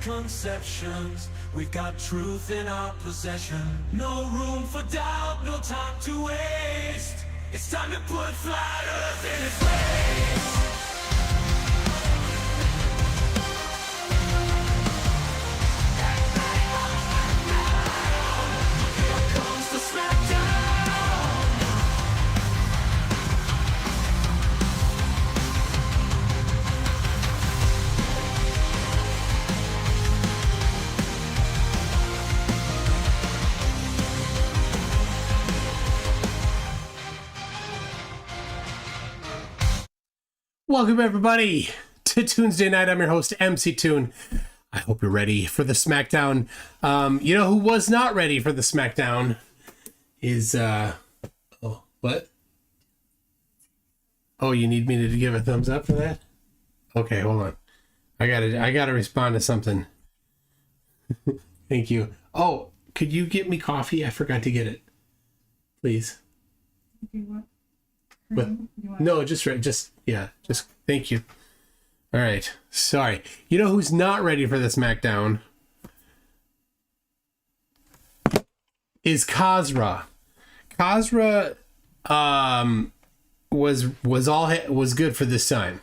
misconceptions. We've got truth in our possession. No room for doubt, no time to waste. It's time to put flat earth in its place. Welcome everybody to Tuesday Night. I'm your host MCToon. I hope you're ready for the SmackDown. You know who was not ready for the SmackDown is oh, what? Oh, you need me to give a thumbs up for that? Okay, hold on. I gotta respond to something. Thank you. Oh, could you get me coffee? I forgot to get it. Please. Okay, what? But no, just thank you. All right, sorry. You know who's not ready for the SmackDown is Kazra. Kazra was good for this time.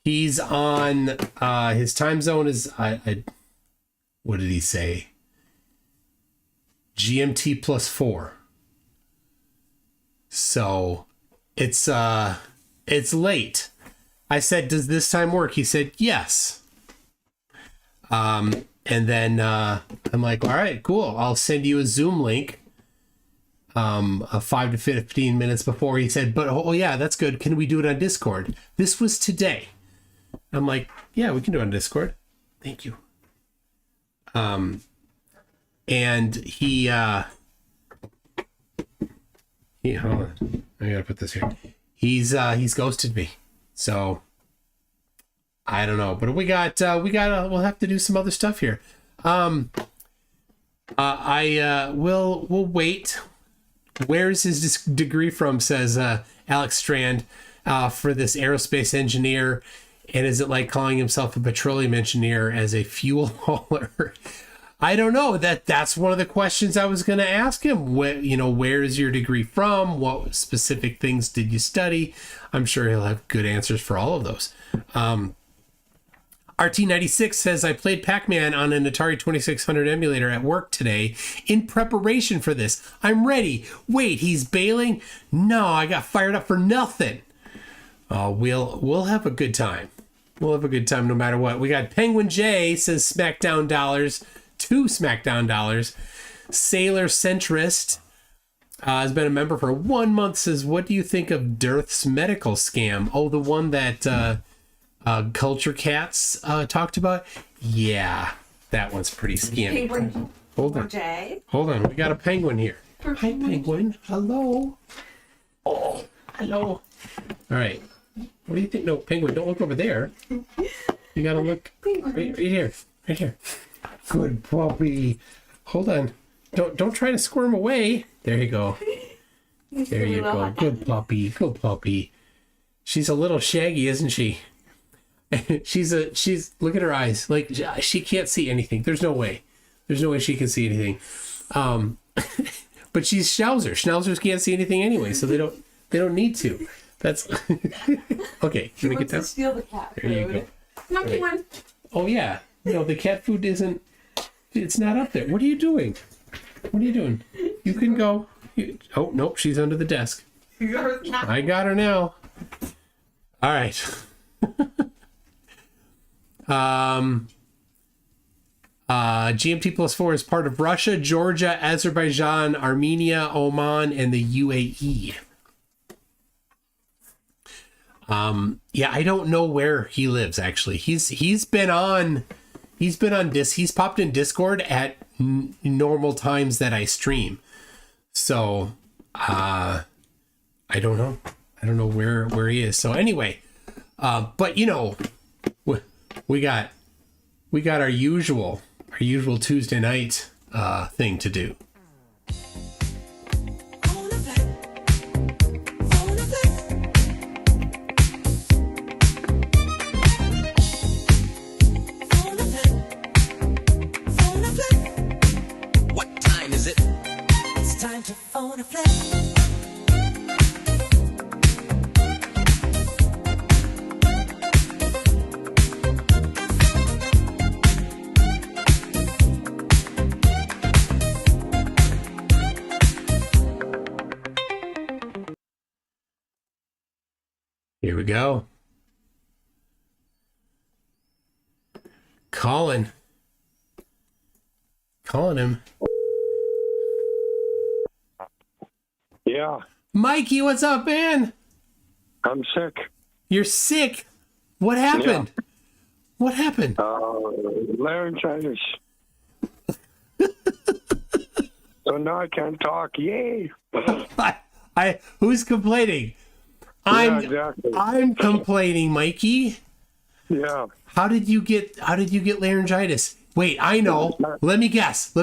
He's on his time zone is I what did he say? GMT +4. So it's late. I said, does this time work? He said, yes. And then I'm like, all right, cool. I'll send you a Zoom link 5 to 15 minutes before. He said, but oh yeah, that's good. Can we do it on Discord? This was today. I'm like, yeah, we can do it on Discord. Thank you. And he hold on. I gotta put this here. He's ghosted me. So I don't know, but we'll have to do some other stuff here. We'll wait. Where's his degree from? Says Alex Strand, for this aerospace engineer. And is it like calling himself a petroleum engineer as a fuel hauler? I don't know. That's one of the questions I was going to ask him. Where is your degree from? What specific things did you study? I'm sure he'll have good answers for all of those. RT96 says, I played Pac-Man on an Atari 2600 emulator at work today in preparation for this. I'm ready. Wait, he's bailing? No, I got fired up for nothing. We'll have a good time. We'll have a good time no matter what. We got Penguin J says SmackDown dollars. 2 SmackDown dollars. Sailor Centrist has been a member for 1 month. Says, what do you think of Dearth's medical scam? Oh, the one that Culture Cats talked about? Yeah, that one's pretty scammy. Penguin. Hold on. Jay. Hold on. We got a penguin here. Hi, Penguin. Hello. Oh, hello. All right. What do you think? No, Penguin, don't look over there. You gotta look right here. Right here. Good puppy. Hold on. Don't try to squirm away. There you go. There you go. Good puppy. Good puppy. She's a little shaggy, isn't she? she's look at her eyes. Like she can't see anything. There's no way. There's no way she can see anything. But she's Schnauzer. Schnauzers can't see anything anyway, so they don't need to. That's okay. Can we get down? Steal the cat food. There you go. Monkey one. Oh yeah. No, the cat food isn't. It's not up there. What are you doing? What are you doing? You can go. Oh nope, she's under the desk. I got her now. All right. GMT +4 is part of Russia, Georgia, Azerbaijan, Armenia, Oman, and the UAE. Yeah, I don't know where he lives actually. He's popped in Discord at normal times that I stream. So, I don't know. I don't know where he is. So anyway, but we got our usual Tuesday night thing to do. Here we go. Calling him. Yeah, Mikey, what's up, man? I'm sick. You're sick. What happened? What happened? Laryngitis. So now I can't talk. Yay! Who's complaining? Exactly. I'm complaining, Mikey. Yeah. How did you get laryngitis? Wait, I know. Let me guess.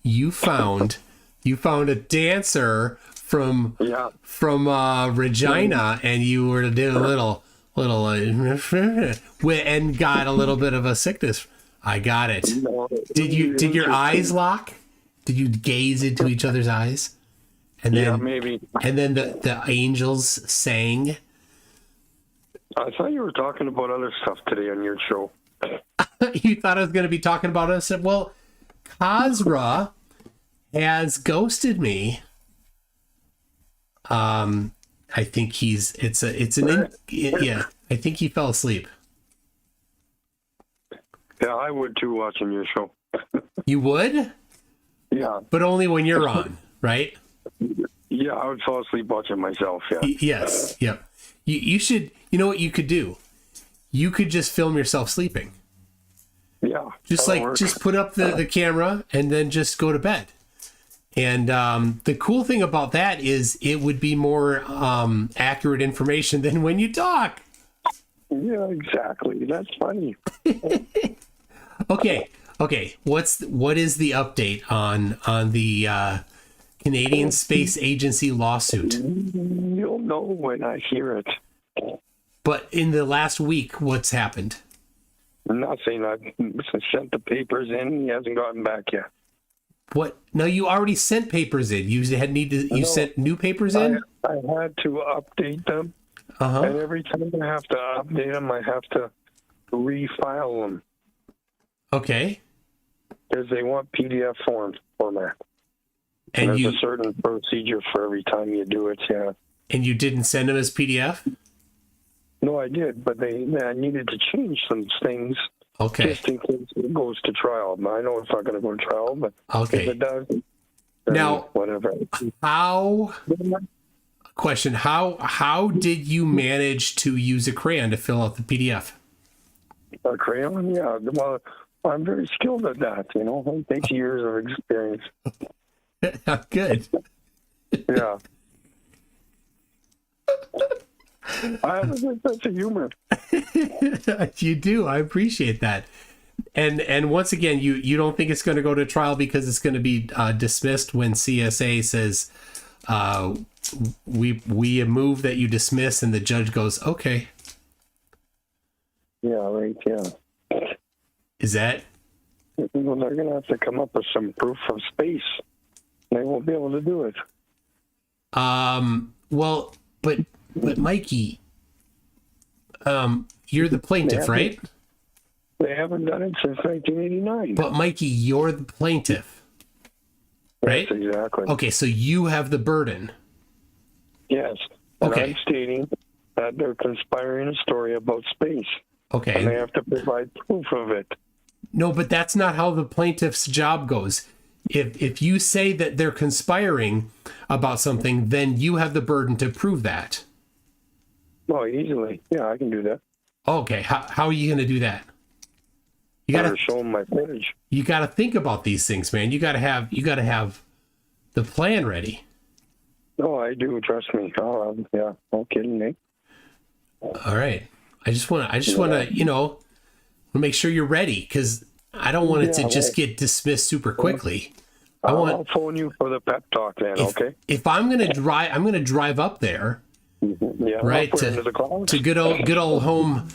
You found a dancer from Regina, and you were doing a little and got a little bit of a sickness. I got it. Did your eyes lock? Did you gaze into each other's eyes? And then maybe. And then the angels sang. I thought you were talking about other stuff today on your show. You thought I was going to be talking about us? Well, Kazra has ghosted me. I think I think he fell asleep. Yeah, I would too, watching your show. You would? Yeah. But only when you're on, right? Yeah, I would fall asleep watching myself, yeah. Yes, yep. You should, you know what you could do? You could just film yourself sleeping. Yeah. Just put up the camera and then just go to bed. And the cool thing about that is it would be more accurate information than when you talk. Yeah, exactly. That's funny. Okay. What is the update on the Canadian Space Agency lawsuit? You'll know when I hear it. But in the last week, what's happened? Nothing. I've sent the papers in. He hasn't gotten back yet. What? No, you already sent papers in. You sent new papers in? I had to update them. Uh-huh. And every time I have to update them, I have to refile them. Okay. Because they want PDF format. And there's a certain procedure for every time you do it, yeah. And you didn't send them as PDF? No, I did, but I needed to change some things. Okay. Just in case it goes to trial. I know it's not going to go to trial, but okay. If it does, now, whatever. How did you manage to use a crayon to fill out the PDF? A crayon? Yeah. Well, I'm very skilled at that, you know. It takes years of experience. Good. Yeah. I have a good sense of humor. You do. I appreciate that. And once again, you don't think it's going to go to trial because it's going to be dismissed when CSA says we move that you dismiss, and the judge goes, okay. Yeah, right. Yeah. Is that? Well, they're going to have to come up with some proof from space. They won't be able to do it. Well, but Mikey, you're the plaintiff, right? They haven't done it since 1989. But Mikey, you're the plaintiff, right? Yes, exactly. Okay, so you have the burden. Yes. And Okay. I'm stating that they're conspiring a story about space. Okay. And they have to provide proof of it. No, but that's not how the plaintiff's job goes. If you say that they're conspiring about something, then you have the burden to prove that. Oh, easily. Yeah, I can do that. Okay, how are you going to do that? You got to show them my footage. You got to think about these things, man. You got to have the plan ready. No, I do. Trust me. Oh, yeah. No kidding, Nick. All right. I just want to make sure you're ready, because I don't want it to just get dismissed super quickly. I'll phone you for the pep talk then, okay? If I'm going to drive up there, yeah, right, to good old home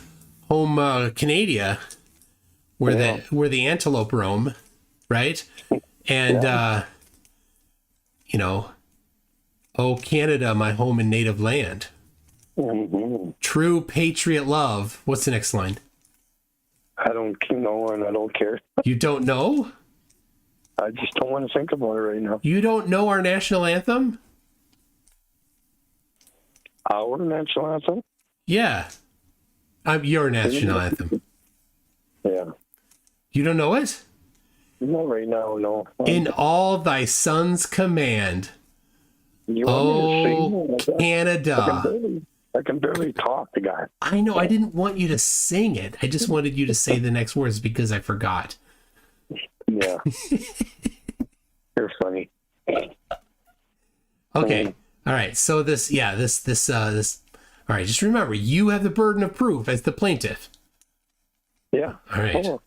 Canada, where the antelope roam, right? And oh Canada, my home and native land. Mm-hmm. True patriot love. What's the next line? I don't know, and I don't care. You don't know? I just don't want to think about it right now. You don't know our national anthem? Our national anthem? Yeah. Your national anthem. Yeah. You don't know it? Not right now, no. In all thy son's command. You want me to Oh, sing? Canada. I can barely talk, the guy. I know. I didn't want you to sing it. I just wanted you to say the next words because I forgot. Yeah. You're funny. Okay. All right. So this. All right. Just remember, you have the burden of proof as the plaintiff. Yeah. All right. Oh,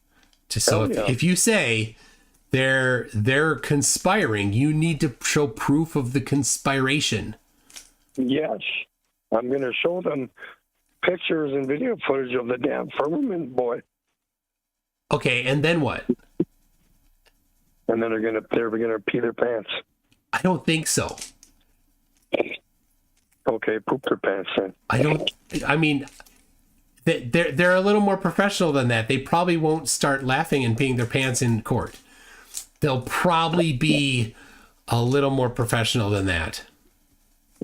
Just so yeah. if you say they're conspiring, you need to show proof of the conspiration. yes. I'm going to show them pictures and video footage of the damn firmament boy. Okay. And then what? And then they're going to pee their pants. I don't think so. Okay, poop their pants then. I mean, they're a little more professional than that. They probably won't start laughing and peeing their pants in court. They'll probably be a little more professional than that.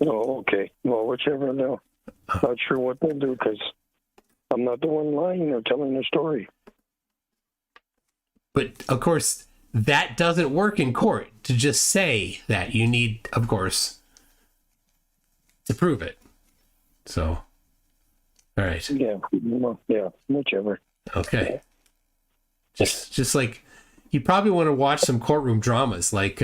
Oh, okay. Well, whichever now. Not sure what they'll do because I'm not the one lying or telling the story. But of course, that doesn't work in court to just say that. You need, of course, to prove it. So, all right. Yeah. Well, yeah. Whichever. Okay. Just like you probably want to watch some courtroom dramas. Like,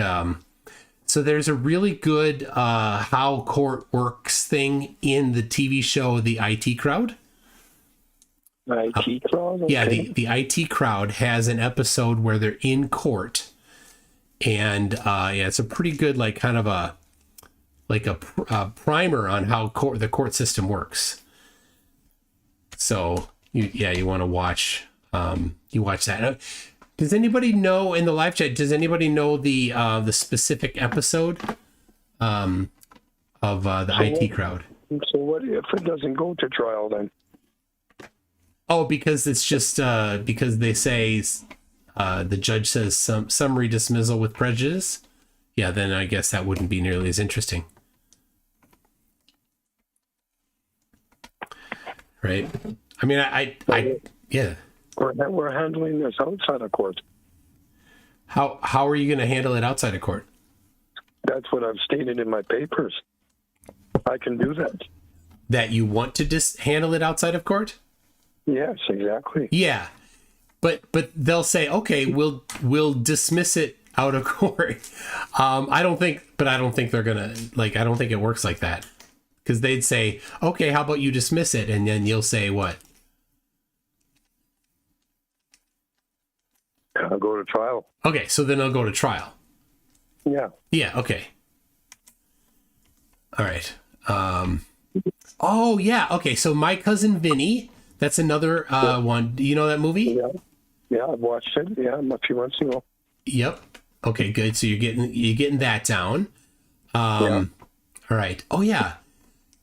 so there's a really good how court works thing in the TV show The IT Crowd. IT crowd? Okay. Yeah, the IT Crowd has an episode where they're in court, and yeah, it's a pretty good like kind of a primer on how the court system works. So you want to watch that. Does anybody know in the live chat? Does anybody know the specific episode of the IT Crowd? So what if it doesn't go to trial then? Oh, because it's just because they say the judge says summary dismissal with prejudice. Yeah, then I guess that wouldn't be nearly as interesting. Right. I mean, I yeah. We're handling this outside of court. How are you going to handle it outside of court? That's what I've stated in my papers. I can do that. That you want to handle it outside of court? Yes, exactly. Yeah, but they'll say, okay, we'll dismiss it out of court. I don't think they're gonna I don't think it works like that, because they'd say, okay, how about you dismiss it, and then you'll say what? I'll go to trial. Okay, so then I'll go to trial. Yeah. Yeah. Okay. All right. Oh yeah. Okay. So My Cousin Vinny. That's another one. Do you know that movie? Yeah, I've watched it. Yeah, a few months ago. Yep. Okay, good. So you're getting that down. Yeah. All right. Oh yeah.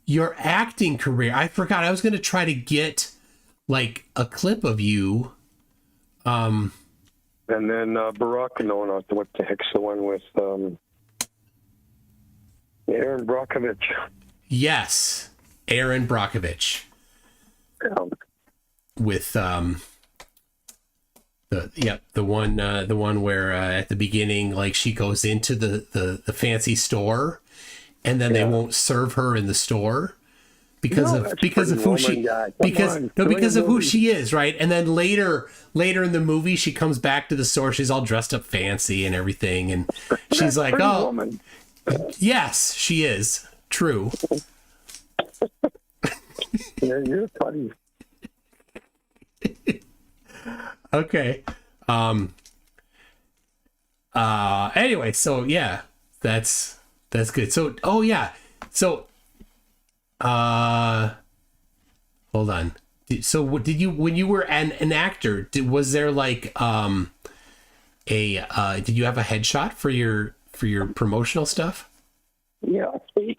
Your acting career. I forgot. I was going to try to get like a clip of you. And then Barack, no, not what the heck's the one with Aaron Brockovich. Yes, Aaron Brockovich. Yeah. With the one where at the beginning, like, she goes into the fancy store, and then they won't serve her in the store because of who she because of who she is, right? And then later in the movie, she comes back to the store, she's all dressed up fancy and everything, and she's like, oh woman. Yes, she is. True. Yeah, you're funny. Okay. Anyway, so yeah, that's good. So so hold on. So what did you, when you were an actor, was there like did you have a headshot for your promotional stuff? Yeah, I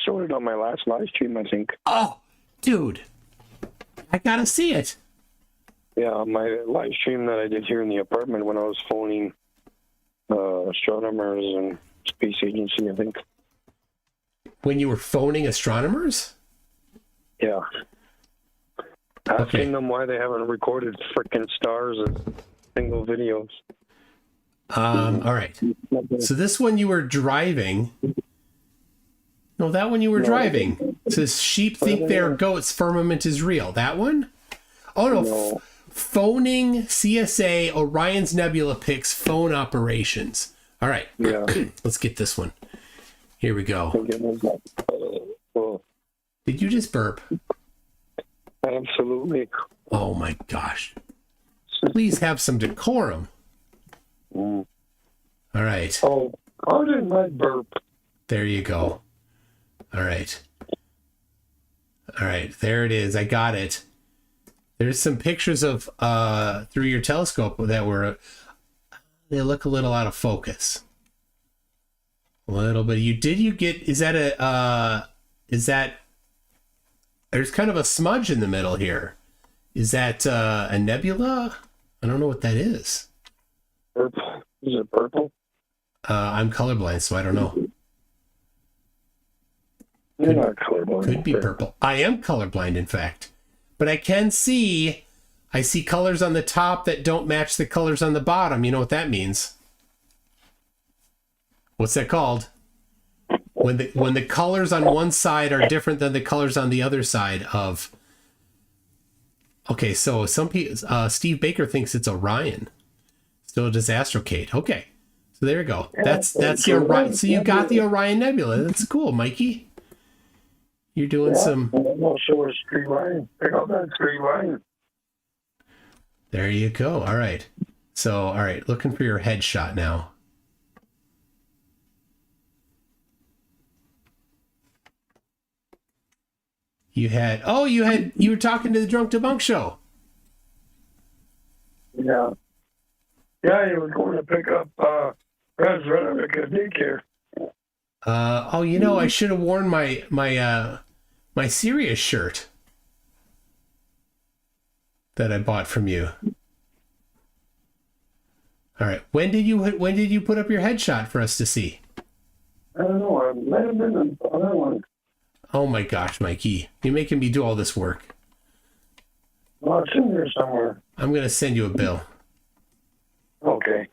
showed it on my last live stream, I think. Oh, dude, I gotta see it. Yeah, my live stream that I did here in the apartment when I was phoning astronomers and space agency, I think. When you were phoning astronomers? Yeah. Asking Okay. them why they haven't recorded frickin' stars as single videos. All right. So this one you were driving. No, that one you were driving. It says sheep think they're goats, firmament is real. That one? Oh no. No. Phoning CSA Orion's Nebula picks phone operations. All right. Yeah. Let's get this one. Here we go. Oh, Did you just burp? absolutely. Oh my gosh. Please have some decorum. Mm. All right. Oh, how did my burp? There you go. All right. All right. There it is. I got it. There's some pictures of through your telescope that were, they look a little out of focus. A little bit. Is that there's kind of a smudge in the middle here. Is that a nebula? I don't know what that is. Purple. Is it purple? I'm colorblind, so I don't know. You're not colorblind. Could be purple. I am colorblind, in fact. But I see colors on the top that don't match the colors on the bottom. You know what that means? What's that called? When the colors on one side are different than the colors on the other side of. Okay, so some people, Steve Baker thinks it's Orion. So does Astrocade. Okay, so there you go. That's the Orion. So you got the Orion Nebula. That's cool, Mikey. You're doing some. I'm not sure it's Street Line. Pick up that Street Line. There you go. All right. So, all right, looking for your headshot now. You were talking to the Drunk Debunk show. Yeah. Yeah, he was going to pick up Kazra at daycare. I should have worn my Sirius shirt that I bought from you. All right. When did you put up your headshot for us to see? I don't know. I might have been on another one. Oh my gosh, Mikey. You're making me do all this work. Well, it's in there somewhere. I'm going to send you a bill. Okay.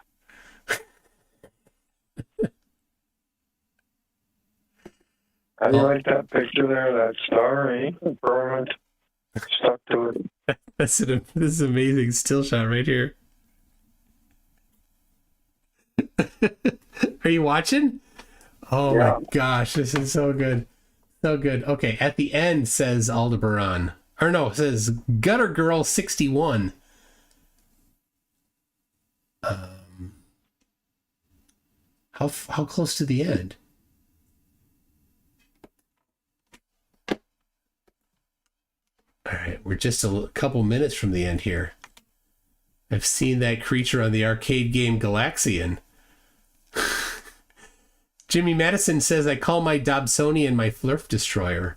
How do you like that picture there? That star, eh? The firmament stuck to it. This is amazing still shot right here. Are you watching? Oh Yeah. my gosh, this is so good. So good. Okay, at the end says Aldebaran. Or no, it says Gutter Girl 61. How close to the end? All right, we're just a couple minutes from the end here. I've seen that creature on the arcade game Galaxian. Jimmy Madison says, I call my Dobsonian my Flurf Destroyer.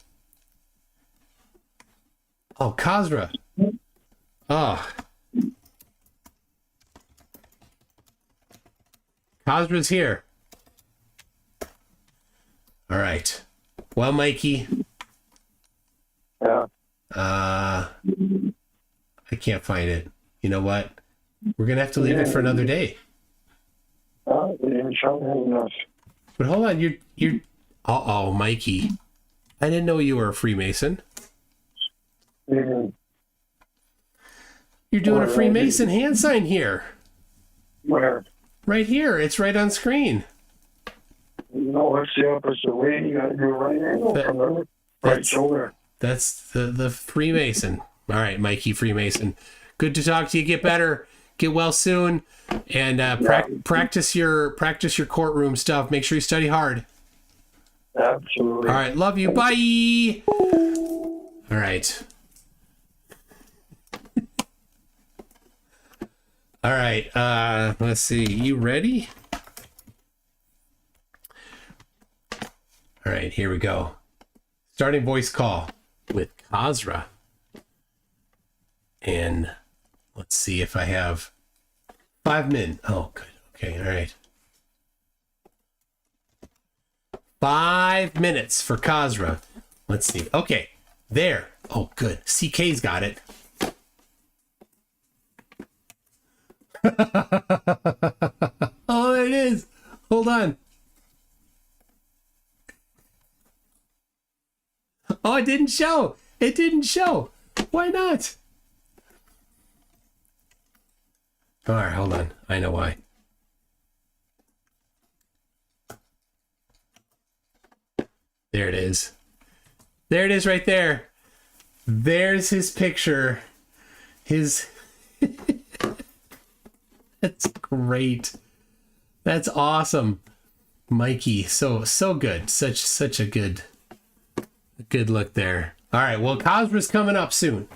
Oh, Kazra. Oh. Kazra's here. All right. Well, Mikey. Yeah. I can't find it. You know what? We're going to have to leave it for another day. They didn't show me enough. But hold on, you're uh-oh, Mikey. I didn't know you were a Freemason. Mm-hmm. You're doing a Freemason hand sign here. Where? Right here. It's right on screen. No, it's the opposite way. You got to do a right angle from the right shoulder. That's the Freemason. All right, Mikey Freemason. Good to talk to you. Get better. Get well soon. And practice your courtroom stuff. Make sure you study hard. Absolutely. All right. Love you. Bye. All right. All right. Let's see. You ready? All right. Here we go. Starting voice call with Kazra. And let's see if I have 5 minutes. Oh, good. Okay. All right. 5 minutes for Kazra. Let's see. Okay, there. Oh, good. CK's got it. Oh, there it is. Hold on. Oh, it didn't show. It didn't show. Why not? All right, hold on. I know why. There it is. There it is right there. There's his picture. His... That's great. That's awesome. Mikey, so good. Such a good look there. All right, well, Kasra's coming up soon.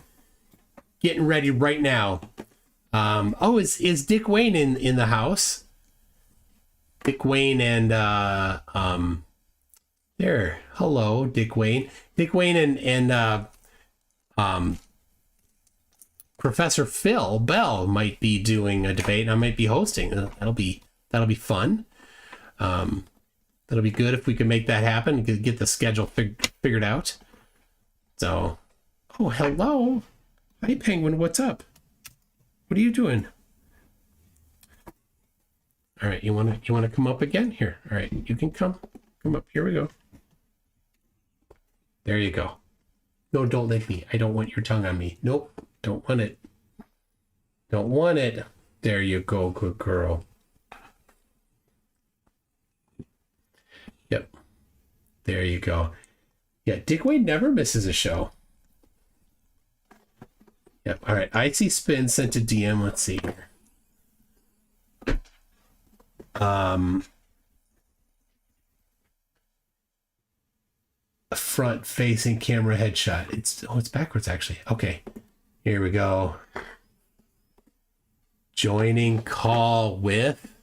Getting ready right now. Oh, is Dick Wayne in the house? Dick Wayne and there. Hello, Dick Wayne. Dick Wayne and Professor Phil Bell might be doing a debate, and I might be hosting. That'll be fun. That'll be good if we can make that happen. Get the schedule figured out. So, oh, hello. Hi, Penguin. What's up? What are you doing? All right, you wanna come up again? Here. All right, you can come up. Here we go. There you go. No, don't lick me. I don't want your tongue on me. Nope, don't want it. Don't want it. There you go, good girl. Yep. There you go. Yeah, Dick Wayne never misses a show. Yep. All right. Icy Spin sent a DM. Let's see here. A front-facing camera headshot. It's backwards actually. Okay. Here we go. Joining call with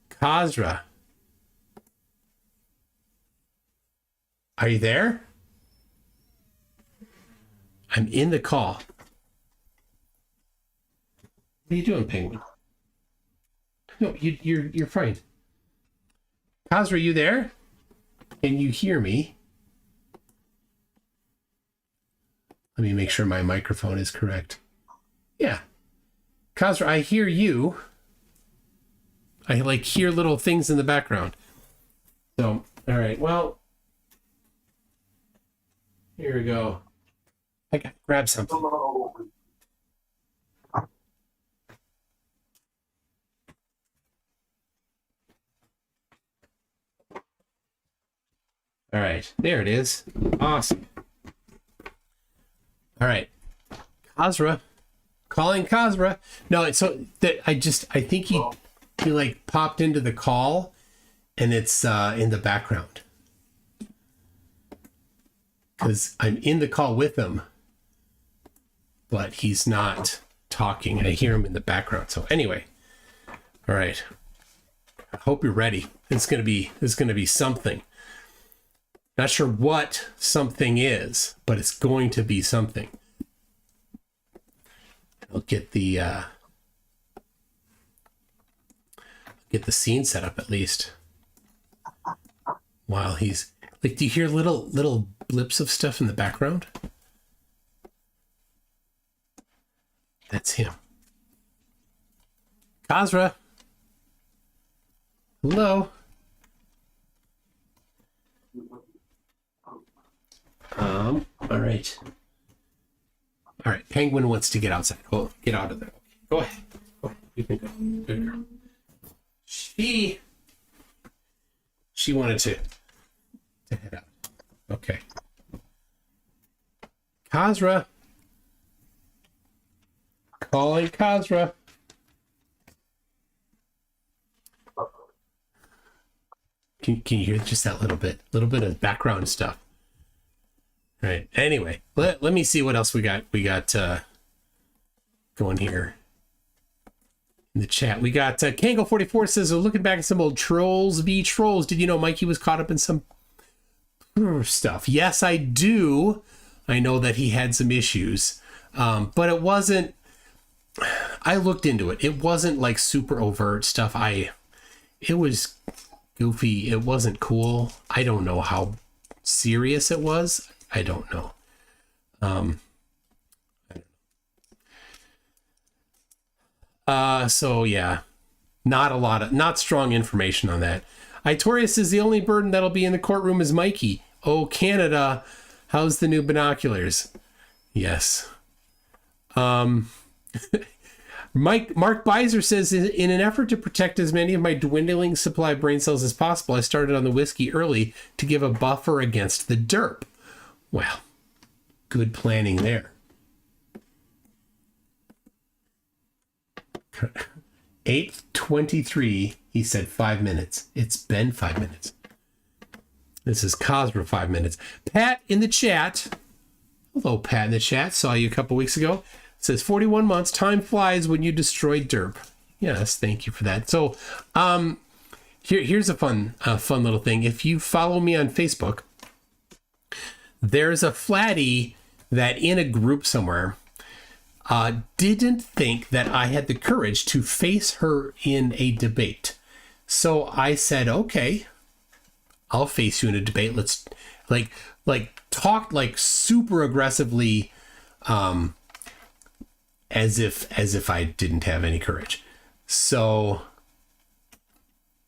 Kazra. Are you there? I'm in the call. What are you doing, Penguin? No, you're fine. Kazra, are you there? Can you hear me? Let me make sure my microphone is correct. Yeah. Kazra, I hear you. I hear little things in the background. So, all right. Well, here we go. I got to grab something. All right, there it is. Awesome. All right, Kazra, calling Kazra. No, so that I think he like popped into the call, and it's in the background because I'm in the call with him, but he's not talking. I hear him in the background. So anyway, all right. I hope you're ready. It's gonna be something. Not sure what something is, but it's going to be something. I'll get the scene set up at least. While he's like, do you hear little blips of stuff in the background? That's him. Kazra. Hello. All right. All right. Penguin wants to get outside. Oh, get out of there. Go ahead. Go ahead. You can go. Good girl. She wanted to head out. Okay. Kazra. Calling Kazra. Can you hear just that little bit of background stuff? Right. Anyway, let me see what else we got. We got going here in the chat. We got Kango44 says, looking back at some old Trolls v Trolls. Did you know Mikey was caught up in some stuff? Yes, I do. I know that he had some issues, but it wasn't. I looked into it. It wasn't like super overt stuff. It was goofy. It wasn't cool. I don't know how serious it was. I don't know. So yeah, not strong information on that. Itorius says the only burden that'll be in the courtroom is Mikey. Oh, Canada, how's the new binoculars? Yes. Mark Beiser says, in an effort to protect as many of my dwindling supply of brain cells as possible, I started on the whiskey early to give a buffer against the derp. Well, good planning there. 8:23, he said 5 minutes. It's been 5 minutes. This is Kazra 5 minutes. Pat in the chat. Hello, Pat in the chat. Saw you a couple weeks ago. Says 41 months. Time flies when you destroy derp. Yes, thank you for that. So, here's a fun little thing. If you follow me on Facebook, there's a flatty that in a group somewhere didn't think that I had the courage to face her in a debate. So I said, okay, I'll face you in a debate. Let's talk like super aggressively, as if I didn't have any courage. So,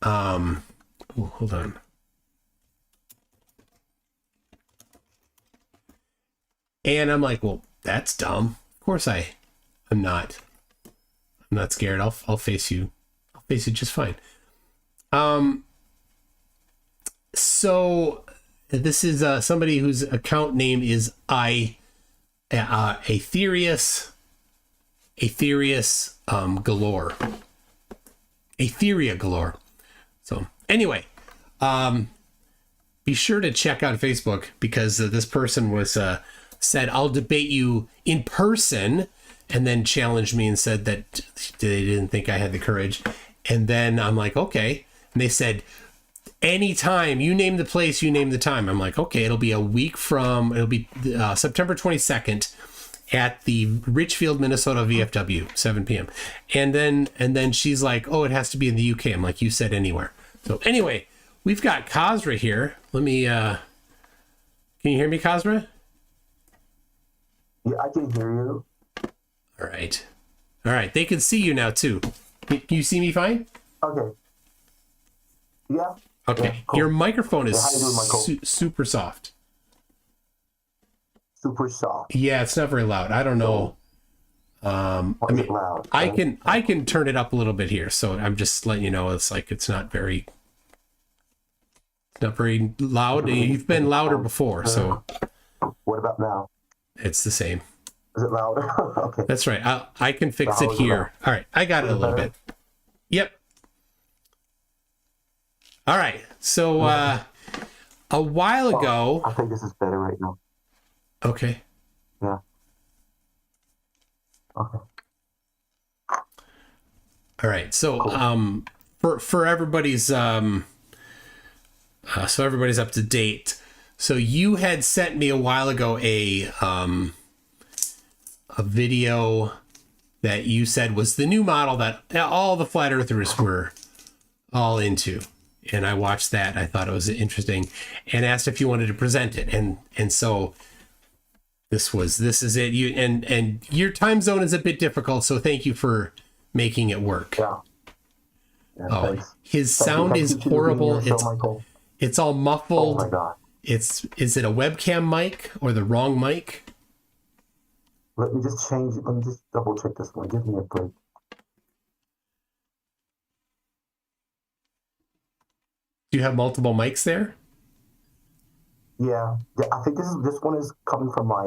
hold on. And I'm like, well, that's dumb. Of course I'm not scared. I'll face you. I'll face you just fine. So this is somebody whose account name is Aetherius galore. Aetheria galore. So anyway, be sure to check out Facebook because this person was said, I'll debate you in person, and then challenged me and said that they didn't think I had the courage. And then I'm like, okay. And they said, anytime, you name the place, you name the time. I'm like, okay, it'll be September 22nd at the Richfield, Minnesota VFW, 7 p.m. And then she's like, oh, it has to be in the UK. I'm like, you said anywhere. So anyway, we've got Kazra here. Let me, can you hear me, Kazra? Yeah, I can hear you. All right. They can see you now too. Can you see me fine? Okay. Yeah. Okay. Yeah, cool. Your microphone is how you doing, Michael? super soft. Super soft. Yeah, it's not very loud. I don't know. I mean, loud, I right? I can turn it up a little bit here. So I'm just letting you know it's not very loud. You've been louder before, so. What about now? It's the same. Is it louder? Okay. That's right. I can fix it How is it here. All right. I got it a little bit. Yep. All right. So a while ago. I think this is better right now. Okay. Yeah. Okay. All right. So for everybody's so everybody's up to date. So you had sent me a while ago a video that you said was the new model that all the flat earthers were all into. And I watched that. I thought it was interesting and asked if you wanted to present it. And so this is it. You and your time zone is a bit difficult, so thank you for making it work. Yeah. Thanks. His sound is horrible. It's all muffled. Oh my God. Is it a webcam mic or the wrong mic? Let me just change it. Let me just double check this one. Give me a break. Do you have multiple mics there? Yeah. I think this one is coming from my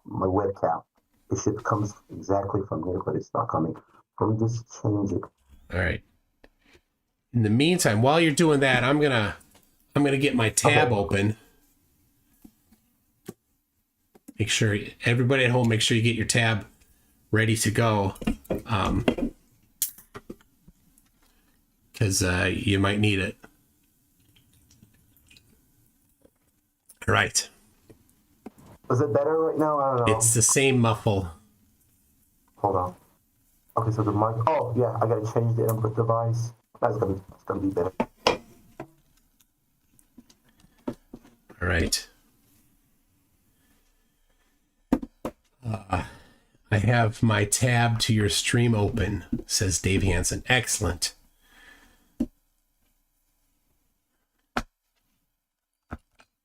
my webcam. It should come exactly from here, but it's not coming. Let me just change it. All right. In the meantime, while you're doing that, I'm gonna get my tab open. Make sure everybody at home, make sure you get your tab ready to go, because you might need it. All right. Is it better right now? I don't know. It's the same muffle. Hold on. Okay, so the mic. Oh yeah, I gotta change the input device. It's gonna be better. All right. I have my tab to your stream open, says Dave Hansen. Excellent.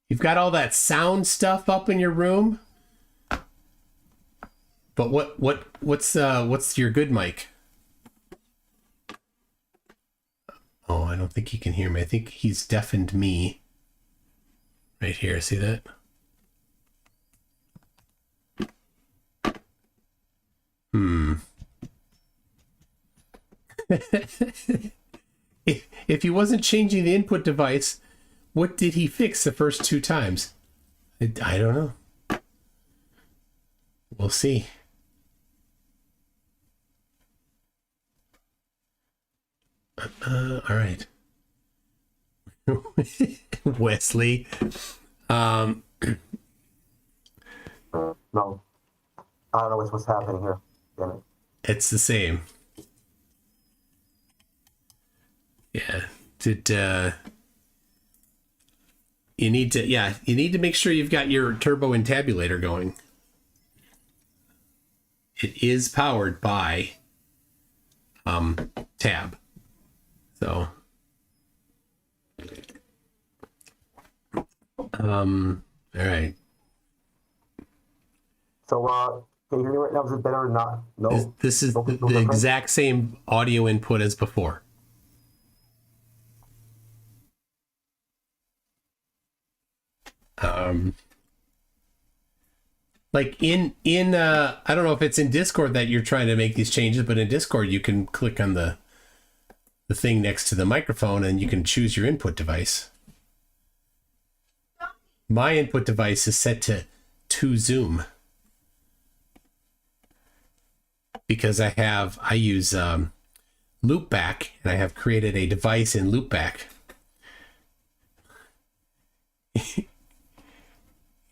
You've got all that sound stuff up in your room? But what's your good mic? Oh, I don't think he can hear me. I think he's deafened me. Right here, see that? If he wasn't changing the input device, what did he fix the first 2 times? I don't know. We'll see. All right. Wesley. No. I don't know what's happening here. Damn it. It's the same. Yeah. You need to make sure you've got your turbo entabulator going. It is powered by tab. So all right. So can you hear me right now? Is it better or not? No. This is the exact same audio input as before. Like in I don't know if it's in Discord that you're trying to make these changes, but in Discord you can click on the thing next to the microphone and you can choose your input device. My input device is set to Zoom because I use Loopback, and I have created a device in Loopback.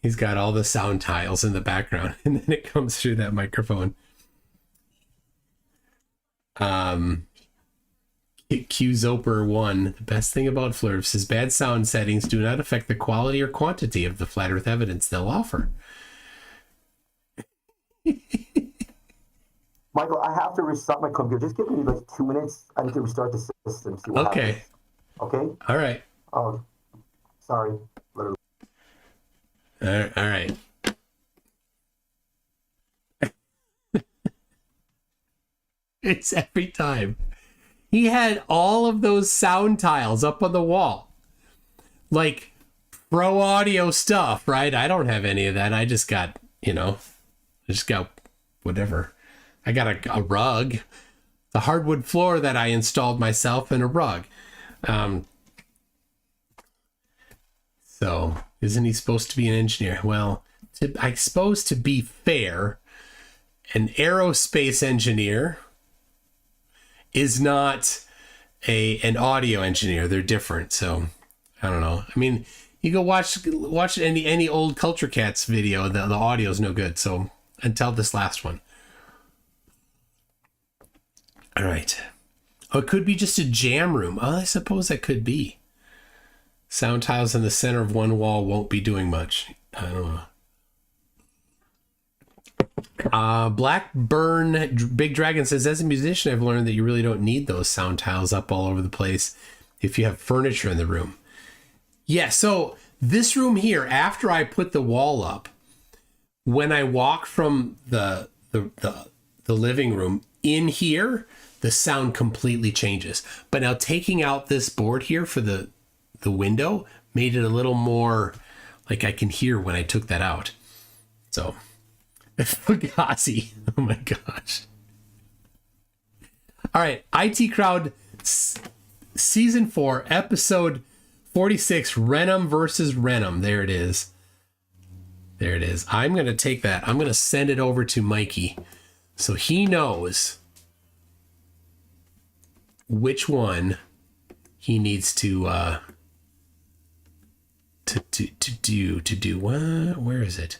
He's got all the sound tiles in the background, and then it comes through that microphone. QZoper1, the best thing about Flurfs is bad sound settings do not affect the quality or quantity of the flat earth evidence they'll offer. Michael, I have to restart my computer. Just give me like 2 minutes. I need to restart the system. See what happens. Okay? All right. Oh, sorry. Literally. All right. It's every time. He had all of those sound tiles up on the wall. Like pro audio stuff, right? I don't have any of that. I just got, whatever. I got a rug, the hardwood floor that I installed myself, and a rug. So isn't he supposed to be an engineer? Well, I suppose to be fair, an aerospace engineer is not an audio engineer. They're different. So I don't know. I mean, you go watch any old Culture Cats video. The audio is no good. So until this last one. All right. Oh, it could be just a jam room. Oh, I suppose that could be. Sound tiles in the center of one wall won't be doing much. I don't know. Blackburn Big Dragon says, as a musician, I've learned that you really don't need those sound tiles up all over the place if you have furniture in the room. Yeah, so this room here, after I put the wall up, when I walk from the living room in here, the sound completely changes. But now taking out this board here for the window made it a little more like I can hear when I took that out. So Fugazi. Oh my gosh. All right. IT Crowd season 4, episode 46, Renum versus Renum. There it is. There it is. I'm going to take that. I'm going to send it over to Mikey so he knows which one he needs to do. Where is it?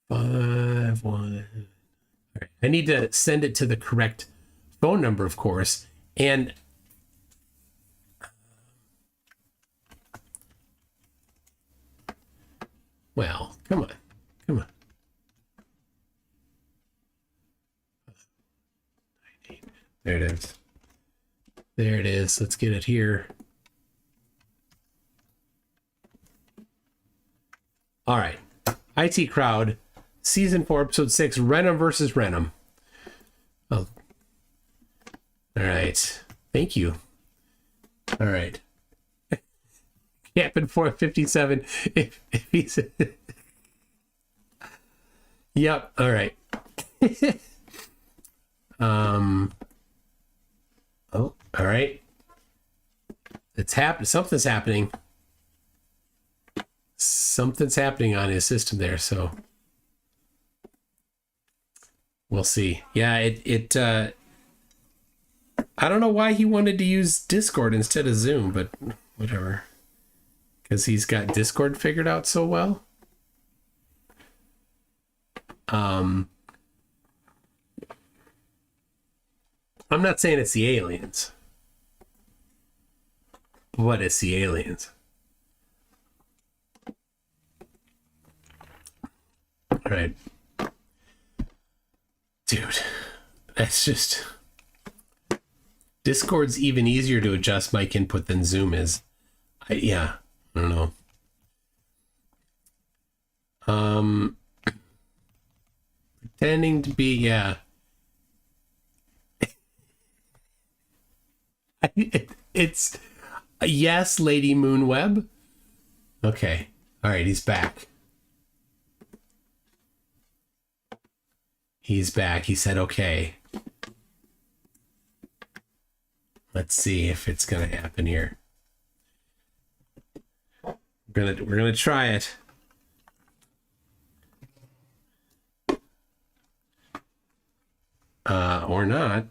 5 1. All right. I need to send it to the correct phone number, of course. And Well, come on. Come on. There it is. There it is. Let's get it here. All right. IT Crowd, Season 4, Episode 6, Renum versus Renum. Oh. All right. Thank you. All right. Captain 457. If he's... Yep. All right. Oh, all right. It's happening. Something's happening. Something's happening on his system there, so we'll see. Yeah, I don't know why he wanted to use Discord instead of Zoom, but whatever. Because he's got Discord figured out so well. I'm not saying it's the aliens, but it's the aliens. All right. Dude, that's just... Discord's even easier to adjust mic input than Zoom is. I don't know. Pretending to be, yeah. It's yes, Lady Moonweb. Okay. All right, he's back. He's back. He said okay. Let's see if it's gonna happen here. We're gonna try it. Or not.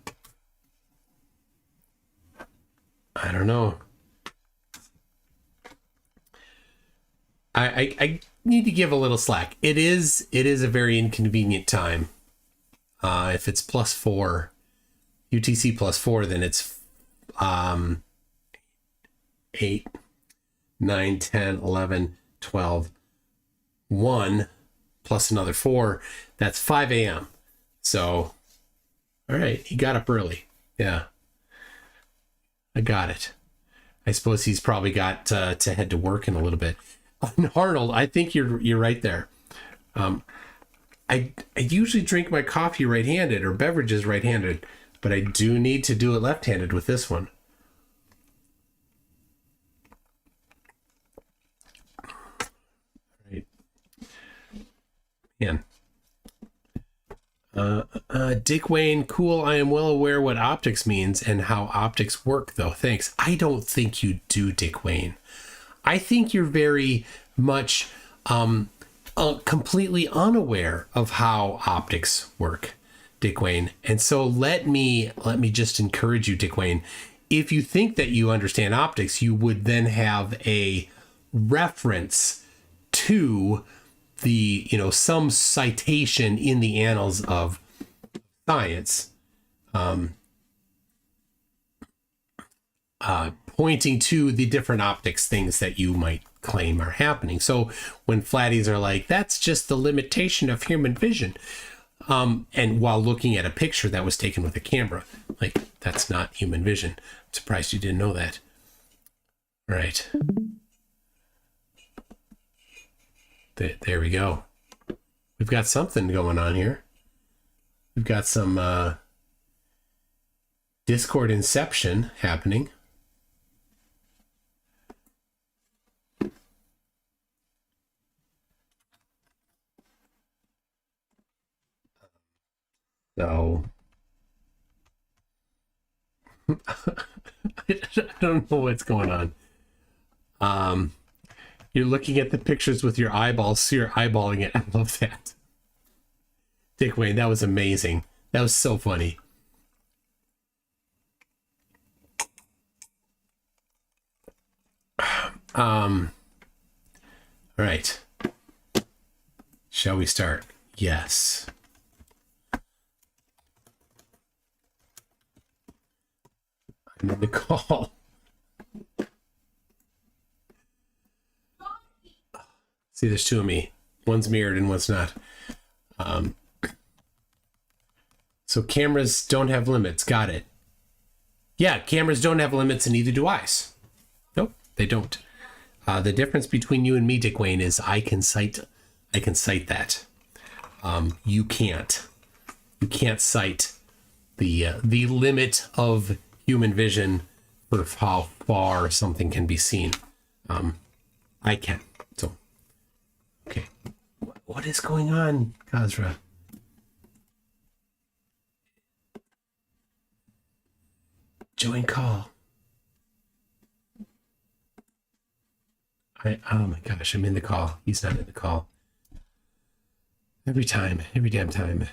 I don't know. I need to give a little slack. It is a very inconvenient time. If it's +4, UTC +4, then it's 8, 9, 10, 11, 12, 1 plus another 4. That's 5 a.m. So, all right, he got up early. Yeah, I got it. I suppose he's probably got to head to work in a little bit. Arnold, I think you're right there. I usually drink my coffee right-handed or beverages right-handed, but I do need to do it left-handed with this one. Right. Man. Dick Wayne, cool. I am well aware what optics means and how optics work, though. Thanks. I don't think you do, Dick Wayne. I think you're very much completely unaware of how optics work, Dick Wayne. And so let me just encourage you, Dick Wayne. If you think that you understand optics, you would then have a reference to the, some citation in the annals of science, pointing to the different optics things that you might claim are happening. So when flatties are like, that's just the limitation of human vision, and while looking at a picture that was taken with a camera, like, that's not human vision. I'm surprised you didn't know that. Right. There we go. We've got something going on here. We've got some Discord inception happening. So I don't know what's going on. You're looking at the pictures with your eyeballs, so you're eyeballing it. I love that. Dick Wayne, that was amazing. That was so funny. All right. Shall we start? Yes. I'm in the call. See, there's two of me. One's mirrored and one's not. So cameras don't have limits. Got it. Yeah, cameras don't have limits, and neither do eyes. Nope, they don't. The difference between you and me, Dick Wayne, is I can cite that. You can't. You can't cite the limit of human vision for how far something can be seen. I can. So, okay. What is going on, Kazra? Join call. Oh my gosh, I'm in the call. He's not in the call. Every damn time.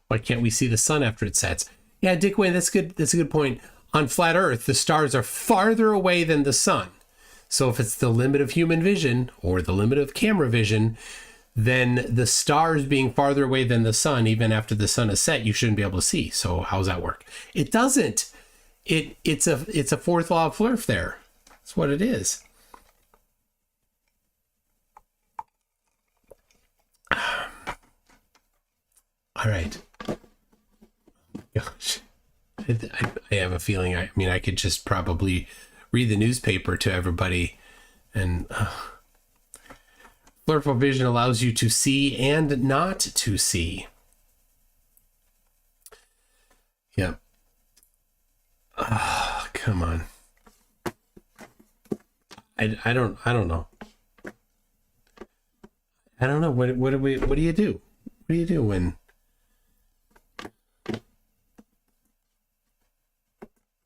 Why can't we see the sun after it sets? Yeah, Dick Wayne, that's good. That's a good point. On flat Earth, the stars are farther away than the sun. So if it's the limit of human vision or the limit of camera vision, then the stars being farther away than the sun, even after the sun is set, you shouldn't be able to see. So how does that work? It doesn't. It's a fourth law of Flurf there. That's what it is. All right. Gosh. I have a feeling, I mean, I could just probably read the newspaper to everybody, and Flurful Vision allows you to see and not to see. Yeah. Come on. I don't know. I don't know. What do you do? What do you do when,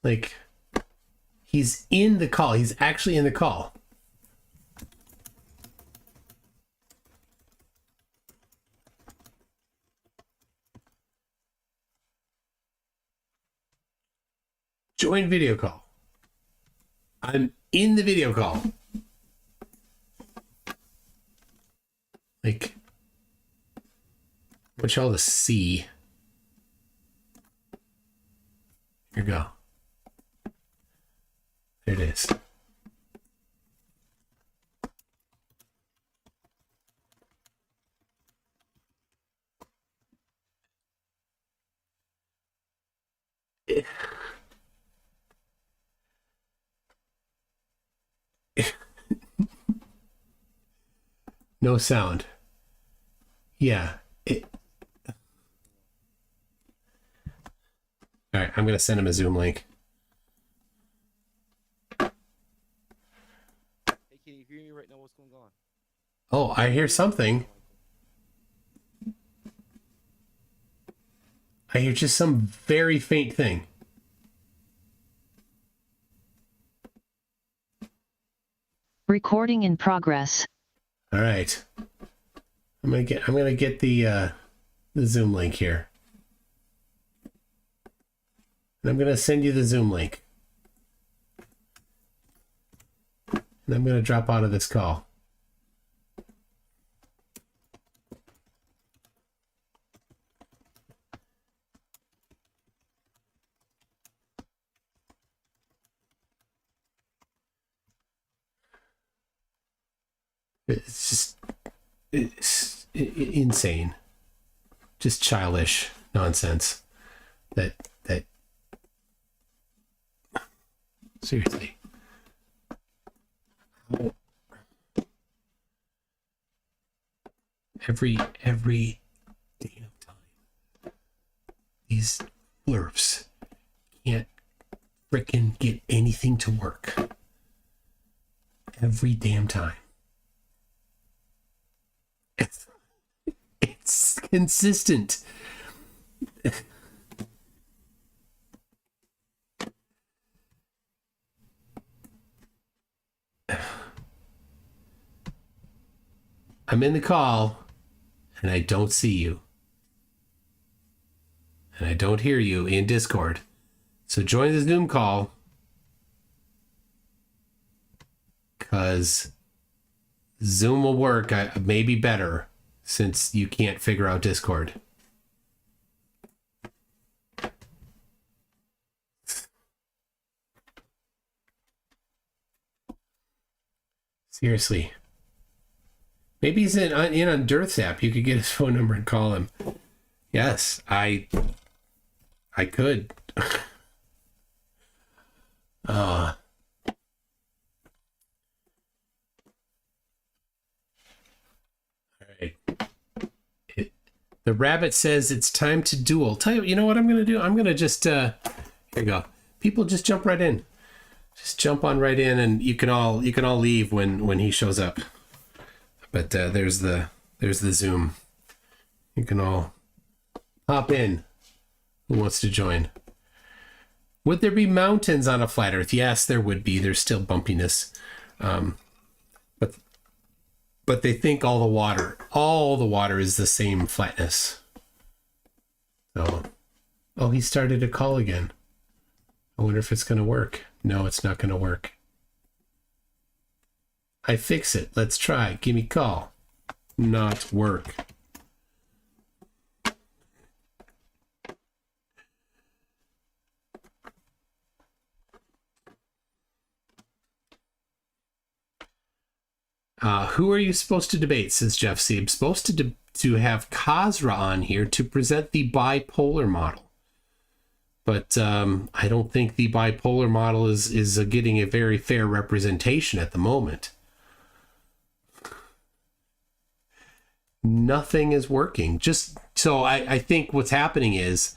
like, he's in the call? He's actually in the call. Join video call. I'm in the video call. Like, what y'all to see? Here you go. There it is. No sound. Yeah. All right, I'm going to send him a Zoom link. Hey, can you hear me right now? What's going on? Oh, I hear something. I hear just some very faint thing. Recording in progress. All right. I'm gonna get the Zoom link here. And I'm gonna send you the Zoom link. And I'm gonna drop out of this call. It's insane, just childish nonsense. That seriously. Every damn time, these blurfs can't frickin' get anything to work. Every damn time. It's consistent. I'm in the call and I don't see you. And I don't hear you in Discord. So join the Zoom call, because Zoom will work maybe better since you can't figure out Discord. Seriously. Maybe he's in on Dearth's app. You could get his phone number and call him. Yes, I could. All right. The rabbit says it's time to duel. Tell you know what I'm going to do? I'm going to just, here you go. People just jump right in. Just jump on right in, and you can all leave when he shows up. But there's the Zoom. You can all hop in. Who wants to join? Would there be mountains on a flat Earth? Yes, there would be. There's still bumpiness, but they think all the water is the same flatness. So, oh, he started a call again. I wonder if it's going to work. No, it's not going to work. I fix it. Let's try. Give me call. Not work. Who are you supposed to debate, says Jeff C. I'm supposed to have Kazra on here to present the bipolar model. But I don't think the bipolar model is getting a very fair representation at the moment. Nothing is working. Just so I think what's happening is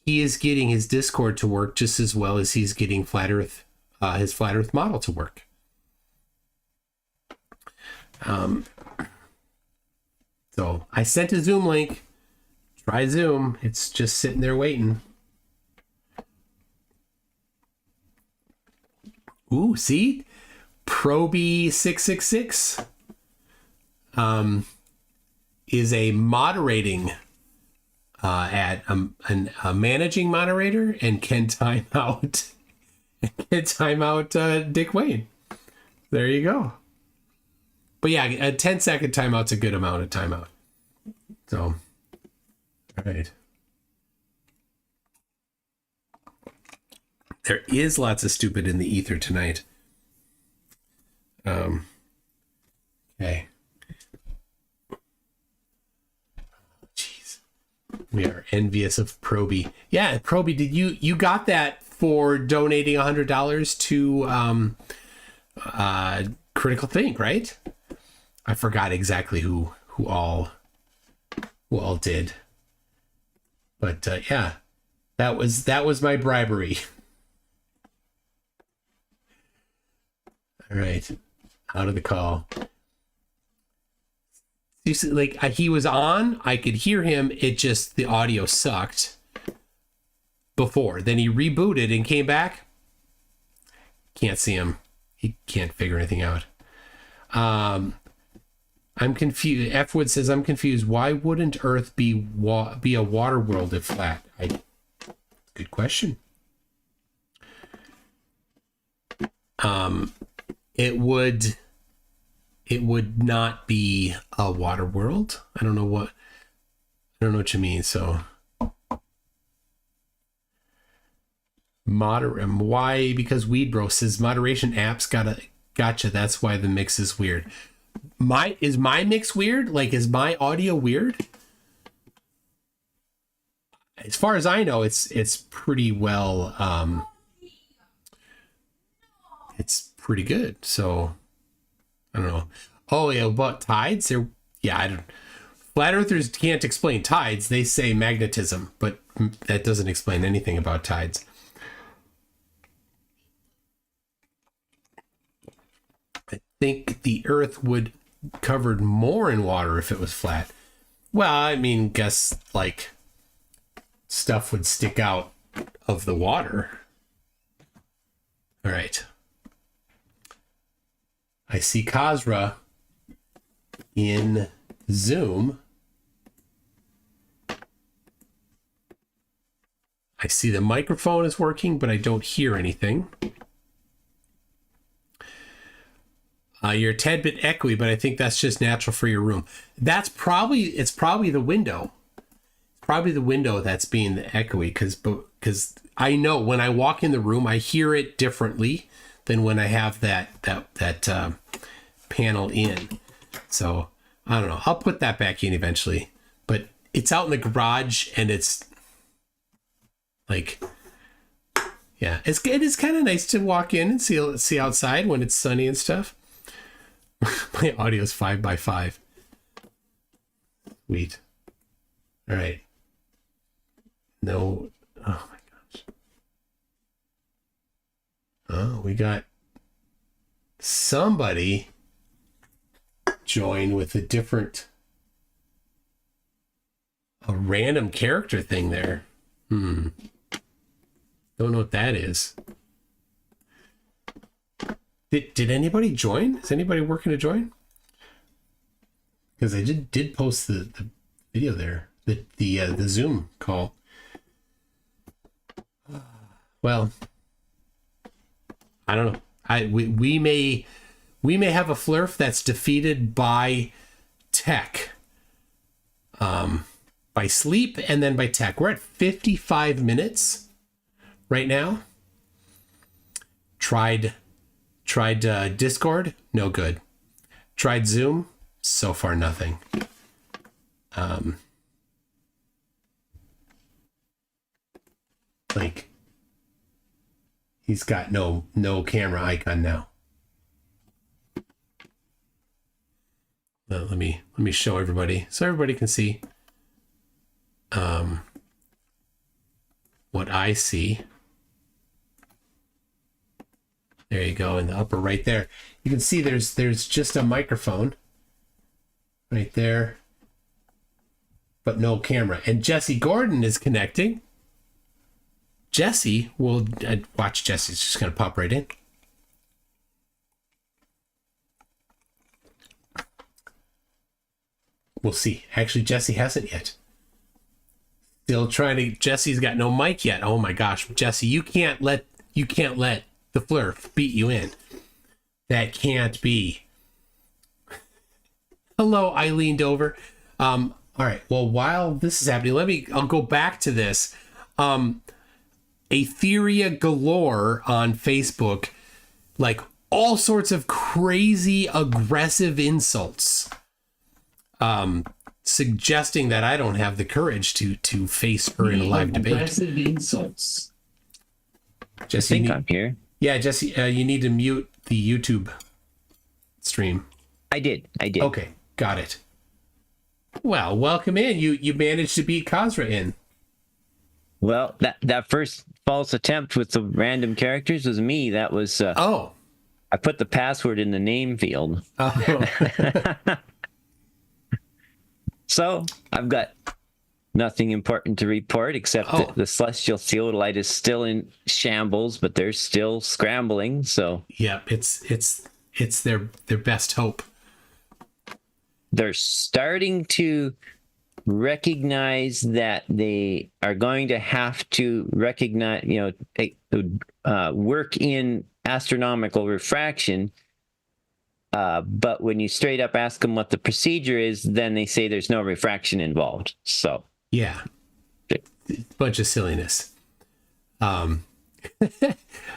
he is getting his Discord to work just as well as he's getting Flat Earth, his Flat Earth model to work. So I sent a Zoom link. Try Zoom. It's just sitting there waiting. Ooh, see? Proby666 is a moderating a managing moderator and can time out Dick Wayne. There you go. But yeah, a 10-second timeout's a good amount of timeout. So, all right. There is lots of stupid in the ether tonight. Okay. Jeez. We are envious of Proby. Yeah, Proby, did you got that for donating $100 to Critical Think, right? I forgot exactly who all did. But yeah. That was my bribery. All right, out of the call. You see, like he was on, I could hear him. It just the audio sucked before. Then he rebooted and came back. Can't see him. He can't figure anything out. I'm confused. F Wood says I'm confused. Why wouldn't Earth be a water world if flat? Good question. It would not be a water world. I don't know what you mean. So why? Because Weed Bro says moderation apps gotcha. That's why the mix is weird. Is my mix weird? Like, is my audio weird? As far as I know, it's pretty well. It's pretty good. So I don't know. Oh yeah, about tides? I don't. Flat Earthers can't explain tides. They say magnetism, but that doesn't explain anything about tides. I think the Earth would covered more in water if it was flat. Well, I mean, guess like stuff would stick out of the water. All right. I see Kazra in Zoom. I see the microphone is working, but I don't hear anything. You're a tad bit echoey, but I think that's just natural for your room. It's probably the window. It's probably the window that's being the echoey, because I know when I walk in the room, I hear it differently than when I have that panel in. So I don't know. I'll put that back in eventually, but it's out in the garage and it's like, yeah, it is kind of nice to walk in and see outside when it's sunny and stuff. My audio is 5x5. Sweet. All right. No. Oh my gosh. Oh, we got somebody join with a random character thing there. Don't know what that is. Did anybody join? Is anybody working to join? Because I did post the video there, the Zoom call. Well, I don't know. We may have a flurf that's defeated by tech, by sleep, and then by tech. We're at 55 minutes right now. Tried Discord, no good. Tried Zoom, so far nothing. Like he's got no camera icon now. Let me show everybody so everybody can see what I see. There you go, in the upper right there. You can see there's just a microphone right there, but no camera. And Jesse Gordon is connecting. Jesse will watch. Jesse's just gonna pop right in. We'll see. Actually, Jesse hasn't yet. Still trying to. Jesse's got no mic yet. Oh my gosh, Jesse, you can't let the flurf beat you in. That can't be. Hello, I leaned over. All right. Well, while this is happening, I'll go back to this. Aetheria galore on Facebook, like all sorts of crazy aggressive insults, suggesting that I don't have the courage to face her in a live debate. Aggressive insults. Jesse, I think I'm here. Yeah, Jesse, you need to mute the YouTube stream. I did. Okay, got it. Well, welcome in. You managed to beat Kazra in. Well, that first false attempt with the random characters was me. That was I put the password in the name field. Oh. So I've got nothing important to report except that the celestial theodolite is still in shambles, but they're still scrambling. So yeah, it's their best hope. They're starting to recognize that they are going to have to recognize, work in astronomical refraction. But when you straight up ask them what the procedure is, then they say there's no refraction involved. So yeah, bunch of silliness.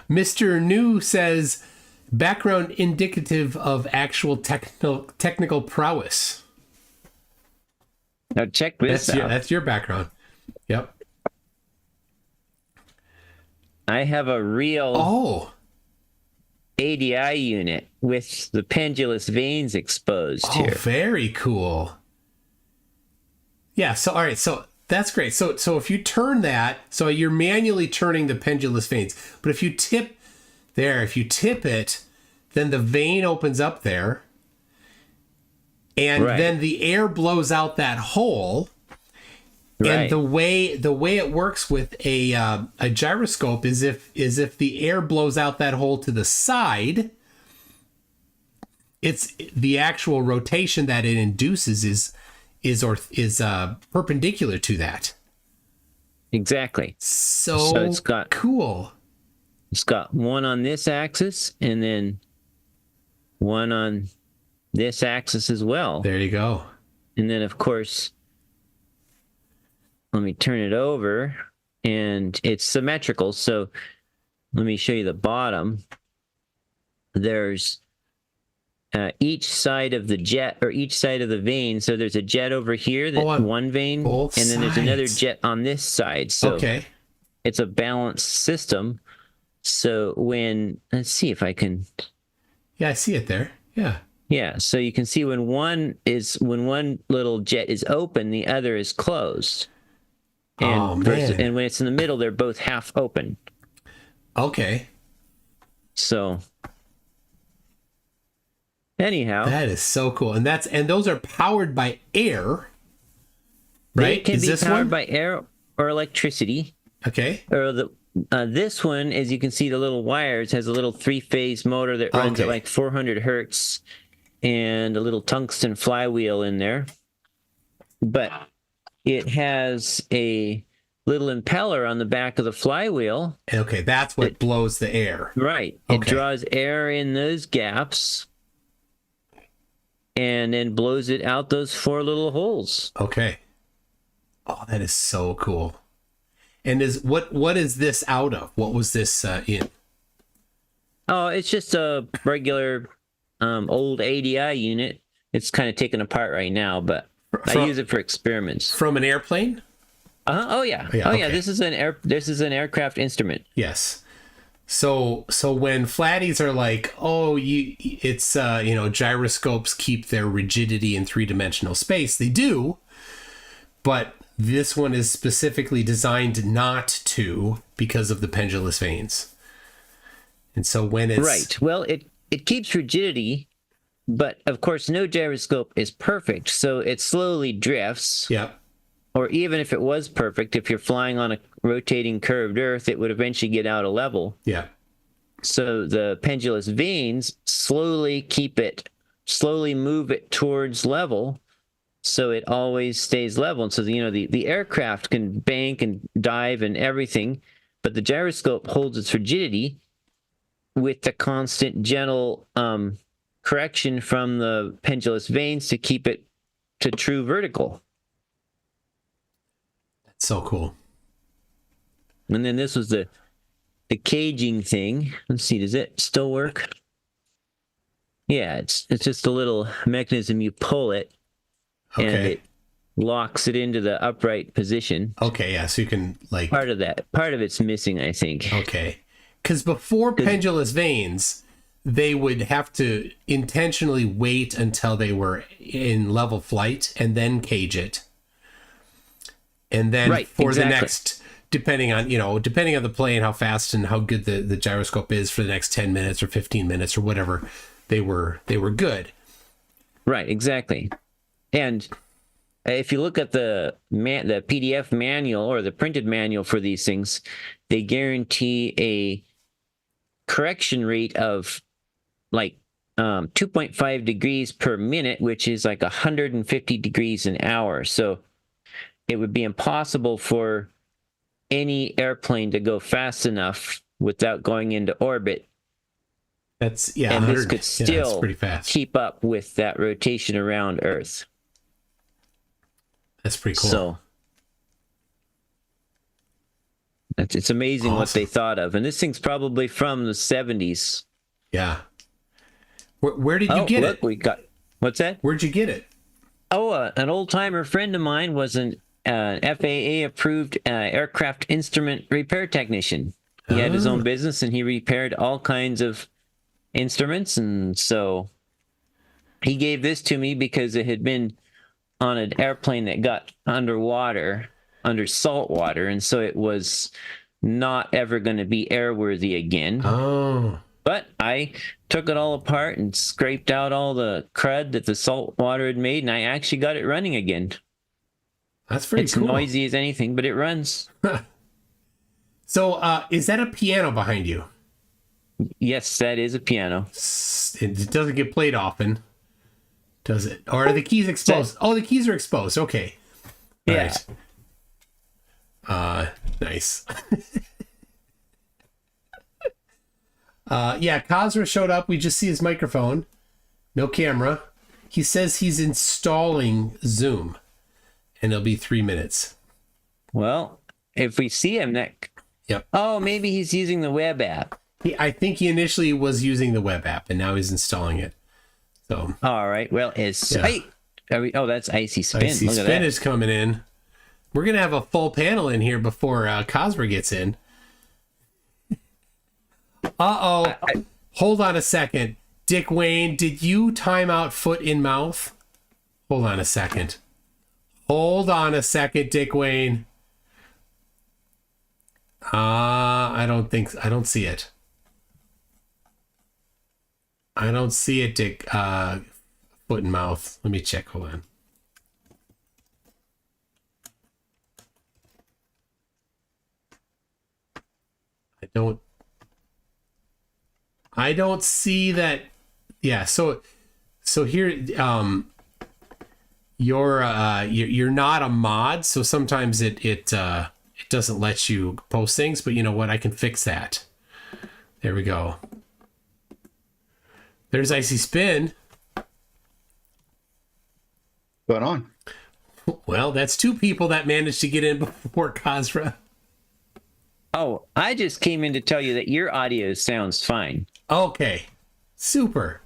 Mr. New says background indicative of actual technical prowess. Now check this out. That's your background. Yep. I have a real ADI unit with the pendulous veins exposed here. Very cool. Yeah, so all right, so that's great. So if you turn that, so you're manually turning the pendulous veins, but if you tip it, then the vein opens up there. And then the air blows out that hole. Right. And the way it works with a gyroscope is if the air blows out that hole to the side, it's the actual rotation that it induces is perpendicular to that. Exactly. So it's got cool. It's got one on this axis and then one on this axis as well. There you go. And then of course, let me turn it over and it's symmetrical. So let me show you the bottom. There's each side of the jet or each side of the vein. So there's a jet over here, that on one vein, both and then there's another sides. jet on this side. So Okay. it's a balanced system. So when, let's see if I can, Yeah, I see it there. Yeah. yeah. So you can see when one little jet is open, the other is closed. And Oh, man. and when it's in the middle, they're both half open. Okay. So anyhow, That is so cool. And those are powered by air. they Right? can Is be this powered one? by air or electricity. Okay. Or this one, as you can see, the little wires has a little 3-phase motor that runs at Okay. like 400 hertz and a little tungsten flywheel in there. But it has a little impeller on the back of the flywheel. Okay, that's what blows the air. Right. It Okay. draws air in those gaps and then blows it out those 4 little holes. Okay. Oh, that is so cool. And what is this out of? What was this in? Oh, it's just a regular old ADI unit. It's kind of taken apart right now, but I use it for experiments. From an airplane? Oh yeah. Yeah, Oh yeah. okay. This is an aircraft instrument. Yes. So when flatties are like, oh, it's gyroscopes keep their rigidity in 3-dimensional space. They do, but this one is specifically designed not to because of the pendulous vanes. And so when it's Right. Well, it keeps rigidity, but of course no gyroscope is perfect, so it slowly drifts. Yeah. Or even if it was perfect, if you're flying on a rotating curved Earth, it would eventually get out of level. Yeah. So the pendulous vanes slowly move it towards level, so it always stays level. And so the aircraft can bank and dive and everything, but the gyroscope holds its rigidity with the constant gentle correction from the pendulous vanes to keep it to true vertical. That's so cool. And then this was the caging thing. Let's see, does it still work? Yeah, it's just a little mechanism. You pull it, and Okay. it locks it into the upright position. Okay, yeah, so you can like Part of it's missing, I think. Okay. Because before pendulous vanes, they would have to intentionally wait until they were in level flight and then cage it. And then Right, for exactly. the next, depending on the plane, how fast and how good the gyroscope is for the next 10 minutes or 15 minutes or whatever, they were good. Right, exactly. And if you look at the PDF manual or the printed manual for these things, they guarantee a correction rate of like 2.5 degrees per minute, which is like 150 degrees an hour. So it would be impossible for any airplane to go fast enough without going into orbit. That's yeah, And this 100 could that's still pretty fast. keep up with that rotation around Earth. That's pretty cool. So it's amazing what Awesome. they thought of. And this thing's probably from the 70s. Yeah. Where did you get look, it? we got, what's that? Where'd you get it? Oh, an old-timer friend of mine was an FAA-approved aircraft instrument repair technician. He had his own business, and he repaired all kinds of instruments. And so he gave this to me because it had been on an airplane that got under salt water, and so it was not ever going to be airworthy again. Oh. But I took it all apart and scraped out all the crud that the salt water had made, and I actually got it running again. That's pretty It's cool. noisy as anything, but it runs. So, is that a piano behind you? Yes, that is a piano. It doesn't get played often, does it? Or are the keys exposed? Oh, the keys are exposed. Okay. All Yeah. right. Nice. Yeah, Kazra showed up. We just see his microphone. No camera. He says he's installing Zoom. And it'll be 3 minutes. Well, if we see him, Yep. oh, maybe he's using the web app. I think he initially was using the web app, and now he's installing it. So All right. Well, it's Yeah. hey, are we, oh, that's Icy Spin. Icy Look at Spin that. is coming in. We're gonna have a full panel in here before Kazra gets in. Uh-oh. Hold on a second. Dick Wayne, did you time out foot in mouth? Hold on a second. Hold on a second, Dick Wayne. I don't see it. I don't see it, Dick, foot and mouth. Let me check. Hold on. I don't see that. Yeah. So here, you're not a mod. So sometimes it doesn't let you post things, but you know what? I can fix that. There we go. There's Icy Spin. Going on? Well, that's two people that managed to get in before Kasra. Oh, I just came in to tell you that your audio sounds fine. Okay. Super.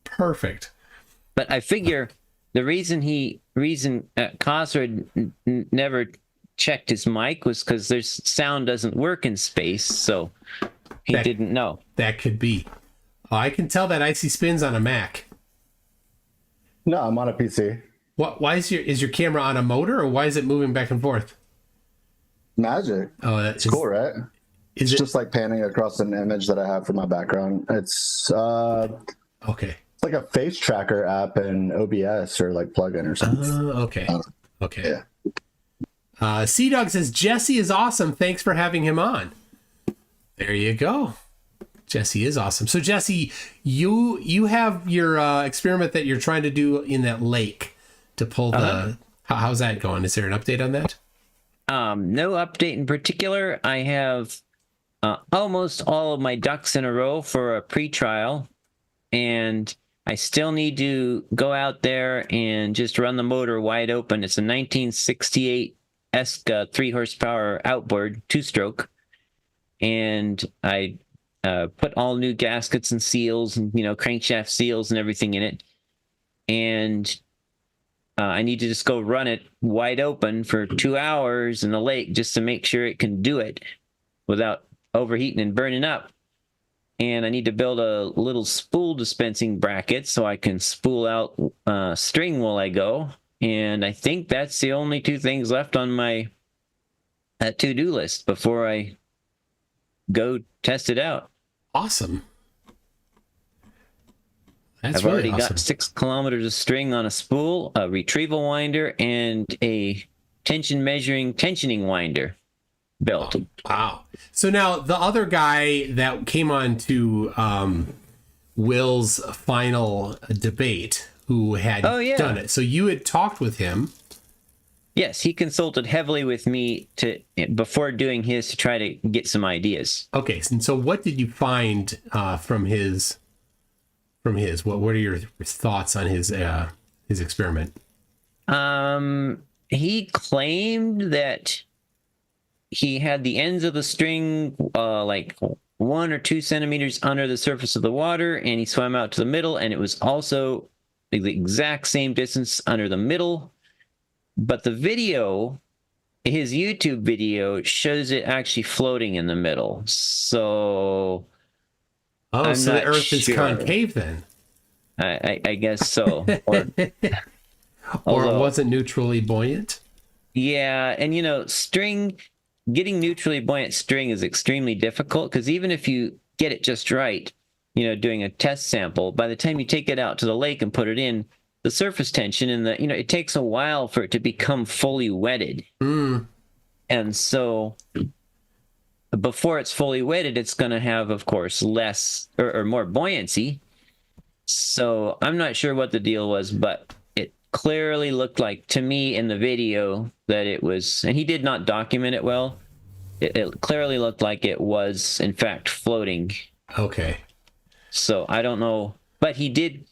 Perfect. But I figure the reason Kazra never checked his mic was because there's sound doesn't work in space, so he didn't know. That could be. Oh, I can tell that Icy Spin's on a Mac. No, I'm on a PC. Why is your camera on a motor, or why is it moving back and forth? Magic. Oh, that's Cool, right? Is it's it just like panning across an image that I have for my background. It's okay? It's like a face tracker app in OBS or like plugin or something. Okay. Okay. Yeah. Sea Dog says Jesse is awesome. Thanks for having him on. There you go. Jesse is awesome. So Jesse, you have your experiment that you're trying to do in that lake to pull the. How's that going? Is there an update on that? No update in particular. I have almost all of my ducks in a row for a pre-trial, and I still need to go out there and just run the motor wide open. It's a 1968-esque 3 horsepower outboard 2-stroke, and I put all new gaskets and seals and crankshaft seals and everything in it, and I need to just go run it wide open for 2 hours in the lake just to make sure it can do it without overheating and burning up. And I need to build a little spool dispensing bracket so I can spool out string while I go. And I think that's the only 2 things left on my to-do list before I go test it out. Awesome. That's I've really already awesome. got 6 kilometers of string on a spool, a retrieval winder, and a tensioning winder built. Oh, wow. So now the other guy that came on to Will's final debate, who had done it. So you had talked with him. Yes, he consulted heavily with me before doing his to try to get some ideas. Okay, and so what did you find from his? What are your thoughts on his experiment? He claimed that he had the ends of the string like 1 or 2 centimeters under the surface of the water, and he swam out to the middle, and it was also the exact same distance under the middle. But the video, his YouTube video, shows it actually floating in the middle. So Oh, so the Earth is concave then? I guess so. Or it wasn't neutrally buoyant? Yeah, and getting neutrally buoyant string is extremely difficult because even if you get it just right, doing a test sample, by the time you take it out to the lake and put it in, the surface tension and it takes a while for it to become fully wetted. And so before it's fully wetted, it's going to have, of course, less or more buoyancy. So I'm not sure what the deal was, but it clearly looked like to me in the video that it was, and he did not document it well. It clearly looked like it was, in fact, floating. Okay. So I don't know, but he did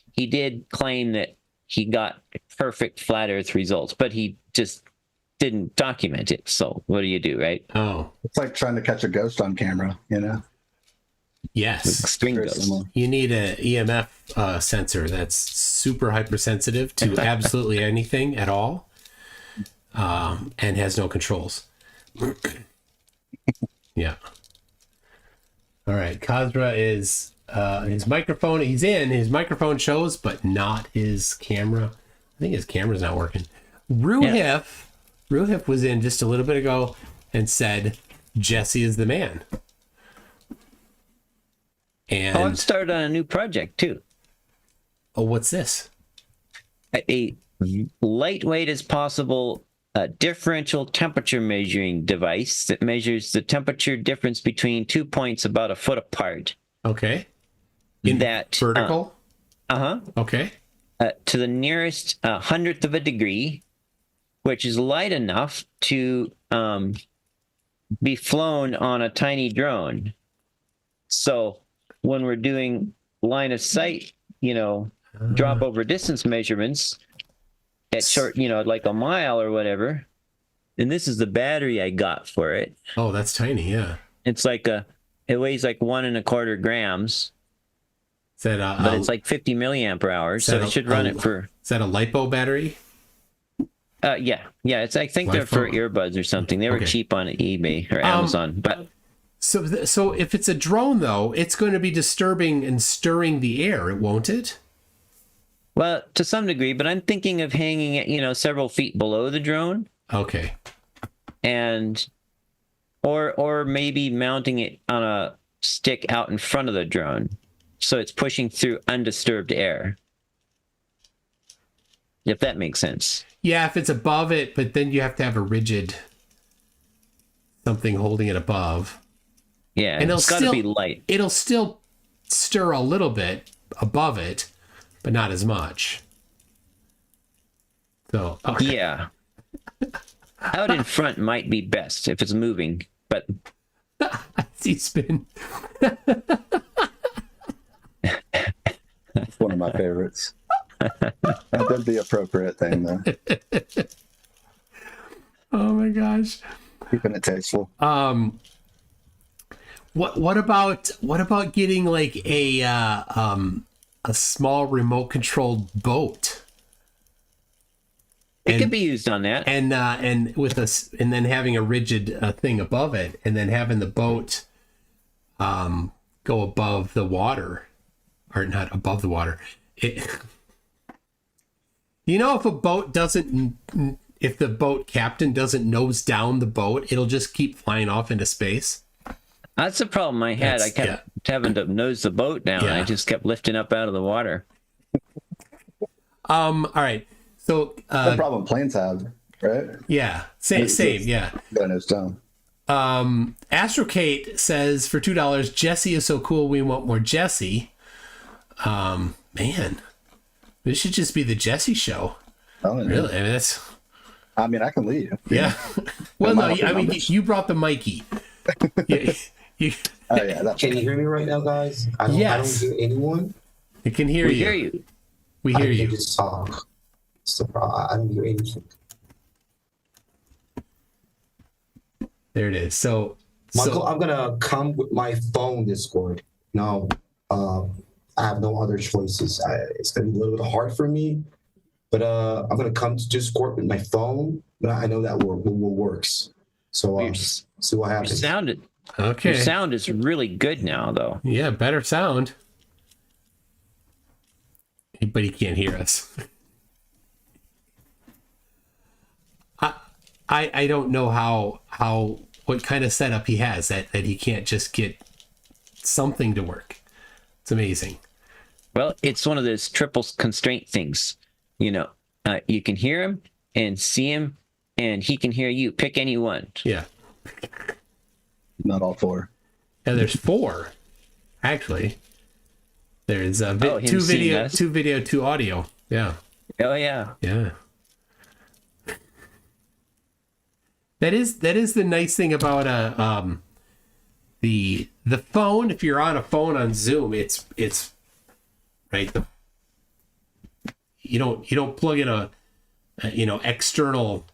claim that he got perfect flat Earth results, but he just didn't document it. So what do you do, right? Oh, it's like trying to catch a ghost on camera, Yes. String Very goes. similar. You need a EMF sensor that's super hypersensitive to absolutely anything at all, and has no controls. Yeah. All right. Kazra is his microphone. He's in. His microphone shows, but not his camera. I think his camera's not working. Ruhif was in just a little bit ago and said, "Jesse is the man." And I'm started on a new project too. oh, what's this? A lightweight as possible differential temperature measuring device that measures the temperature difference between 2 points about a foot apart. Okay. That Vertical? Okay. To the nearest hundredth of a degree, which is light enough to be flown on a tiny drone. So when we're doing line of sight, drop over distance measurements at short, like a mile or whatever. And this is the battery I got for it. Oh, that's tiny. Yeah. It's like it weighs like 1.25 grams, Is that but it's like 50 milliamp hours. So I should run it for. Is that a lipo battery? Yeah. It's, I think they're for earbuds or something. They were Okay. cheap on eBay or Amazon, but. So if it's a drone, though, it's going to be disturbing and stirring the air, won't it? Well, to some degree, but I'm thinking of hanging it, several feet below the drone, Okay. and or maybe mounting it on a stick out in front of the drone, so it's pushing through undisturbed air. If that makes sense. Yeah, if it's above it, but then you have to have a rigid something holding it above. Yeah, And it's got to be light. It'll still stir a little bit above it, but not as much. So, okay. Yeah. Out in front might be best if it's moving, but I see spin. It's one of my favorites. That did the appropriate thing, though. Oh my gosh. Keeping it tasteful. What about getting like a small remote controlled boat? it could be used on that. And then having a rigid thing above it, and then having the boat go above the water, or not above the water. If the boat captain doesn't nose down the boat, it'll just keep flying off into space. That's the problem I had. I kept having to nose the boat down. Yeah. I just kept lifting up out of the water. All right. So No problem planes have, right? yeah, same, yeah. Going nose down. Astrocate says for $2, Jesse is so cool, we want more Jesse. Man, this should just be the Jesse show. Oh, yeah. Really? I mean, I can leave. yeah. Well, no, Am I I mean, numbers? you brought the Mikey. You Oh yeah, that's Can you hear me right now, guys? Yes. I don't hear anyone. you can hear We you. hear you. We hear I you. can just talk. It's the problem. I don't hear anything. There it is. So Michael, I'm gonna come with my phone Discord. No, I have no other choices. It's gonna be a little bit hard for me, but I'm gonna come to Discord with my phone. But I know that will works. So see what happens. okay. Your sound is really good now, though. Yeah, better sound. But he can't hear us. I don't know how what kind of setup he has that he can't just get something to work. It's amazing. Well, it's one of those triple constraint things. You can hear him and see him, and he can hear you. Pick any one. Yeah. not all four. Yeah, there's 4 actually. There's him 2 seeing video, us. 2 video, 2 audio. Yeah. Oh yeah. Yeah. That is the nice thing about the phone. If you're on a phone on Zoom, it's right. You don't plug in a external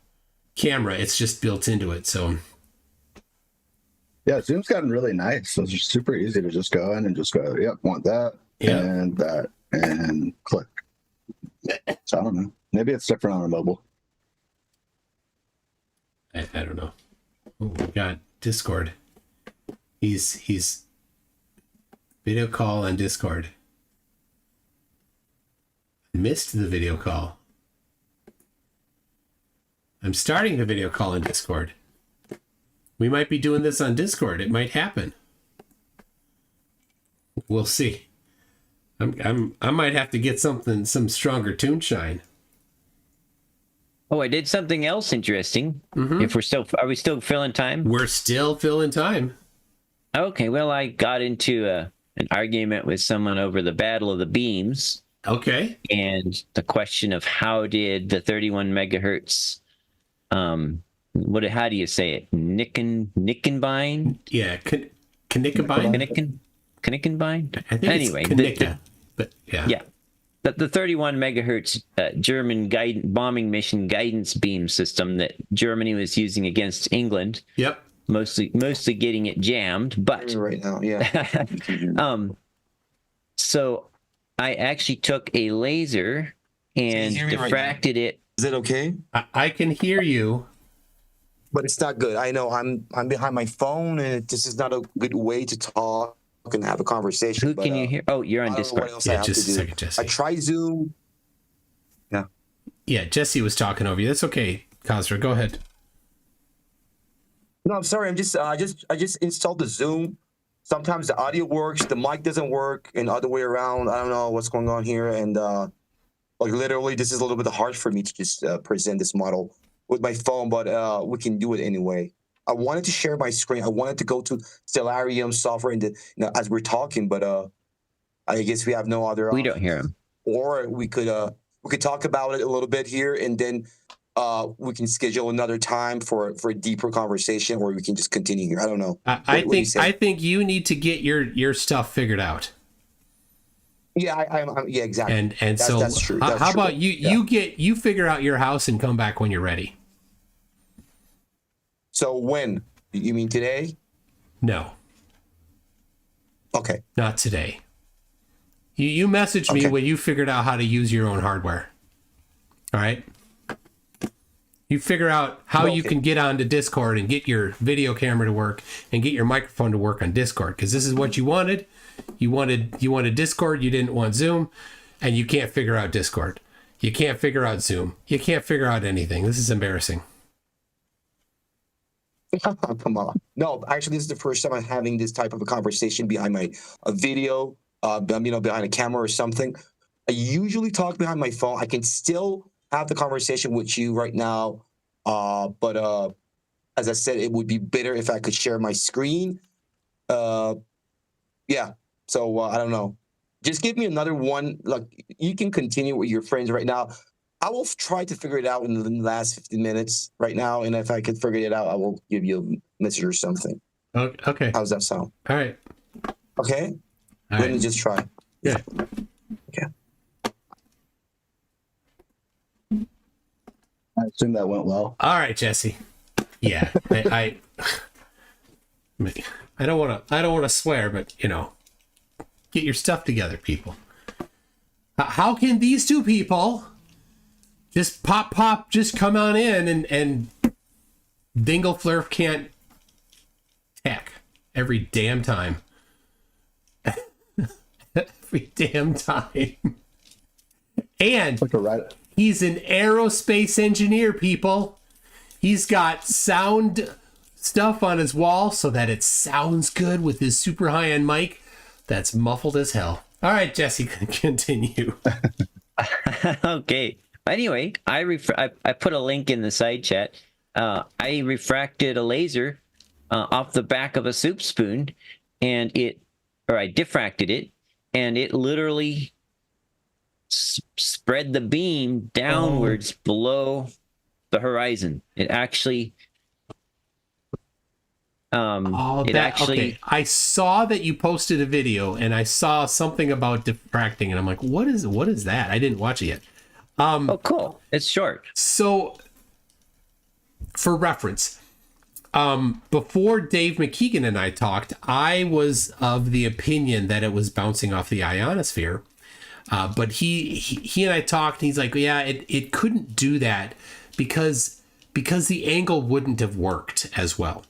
camera. It's just built into it. So Yeah, Zoom's gotten really nice. So it's super easy to just go in and just go, yep, want that and that and click. So I don't know. Maybe it's different on a mobile. I don't know. Oh, we got Discord. He's video call on Discord. Missed the video call. I'm starting the video call on Discord. We might be doing this on Discord. It might happen. We'll see. I might have to get some stronger tune shine. Oh, I did something else interesting. If are we still filling time? We're still filling time. Okay, well, I got into an argument with someone over the Battle of the Beams. Okay. And the question of how did the 31 megahertz, how do you say it? Nickenbine? Yeah, Knickenbine? Knickenbine? I think anyway, it's Knicka, but yeah. Yeah. The 31 megahertz German bombing mission guidance beam system that Germany was using against England. Yep. Mostly getting it jammed, but right now, yeah. So I actually took a laser and diffracted it. Is it okay? I can hear you, but it's not good. I know I'm behind my phone, and this is not a good way to talk and have a conversation. Who can you hear? Oh, you're on Discord. Yeah, just a second, Jesse. I try Zoom. Yeah. Yeah, Jesse was talking over you. That's okay, Kazra. Go ahead. No, I'm sorry. I'm just I just installed the Zoom. Sometimes the audio works, the mic doesn't work, and other way around. I don't know what's going on here, and like literally, this is a little bit hard for me to just present this model with my phone, but we can do it anyway. I wanted to share my screen. I wanted to go to Stellarium software and as we're talking, but I guess we have no other. We don't hear him. Or we could talk about it a little bit here, and then we can schedule another time for a deeper conversation, or we can just continue here. I don't know. I think you need to get your stuff figured out. Yeah, yeah, exactly. And that's true. How about you figure out your house and come back when you're ready. So when? You mean today? No. Okay. Not today. You message me when you figured out how to use your own hardware. All right? You figure out how you can get onto Discord and get your video camera to work and get your microphone to work on Discord, because this is what you wanted. You wanted Discord, you didn't want Zoom, and you can't figure out Discord. You can't figure out Zoom. You can't figure out anything. This is embarrassing. Come on. No, actually, this is the first time I'm having this type of a conversation behind a video, behind a camera or something. I usually talk behind my phone. I can still have the conversation with you right now, but as I said, it would be better if I could share my screen. Yeah. So I don't know. Just give me another one. Like, you can continue with your friends right now. I will try to figure it out in the last 15 minutes right now, and if I can figure it out, I will give you a message or something. Okay. How's that sound? All right. Okay. Let me just try. Yeah. Okay. I assume that went well. All right, Jesse. Yeah, I don't want to swear, but get your stuff together, people. How can these two people just pop, just come on in and Dingle Flurf can't tech every damn time. Every damn time. And he's an aerospace engineer, people. He's got sound stuff on his wall so that it sounds good with his super high-end mic that's muffled as hell. All right, Jesse, continue. Okay. Anyway, I put a link in the side chat. I refracted a laser off the back of a soup spoon, and I diffracted it, and it literally spread the beam downwards below the horizon. It actually okay. I saw that you posted a video, and I saw something about diffracting, and I'm like, what is that? I didn't watch it yet. Oh, cool. It's short. So, for reference, before Dave McKeegan and I talked, I was of the opinion that it was bouncing off the ionosphere. But he and I talked, and he's like, yeah, it couldn't do that because the angle wouldn't have worked as well.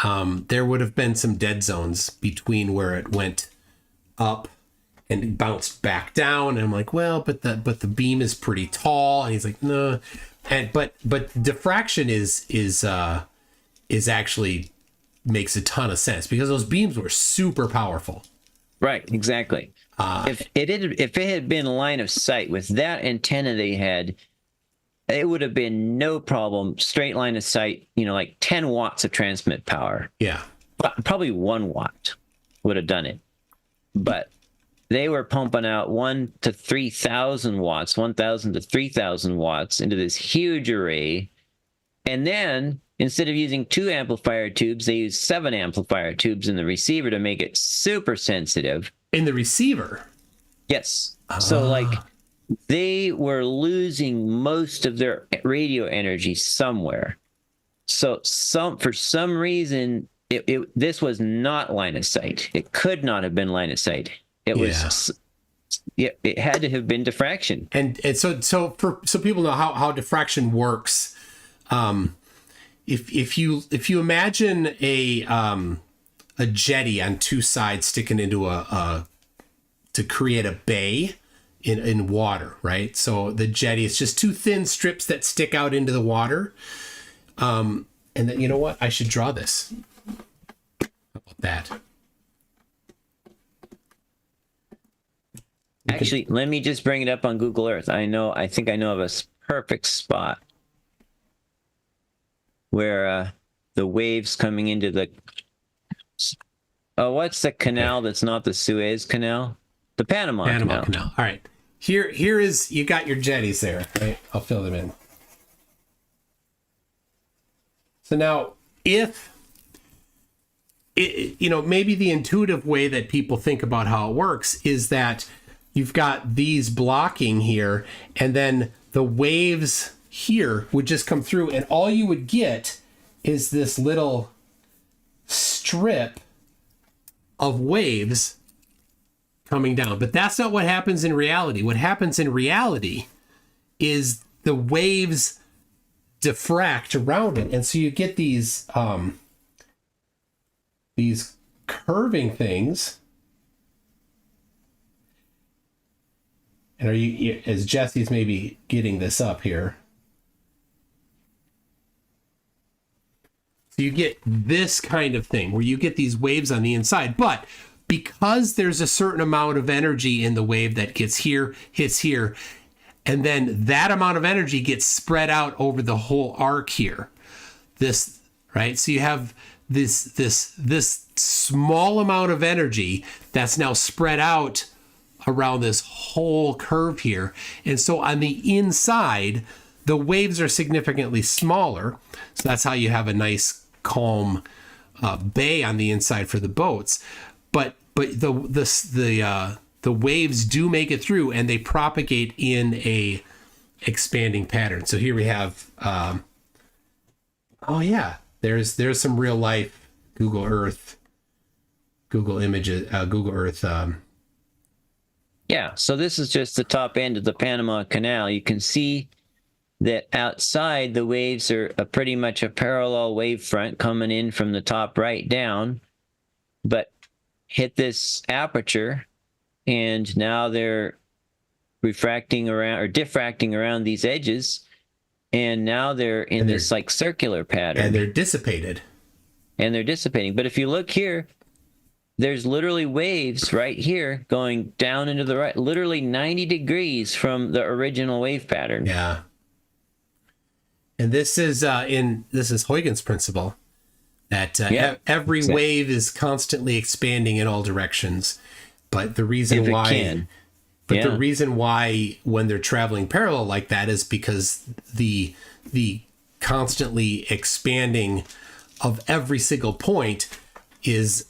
There would have been some dead zones between where it went up and bounced back down. And I'm like, well, but the beam is pretty tall. And he's like, no. And but diffraction is actually makes a ton of sense because those beams were super powerful. Right, exactly. If it had been line of sight with that antenna they had, it would have been no problem. Straight line of sight, like 10 watts of transmit power. Yeah. Probably 1 watt would have done it. But they were pumping out 1,000 to 3,000 watts into this huge array. And then instead of using 2 amplifier tubes, they used 7 amplifier tubes in the receiver to make it super sensitive. In the receiver? Yes. So they were losing most of their radio energy somewhere. So for some reason, this was not line of sight. It could not have been line of sight. It had to have been diffraction. And so people know how diffraction works. If you imagine a jetty on 2 sides sticking into to create a bay in water, right? So the jetty is just 2 thin strips that stick out into the water. And then, you know what? I should draw this. How about that? Actually, let me just bring it up on Google Earth. I think I know of a perfect spot where the waves coming into the... Oh, what's the canal that's not the Suez Canal? The Panama Canal. All right. Here is, you got your jetties there, right? I'll fill them in. So now, if... maybe the intuitive way that people think about how it works is that you've got these blocking here, and then the waves here would just come through, and all you would get is this little strip of waves coming down. But that's not what happens in reality. What happens in reality is the waves diffract around it, and so you get these curving things. And are you, as Jesse's maybe getting this up here, so you get this kind of thing where you get these waves on the inside, but because there's a certain amount of energy in the wave that gets here, hits here, and then that amount of energy gets spread out over the whole arc here. This, right? So you have this small amount of energy that's now spread out around this whole curve here. And so on the inside, the waves are significantly smaller. So that's how you have a nice calm bay on the inside for the boats. But the waves do make it through, and they propagate in a expanding pattern. So here we have, there's some real life Google Earth images, Google Earth. Yeah, so this is just the top end of the Panama Canal. You can see that outside the waves are pretty much a parallel wave front coming in from the top right down, but hit this aperture, and now they're refracting around or diffracting around these edges, and now they're in this like circular pattern. And they're dissipated. But if you look here, there's literally waves right here going down into the right, literally 90 degrees from the original wave pattern. Yeah. And this is Huygens principle, that every wave is constantly expanding in all directions. But the reason the reason why when they're traveling parallel like that is because the constantly expanding of every single point is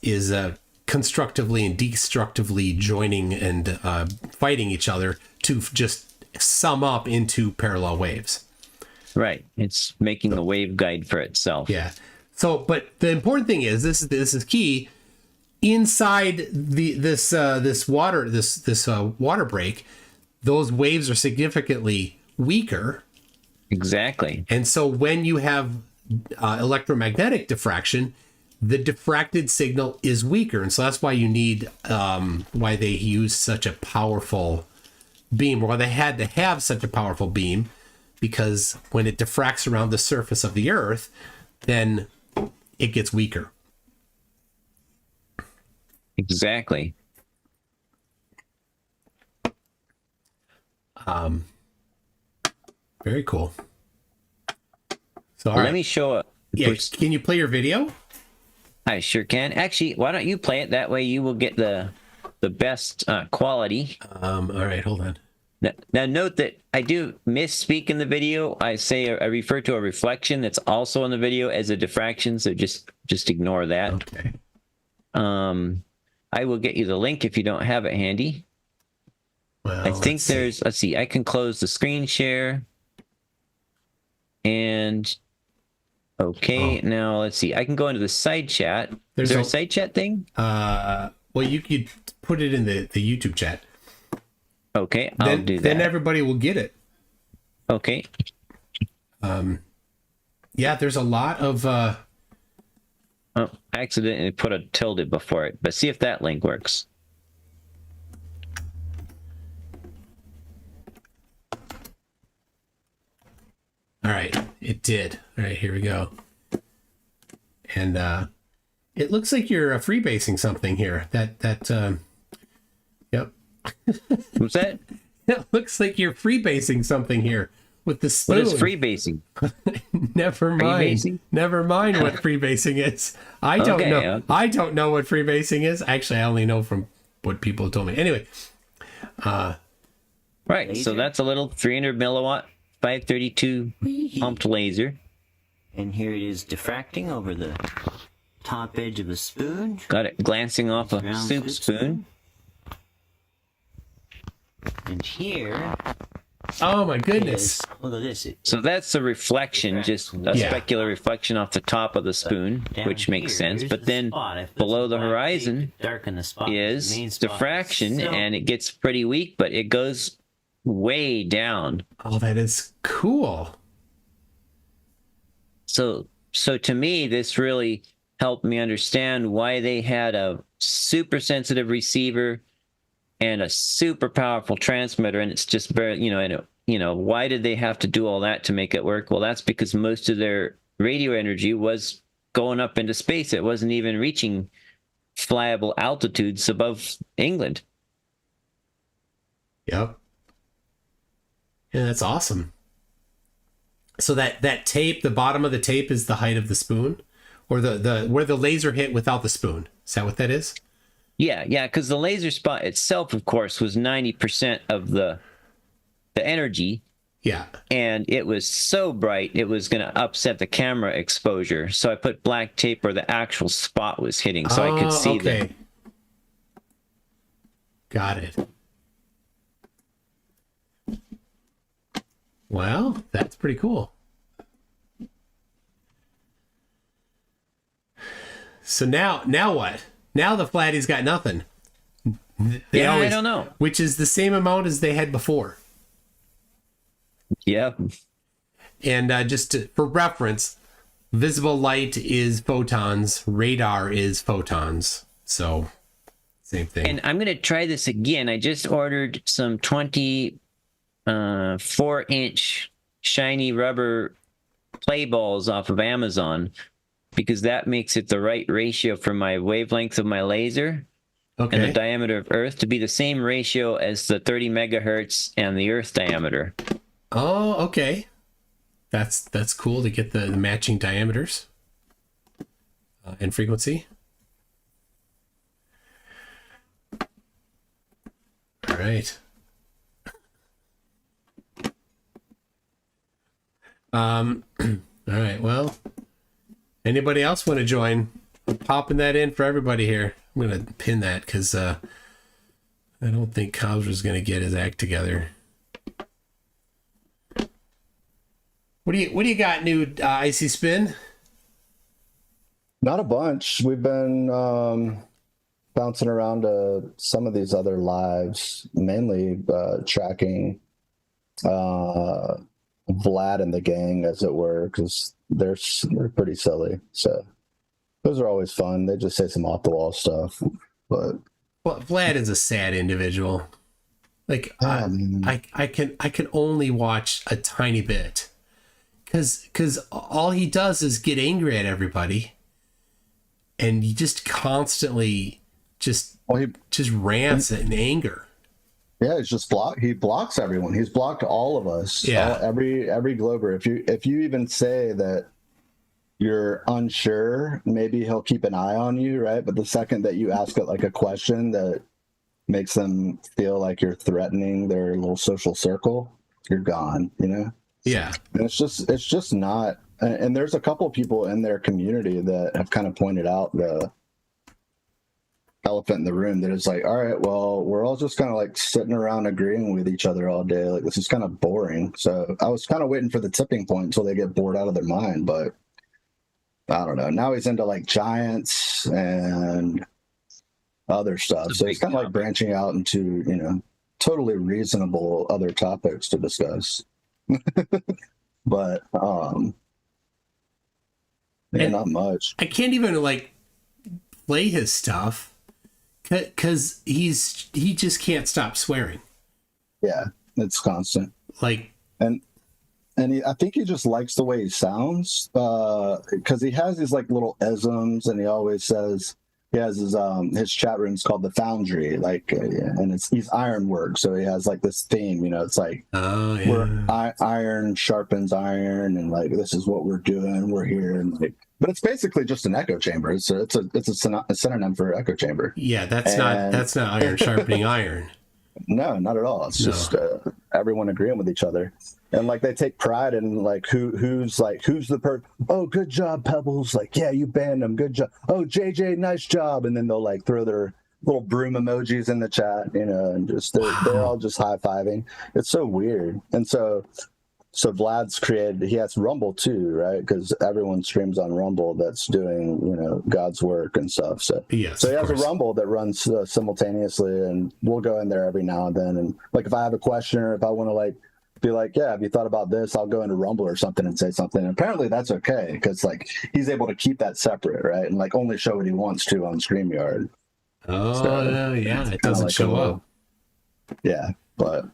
constructively and destructively joining and fighting each other to just sum up into parallel waves. Right. It's making a waveguide for itself. Yeah. So, but the important thing is this is key. Inside this water break, those waves are significantly weaker. Exactly. And so when you have electromagnetic diffraction, the diffracted signal is weaker. And so that's why you need, why they use such a powerful beam, or they had to have such a powerful beam, because when it diffracts around the surface of the Earth, then it gets weaker. Exactly. Very cool. So Let me show it. Yeah, can you play your video? I sure can. Actually, why don't you play it? That way you will get the best quality. All right, hold on. Now note that I do misspeak in the video. I refer to a reflection that's also in the video as a diffraction, so just ignore that. Okay. I will get you the link if you don't have it handy. Well, I think let's see, I can close the screen share. And okay, now let's see. I can go into the side chat. Is there a side chat thing? Well, you could put it in the YouTube chat. Okay, I'll do that. Then everybody will get it. Okay. Yeah, there's a lot of Oh, I accidentally put a tilde before it, but see if that link works. All right, it did. All right, here we go. And it looks like you're freebasing something here. Yep. What's that? It looks like you're freebasing something here with the spoon. What is freebasing? Never mind. Freebasing? Never mind what freebasing is. I don't know. Okay. I don't know what freebasing is. Actually, I only know from what people told me. Anyway. Right. So that's a little 300 milliwatt 532 pumped laser. And here it is diffracting over the top edge of a spoon. Got it glancing off a soup spoon. And here, oh my goodness! Look at this. So that's a reflection, just a specular reflection off the top of the spoon, which makes sense. But then below the horizon is diffraction, and it gets pretty weak, but it goes way down. Oh, that is cool. So to me, this really helped me understand why they had a super sensitive receiver and a super powerful transmitter, and it's just very, why did they have to do all that to make it work? Well, that's because most of their radio energy was going up into space. It wasn't even reaching flyable altitudes above England. Yep. Yeah, that's awesome. So that tape, the bottom of the tape is the height of the spoon, or the where the laser hit without the spoon. Is that what that is? Yeah, because the laser spot itself, of course, was 90% of the energy. Yeah. And it was so bright, it was going to upset the camera exposure. So I put black tape where the actual spot was hitting, so I could see that. Got it. Well, that's pretty cool. So now what? Now the Flatty's got nothing. I don't know. Which is the same amount as they had before. Yeah. And for reference, visible light is photons, radar is photons. So, same thing. And I'm going to try this again. I just ordered some 24-inch shiny rubber play balls off of Amazon, because that makes it the right ratio for my wavelength of my laser and the diameter of Earth to be the same ratio as the 30 megahertz and the Earth diameter. Oh, okay. That's cool to get the matching diameters and frequency. All right. All right. Well, anybody else want to join? I'm popping that in for everybody here. I'm going to pin that because I don't think Kazra's going to get his act together. What do you got new, Icy Spin? Not a bunch. We've been bouncing around to some of these other lives, mainly tracking Vlad and the gang, as it were, because they're pretty silly. So those are always fun. They just say some off the wall stuff, but well, Vlad is a sad individual. Like I can only watch a tiny bit, because all he does is get angry at everybody, and he just constantly just rants in anger. Yeah, it's just he blocks everyone. He's blocked all of us. Yeah. Every Glober. If you even say that you're unsure, maybe he'll keep an eye on you, right? But the second that you ask it like a question that makes them feel like you're threatening their little social circle, you're gone, you know? Yeah. And it's just not. And there's a couple of people in their community that have kind of pointed out the elephant in the room, that is like, all right, well, we're all just kind of like sitting around agreeing with each other all day. Like, this is kind of boring. So I was kind of waiting for the tipping point until they get bored out of their mind, but I don't know. Now he's into like giants and other stuff. So he's kind of like branching out into, you know, totally reasonable other topics to discuss. But yeah, not much. I can't even like play his stuff because he just can't stop swearing. Yeah, it's constant. Like, and I think he just likes the way he sounds, because he has these like little isms, and he always says he has his chat room's called the Foundry, like, and he's ironwork, so he has like this theme, you know, it's like, where iron sharpens iron, and like, this is what we're doing, we're here, and like, but it's basically just an echo chamber. It's a synonym for echo chamber. Yeah, that's not iron sharpening iron. No, not at all. It's just everyone agreeing with each other, and like they take pride in like who's the person. Oh, good job, Pebbles. Like, yeah, you banned him. Good job. Oh, JJ, nice job. And then they'll like throw their little broom emojis in the chat, you know, and just they're all just high fiving. It's so weird. And so Vlad's he has Rumble too, right? Because everyone streams on Rumble that's doing, you know, God's work and stuff. So yes, so he has a Rumble that runs simultaneously, and we'll go in there every now and then. And like, if I have a question, or if I want to like be like, yeah, have you thought about this? I'll go into Rumble or something and say something. And apparently that's okay, because like he's able to keep that separate, right? And like only show what he wants to on StreamYard. Oh, so, yeah, it doesn't like show up. Yeah, but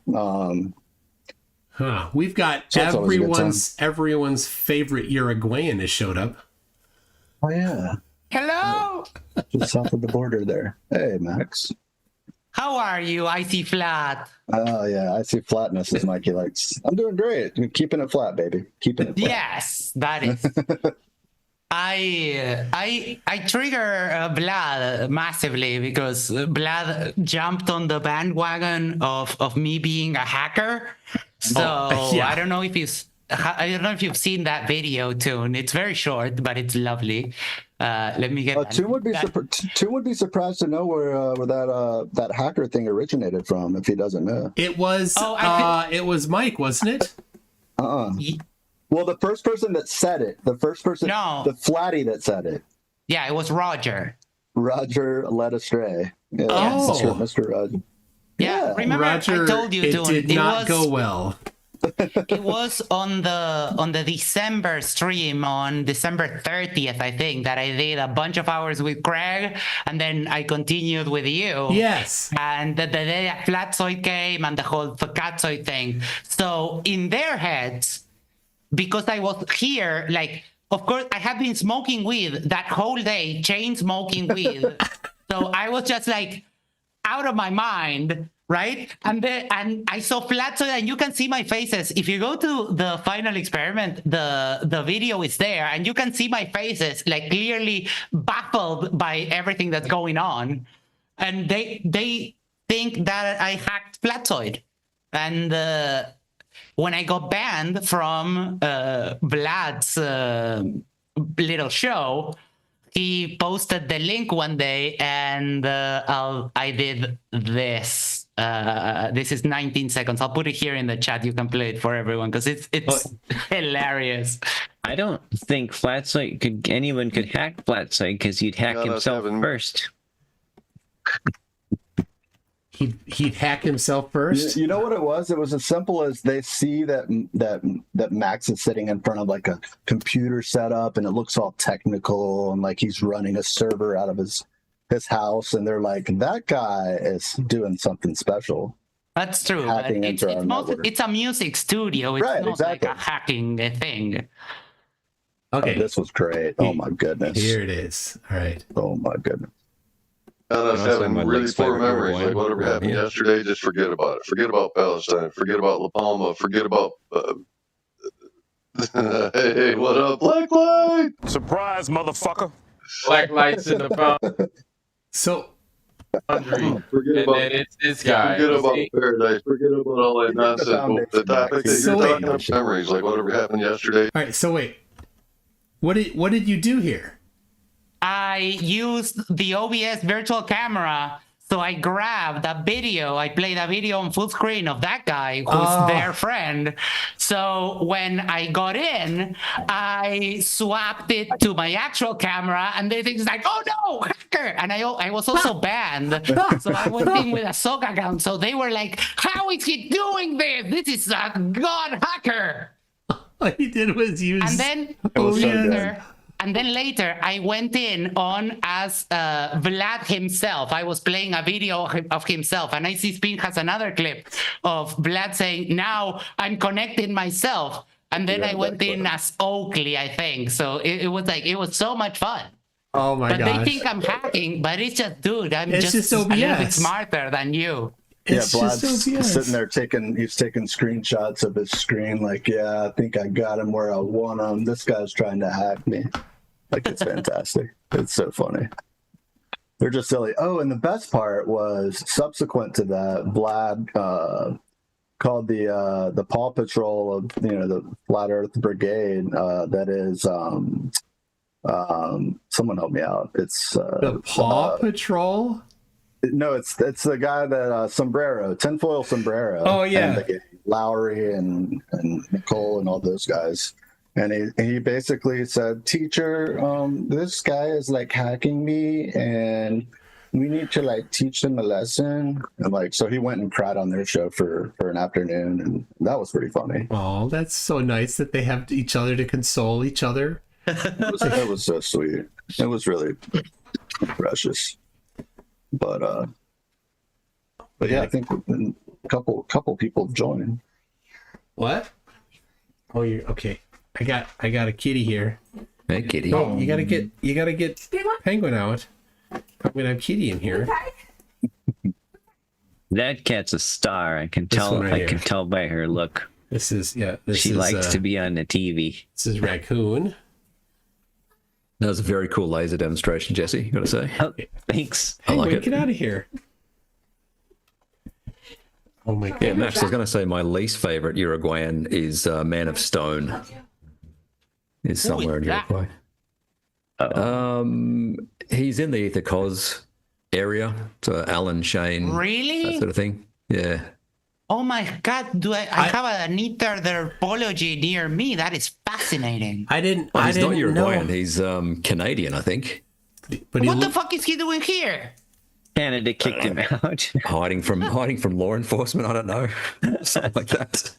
we've got everyone's favorite Uruguayan has showed up. Oh yeah. Hello. Just south of the border there. Hey, Max. How are you? I see flat. Oh yeah, I see flatness, as Mikey likes. I'm doing great. I'm keeping it flat, baby. Keeping it flat. Yes, that is. I trigger Vlad massively because Vlad jumped on the bandwagon of me being a hacker. So yeah. I don't know if you've seen that video, Toon. It's very short, but it's lovely. Let me get. Toon would be surprised to know where that hacker thing originated from, if he doesn't know. It was it was Mike, wasn't it? Well, the first person that said it, the flatty that said it. Yeah, it was Roger. Roger led astray. Yeah, Mr. Roger. Yeah, remember Roger, I told you, it did not go well. It was on the December stream on December 30th, I think, that I did a bunch of hours with Craig, and then I continued with you. Yes. And the day that Flatzoid came and the whole Fakatzoid thing. So in their heads, because I was here, like, of course, I have been smoking weed that whole day, chain smoking weed. So I was just like out of my mind, right? And I saw Flatzoid, and you can see my faces. If you go to the final experiment, the video is there, and you can see my faces, like, clearly baffled by everything that's going on. And they think that I hacked Flatzoid. And when I got banned from Vlad's little show, he posted the link one day, and I did this. This is 19 seconds. I'll put it here in the chat. You can play it for everyone because it's hilarious. I don't think Flatsoy anyone could hack Flatsoy because he'd hack himself first. He'd hack himself first. You know what it was? It was as simple as they see that Max is sitting in front of like a computer setup, and it looks all technical, and like he's running a server out of his house, and they're like, that guy is doing something special. That's true. It's a music studio. It's not like a hacking thing. Okay, this was great. Oh my goodness. Here it is. All right. Oh my goodness. Us having really poor memories, like whatever happened yesterday, just forget about it. Forget about Palestine. Forget about La Palma. Forget about. Hey, what up, Black Light? Surprise, motherfucker! Black lights in the phone. So, and then it's this guy. Forget about paradise. Forget about all that nonsense. The topic that you're talking about, memories, like whatever happened yesterday. All right. So wait, what did you do here? I used the OBS virtual camera, so I grabbed a video. I played a video on full screen of that guy who's their friend. So when I got in, I swapped it to my actual camera, and they think it's like, oh no, hacker! And I was also banned, so I went in with a SOC account. So they were like, how is he doing this? This is a god hacker. All he did was use. And then And then later, I went in on as Vlad himself. I was playing a video of himself, and I see Spin has another clip of Vlad saying, now I'm connecting myself. And then I went in as Oakley, I think. So it was so much fun. Oh my gosh. But they think I'm hacking, but it's just, dude, it's just a little bit smarter than you. Vlad's sitting there he's taking screenshots of his screen like, yeah, I think I got him where I want him. This guy's trying to hack me. Like, it's fantastic. It's so funny. They're just silly. Oh, and the best part was subsequent to that, Vlad called the Paw Patrol of the Flat Earth Brigade. That is someone help me out. It's the Paw Patrol. No, it's the guy that sombrero, tinfoil sombrero. Oh yeah, and Lowry and Nicole and all those guys. And he basically said, teacher, this guy is like hacking me, and we need to like teach him a lesson. And like, so he went and cried on their show for an afternoon, and that was pretty funny. Oh, that's so nice that they have each other to console each other. That was so sweet. It was really precious. But yeah, I think a couple people have joined. What? Oh, you're okay. I got a kitty here. Hey, kitty. Oh, you gotta get Penguin out. I'm gonna have Kitty in here. That cat's a star. I can tell. I can tell by her look. This is She likes to be on the TV. This is Raccoon. That was a very cool laser demonstration, Jesse. Gotta say. Oh, thanks. I like it. Get out of here. Oh my god. Yeah, Max, I was going to say my least favorite Uruguayan is Man of Stone. Is somewhere in Uruguay. He's in the Ether Cos area, so Alan, Shane, really, that sort of thing. Yeah. Oh my god, I have an etherpology near me? That is fascinating. He's not Uruguayan. Know. He's Canadian, I think. But what the fuck is he doing here? Canada kicked him out. hiding from law enforcement. I don't know. Something like that.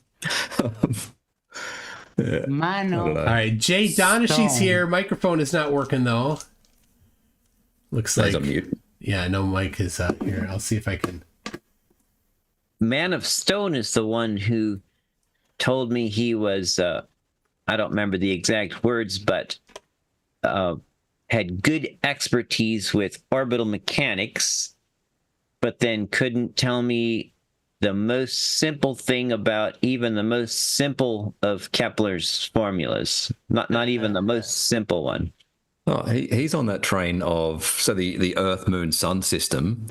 Yeah. All right, Jay Donaghy's here. Microphone is not working though. Looks like on mute. Yeah, no mic is here. I'll see if I can. Man of Stone is the one who told me he was. I don't remember the exact words, but had good expertise with orbital mechanics, but then couldn't tell me the most simple thing about even the most simple of Kepler's formulas. Not even the most simple one. Oh, he's on that train of the Earth, Moon, Sun system.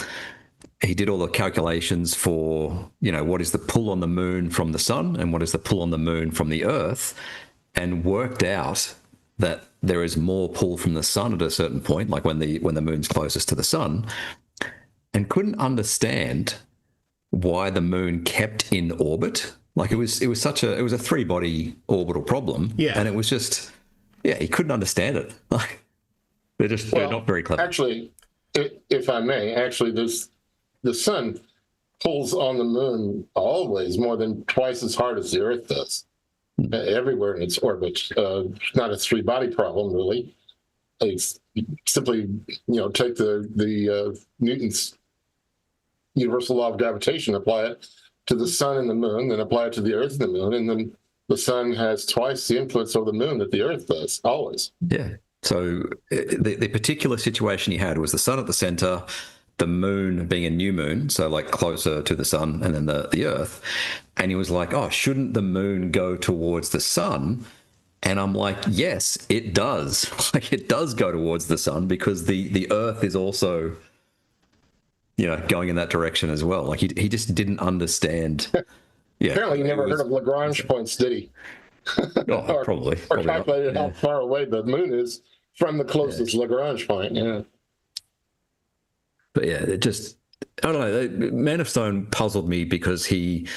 He did all the calculations for, what is the pull on the moon from the sun and what is the pull on the moon from the Earth, and worked out that there is more pull from the sun at a certain point, like when the moon's closest to the sun, and couldn't understand why the moon kept in orbit. Like it was a 3-body orbital problem. Yeah. And it was just, he couldn't understand it. Like they're not very clever. Actually, if I may, the sun pulls on the moon always more than twice as hard as the Earth does, everywhere in its orbit. It's not a 3-body problem, really. It's simply, take the Newton's universal law of gravitation, apply it to the sun and the moon, then apply it to the Earth and the moon, and then the sun has twice the influence over the moon that the Earth does, always. Yeah. So the particular situation he had was the sun at the center, the moon being a new moon, so like closer to the sun, and then the Earth. And he was like, oh, shouldn't the moon go towards the sun? And I'm like, yes, it does. Like it does go towards the sun because the Earth is also, going in that direction as well. Like he just didn't understand. Yeah. Apparently he never heard of Lagrange points, did he? Oh, probably. Or calculated how far away the moon is from the closest Lagrange point. Yeah. But yeah, I don't know. Man of Stone puzzled me because he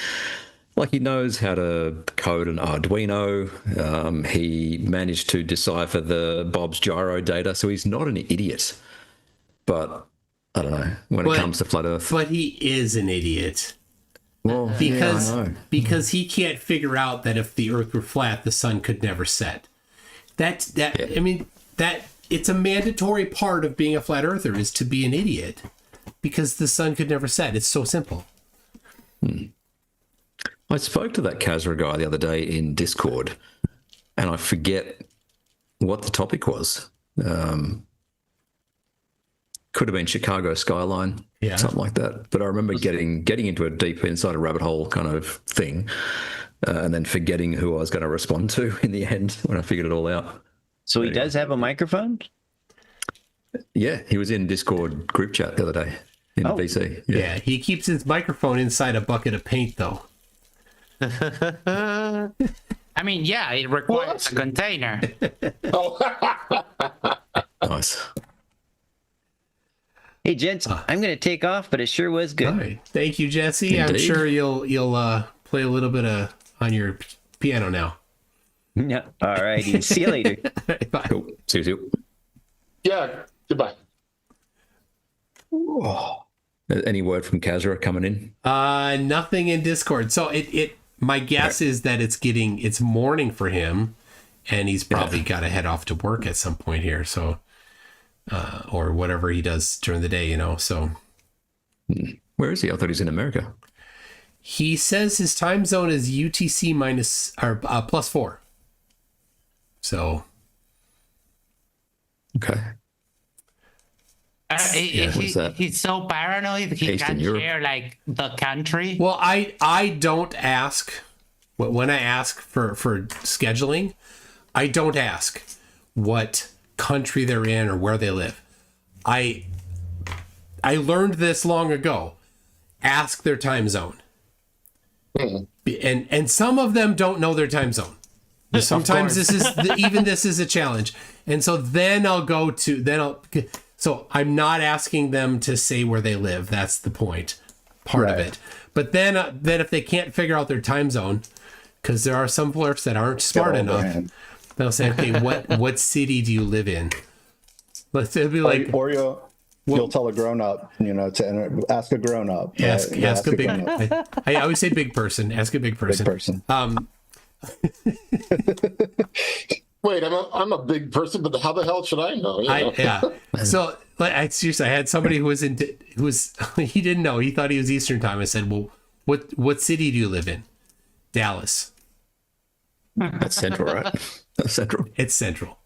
knows how to code an Arduino. He managed to decipher the Bob's gyro data, so he's not an idiot. But I don't know when it comes to flat Earth. But he is an idiot. Well, because he can't figure out that if the Earth were flat, the sun could never set. I mean, it's a mandatory part of being a flat earther is to be an idiot because the sun could never set. It's so simple. I spoke to that Kazra guy the other day in Discord, and I forget what the topic was. Could have been Chicago skyline, something like that. But I remember getting into a deep inside a rabbit hole kind of thing, and then forgetting who I was going to respond to in the end when I figured it all out. So he does have a microphone? Yeah, he was in Discord group chat the other day in BC. Yeah, he keeps his microphone inside a bucket of paint, though. I mean, yeah, it requires a container. Nice. Hey, gents, I'm going to take off, but it sure was good. All right. Thank you, Jesse. Indeed. I'm sure you'll play a little bit on your piano now. Yeah. All righty. See you later. Bye. Cool. See you. Yeah. Goodbye. Any word from Kazra coming in? Nothing in Discord. So my guess is that it's morning for him, and he's probably got to head off to work at some point here. So, or whatever he does during the day, so. Where is he? I thought he's in America. He says his time zone is UTC +4. So. Okay. He's so paranoid he Eastern can't Europe. share like the country. Well, I don't ask when I ask for scheduling. I don't ask what country they're in or where they live. I learned this long ago. Ask their time zone. And some of them don't know their time zone. Sometimes this is a challenge. And so then so I'm not asking them to say where they live. That's the part of it. But then if they can't figure out their time zone, because there are some blurps that aren't smart enough, they'll say, okay, what city do you live in? It'll be like, or you'll tell a grown up, to ask a grown up. Ask a big. I always say big person. Ask a big person. Big person. Wait, I'm a big person, but how the hell should I know? So I seriously, I had somebody who was he didn't know. He thought he was Eastern time. I said, well, what city do you live in? Dallas. That's central, right? That's central. It's central.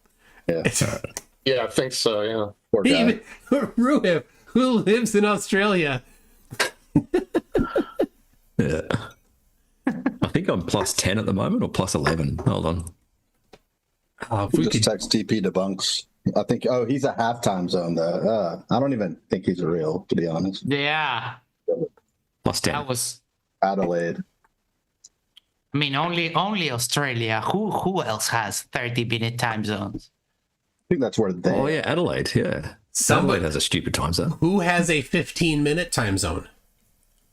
Yeah. Yeah, I think so. Yeah. Poor guy. Even Ruev, who lives in Australia. Yeah. I think I'm +10 at the moment, or +11. Hold on. If we just text TP debunks. I think. Oh, he's a half-time zone though. I don't even think he's real, to be honest. Yeah. +10. That was Adelaide. I mean, only Australia. Who else has 30-minute time zones? I think that's where they. Oh yeah, Adelaide. Yeah. Adelaide has a stupid time zone. Who has a 15-minute time zone?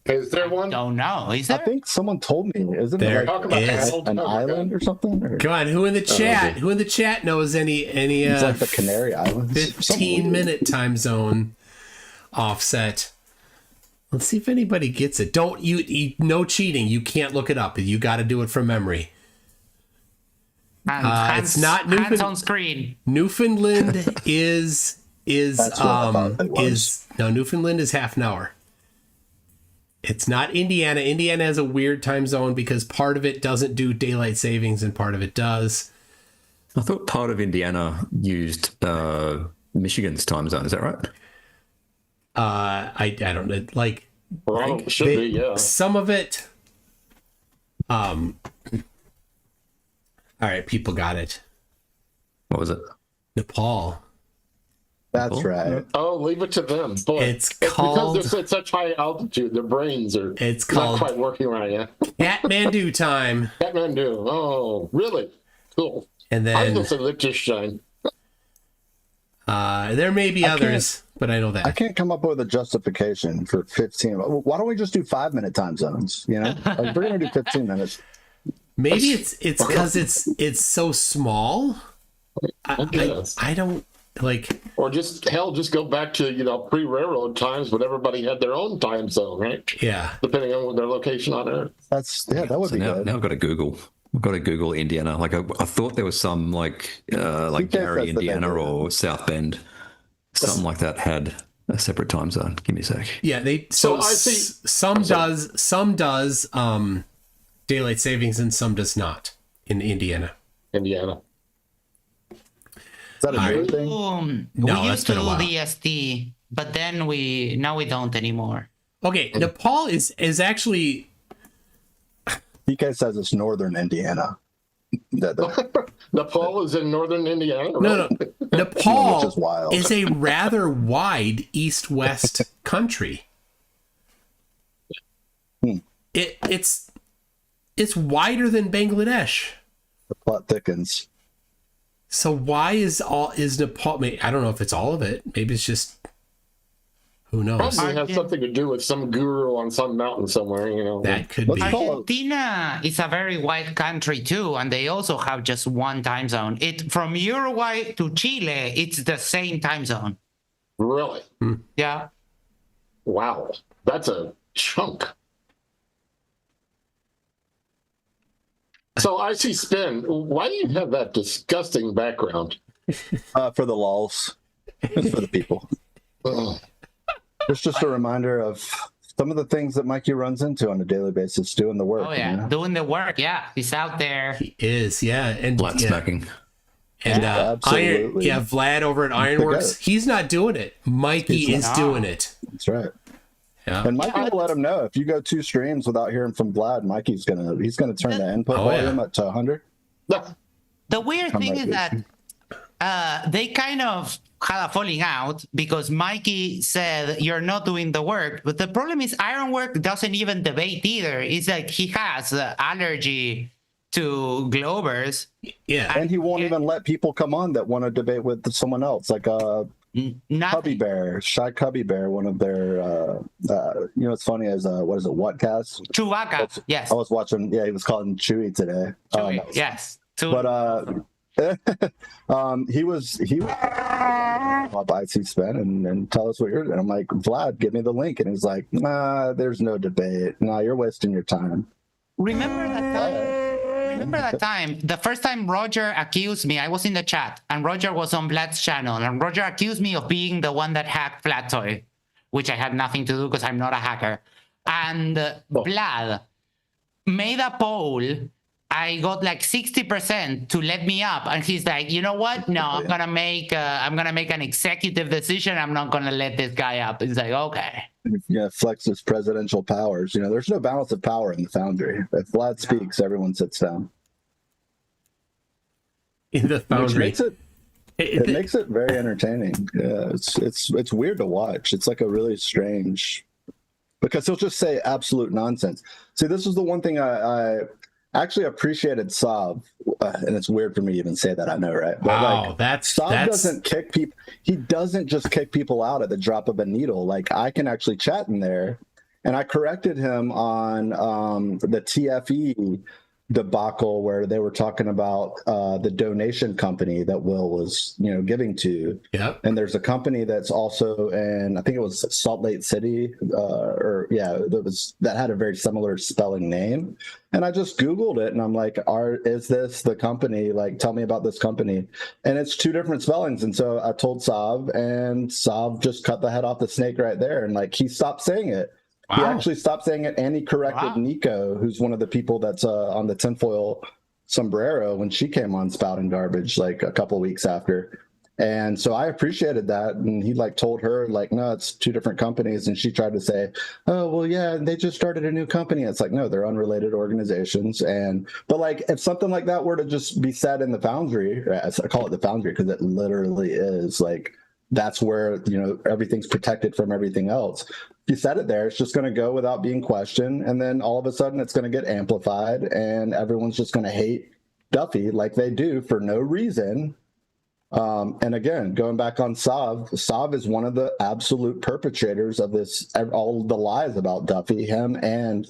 Is there one? Don't know. Is I there? think someone told me. Isn't There it like Talk about is. an island or something? Or? Come on, who in the chat? Who in the chat knows any It's like the Canary Islands. 15-minute time zone offset? Let's see if anybody gets it. Don't you no cheating. You can't look it up. You got to do it from memory. It's not hands on screen. Newfoundland is That's what I thought it was. Newfoundland is half an hour. It's not Indiana. Indiana has a weird time zone because part of it doesn't do daylight savings and part of it does. I thought part of Indiana used Michigan's time zone. Is that right? I don't know. Like, Well, it should be, yeah. some of it. All right, people got it. What was it? Nepal. That's right. Oh, leave it to them. Boy, It's called. because they're at such high altitude, their brains are It's not called quite working right yet. Kathmandu time. Kathmandu. Oh, really? Cool. And I was then going to say Liechtenstein. there may be others, but I know that. I can't come up with a justification for 15. Why don't we just do 5-minute time zones? You know, like, we're gonna do 15 minutes. Maybe it's because it's so small. I don't like. Or just go back to pre-railroad times when everybody had their own time zone, right? Yeah. Depending on their location on Earth. That would be now, good. Now I've got to Google. I've got to Google Indiana. Like I thought there was some like Gary, Indiana, or South Bend, something like that had a separate time zone. Give me a sec. Yeah, So I see. some does daylight savings and some does not in Indiana. Indiana. Is that a new thing? No, we that's used to been a do while. DST, but then now we don't anymore. Okay, Nepal is actually. PK says it's northern Indiana. Nepal is in northern Indiana. Right? No. Nepal Which is wild. is a rather wide east-west country. It's wider than Bangladesh. The plot thickens. So why is Nepal? I don't know if it's all of it. Maybe it's just. Who knows? Probably has something to do with some guru on some mountain somewhere, That could be. Argentina is a very wide country too, and they also have just one time zone. From Uruguay to Chile, it's the same time zone. Really? Yeah. Wow. That's a chunk. So I see Spin. Why do you have that disgusting background? For the lulz. It's for the people. It's just a reminder of some of the things that Mikey runs into on a daily basis, doing the work. Oh yeah, doing the work. Yeah, he's out there. He is, yeah, and Flat smacking. And absolutely. Vlad over at Ironworks, he's not doing it. Mikey is doing it. That's right. Yeah. And Mikey will let him know if you go 2 streams without hearing from Vlad. Mikey's gonna turn the input volume up to 100. The weird thing is that they kind of had a falling out because Mikey said you're not doing the work, but the problem is Ironwork doesn't even debate either. It's like he has allergy to Globers. Yeah, and he won't even let people come on that want to debate with someone else, like Cubby Bear, Shy Cubby Bear, one of their what's funny is what is it, Whatcast? Chewbacca. Yes. I was watching, he was calling Chewy today. Chewy, yes. But he was up IC Spin and tell us what you're doing. I'm like, Vlad, give me the link, and he's like, nah, there's no debate. Nah, you're wasting your time. Remember that time? The first time Roger accused me, I was in the chat, and Roger was on Vlad's channel, and Roger accused me of being the one that hacked Flattoy, which I had nothing to do because I'm not a hacker. And Vlad made a poll. I got like 60% to let me up, and he's like, you know what? No, I'm gonna make an executive decision. I'm not gonna let this guy up. He's like, okay. Yeah, flex his presidential powers. There's no balance of power in the Foundry. If Vlad speaks, everyone sits down. In the Foundry, Which makes it very entertaining. Yeah, it's weird to watch. It's like a really strange, because he'll just say absolute nonsense. See, this is the one thing I actually appreciated Saab, and it's weird for me to even say that, I know, right? But wow, Saab doesn't kick people. He doesn't just kick people out at the drop of a needle. Like, I can actually chat in there, And I corrected him on the TFE debacle where they were talking about the donation company that Will was, giving to. Yep. And there's a company that's also in, I think it was Salt Lake City, that had a very similar spelling name. And I just Googled it and I'm like, is this the company? Like, tell me about this company. And it's two different spellings. And so I told Sav, and Sav just cut the head off the snake right there. And like, he stopped saying it. Wow. He actually stopped saying it, and he corrected Nico, who's one of the people that's on the tinfoil sombrero when she came on Spouting Garbage like a couple weeks after. And so I appreciated that. And he like told her like, no, it's two different companies. And she tried to say, oh, well, yeah, they just started a new company. It's like, no, they're unrelated organizations. But like, if something like that were to just be said in the Foundry, I call it the Foundry because it literally is like, that's where, everything's protected from everything else. If you said it there, it's just going to go without being questioned. And then all of a sudden it's going to get amplified and everyone's just going to hate Duffy like they do for no reason. And again, going back on Sav is one of the absolute perpetrators of this, all the lies about Duffy, him, and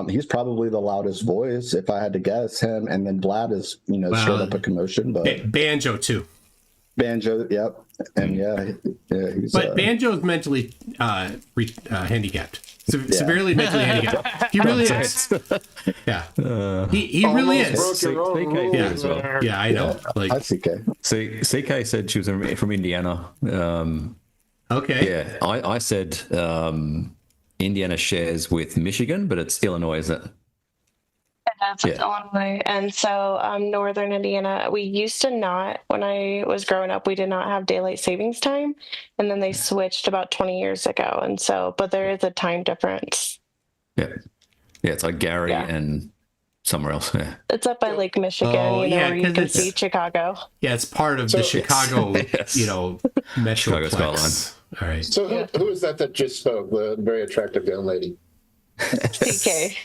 he's probably the loudest voice, if I had to guess, him. And then Vlad is, stirred up a commotion, but Banjo too. Banjo, yep. And he's, but Banjo's mentally handicapped. Severely mentally handicapped. He really is. Yeah. He really is. Yeah, I know. Like, hi, CK. CK said she was from Indiana. Okay. Yeah, I said Indiana shares with Michigan, but it's Illinois, isn't it? That's Illinois. And so northern Indiana, we used to not, when I was growing up, we did not have daylight savings time. And then they switched about 20 years ago. And so, but there is a time difference. Yeah. Yeah, it's like Gary and somewhere else. Yeah. It's up by Lake Michigan, where you can see Chicago. Yeah, it's part of the Chicago, metroplex. All right. So who is that just spoke? The very attractive young lady. DK.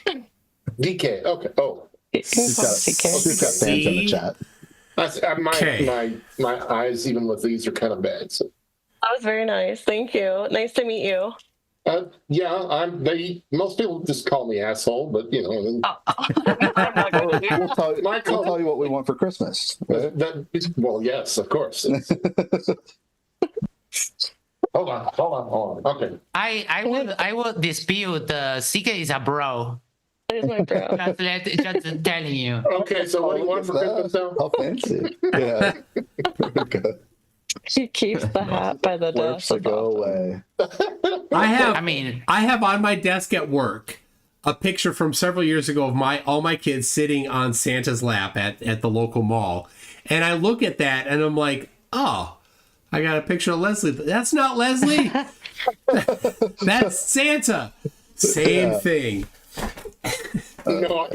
DK. Okay. Oh, she's got fans in the chat. My eyes, even with these, are kind of bad. So. That was very nice. Thank you. Nice to meet you. Most people just call me asshole, but I'm not going to we'll tell you what we want for Christmas. Right? Well, yes, of course. Hold on. Okay. I will dispute. CK is a bro. It is my bro. Just telling you. Okay, so what do you want for Christmas now? How fancy. Yeah. She keeps the hat by the desk. To go away. I have on my desk at work a picture from several years ago of all my kids sitting on Santa's lap at the local mall. And I look at that and I'm like, oh, I got a picture of Leslie. That's not Leslie. That's Santa. Same thing. No,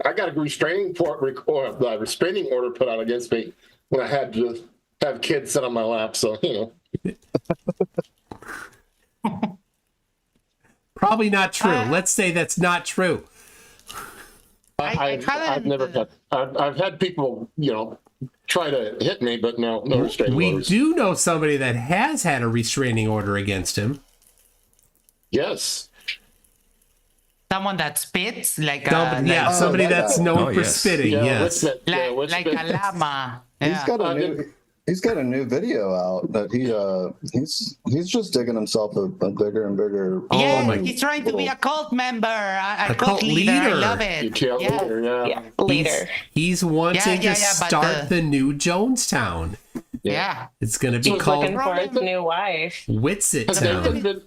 I got a restraining order put out against me when I had to have kids sit on my lap. So Probably not true. Let's say that's not true. I've never had. I've had people, try to hit me, but no restraining orders. We do know somebody that has had a restraining order against him. Yes. Someone that spits, somebody that's known for spitting. Yes, like a llama. Yeah. He's got a new video out that he's just digging himself a bigger and bigger. He's trying to be a cult member, a cult leader. I love it. Leader. He's wanting to start the new Jonestown. Yeah, it's going to be called. Looking for his new wife. Witsit Town.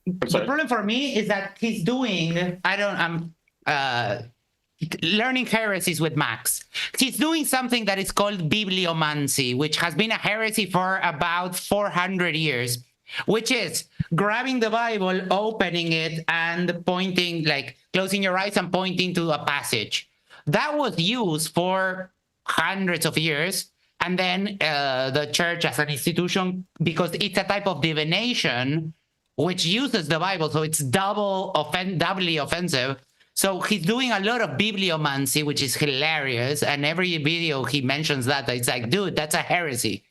The problem for me is that he's doing. I'm learning heresies with Max. He's doing something that is called bibliomancy, which has been a heresy for about 400 years, which is grabbing the Bible, opening it, and pointing, closing your eyes and pointing to a passage. That was used for hundreds of years. And then the church as an institution, because it's a type of divination which uses the Bible, so it's doubly offensive. So he's doing a lot of bibliomancy, which is hilarious. And every video he mentions that, it's like, dude, that's a heresy.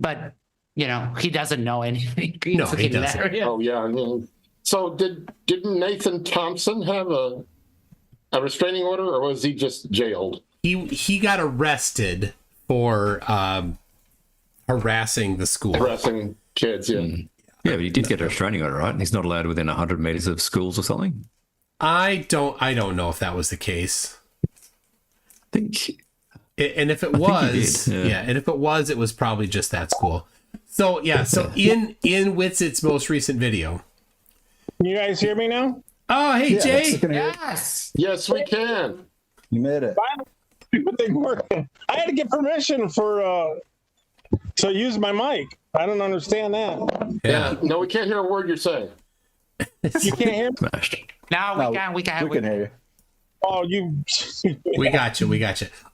But, he doesn't know anything. No, he doesn't. Oh, yeah. So didn't Nathan Thompson have a restraining order, or was he just jailed? He got arrested for harassing the school. Harassing kids, yeah. Yeah, but he did get a restraining order, right? He's not allowed within 100 meters of schools or something. I don't know if that was the case. I think, and if it I was, think he did, yeah. and if it was probably just that school. So yeah, so in Witsit's most recent video. Can you guys hear me now? Oh, hey Jay. Yes, we can. You made it. Stupid thing working. I had to get permission for to use my mic. I don't understand that. Yeah. No, we can't hear a word you're saying. You can't hear me? No, we can hear you. Oh, you. We got you.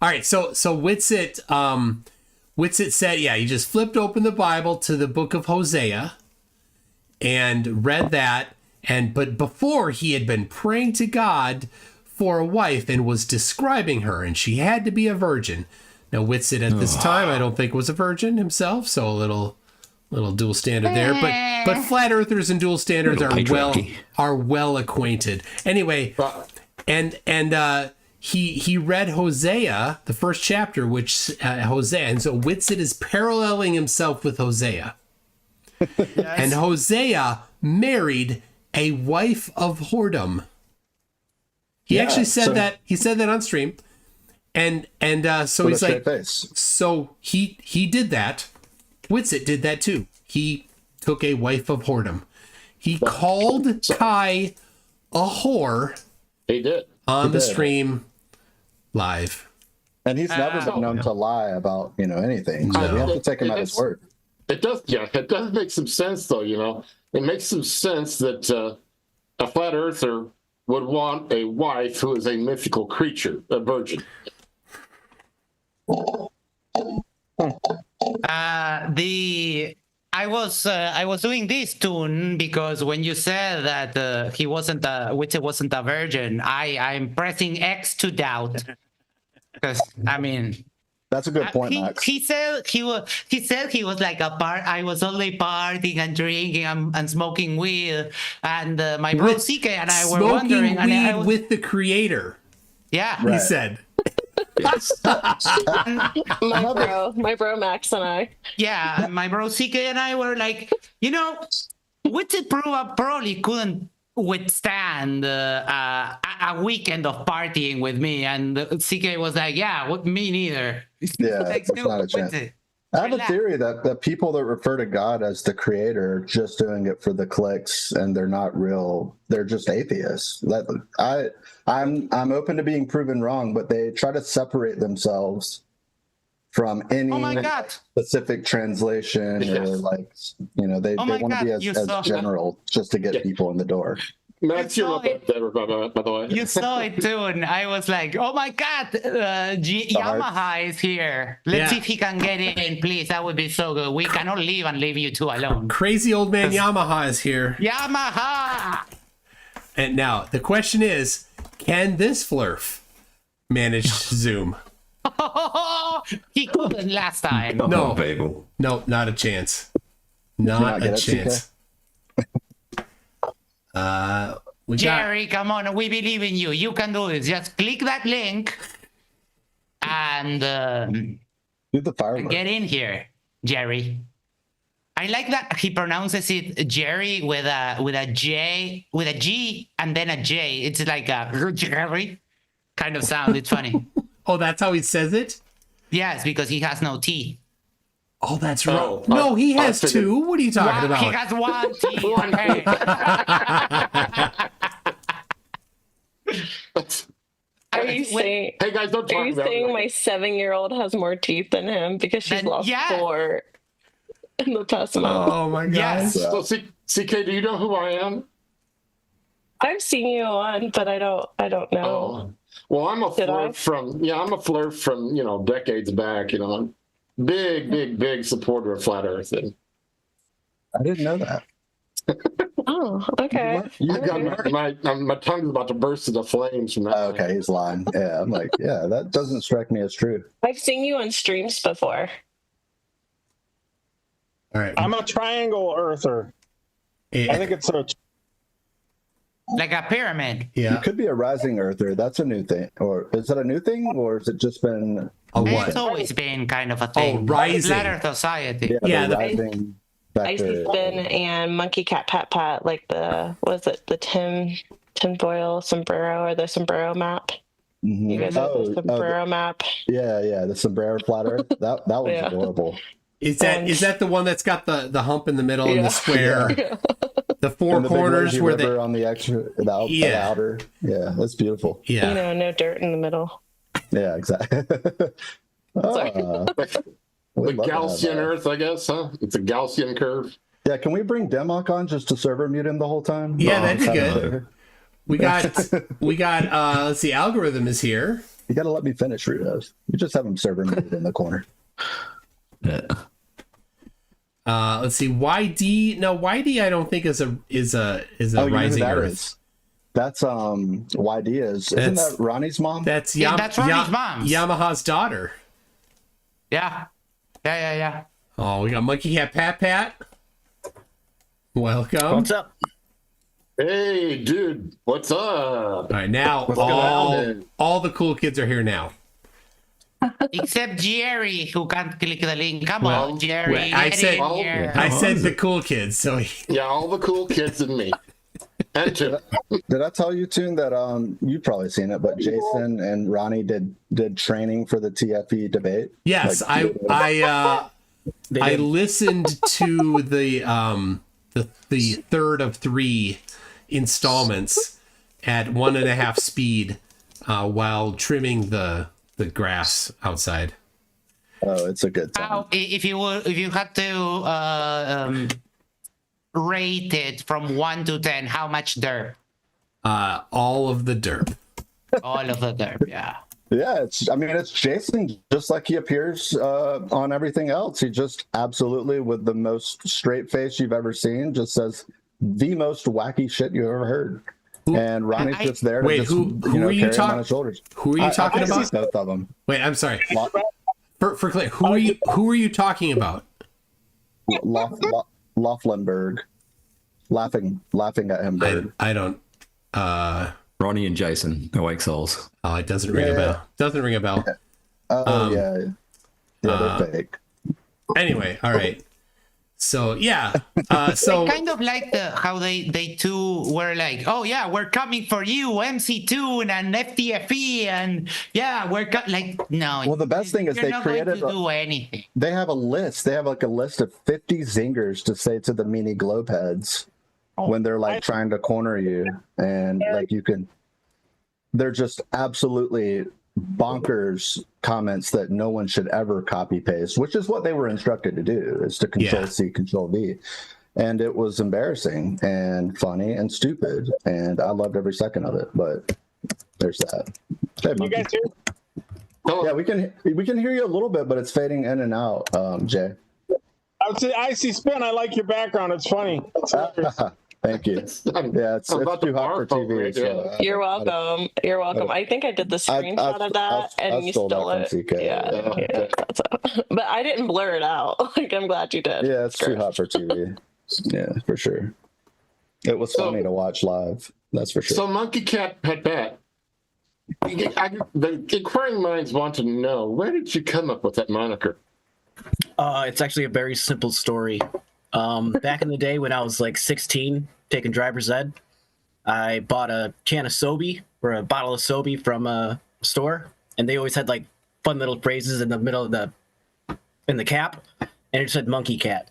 All right, so Witsit said, yeah, he just flipped open the Bible to the book of Hosea and read that, but before he had been praying to God for a wife and was describing her, and she had to be a virgin. Now Witsit at this time, I don't think was a virgin himself, so a little dual standard there. But flat earthers and dual standards are well acquainted. Anyway, and he read Hosea, the first chapter, which Hosea, and so Witsit is paralleling himself with Hosea. Yes. And Hosea married a wife of whoredom. He actually said that. He said that on stream, and so he's like, so he did that. Witsit did that too. He took a wife of whoredom. He called Kai a whore. He did on the stream live, and he's never been known to lie about anything. So we have to take him at his word. It does, yeah. It does make some sense, though. It makes some sense that a flat earther would want a wife who is a mythical creature, a virgin. I was doing this tune because when you said that Witsit wasn't a virgin, I'm pressing X to doubt. Because that's a good point, Max. He said he was like I was only partying and drinking and smoking weed, and my bro CK and I were wondering. Smoking weed with the creator. Yeah, he said. my bro Max and I. Yeah, my bro CK and I were like, Witsit probably couldn't withstand a weekend of partying with me, and CK was like, yeah, me neither. Yeah, that's not a chance. I have a theory that people that refer to God as the creator are just doing it for the clicks, and they're not real. They're just atheists. I'm open to being proven wrong, but they try to separate themselves from any specific translation or they want to be as general just to get people in the door. Max, you're not that better, by the way. You saw it too, and I was like, oh my God, Yamaha is here. Let's see if he can get in, please. That would be so good. We cannot leave and leave you two alone. Crazy old man Yamaha is here. Yamaha! And now, the question is, can this flurf manage Zoom? He couldn't last time. No, not a chance. Not a chance. Jerry, come on, we believe in you. You can do this. Just click that link and do the firework. Get in here, Jerry. I like that he pronounces it Jerry with a J, with a G and then a J. It's like a Jerry kind of sound. It's funny. Oh, that's how he says it? Yes, because he has no teeth. Oh, that's right. No, he has two. What are you talking about? He has one teeth. Are you saying? Hey guys, don't talk Are you about saying it. my 7-year-old has more teeth than him because she's lost 4 in the past month? Oh my God! Yes. So, CK, do you know who I am? I've seen you on, but I don't know. Oh. Well, I'm a flirt from decades back. I'm big supporter of flat Earth. And I didn't know that. Oh, okay. You got my tongue's about to burst into flames from that. Okay, he's lying. Yeah, I'm like, yeah, that doesn't strike me as true. I've seen you on streams before. All right. I'm a triangle earther. Yeah. I think it's a like a pyramid. Yeah. You could be a rising earther. That's a new thing. Or is that a new thing? Or has it just been... It's always been kind of a thing. Rising. Flat Earth Society. Yeah, rising Icy Spin and Monkey Cat Pat Pat, like the tinfoil sombrero or the sombrero map. Mhm. You guys have the sombrero map. Yeah, the sombrero platter. That was Yeah. adorable. Is that the one that's got the hump in the middle and the square, the four And the big corners lazy where river on the outer. Yeah, that's beautiful. Yeah. You know, no dirt in the middle. Yeah, exactly. Sorry. The Gaussian Earth, I guess, huh? It's a Gaussian curve. Yeah, can we bring Demok on just to server mute him the whole time? Yeah, that'd be good. We got let's see, Algorithm is here. You gotta let me finish, Rudos. You just have him server muted in the corner. Let's see, YD. No, YD I don't think is a rising Earth. Is? That's YD is. Isn't that Ronnie's mom? That's that's Ronnie's mom. Yamaha's daughter. Yeah. Oh, we got Monkey Cat Pat Pat. Welcome. What's up? Hey, dude. What's up? All right, now What's all the cool kids are here now. Except Jerry, who can't click the link. Come Well, on, Jerry. well, I get said- in here. I said the cool kids, so Yeah, all the cool kids and me. And Tim. Did I tell you, Toon, that you've probably seen it, but Jason and Ronnie did training for the TFE debate? yes, Like, I listened to the third of 3 installments at 1.5 speed while trimming the grass outside. Oh, it's a good time. If you had to rate it from 1 to 10, how much derp? All of the derp. All of the derp, yeah. Yeah, it's Jason, just like he appears on everything else. He just absolutely, with the most straight face you've ever seen, just says the most wacky shit you ever heard. And Ronnie's just there to just, who are you carry him on talking? his shoulders. Who are you talking about? Both of them. Wait, I'm sorry. For Claire, who are you talking about? Laughlin-Berg. Laughing at him, Berg. I don't. Ronnie and Jason, Awake Souls. Oh, it doesn't ring a bell. Doesn't ring a bell. Yeah, they're fake. Anyway, all right. So yeah, so I kind of like how they two were like, oh yeah, we're coming for you, MCToon and FTFE, and yeah, we're no. Well, the best thing is you're they not created. going to do anything. They have a list. They have like a list of 50 zingers to say to the mini globe heads when they're like trying to corner you, and like you can. They're just absolutely bonkers comments that no one should ever copy paste, which is what they were instructed to do, is to Control C, Control V. And it was embarrassing and funny and stupid, and I loved every second of it. But there's that. Hey, You guys hear? yeah, we can hear you a little bit, but it's fading in and out, Jay. I would say Icy Spin. I like your background. It's funny. Thank you. Yeah, it's too hot for TV. So, You're welcome. You're welcome. I think I did the screenshot of that, and you stole it. Yeah. But I didn't blur it out. Like, I'm glad you did. Yeah, it's too hot for TV. Yeah, for sure. It was funny to watch live. That's for sure. So, Monkey Cat Pet Pat, the inquiring minds want to know, where did you come up with that moniker? It's actually a very simple story. Back in the day when I was like 16, taking driver's ed, I bought a can of Sobe or a bottle of Sobe from a store, and they always had like fun little phrases in the middle of in the cap, and it said Monkey Cat.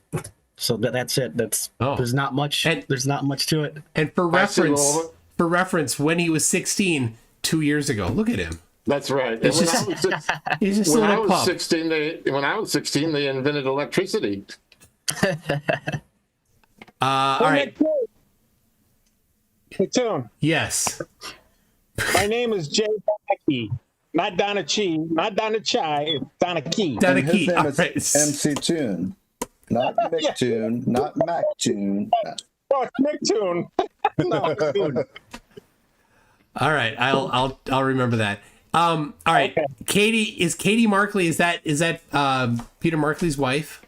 So that's it. There's not much. There's not much to it. And for reference, when he was 16, 2 years ago, look at him. That's right. He's just a little pup. 16, when I was 16, they invented electricity. All right. Tune. Yes. My name is Jay Donachie. Not Donachi, not Donachai, it's Donachie. And his name is MCToon. Not McToon, not MacToon. Oh, it's McToon. No, it's Toon. All right, I'll remember that. All right, okay. Katie Markley, is that Peter Markley's wife?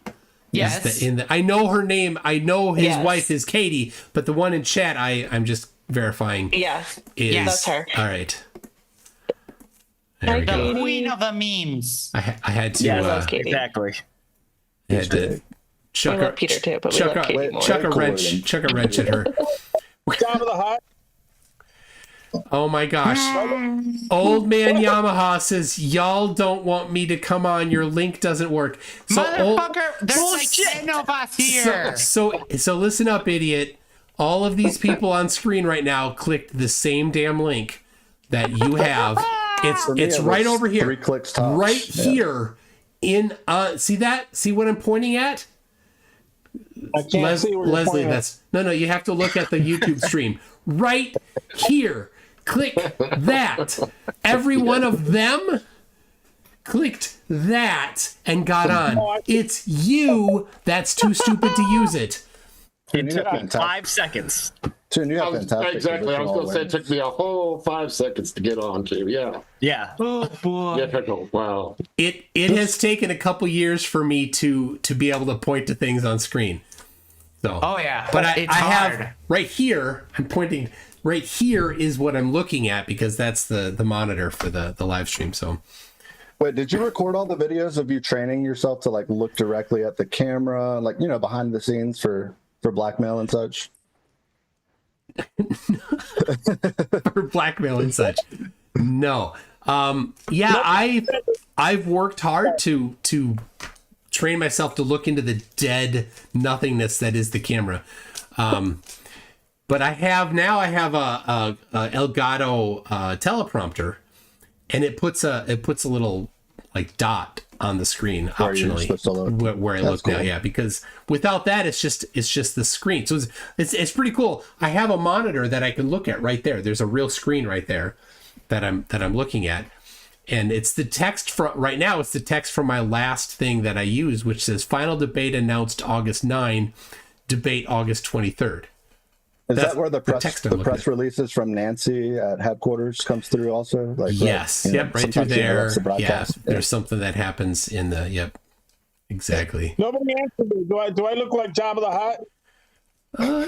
Yes. I know her name. I know his wife is Katie, but the one in chat, I'm just verifying. Yeah. Is, that's her. All right. There we The go. queen of the memes. I had to. Yeah, exactly. I had to chuck We love Peter too, but we chuck love Katie a more. chuck a wrench at her. Top of the hut. Oh my gosh. Old man Yamaha says, y'all don't want me to come on. Your link doesn't work. So Motherfucker, there's like 10 of us here. So listen up, idiot. All of these people on screen right now clicked the same damn link that you have. It's right over here. 3 clicks tops. Right here in see that? See what I'm pointing at? I can't see where you're Leslie, pointing at. that's no, you have to look at the YouTube stream. Right here. Click that. Every one of them clicked that and got on. It's you that's too stupid to use it. It took 5 seconds. Tune, you have fantastic. Exactly. I was going to say it already. took me a whole 5 seconds to get on to. Yeah. Yeah. Oh boy. Difficult. Wow. It has taken a couple years for me to be able to point to things on screen. So Oh yeah. but I it's hard. have right here, I'm pointing right here is what I'm looking at because that's the monitor for the live stream. So Wait, did you record all the videos of you training yourself to like look directly at the camera, like, you know, behind the scenes for blackmail and such? for blackmail and such. No. Yeah, I've worked hard to train myself to look into the dead nothingness that is the camera. But I have a Elgato teleprompter, and it puts a little like dot on the screen optionally where I look now. Yeah, because without that, it's just the screen. So it's pretty cool. I have a monitor that I can look at right there. There's a real screen right there that I'm looking at, and it's the text from right now. It's the text from my last thing that I use, which says final debate announced August 9, debate August 23rd. Is that where the press releases from Nancy at headquarters comes through also? Like, yes. right, Yep. Right through there. The Yeah. There's something that happens in the, yep. Exactly. Nobody answered me. Do I look like Jabba the Hutt?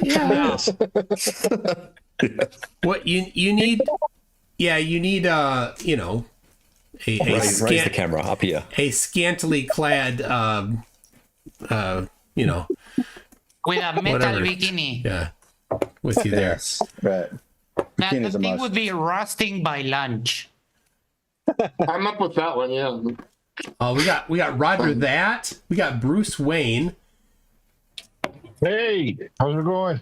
Yeah. What you need? Yeah, you need you know, raise the camera up here. A scantily clad you know, with a metal whatever. bikini. Yeah. With you there. Yes, right. Now, Bikini's the a thing must. would be rusting by lunch. I'm up with that one. Yeah. Oh, we got Roger that. We got Bruce Wayne. Hey, how's it going?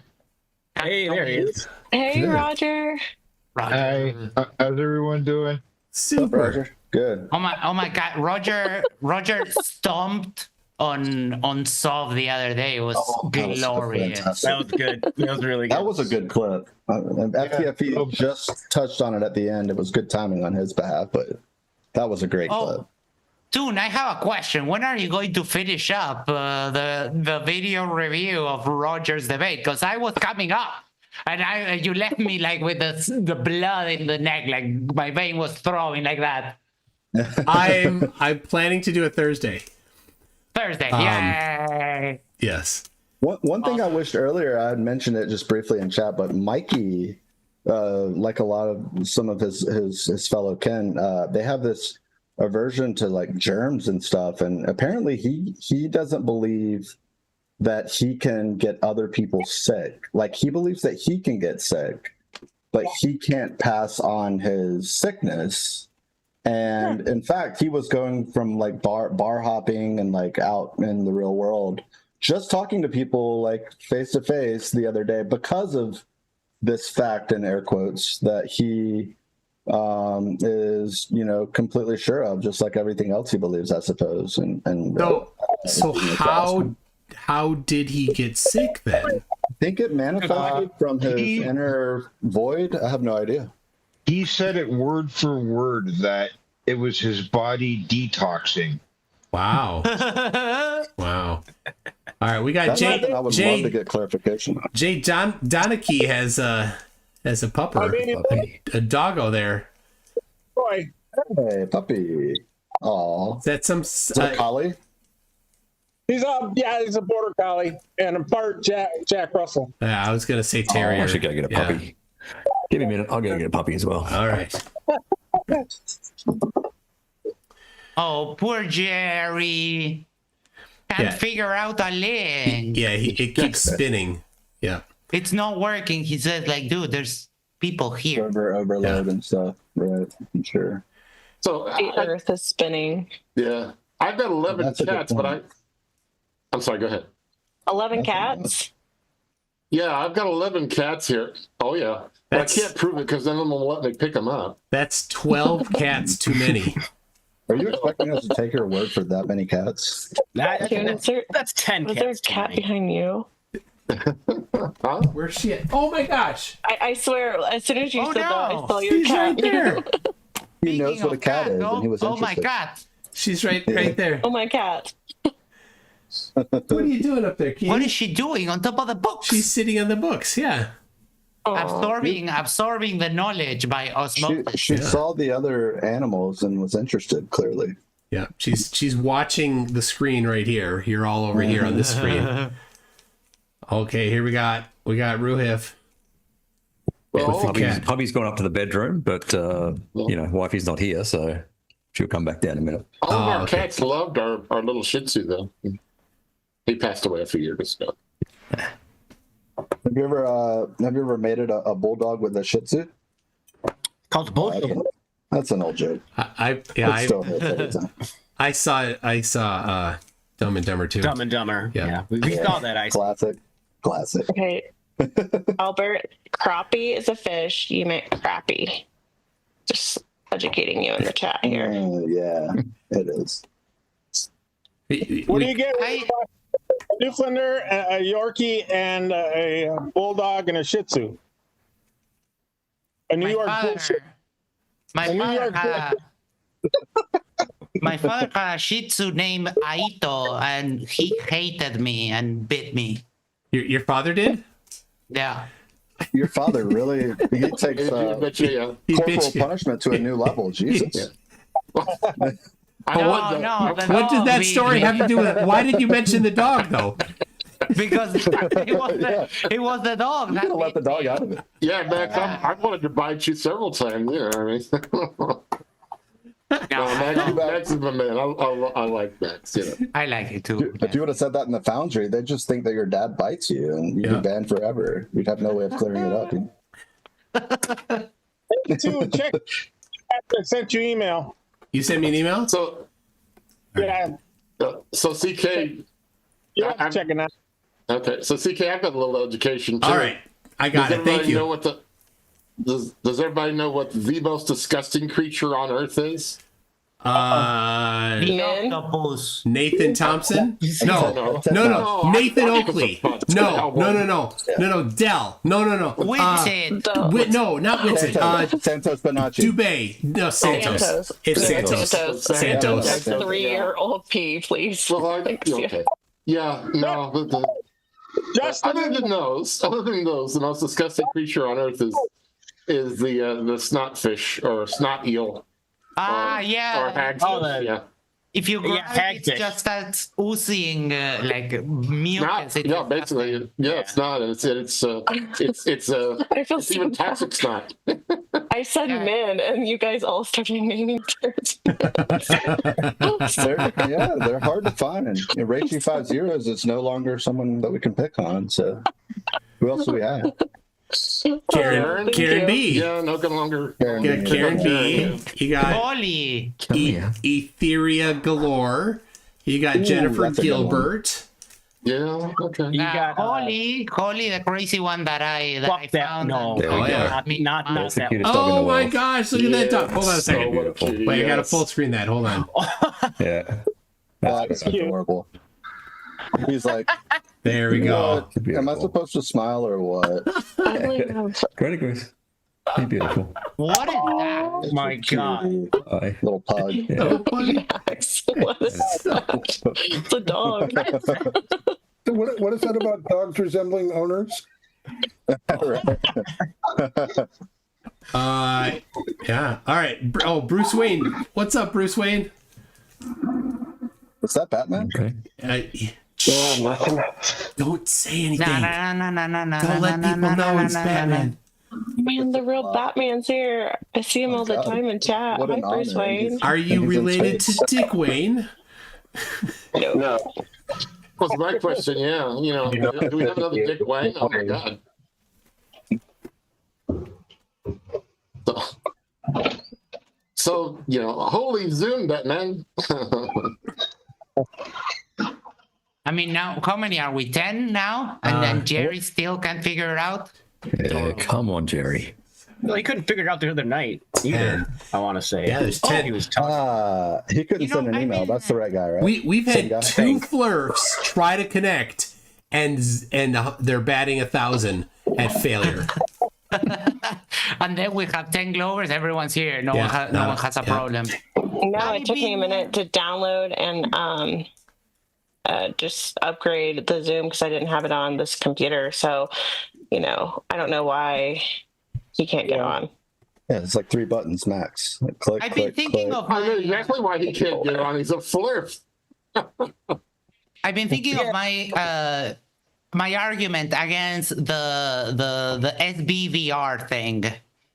Hey, there he is. Hey, Good. Roger. Hey, how's everyone doing? Super. Roger. Good. Oh my God, Roger stomped on Sov the other day. It was glorious. That was good. That was really good. That was a good clip. FTFE just touched on it at the end. It was good timing on his behalf, but that was a great clip. Toon, I have a question. When are you going to finish up the video review of Roger's debate? Because I was coming up, and you left me like with the blood in the neck, like my vein was throwing like that. I'm planning to do it Thursday. Yay! Yes. One thing I wished earlier, I had mentioned it just briefly in chat, but Mikey, like a lot of some of his fellow kin, they have this aversion to like germs and stuff, and apparently he doesn't believe that he can get other people sick. Like he believes that he can get sick, but he can't pass on his sickness. And in fact, he was going from like bar hopping and like out in the real world, just talking to people like face to face the other day because of this fact in air quotes that he is, you know, completely sure of, just like everything else he believes, I suppose. So how did he get sick then? I think it manifested from his inner void. I have no idea. He said it word for word that it was his body detoxing. Wow. Wow. All right, we got That's Jay. something I would love to get clarification on. Jay Donachie has a pupper, a doggo there. Boy. Hey, puppy. Aw. Is that some collie? He's a border collie and a part Jack Russell. Yeah, I was gonna say terrier. I should go get a puppy. Give me a minute. I'll go get a puppy as well. All right. Oh, poor Jerry. Can't figure out a link. Yeah, it keeps spinning. Yeah. It's not working. He says, like, dude, there's people here. Server overload and stuff. Right, I'm sure. So The Earth is spinning. yeah, I've got 11 That's a good cats, but point. I'm sorry. Go ahead. 11 cats. Yeah, I've got 11 cats here. Oh yeah, but That's- I can't prove it because then them won't let me pick them up. That's 12 cats too many. Are you expecting us to take your word for that many cats? That's 10 Was there a cats. to cat me. behind you? Huh? Where's she at? Oh my gosh. I swear, as soon as you Oh, said that, I no. saw your She's cat. right there. He knows what a cat is, and he was Oh my interested. God. She's right there. Oh my cat. What are you doing up there, Keith? What is she doing on top of the books? She's sitting on the books. Yeah. Absorbing the knowledge by osmosis. She saw the other animals and was interested, clearly. Yeah. She's watching the screen right here. You're all over here on the screen. Okay, here we got Ruhif. Well, hubby's gone up to the bedroom, but wifey's not here, so she'll come back down in a minute. All of our cats loved our little Shih Tzu, though. He passed away a few years ago. Have you ever mated a bulldog with a Shih Tzu? Called a bulldog. That's an old joke. I still hits every time. I saw Dumb and Dumber too. Dumb and Dumber. Yeah. We saw that. Classic. Okay. Albert, crappie is a fish. You meant crappie. Just educating you in the chat here. Yeah, it is. What do you get? A Newfoundlander, a Yorkie, and a Bulldog and a Shih Tzu. A New York Bull Shih- My a New father York had my father had a Shih Tzu named Aito, and he hated me and bit me. Your father did? Yeah. Your father really he takes corporal punishment to a new level. Jesus. What does that story have to do with it? Why did you mention the dog though? Because it was the dog. You gotta let the dog out of it. Yeah, Max, I wanted to bite you several times. You know what I mean? Max is my man. I like Max. You know. I like it too. If you would have said that in the Foundry, they'd just think that your dad bites you, and you'd be banned forever. You'd have no way of clearing it up. Check. I sent you email. You sent me an email? So yeah. So CK, you have to check it out. Okay, so CK, I've got a little education too. All right, I got it. Thank you. Does everybody know what the most disgusting creature on Earth is? Nathan Thompson? No. Nathan Oakley. No. Dell. No. Whitsett. No, not Whitsett. Santos Bonacci. Dubé. No, Santos. It's Santos. That's 3-year-old P, please. Thanks, Okay. Yeah, no. Other than those, the most disgusting creature on Earth is the snotfish or snot eel. Yeah. Or hagfish. Yeah. If you grab it, it just starts oozing like mucus. Yeah, basically, it's not. It's even toxic snot. I said men, and you guys all started naming turds. They're hard to find. And Rachie 50 is no longer someone that we can pick on. So who else do we have? Karen B. Yeah, no longer. Karen B. You got Holly. Etheria Galore. You got Jennifer Gilbert. Yeah, okay. You got Holly, the crazy one that I found. No, not that. Oh my gosh, look at that dog. Hold on a second. Wait, I gotta full screen that. Hold on. Yeah. That's adorable. He's like, there we go. Am I supposed to smile or what? Great, Grace. You're beautiful. What is that? Oh my god. Hi. Little pug. Yeah. Max, what is that? It's a dog. What is that about dogs resembling owners? Yeah. All right. Oh, Bruce Wayne. What's up, Bruce Wayne? What's that, Batman? Okay. Don't say anything. No. Don't let people know it's Batman. Man, the real Batman's here. I see him all the time in chat. What an Hi, Bruce honor. Wayne. Are you related to Dick Wayne? No. Was my question, yeah. You know, do we have another Dick Wayne? Oh my God. So you know, holy Zoom, Batman. I mean, now how many are we? 10 now, and then Jerry still can't figure it out. Yeah, come on, Jerry. Well, he couldn't figure it out the other night either. I want to say. Yeah, there's 10. He was tough. He couldn't send an email. That's the right guy, right? We've Same guy? had 2 flirts try to connect, and they're batting 1,000 at failure. And then we have 10 Glovers. Everyone's here. No one has a problem. No, it took me a minute to download and just upgrade the Zoom because I didn't have it on this computer. So, you know, I don't know why he can't get on. Yeah, it's like 3 buttons max. Like, click, I've been thinking of I know exactly why he can't get on. He's a flirt. I've been thinking of my my argument against the SBVR thing.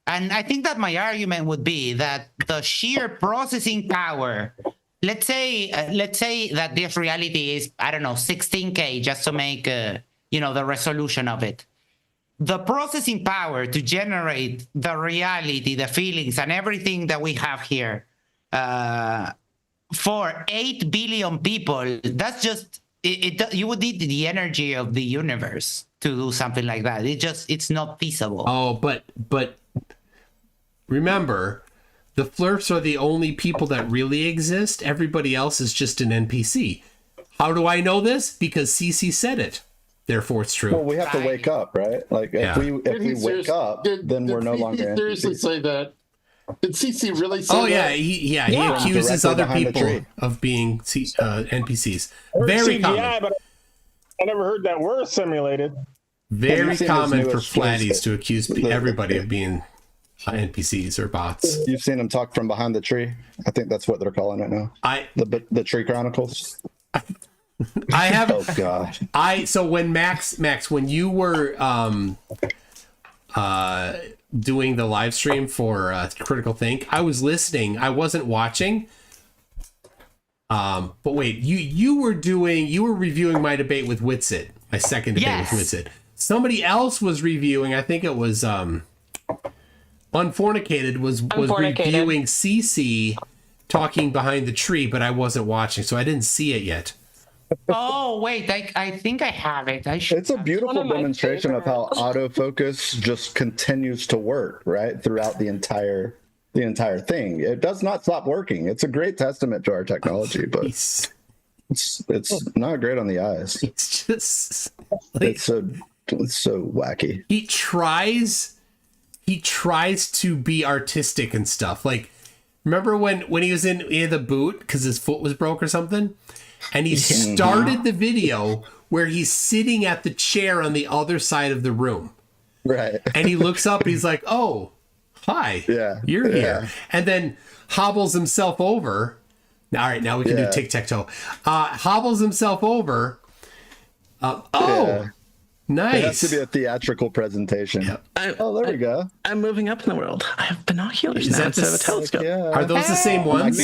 And I think that my argument would be that the sheer processing power, let's say that this reality is, I don't know, 16K, just to make, you know, the resolution of it. The processing power to generate the reality, the feelings, and everything that we have here for 8 billion people, that's just, you would need the energy of the universe to do something like that. It's not feasible. Oh, but remember, the flirts are the only people that really exist. Everybody else is just an NPC. How do I know this? Because CC said it. Therefore, it's true. Well, we have to wake up, right? Like if we wake up, then we're no longer. Did he seriously NPCs. say that? Did CC really say that? Oh yeah, he accuses Directly other behind the people tree. of being NPCs. Heard Very CGI, common. but I never heard that word simulated. Very You've seen common his for newest- flatties to accuse everybody of being NPCs or bots. You've seen him talk from behind the tree. I think that's what they're calling it now. The Tree Chronicles. I have. Oh God. So when Max, when you were doing the live stream for Critical Think, I was listening. I wasn't watching. But wait, you were reviewing my debate with Witsit, my second debate with Witsit. Somebody else was reviewing. I think it was Unfornicated was reviewing CC talking behind the tree, but I wasn't watching, so I didn't see it yet. Oh wait, I think I have it. It's a beautiful demonstration of how autofocus just continues to work right throughout the entire thing. It does not stop working. It's a great testament to our technology, but it's not great on the eyes. It's just like, it's so wacky. He tries to be artistic and stuff. Like, remember when he was in the boot because his foot was broke or something? And he started the video where he's sitting at the chair on the other side of the room. Right. And he looks up and he's like, oh, hi. Yeah. You're here. And then hobbles himself over. All right, now we can do tic-tac-toe. Hobbles himself over. Nice. It has to be a theatrical presentation. Yep. There we go. I'm moving up in the world. I have binoculars Is now that instead of a telescope. Are those the same ones?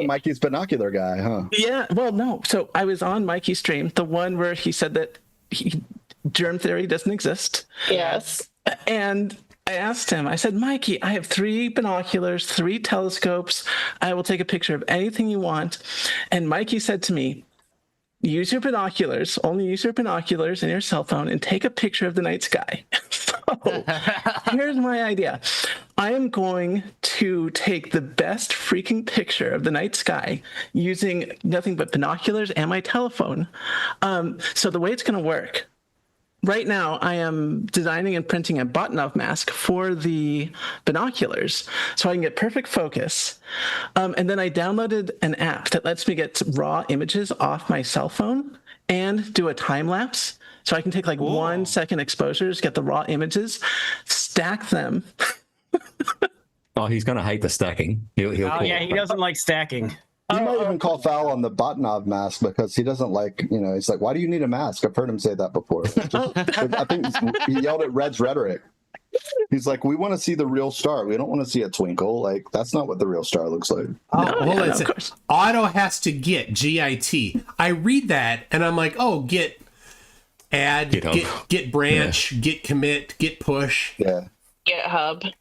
Mikey's binocular guy, huh? Yeah. Well, no. So I was on Mikey's stream, the one where he said that germ theory doesn't exist. Yes. And I asked him, I said, Mikey, I have 3 binoculars, 3 telescopes. I will take a picture of anything you want. And Mikey said to me, use your binoculars, only use your binoculars and your cell phone and take a picture of the night sky. So here's my idea. I am going to take the best freaking picture of the night sky using nothing but binoculars and my telephone. So the way it's going to work, right now I am designing and printing a Botnov mask for the binoculars so I can get perfect focus. And then I downloaded an app that lets me get raw images off my cell phone and do a time lapse. So I can take like 1 second exposures, get the raw images, stack them. Oh, he's going to hate the stacking. He'll Yeah, he doesn't like stacking. He might even call foul on the Botnov mask because he doesn't like, he's like, why do you need a mask? I've heard him say that before. I think he yelled at Red's rhetoric. He's like, we want to see the real star. We don't want to see a twinkle. Like, that's not what the real star looks like. Hold on a sec. Auto has to get GIT. I read that and I'm like, oh, get add, get branch, get commit, get push. Yeah. GitHub.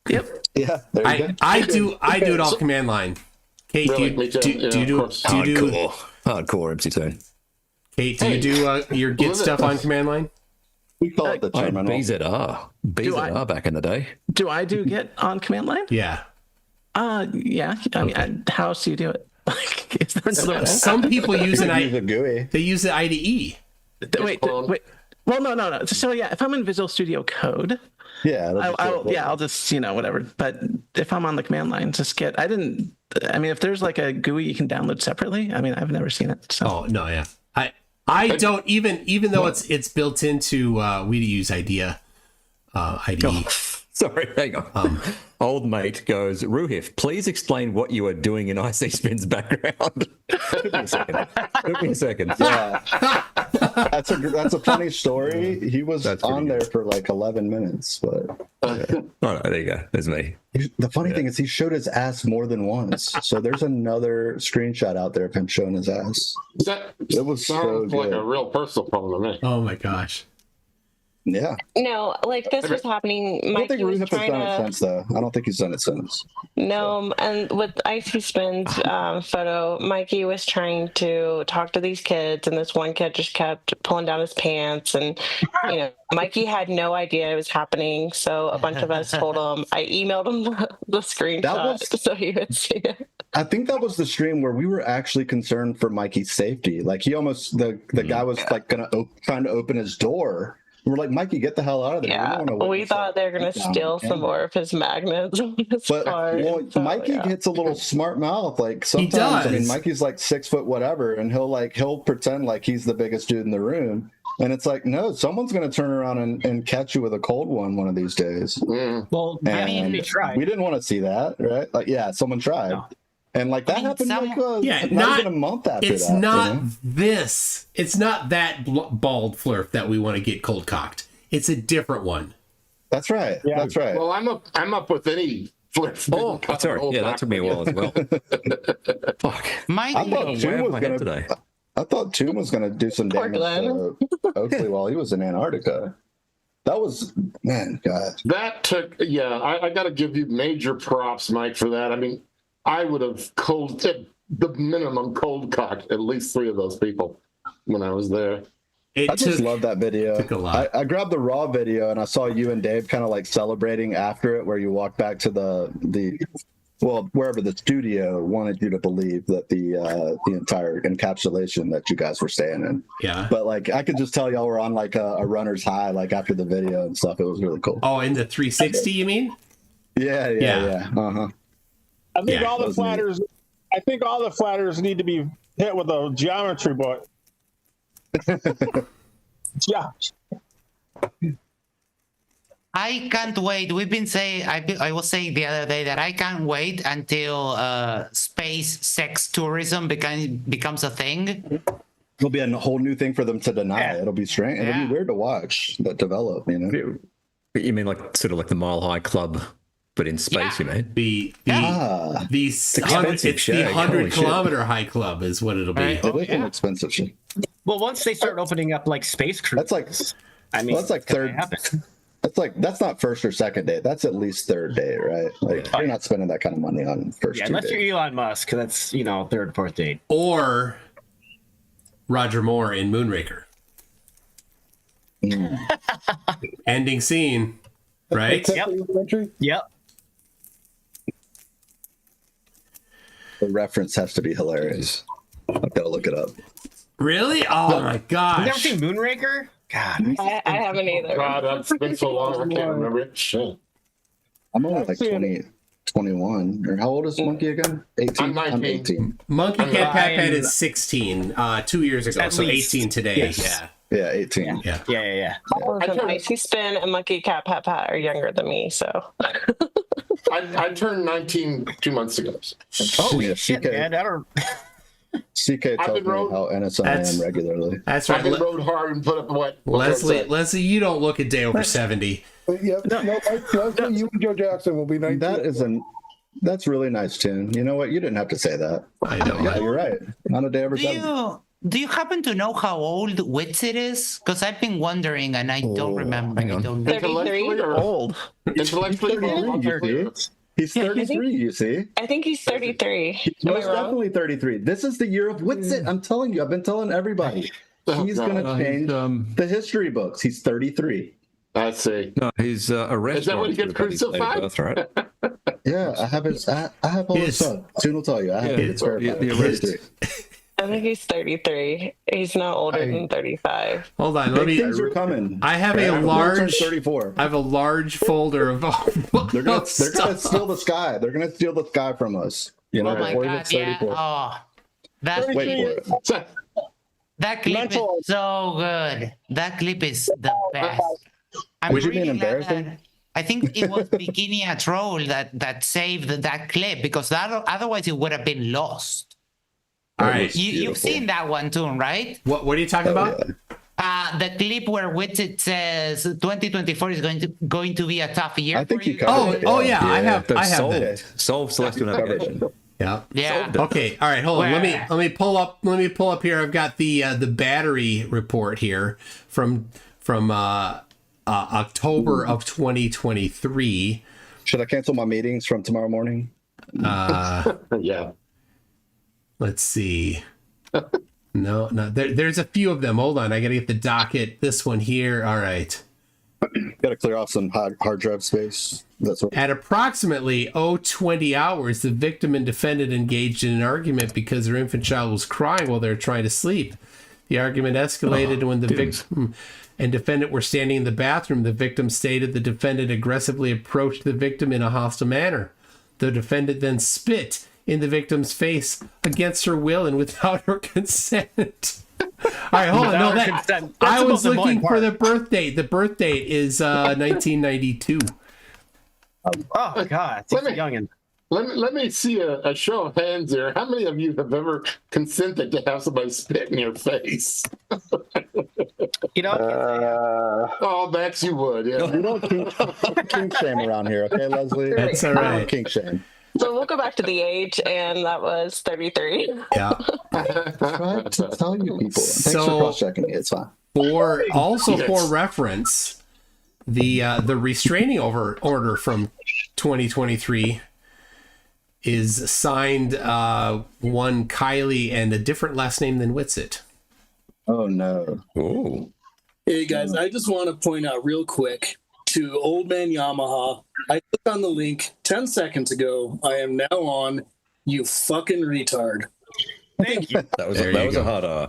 Yep. Yeah. There you go. I do it all command line. Kate, Really? do you do hardcore MCToon? Kate, do you do your Git stuff on command line? We call it the terminal. BZR back in the day. Do I do Git on command line? Yeah. Yeah. I mean, how else do you do it? Like, is there another way? Some people use an use a GUI. They use the IDE. Wait. Well, no. So yeah, if I'm in Visual Studio Code, I'll just whatever. But if I'm on the command line, just Git. I mean, if there's like a GUI you can download separately, I mean, I've never seen it. So. Oh no, yeah. I don't even though it's built into we use IDEA. IDE. Oh, sorry, hang on. Old mate goes, Ruhif, please explain what you are doing in IC Spin's background. Took me a second. Yeah. That's a funny story. He was on there for like 11 minutes, but All right, there you go. There's me. The funny thing is he showed his ass more than once. So there's another screenshot out there of him showing his ass. It was sounds so like good. a real personal problem to me. Oh my gosh. Yeah. No, like this was happening. I don't think Mikey was Ruhif has trying done it to. since, though. I don't think he's done it since. No, and with Icy Spin's photo, Mikey was trying to talk to these kids, and this one kid just kept pulling down his pants, and Mikey had no idea it was happening. So a bunch of us told him. I emailed him the screenshot so he would see it. I think that was the stream where we were actually concerned for Mikey's safety. Like he almost the guy was like trying to open his door. We're like, Mikey, get the hell out of there. Yeah, we thought they were going to steal some more of his magnets on his card. Well, Mikey gets a little smart mouth. Like sometimes, I mean, Mikey's like 6 foot whatever, and he'll pretend like he's the biggest dude in the room. And it's like, no, someone's going to turn around and catch you with a cold one of these days. Well, I mean, they tried. We didn't want to see that, right? Like, yeah, someone tried. No. And like that happened not even a month after that. It's not this. It's not that bald flurf that we want to get cold cocked. It's a different one. That's right. Yeah. That's right. Well, I'm up with any flurf. Oh, sorry. Yeah, that took me a while as well. Fuck. I thought Toon was going to do some damage to Oakley while he was in Antarctica. That was, man, God. That took, I got to give you major props, Mike, for that. I mean, I would have at the minimum cold cocked at least 3 of those people when I was there. I just love that video. I grabbed the raw video and I saw you and Dave kind of like celebrating after it, where you walked back to the wherever the studio wanted you to believe that the entire encapsulation that you guys were staying in. Yeah. But like I could just tell y'all were on like a runner's high, like after the video and stuff. It was really cool. Oh, in the 360, you mean? Yeah. Uh-huh. I think all the flatters. I think all the flatters need to be hit with a geometry book. Yeah. I can't wait. We've been saying. I was saying the other day that I can't wait until space sex tourism becomes a thing. It'll be a whole new thing for them to deny. It'll be strange. It'll be weird to watch that develop. You know. You mean like sort of like the Mile High Club? But in space, you mean? The 100-kilometer high club is what it'll be. It is an expensive shit. Well, once they start opening up like space cruise, that's like third. That's not first or second day. That's at least third day, right? Like you're not spending that kind of money on first. Yeah, two unless days. you're Elon Musk, that's third, fourth date. Or Roger Moore in Moonraker. Ending scene, right? Yep. The reference has to be hilarious. I've got to look it up. Really? Oh my gosh! You've never seen Moonraker? God, I haven't either. God, that's been so long. I can't remember it. Shit. I'm only like 20, 21. Or how old is Monkey again? 18. I'm 19. 18. Monkey Cat Pat Pat is 16 2 years ago, so least. 18 today. Yes. Yeah, 18. Yeah. Icy Spin and Monkey Cat Pat Pat are younger than me, so. I turned 19 2 months ago. Holy shit, man! CK tells me how innocent I am regularly. That's right. I've been rode hard and put up what? Leslie, you don't look a day over 70. Yeah, Leslie, you and Joe Jackson will be 19. That's really nice, Tim. You know what? You didn't have to say that. I know. Yeah, you're right. Not a day over 70. Do you happen to know how old Witsit is? Because I've been wondering and I don't remember. Hang on. I don't know. 33? Old. Intellectually, He's 33, you see. I think he's 33. He's most definitely 33. This is the year of Witsit. I'm telling you. I've been telling everybody. He's going to change the history books. He's 33. I see. No, he's arrested. Is that when he gets crucified? Right? Yeah, I have his. I have all his stuff. Soon will tell you. I have it's verified. The arrest. I think he's 33. He's not older than 35. Hold on, things are coming. I have a large 34. I have a large folder of They're gonna steal the sky. They're gonna steal the sky from us. You know, Oh my God! Yeah. Oh, that Wait for it. that clip is so good. That clip is the best. I'm Would you mean really glad embarrassing? that- I think it was Bikini a troll that saved that clip because otherwise it would have been lost. All right, You've seen that one too, right? What are you talking about? The clip where Witsit says 2024 is going to be a tough year. I think for you you. covered it. Yeah, I have solved, that. Solved celestial navigation. Yeah. Yeah. Okay. All right. Hold on. Let me pull up here. I've got the battery report here from October of 2023. Should I cancel my meetings from tomorrow morning? Yeah. Let's see. No. There's a few of them. Hold on. I got to get the docket. This one here. All right. Got to clear off some hard drive space. That's what. At approximately 20 hours, the victim and defendant engaged in an argument because their infant child was crying while they were trying to sleep. The argument escalated when the victim and defendant were standing in the bathroom. The victim stated the defendant aggressively approached the victim in a hostile manner. The defendant then spit in the victim's face against her will and without her consent. All right, hold on. No, I was looking for the birth date. The birth date is 1992. Oh God, it's youngin. Let me see a show of hands there. How many of you have ever consented to have somebody spit in your face? You know, oh, Max, you would. Yeah. We don't kink shame around here, okay, Leslie? That's all right. Kink shame. So we'll go back to the age, and that was 33. Yeah. Try to tell you people. Thanks for cross-checking me. It's fine. For reference, the restraining order from 2023 is signed one Kylie and a different last name than Witsit. Oh no. Oh. Hey guys, I just want to point out real quick to Old Man Yamaha. I clicked on the link 10 seconds ago. I am now on. You fucking retard. Thank you. That was a hard R.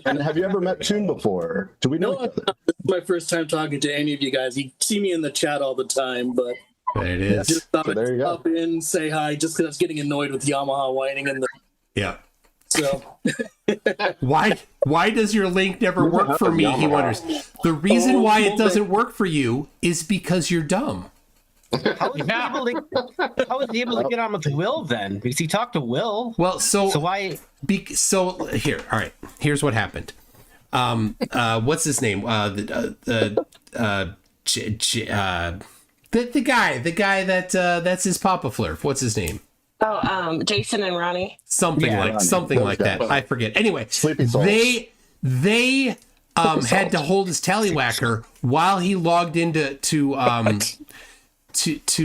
And have you ever met Toon before? Do we know? No, this is my first time talking to any of you guys. You see me in the chat all the time, but there it is. Just thought I'd pop in, say hi, just because I was getting annoyed with Yamaha whining in the. Yeah. So. Why does your link never work for me? He wonders. The reason why it doesn't work for you is because you're dumb. How was he able to get on with Will then? Because he talked to Will. Well, so why? So here, all right. Here's what happened. What's his name? The guy that's his Papa Flurf. What's his name? Oh, Jason and Ronnie. Something like that. I forget. Anyway, they had to hold his tallywhacker while he logged into the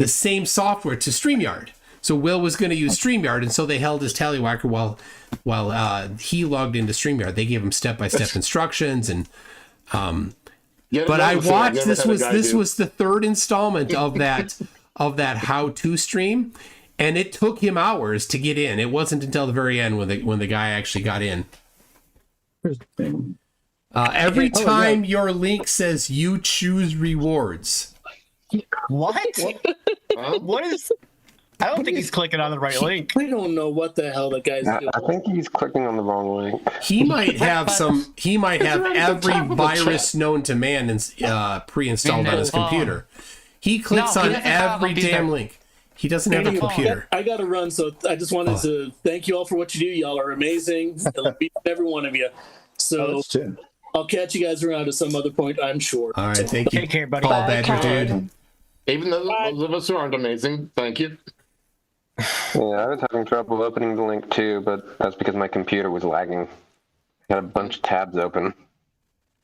same software to StreamYard. So Will was going to use StreamYard, and so they held his tallywhacker while he logged into StreamYard. They gave him step-by-step instructions, and but I watched this was the third installment of that how-to stream, and it took him hours to get in. It wasn't until the very end when the guy actually got in. Every time your link says you choose rewards. What? What is? I don't think he's clicking on the right link. We don't know what the hell the guy's doing. I think he's clicking on the wrong link. He might have every virus known to man pre-installed on his computer. He clicks on every damn link. He doesn't have a computer. I got to run, so I just wanted to thank you all for what you do. Y'all are amazing. I love every one of you. So I'll catch you guys around at some other point, I'm sure. All right, thank you. Take care, buddy. Paul Badger, dude. Even those of us who aren't amazing, thank you. Yeah, I was having trouble opening the link too, but that's because my computer was lagging. Got a bunch of tabs open.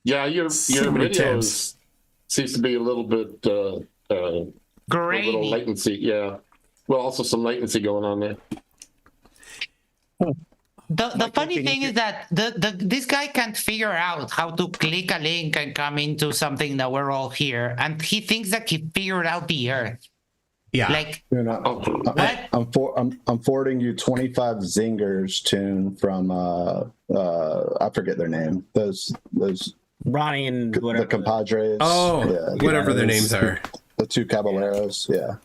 Yeah, your video seems to be a little bit grainy. A little latency, yeah. Well, also some latency going on there. The funny thing is that this guy can't figure out how to click a link and come into something that we're all here, and he thinks that he figured out the Earth. Yeah. Like, I'm forwarding you 25 zingers tune from I forget their name. Those Ronnie and whatever. The compadres. Whatever their names are. The two caballeros. Yeah,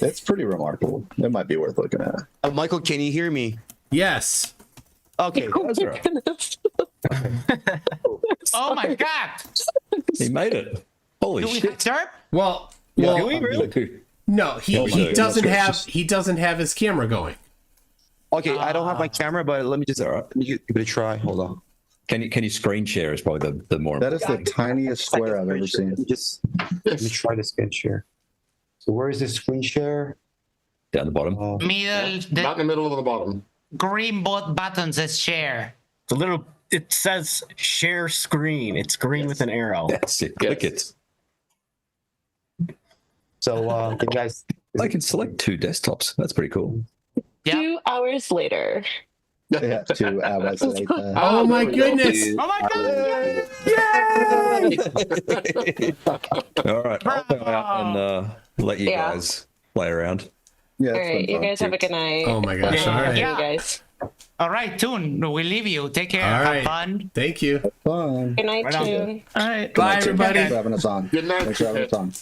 it's pretty remarkable. It might be worth looking at. Michael, can you hear me? Yes. Okay. oh my God! He made it. Holy shit! Well, do we really? No, he doesn't have his camera going. Okay, I don't have my camera, but let me just give it a try. Hold on. Can you screen share is probably the more That is the tiniest square I've ever seen. Let me try the screen share. So where is the screen share? Down the bottom. Middle. Not in the middle of the bottom. Green button says share. It says share screen. It's green with an arrow. That's it. Click it. So, you guys, I can select 2 desktops. That's pretty cool. 2 hours later. Yeah, 2 hours later. Oh my goodness! Oh my God! Yay! All right, I'll go out and let you guys play around. Yeah, all right, you guys have a good night. Oh my gosh! Yeah. All right. You guys. All right, Toon, we leave you. Take care. All right. Have fun. Thank you. Fun. Good night, Toon. All right. Good Bye, night, Tim. everybody. Thanks for having us on. Good night. Thanks for having us on.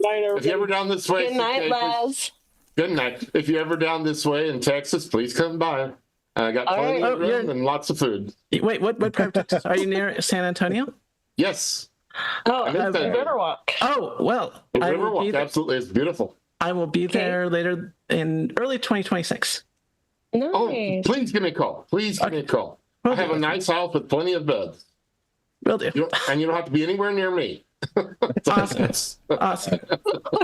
If you're ever down this way, Good night, Les. Good night. If you're ever down this way in Texas, please come by. I got plenty of room and lots of food. Wait, what part of Texas? Are you near San Antonio? Yes. Oh, I'm in there. Riverwalk. Oh, well. I will be Riverwalk, there. absolutely. It's beautiful. I will be there later in early 2026. Nice. Oh, please give me a call. Please give me a call. I have a nice house with plenty of beds. Will do. And you don't have to be anywhere near me. Awesome. Awesome.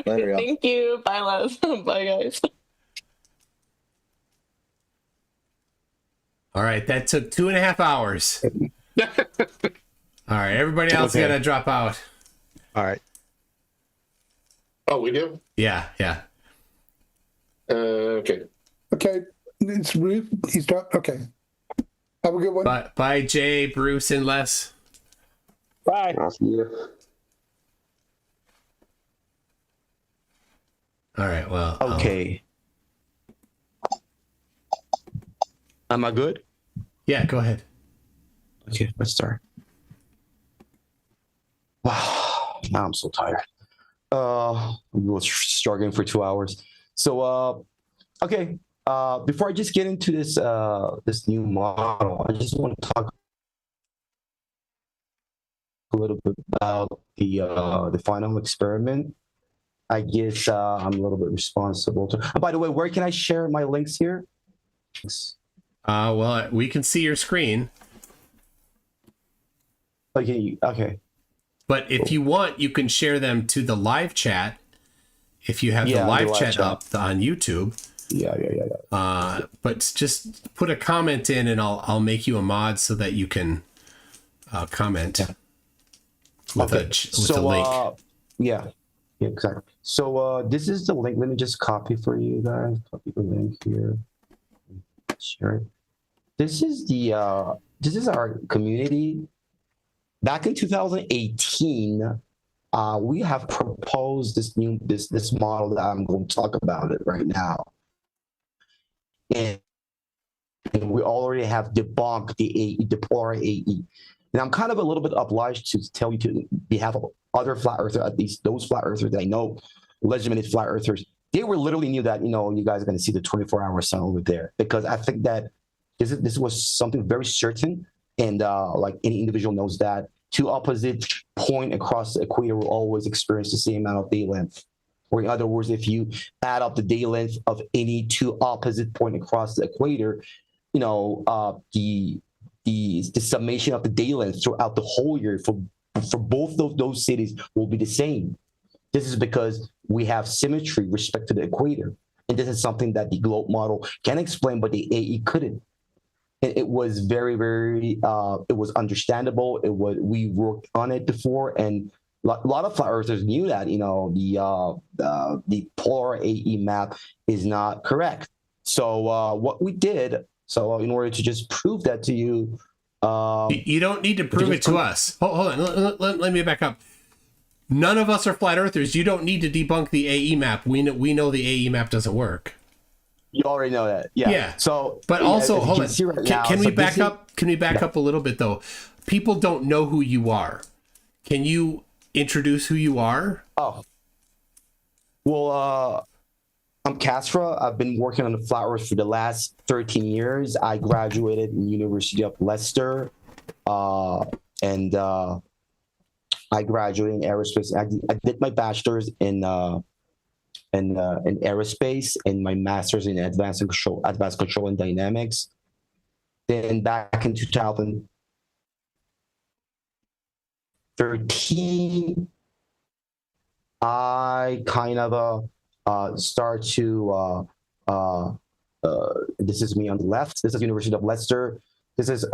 Thank you. Bye, Les. Bye, guys. All right, that took 2.5 hours. All right, everybody else gotta drop out. All right. Oh, we do? Yeah. Okay. Okay. He's done. Okay. Have a good one. Bye, Jay, Bruce, and Les. Bye. I'll see you. All right, well. Okay. Am I good? Yeah, go ahead. Okay, let's start. Wow, now I'm so tired. We were struggling for 2 hours. So, okay. Before I just get into this this new model, I just want to talk a little bit about the final experiment. I guess I'm a little bit responsible to. Oh, by the way, where can I share my links here? Well, we can see your screen. Okay. But if you want, you can share them to the live chat. If you have the live chat up on YouTube. Yeah. But just put a comment in, and I'll make you a mod so that you can comment with a link. Yeah, exactly. So this is the link. Let me just copy for you guys. Copy the link here. Share it. This is our community. Back in 2018, we have proposed this model that I'm going to talk about it right now, and we already have debunked the BiPolar AE. And I'm kind of a little bit obliged to tell you to behalf of other flat earthers, at least those flat earthers that I know, legitimate flat earthers. They were literally knew that, you guys are going to see the 24-hour sun over there, because I think that this was something very certain, and like any individual knows that two opposite point across the equator will always experience the same amount of day length. Or in other words, if you add up the day length of any two opposite point across the equator, you know, the summation of the day length throughout the whole year for both of those cities will be the same. This is because we have symmetry with respect to the equator. And this is something that the globe model can explain, but the AE couldn't. And it was very, very, it was understandable. We worked on it before, and a lot of flat earthers knew that, you know, the polar AE map is not correct. So what we did, so in order to just prove that to you, you don't need to prove it to us. Hold on, let me back up. None of us are flat earthers. You don't need to debunk the AE map. We know the AE map doesn't work. You already know that. Yeah. So, but yeah, also, hold on. Can we back up? Can we back yeah. up a little bit though? People don't know who you are. Can you introduce who you are? Oh. Well, I'm Kasra. I've been working on the flat earth for the last 13 years. I graduated in the University of Leicester, and I graduated in aerospace. I did my bachelor's in aerospace and my master's in advanced control and dynamics. Then back in 2013, I kind of start to this is me on the left. This is University of Leicester. This is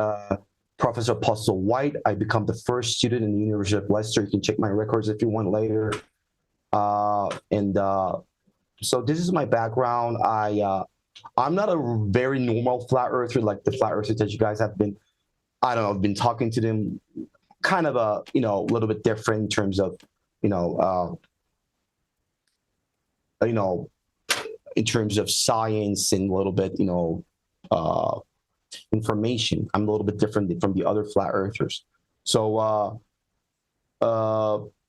Professor Apostle White. I become the first student in the University of Leicester. You can check my records if you want later. So this is my background. I'm not a very normal flat earther like the flat earthers that you guys have been. I don't know. I've been talking to them, kind of a little bit different in terms of in terms of science and a little bit information. I'm a little bit different from the other flat earthers. So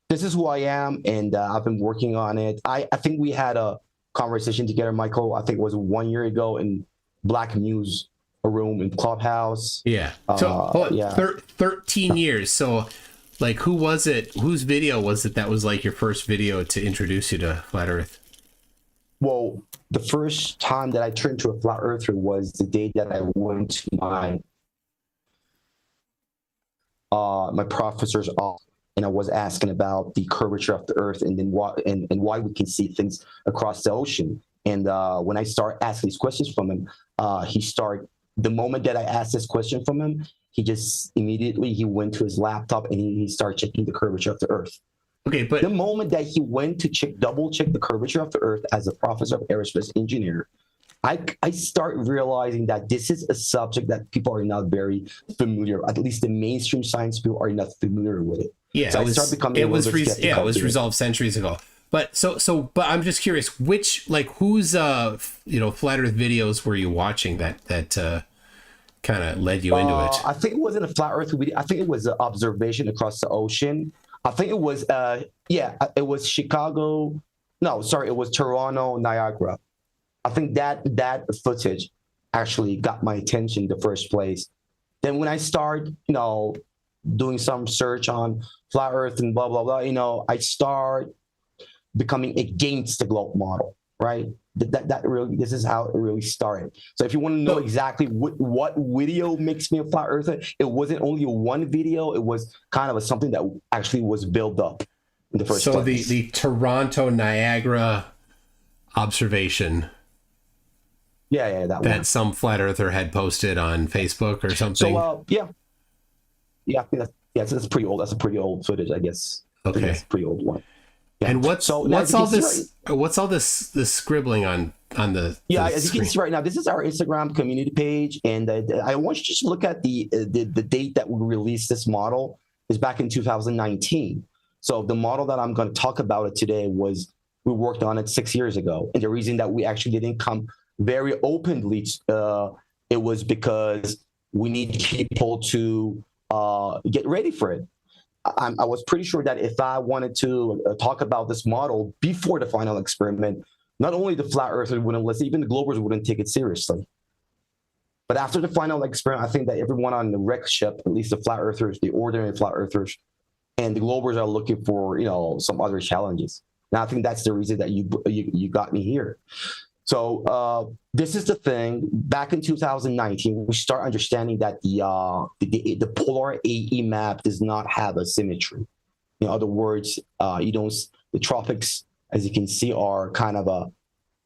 this is who I am, and I've been working on it. I think we had a conversation together, Michael. I think it was 1 year ago in Black Muse, a room in Clubhouse. Yeah. So 13 years. So, like, who was it? Whose video was it that was like your first video to introduce you to flat Earth? Well, the first time that I turned to a flat earther was the day that I went to my professor's office, and I was asking about the curvature of the Earth and then why we can see things across the ocean. And when I start asking these questions from him, the moment that I asked this question from him, he just immediately went to his laptop and he started checking the curvature of the Earth. Okay, but the moment that he went to double check the curvature of the Earth as a professor of aerospace engineer, I start realizing that this is a subject that people are not very familiar. At least the mainstream science people are not familiar with it. Yeah, so it was resolved centuries ago. But but I'm just curious, whose flat Earth videos were you watching that kind of led you into it? I think it wasn't a flat Earth video. I think it was an observation across the ocean. I think it was it was Chicago. No, sorry, it was Toronto, Niagara. I think that footage actually got my attention in the first place. Then when I start, doing some search on flat Earth and blah blah blah, I start becoming against the globe model, right? This is how it really started. So if you want to know exactly what video makes me a flat earther, it wasn't only one video. It was kind of something that actually was built up in the first place. So the Toronto Niagara observation. Yeah, that some flat earther had posted on Facebook or something. So that's pretty old. That's a pretty old footage, I guess. Okay, that's a pretty old one. Yeah. And what's all this scribbling on the as you can see right now, this is our Instagram community page, and I want you to just look at the date that we released this model is back in 2019. So the model that I'm going to talk about it today we worked on it 6 years ago, and the reason that we actually didn't come very openly, it was because we need people to get ready for it. I was pretty sure that if I wanted to talk about this model before the final experiment, not only the flat earthers wouldn't listen, even the globers wouldn't take it seriously. But after the final experiment, I think that everyone on the wreck ship, at least the flat earthers, the ordinary flat earthers, and the globers are looking for, some other challenges. Now I think that's the reason that you got me here. So this is the thing. Back in 2019, we start understanding that the polar AE map does not have a symmetry. In other words, the tropics, as you can see, are kind of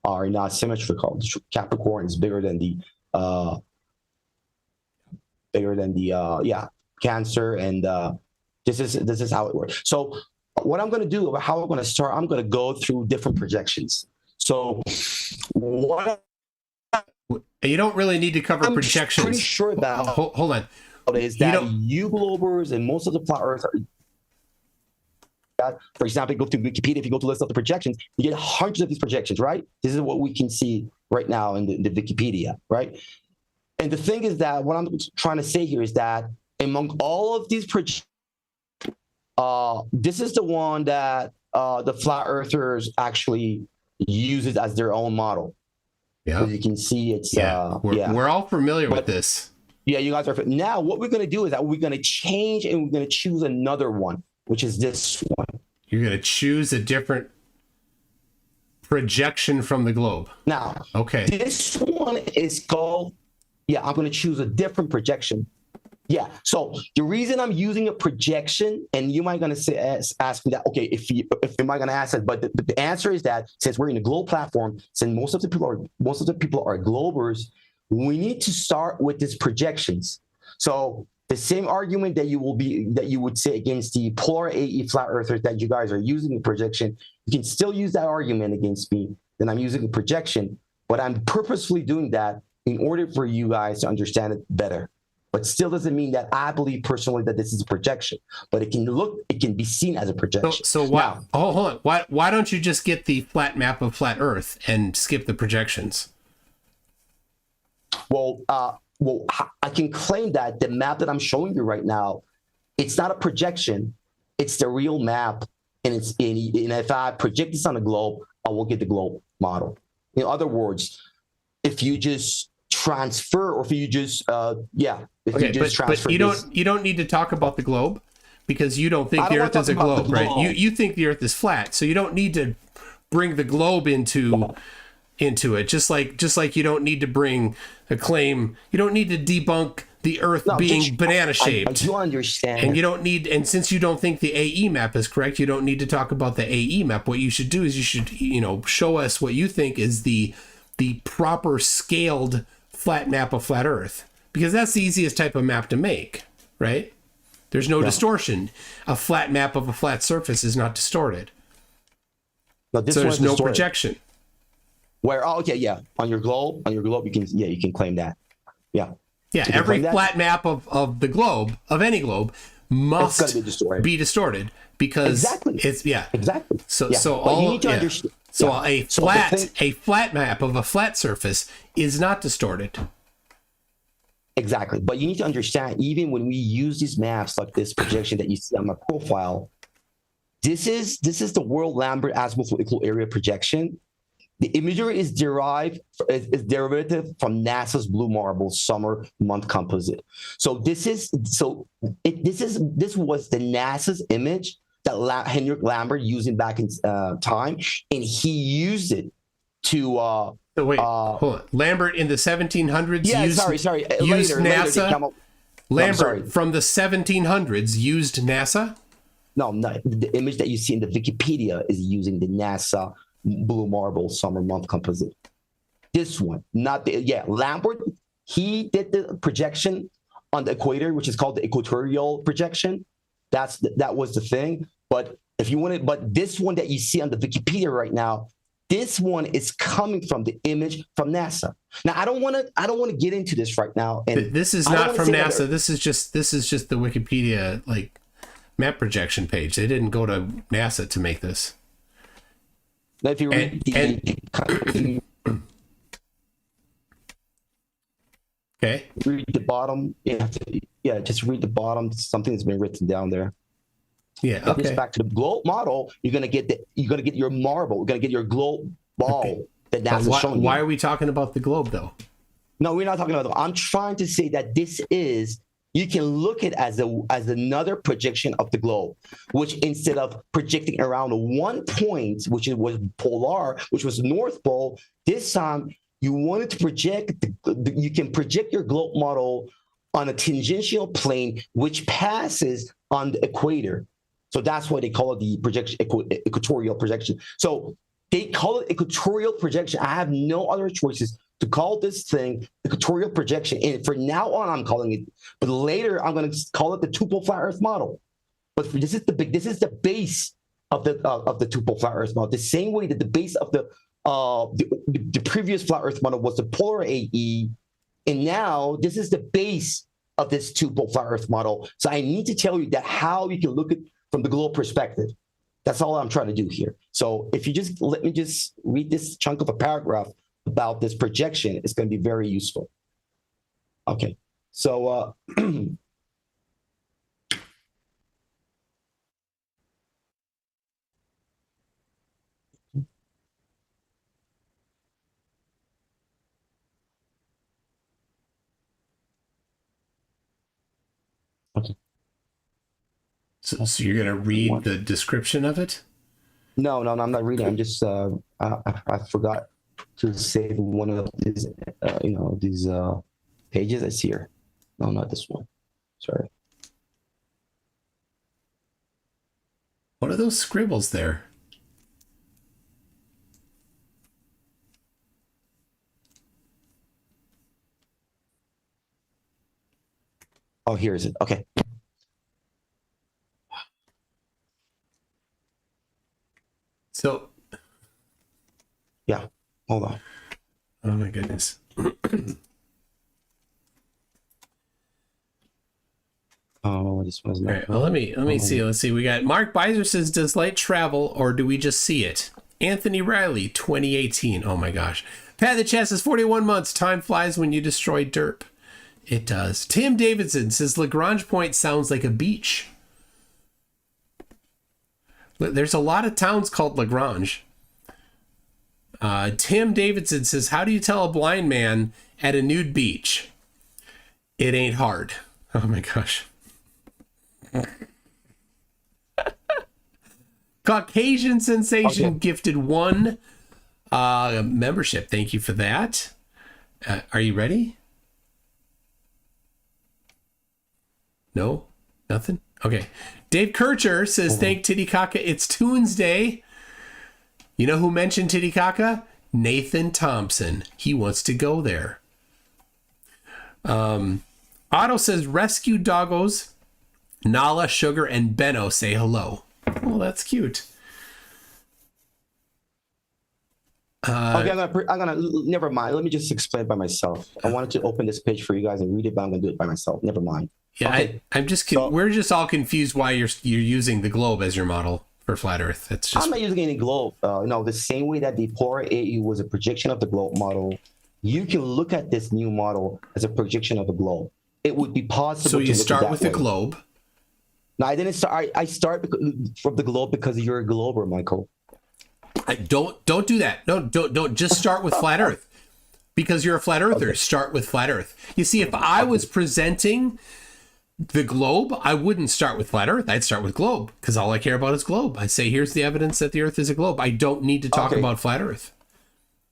are not symmetrical. Capricorn is bigger than the Cancer, and this is how it works. So what I'm going to do, how I'm going to start, I'm going to go through different projections. So what you don't really need to cover projections. I'm pretty sure that hold on is that you Globers and most of the flat Earth are, for example, go to Wikipedia. If you go to list of the projections, you get hundreds of these projections, right? This is what we can see right now in the Wikipedia, right? And the thing is that what I'm trying to say here is that among all of these projections, this is the one that the flat earthers actually uses as their own model. Yeah, as you can see, it's we're all familiar with this. Yeah, you guys are. Now, what we're going to do is that we're going to change and we're going to choose another one, which is this one. You're going to choose a different projection from the globe. Now, okay, this one is called. Yeah, I'm going to choose a different projection. Yeah. So the reason I'm using a projection, and you might going to ask me that, okay, if you might going to ask that, but the answer is that since we're in a globe platform, since most of the people are globers, we need to start with these projections. So the same argument that you would say against the polar AE flat earthers that you guys are using the projection, you can still use that argument against me. Then I'm using a projection, but I'm purposefully doing that in order for you guys to understand it better. But still doesn't mean that I believe personally that this is a projection. But it can be seen as a projection. So why? Oh, hold on. Why don't you just get the flat map of flat Earth and skip the projections? Well, I can claim that the map that I'm showing you right now, it's not a projection. It's the real map, and if I project this on a globe, I will get the globe model. In other words, if you just transfer, or if you just transfer, but you don't need to talk about the globe, because you don't think the Earth is a globe, right? You think the Earth is flat, so you don't need to bring the globe into it. Just like you don't need to bring a claim. You don't need to debunk the Earth being banana shaped. I do understand. And you don't need, and since you don't think the AE map is correct, you don't need to talk about the AE map. What you should do is you should show us what you think is the proper scaled flat map of flat Earth, because that's the easiest type of map to make, right? There's no distortion. A flat map of a flat surface is not distorted. So there's no projection. Where on your globe you can claim that. Yeah. Yeah, every flat map of the globe, of any globe, must be distorted because it's exactly. So all you need to understand. So a flat map of a flat surface is not distorted. Exactly. But you need to understand, even when we use these maps like this projection that you see on my profile, this is the World Lambert azimuthal equal area projection. The imagery is derivative from NASA's Blue Marble Summer Month Composite. So this was the NASA's image that Henrik Lambert using back in time, and he used it to hold on. Lambert in the 1700s used later, NASA. Lambert from the 1700s used NASA? No, the image that you see in the Wikipedia is using the NASA Blue Marble Summer Month Composite. This one, not Lambert, he did the projection on the equator, which is called the equatorial projection. That was the thing. But this one that you see on the Wikipedia right now, this one is coming from the image from NASA. Now I don't want to get into this right now. And this is not from NASA. This is just the Wikipedia map projection page. They didn't go to NASA to make this. Now, if you read read the bottom. Just read the bottom. Something that's been written down there. Yeah. Okay. This back to the globe model. You're gonna get your marble. You're gonna get your globe ball that NASA's showing you. Why are we talking about the globe though? No, we're not talking about. I'm trying to say that this is. you can look at as another projection of the globe, which instead of projecting around one point, which was polar, which was the North Pole, this time you wanted to project, you can project your globe model on a tangential plane, which passes on the equator. So that's why they call it the projection, equatorial projection. So they call it equatorial projection. I have no other choices to call this thing equatorial projection. And for now on, I'm calling it, but later I'm going to call it the two-pole flat Earth model. But this is the base of the two-pole flat Earth model. The same way that the base of the previous flat Earth model was the polar AE, and now this is the base of this two-pole flat Earth model. So I need to tell you that how you can look at from the globe perspective. That's all I'm trying to do here. So if you just let me just read this chunk of a paragraph about this projection, it's going to be very useful. Okay, so okay. So you're going to read the description of it? No, I'm not reading. I'm just I forgot to save one of these these pages. It's here. No, not this one. Sorry. What are those scribbles there? Oh, here is it. Okay. So, yeah, hold on. Oh my goodness. Oh, this was not. All right, well, let me see. Let's see. We got Mark Beiser says, "Does light travel, or do we just see it?" Anthony Riley, 2018. Oh my gosh. Pat the Chess is 41 months. Time flies when you destroy derp. It does. Tim Davidson says Lagrange Point sounds like a beach. There's a lot of towns called Lagrange. Tim Davidson says, how do you tell a blind man at a nude beach? It ain't hard. Oh my gosh. Caucasian Sensation gifted one membership. Thank you for that. Are you ready? No? Nothing? Okay. Dave Kircher says, thank Titicaca. It's Tuesday. You know who mentioned Titicaca? Nathan Thompson. He wants to go there. Otto says, rescue doggos. Nala, Sugar, and Benno say hello. Well, that's cute. Okay, I'm gonna never mind. Let me just explain it by myself. I wanted to open this page for you guys and read it, but I'm gonna do it by myself. Never mind. Yeah, okay. We're just all confused why you're using the globe as your model for flat Earth. It's just. I'm not using any globe. No, the same way that the polar AE was a projection of the globe model, you can look at this new model as a projection of the globe. It would be possible. So you start with the globe. No, I didn't start. I start from the globe because you're a glober, Michael. Don't do that. No, don't just start with flat Earth because you're a flat earther. Okay. Start with flat Earth. You see, if I was presenting the globe, I wouldn't start with flat Earth. I'd start with globe because all I care about is globe. I'd say, here's the evidence that the Earth is a globe. I don't need to talk about flat Earth.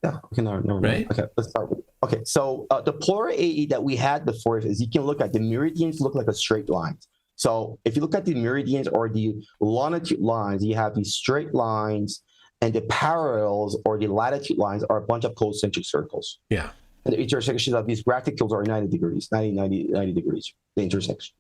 Yeah. Okay. No, right. Okay. Let's start with. Okay. So the polar AE that we had before is you can look at the meridians look like a straight line. So if you look at the meridians or the longitude lines, you have these straight lines, and the parallels or the latitude lines are a bunch of concentric circles. Yeah. And the intersections of these graticals are 90 degrees, 90 degrees, the intersection.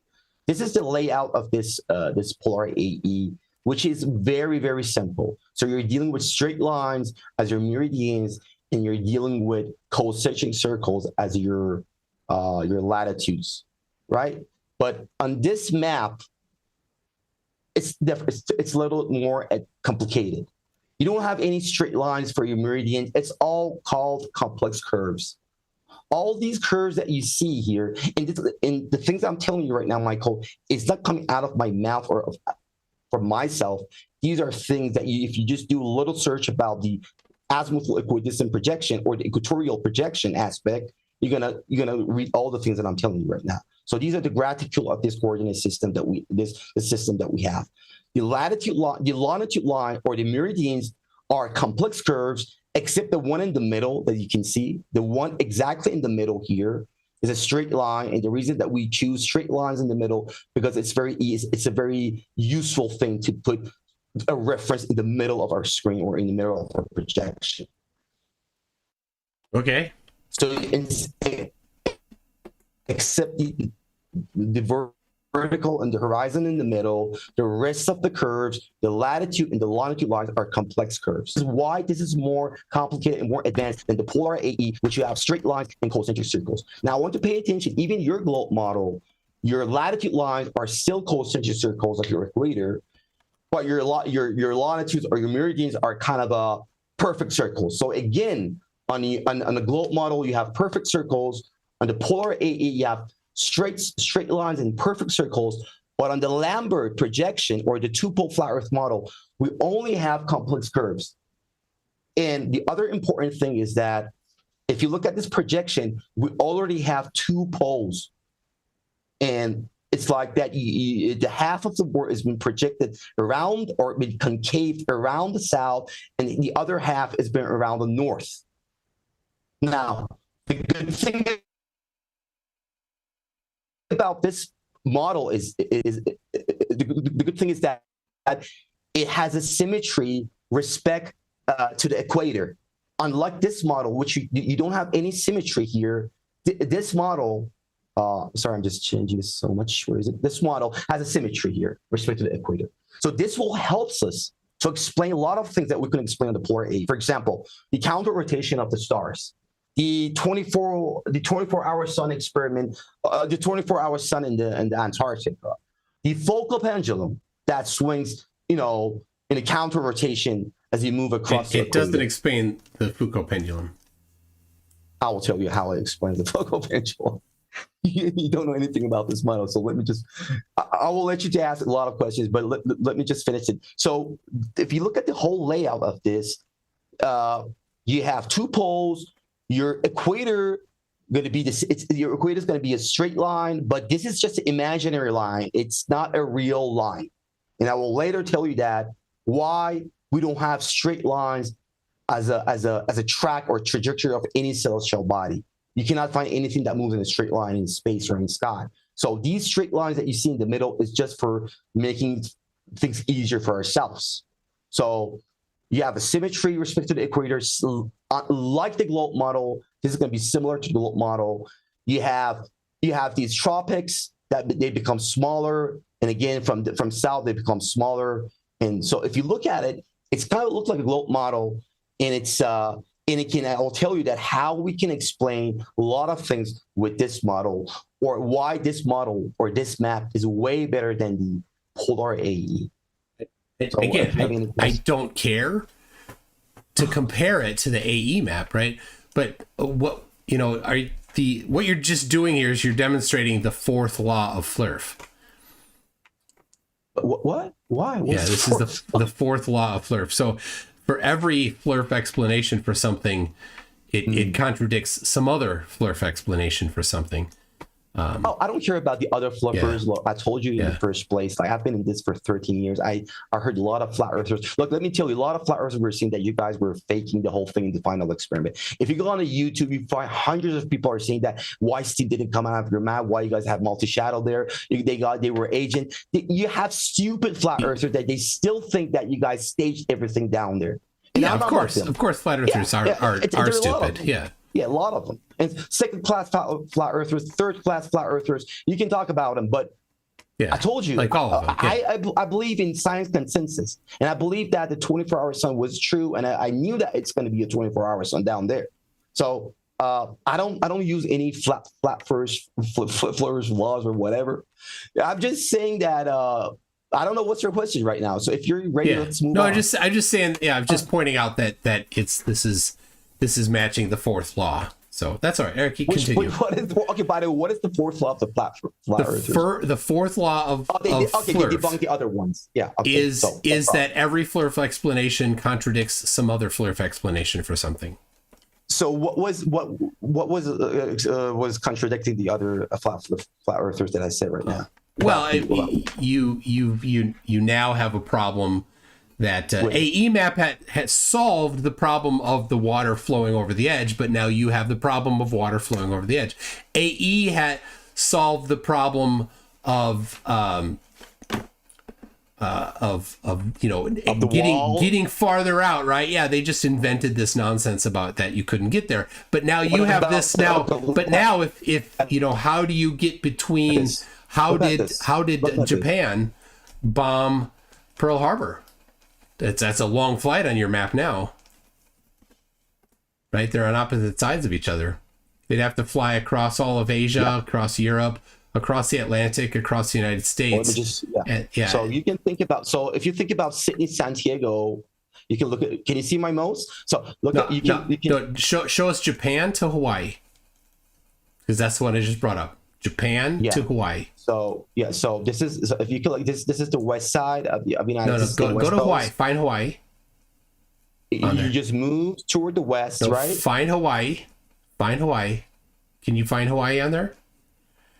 This is the layout of this this polar AE, which is very, very simple. So you're dealing with straight lines as your meridians, and you're dealing with concentric circles as your latitudes, right? But on this map, it's a little more complicated. You don't have any straight lines for your meridians. It's all called complex curves. All these curves that you see here, and the things I'm telling you right now, Michael, is not coming out of my mouth or from myself. These are things that if you just do a little search about the azimuthal equidistant projection or the equatorial projection aspect, you're gonna read all the things that I'm telling you right now. So these are the gratitude of this coordinate system the system that we have. The latitude line, the longitude line, or the meridians are complex curves, except the one in the middle that you can see. The one exactly in the middle here is a straight line, and the reason that we choose straight lines in the middle because it's very easy. It's a very useful thing to put a reference in the middle of our screen or in the middle of our projection. Okay. So except the vertical and the horizon in the middle, the rest of the curves, the latitude and the longitude lines are complex curves. This is why this is more complicated and more advanced than the polar AE, which you have straight lines and concentric circles. Now I want to pay attention, even your globe model, your latitude lines are still concentric circles of your equator, but your longitudes or your meridians are kind of a perfect circles. So again, on the globe model, you have perfect circles. On the polar AE, you have straight lines and perfect circles. But on the Lambert projection or the two-pole flat Earth model, we only have complex curves. And the other important thing is that if you look at this projection, we already have two poles. And it's like that the half of the world has been projected around or been concave around the south, and the other half has been around the north. Now, the good thing about this model is the good thing is that it has a symmetry respect to the equator. Unlike this model, which you don't have any symmetry here, this model, sorry, I'm just changing this so much. Where is it? This model has a symmetry here respect to the equator. So this will help us to explain a lot of things that we couldn't explain on the polar AE. For example, the counter rotation of the stars. The 24-hour sun experiment, the 24-hour sun in the Antarctica, the focal pendulum that swings, in a counter rotation as you move across. It doesn't explain the Foucault pendulum. I will tell you how it explains the Foucault pendulum. You don't know anything about this model, so let me just. I will let you to ask a lot of questions, but let me just finish it. So, if you look at the whole layout of this, you have two poles. Your equator going to be your equator is going to be a straight line, but this is just an imaginary line. It's not a real line, and I will later tell you that why we don't have straight lines as a track or trajectory of any celestial body. You cannot find anything that moves in a straight line in space or in the sky. So these straight lines that you see in the middle is just for making things easier for ourselves. So you have a symmetry respect to the equator, like the globe model. This is going to be similar to the globe model. You have these tropics that they become smaller, and again from south they become smaller. And so if you look at it, it's kind of looks like a globe model, and it's I will tell you that how we can explain a lot of things with this model, or why this model or this map is way better than the polar AE. So again, I don't care to compare it to the AE map, right? But what you're just doing here is you're demonstrating the fourth law of Flurf. What? Why? This is the fourth law of Flurf. So for every Flurf explanation for something, it contradicts some other Flurf explanation for something. I don't care about the other fluffers. Yeah. Look, I told you in the first place, like I've been in this for 13 years. I heard a lot of flat earthers. Look, let me tell you, a lot of flat earthers were saying that you guys were faking the whole thing in the final experiment. If you go on to YouTube, you find hundreds of people are saying that why Steve didn't come out of your map, why you guys have multi-shadow there. They were agent. You have stupid flat earthers that they still think that you guys staged everything down there. And of course, flat earthers are stupid. Yeah, a lot of them. And second-class flat earthers, third-class flat earthers, you can talk about them, but I told you, like all of them. I believe in science consensus, and I believe that the 24-hour sun was true, and I knew that it's going to be a 24-hour sun down there. So I don't use any flat flurries laws or whatever. I'm just saying that I don't know what's your question right now. So if you're ready, let's move on. I'm just saying. Yeah, I'm just pointing out that this is matching the fourth law. So that's all right. Eric, continue. By the way, what is the fourth law of the flat earthers? The fourth law of they debunk the other ones. Yeah. Is that every Flurf explanation contradicts some other Flurf explanation for something. So what was contradicting the other flat earthers that I said right now? Well, you now have a problem that AEMAP had solved the problem of the water flowing over the edge, but now you have the problem of water flowing over the edge. AE had solved the problem of getting farther out, right? Yeah, they just invented this nonsense about that you couldn't get there. But now you have this now. But now, if how do you get between? How did Japan bomb Pearl Harbor? That's a long flight on your map now, right? They're on opposite sides of each other. They'd have to fly across all of Asia, across Europe, across the Atlantic, across the United States. So you can think about. So if you think about Sydney, Santiago, you can look at. Can you see my mouse? So look at. You can show us Japan to Hawaii, because that's the one I just brought up. Japan to Hawaii. So so this is if you could like this is the west side of the United States. Go to Hawaii. Find Hawaii. You just move toward the west, right? Find Hawaii. Find Hawaii. Can you find Hawaii on there?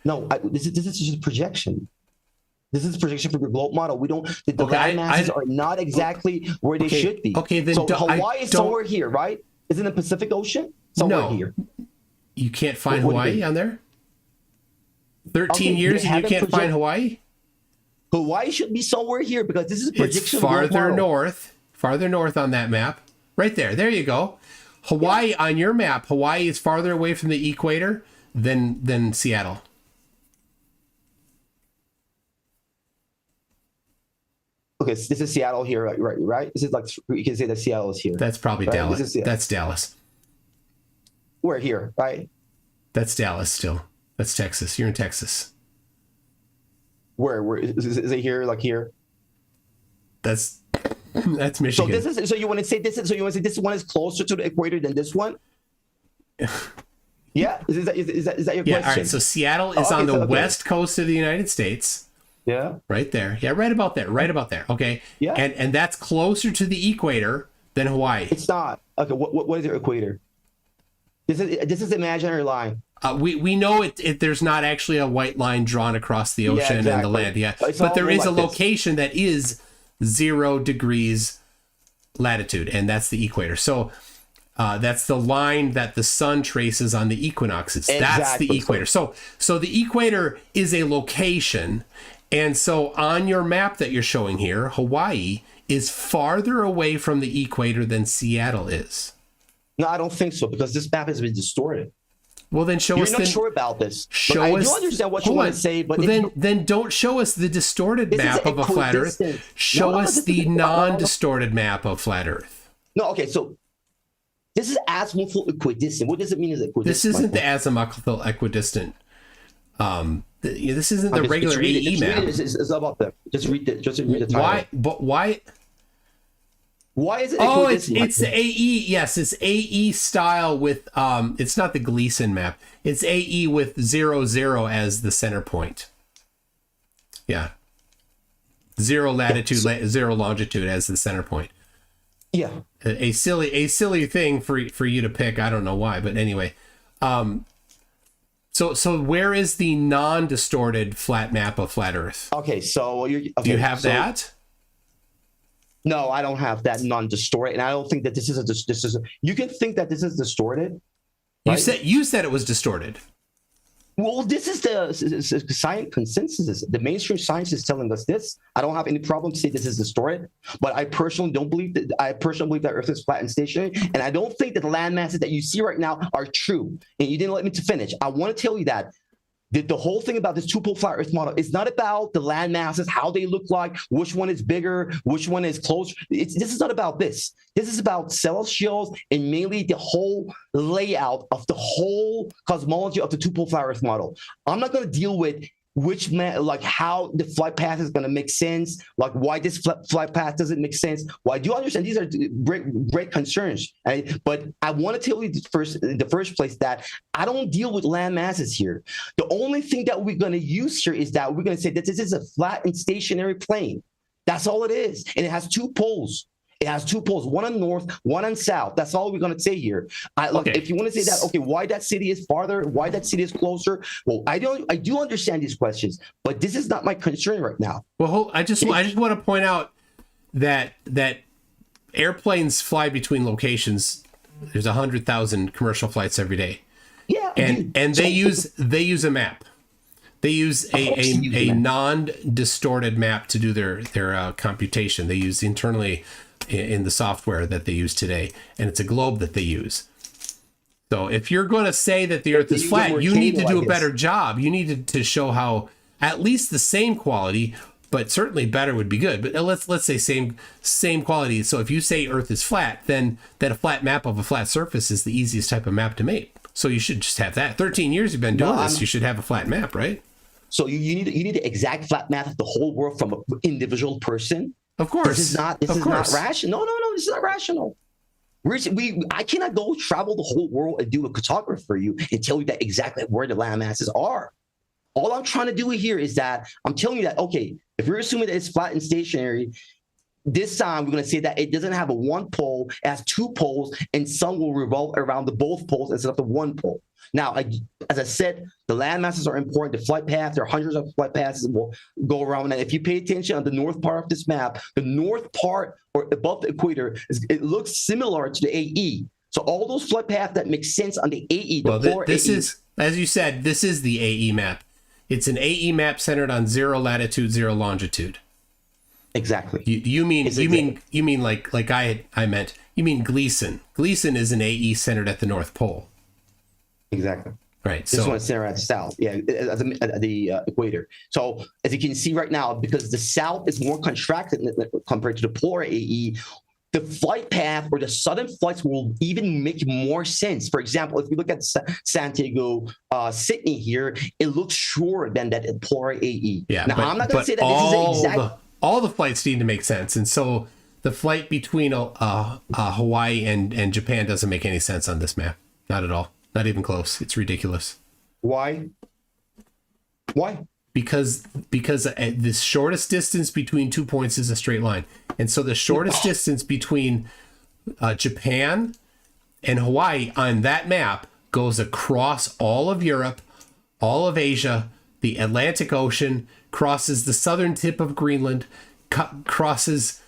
No, this is just a projection. This is a projection for the globe model. We don't. The land masses are not exactly where they should be. Okay, then so Hawaii is somewhere here, right? Is it in the Pacific Ocean? Somewhere here. You can't find Hawaii on there. 13 years and you can't find Hawaii? Hawaii should be somewhere here because this is a projection. It's farther north on that map. Right there. There you go. Hawaii on your map. Hawaii is farther away from the equator than Seattle. Okay, so this is Seattle here, right? This is like you can say that Seattle is here. That's probably Dallas. That's Dallas. We're here, right? That's Dallas still. That's Texas. You're in Texas. Where is it here? Like here? That's Michigan. So you want to say this? So you want to say this one is closer to the equator than this one? Yeah. Is that your question? All right. So Seattle is on the west coast of the United States. Yeah. Right there. Yeah. Right about there. Okay. Yeah. And that's closer to the equator than Hawaii. It's not. Okay. What is your equator? This is the imaginary line. We know there's not actually a white line drawn across the ocean and the land. Yeah. But there is a location that is 0 degrees latitude, and that's the equator. So that's the line that the sun traces on the equinoxes. That's the equator. So the equator is a location. And so on your map that you're showing here, Hawaii is farther away from the equator than Seattle is. No, I don't think so, because this map has been distorted. Well, then show us. You're not sure about this. Show us. I do understand what you want to say, but then don't show us the distorted map of a flat Earth. Show us the non-distorted map of flat Earth. No, okay, so this is azimuthal equidistant. What does it mean as equidistant? This isn't the azimuthal equidistant. This isn't the regular AE map. It's about that. Just read the title. Why? But why? Why is it? Oh, it's the AE. Yes, it's AE style with it's not the Gleason map. It's AE with 0, as the center point. Yeah. 0 latitude, 0 longitude as the center point. Yeah. A silly thing for you to pick. I don't know why, but anyway. So where is the non-distorted flat map of flat Earth? Okay, so do you have that? No, I don't have that non-distorted, and I don't think that this is you can think that this is distorted. Right? You said it was distorted. Well, this is the science consensus. The mainstream science is telling us this. I don't have any problem to say this is distorted, but I personally don't believe that. I personally believe that Earth is flat and stationary, and I don't think that the land masses that you see right now are true. And you didn't let me to finish. I want to tell you that the whole thing about this two-pole flat Earth model is not about the land masses, how they look like, which one is bigger, which one is closer. This is not about this. This is about celestials and mainly the whole layout of the whole cosmology of the two-pole flat Earth model. I'm not going to deal with how the flight path is going to make sense, like why this flight path doesn't make sense. Well, I do understand these are great concerns, right? But I want to tell you in the first place that I don't deal with land masses here. The only thing that we're going to use here is that we're going to say that this is a flat and stationary plane. That's all it is, and it has 2 poles. It has two poles, one on north, one on south. That's all we're going to say here. Look, if you want to say that, okay, why that city is farther, why that city is closer? Well, I do understand these questions, but this is not my concern right now. Well, I just want to point out that airplanes fly between locations. There's 100,000 commercial flights every day. Yeah, and they use a map. They use a non-distorted map to do their computation. They use internally in the software that they use today, and it's a globe that they use. So if you're going to say that the Earth is flat, you need to do a better job. You need to show how at least the same quality, but certainly better would be good. But let's say same quality. So if you say Earth is flat, then that a flat map of a flat surface is the easiest type of map to make. So you should just have that. 13 years you've been doing this. You should have a flat map, right? So you need the exact flat map of the whole world from an individual person. Of course. This is not rational. No, this is not rational. I cannot go travel the whole world and do a cartography for you and tell you that exactly where the land masses are. All I'm trying to do here is that I'm telling you that, okay, if we're assuming that it's flat and stationary, this time we're going to say that it doesn't have a one pole, it has two poles, and sun will revolve around the both poles instead of the one pole. Now, as I said, the land masses are important. The flight path, there are hundreds of flight paths that will go around. And if you pay attention on the north part of this map, the north part or above the equator, it looks similar to the AE. So all those flight paths that make sense on the AE. This is, as you said, this is the AE map. It's an AE map centered on 0 latitude, 0 longitude. Exactly. You mean like I meant. You mean Gleason. Gleason is an AE centered at the North Pole. Exactly. Right. This one is centered at the south. Yeah, at the equator. So as you can see right now, because the south is more contracted compared to the polar AE, the flight path or the southern flights will even make more sense. For example, if you look at Santiago, Sydney here, it looks shorter than that polar AE. Yeah. Now, I'm not going to say that this is the exact. All the flights need to make sense, and so the flight between Hawaii and Japan doesn't make any sense on this map. Not at all. Not even close. It's ridiculous. Why? Because the shortest distance between 2 points is a straight line, and so the shortest distance between Japan and Hawaii on that map goes across all of Europe, all of Asia, the Atlantic Ocean, crosses the southern tip of Greenland, crosses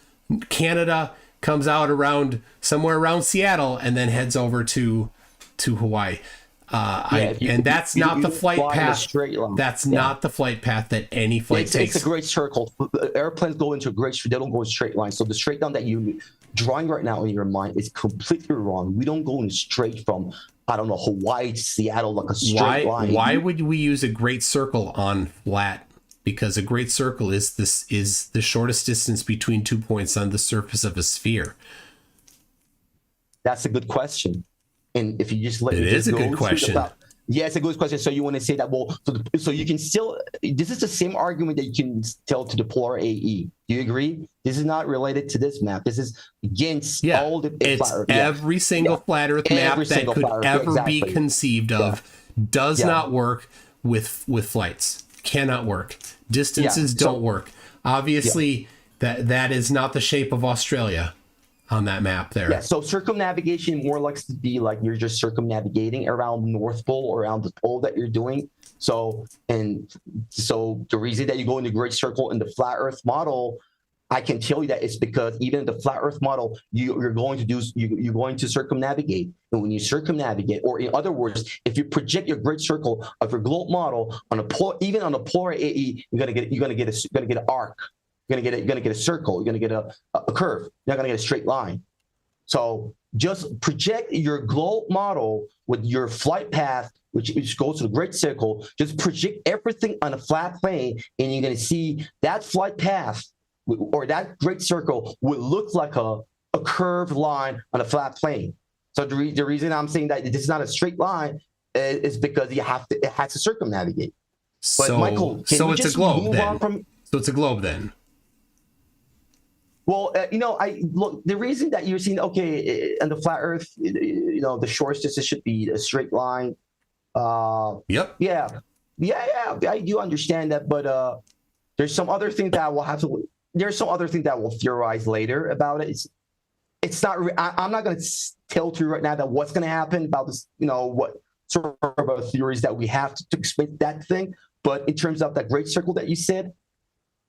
Canada, comes out around somewhere around Seattle, and then heads over to Hawaii. And that's not the flight path. That's not the flight path that any flight takes. It's a great circle. Airplanes go into a great, they don't go in straight line. So the straight down that you're drawing right now in your mind is completely wrong. We don't go in straight from, I don't know, Hawaii to Seattle like a straight line. Why would we use a great circle on flat? Because a great circle is the shortest distance between 2 points on the surface of a sphere. That's a good question. And if you just let it is a good question. Yeah, it's a good question. So you want to say that, well, so you can still, this is the same argument that you can tell to the polar AE. Do you agree? This is not related to this map. This is against all the it's flat Earth. Every single flat Earth map that could ever be conceived of does not work with flights. Cannot work. Distances don't work. Obviously, that is not the shape of Australia on that map there. Yeah, so circumnavigation more likes to be like you're just circumnavigating around the North Pole or around the pole that you're doing. So the reason that you go in the Great Circle in the flat Earth model, I can tell you that it's because even in the flat Earth model, you're going to circumnavigate. And when you circumnavigate, or in other words, if you project your Great Circle of your globe model on even on a polar AE, you're gonna get an arc. You're gonna get a circle. You're gonna get a curve. You're not gonna get a straight line. So just project your globe model with your flight path, which goes to the Great Circle. Just project everything on a flat plane, and you're gonna see that flight path or that Great Circle would look like a curved line on a flat plane. So the reason I'm saying that this is not a straight line is because it has to circumnavigate. But Michael, so it's a globe then. So it's a globe then. Well, the reason that you're seeing, okay, on the flat Earth, the shortest distance should be a straight line. Yep. Yeah, I do understand that, but there's some other thing that we'll theorize later about it. it's not. I'm not going to tell you right now that what's going to happen about this. What sort of theories that we have to explain that thing. But in terms of that great circle that you said,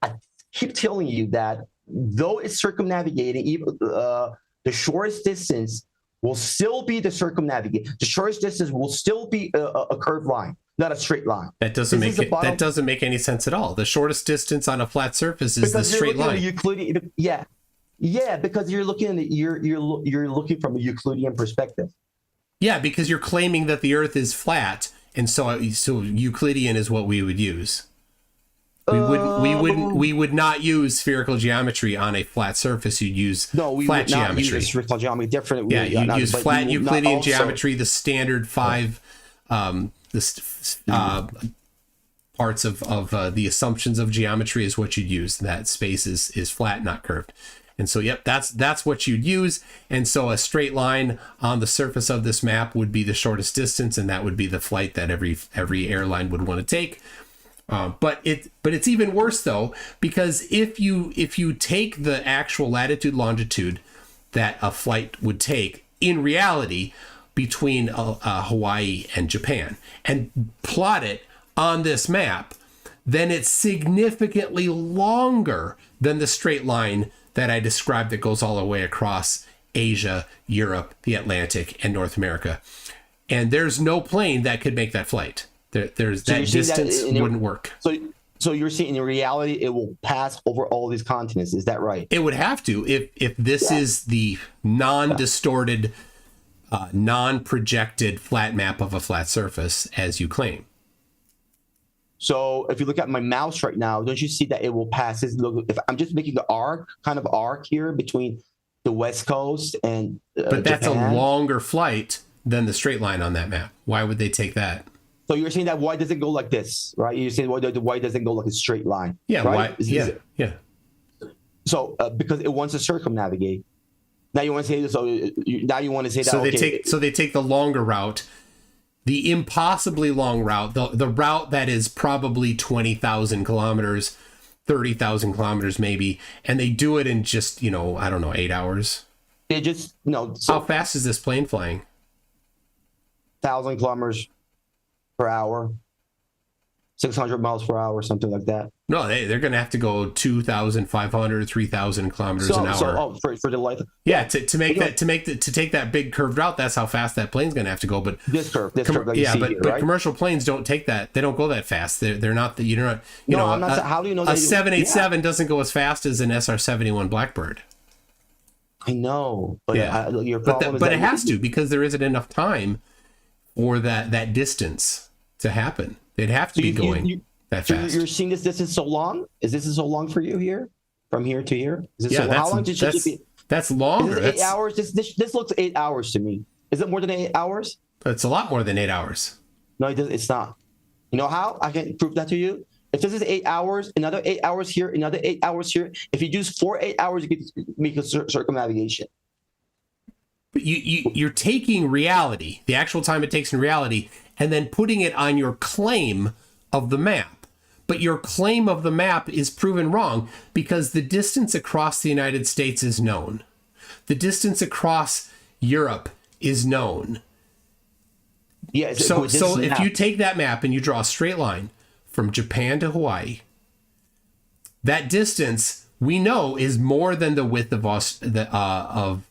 I keep telling you that though it's circumnavigating, even the shortest distance will still be the circumnavigate. The shortest distance will still be a curved line, not a straight line. That doesn't make any sense at all. The shortest distance on a flat surface is the straight line. Euclidean, yeah, because you're looking at you're looking from a Euclidean perspective. Yeah, because you're claiming that the Earth is flat, and so Euclidean is what we would use. We would not use spherical geometry on a flat surface. You'd use flat geometry. Use spherical geometry different. Yeah, you'd use flat Euclidean geometry, the standard 5 parts of the assumptions of geometry is what you'd use. That space is flat, not curved. And so, yep, that's what you'd use. And so a straight line on the surface of this map would be the shortest distance, and that would be the flight that every airline would want to take. But it's even worse though, because if you take the actual latitude longitude that a flight would take in reality between Hawaii and Japan and plot it on this map, then it's significantly longer than the straight line that I described that goes all the way across Asia, Europe, the Atlantic, and North America. And there's no plane that could make that flight. That distance wouldn't work. So you're saying in reality it will pass over all these continents. Is that right? It would have to if this is the non-distorted, non-projected flat map of a flat surface as you claim. So if you look at my mouse right now, don't you see that it will pass this? Look, if I'm just making the arc here between the West Coast and but that's Japan. A longer flight than the straight line on that map. Why would they take that? So you're saying that why does it go like this, right? You're saying why doesn't go like a straight line? Yeah, right? Yeah. So because it wants to circumnavigate. Now you want to say this. Now you want to say that. So they take the longer route, the impossibly long route, the route that is probably 20,000 kilometers, 30,000 kilometers maybe, and they do it in just 8 hours. They just How fast is this plane flying? 1,000 kilometers per hour, 600 miles per hour, something like that. No, they're going to have to go 2,500, 3,000 kilometers an hour. For the life. Yeah, to take that big curved route, that's how fast that plane's going to have to go. But this curve, like but right? commercial planes don't take that. They don't go that fast. They're not. How do you know a 787 doesn't go as fast as an SR-71 Blackbird? I know, but your problem is that it has to, because there isn't enough time for that distance to happen. They'd have to be going that fast. You're seeing this distance so long? Is this so long for you here? From here to here? Is this how long did you be? That's longer. Is 8 hours? This looks 8 hours to me. Is it more than 8 hours? It's a lot more than 8 hours. No, it's not. You know how? I can prove that to you. If this is 8 hours, another 8 hours here, another 8 hours here. If you use 8 hours, you can make a circumnavigation. But you're taking reality, the actual time it takes in reality, and then putting it on your claim of the map. But your claim of the map is proven wrong because the distance across the United States is known. The distance across Europe is known. Yeah. So if you take that map and you draw a straight line from Japan to Hawaii, that distance we know is more than the width of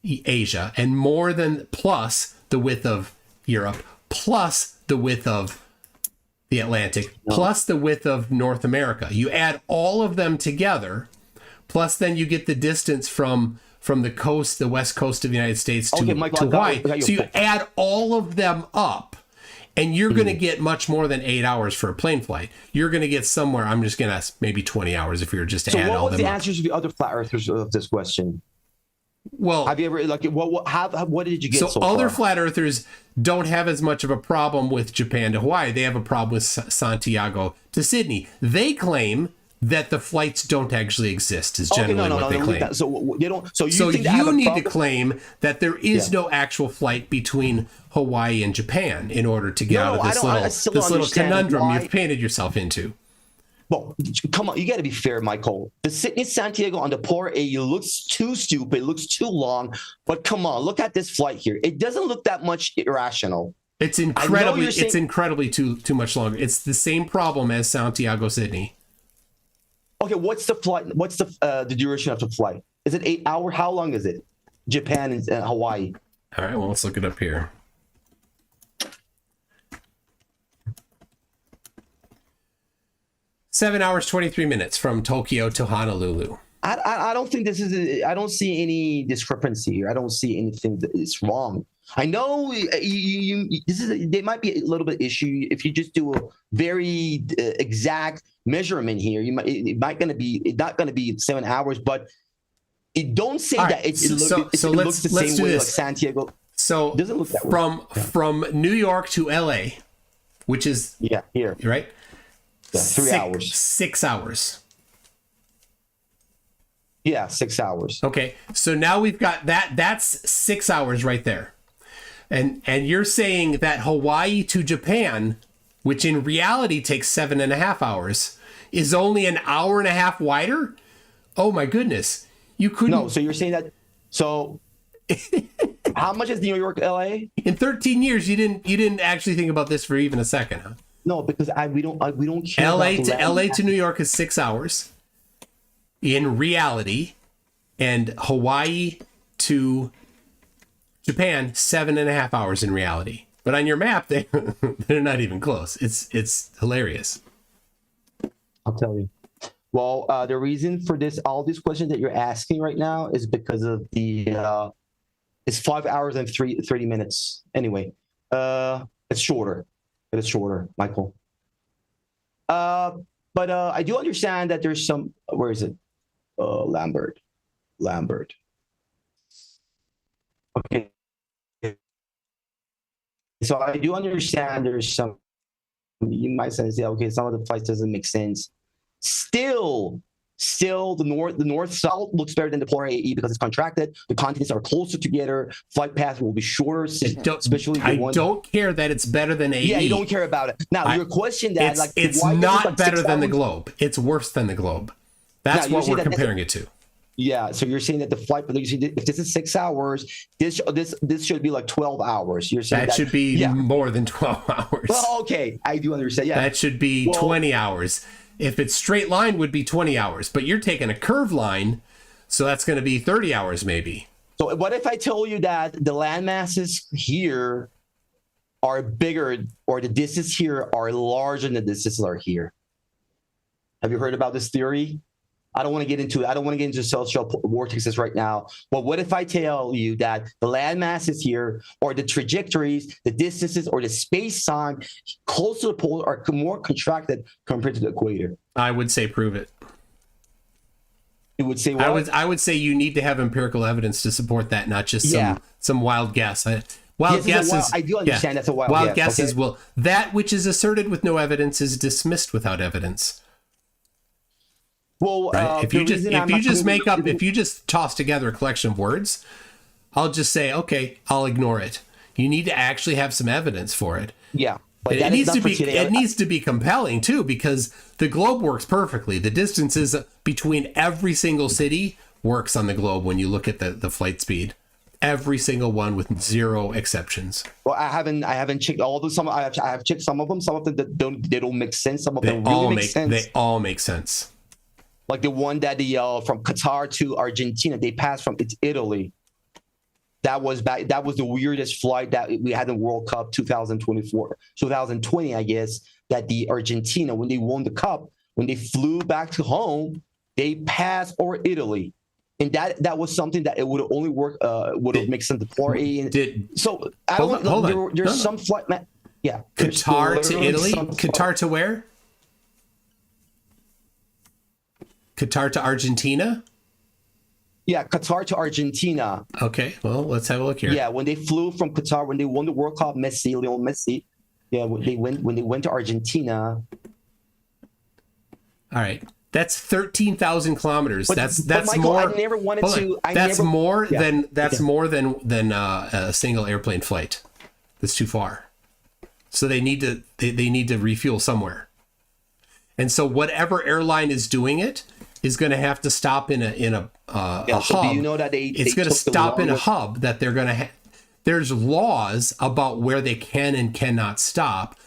Asia, and more than plus the width of Europe, plus the width of the Atlantic, plus the width of North America. You add all of them together, plus then you get the distance from the coast, the west coast of the United States to Hawaii. So you add all of them up, and you're going to get much more than 8 hours for a plane flight. You're going to get somewhere, I'm just going to ask, maybe 20 hours if you were just to add all of them up. So what was the answers to the other flat earthers of this question? Well, have you ever what did you get so other far? flat earthers don't have as much of a problem with Japan to Hawaii. They have a problem with Santiago to Sydney. They claim that the flights don't actually exist is generally what they claim. So they don't. So you need to claim that there is no actual flight between Hawaii and Japan in order to get out of this little conundrum you've painted yourself into. Well, come on, you got to be fair, Michael. The Sydney Santiago on the Polar AE looks too stupid, looks too long. But come on, look at this flight here. It doesn't look that much irrational. It's incredibly too much longer. It's the same problem as Santiago Sydney. Okay, what's the flight? What's the duration of the flight? Is it 8 hours? How long is it? Japan and Hawaii. All right, well, let's look it up here. Seven hours, 23 minutes from Tokyo to Honolulu. I don't think this is. I don't see any discrepancy here. I don't see anything that is wrong. I know there might be a little bit issue if you just do a very exact measurement here. It's not going to be 7 hours, but it don't say that it looks the same way like Santiago. So it doesn't look that way. From New York to LA, which is here, right? Yeah, 3 hours. 6 hours. Yeah, 6 hours. Okay, so now we've got that. That's 6 hours right there, and you're saying that Hawaii to Japan, which in reality takes 7.5 hours, is only an hour and a half wider. Oh my goodness, you couldn't. No, so you're saying that. So, how much is New York, LA? In 13 years, you didn't actually think about this for even a second, huh? No, because we don't care. LA to New York is 6 hours in reality, and Hawaii to Japan 7.5 hours in reality. But on your map, they're not even close. It's hilarious. I'll tell you. Well, the reason for all these questions that you're asking right now is because of the it's 5 hours and 30 minutes. Anyway, it's shorter. It is shorter, Michael. But I do understand that there's some. Where is it? Lambert. Okay. So I do understand there's some. You might say, okay, some of the flights doesn't make sense. Still, the north south looks better than the Polar AE because it's contracted. The continents are closer together. Flight paths will be shorter, especially. I don't care that it's better than AE. Yeah, you don't care about it. Now, your question that it's not better than the globe. It's worse than the globe. That's what we're comparing it to. Yeah, so you're saying that the flight, if this is 6 hours, this should be like 12 hours. You're saying that should be more than 12 hours. Well, okay, I do understand. Yeah, that should be 20 hours. If it's straight line, would be 20 hours. But you're taking a curved line, so that's going to be 30 hours maybe. So what if I tell you that the land masses here are bigger, or the distances here are larger than the distances are here? Have you heard about this theory? I don't want to get into celestial vortexes right now. But what if I tell you that the land masses here, or the trajectories, the distances, or the space-time close to the pole are more contracted compared to the equator? I would say prove it. You would say what? I would say you need to have empirical evidence to support that, not just some wild guess. Wild guesses. I do understand that's a wild guess. Guesses will. That which is asserted with no evidence is dismissed without evidence. Well, right? If you just toss together a collection of words, I'll just say, okay, I'll ignore it. You need to actually have some evidence for it. Yeah. But it needs to be compelling too, because the globe works perfectly. The distances between every single city works on the globe when you look at the flight speed. Every single one with zero exceptions. Well, I haven't checked all of them. I have checked some of them. Some of them they don't make sense. Some of them really make sense. They all make sense. Like the one that from Qatar to Argentina, they passed from Italy. That was the weirdest flight that we had in World Cup 2020, I guess, that the Argentina, when they won the cup, when they flew back to home, they passed over Italy. And that was something that it would only work, would have made sense for so I don't know. There's some flight. Yeah. Qatar to Italy? Qatar to where? Qatar to Argentina? Yeah, Qatar to Argentina. Okay, well, let's have a look here. Yeah, when they flew from Qatar, when they won the World Cup, Lionel Messi. Yeah, when they went to Argentina. All right, that's 13,000 kilometers. That's Michael, more. I never wanted to. That's more than a single airplane flight. That's too far. So they need to refuel somewhere. And so whatever airline is doing it is going to have to stop in a hub. So do you know that it's going to stop in a hub that they're going to there's laws about where they can and cannot stop.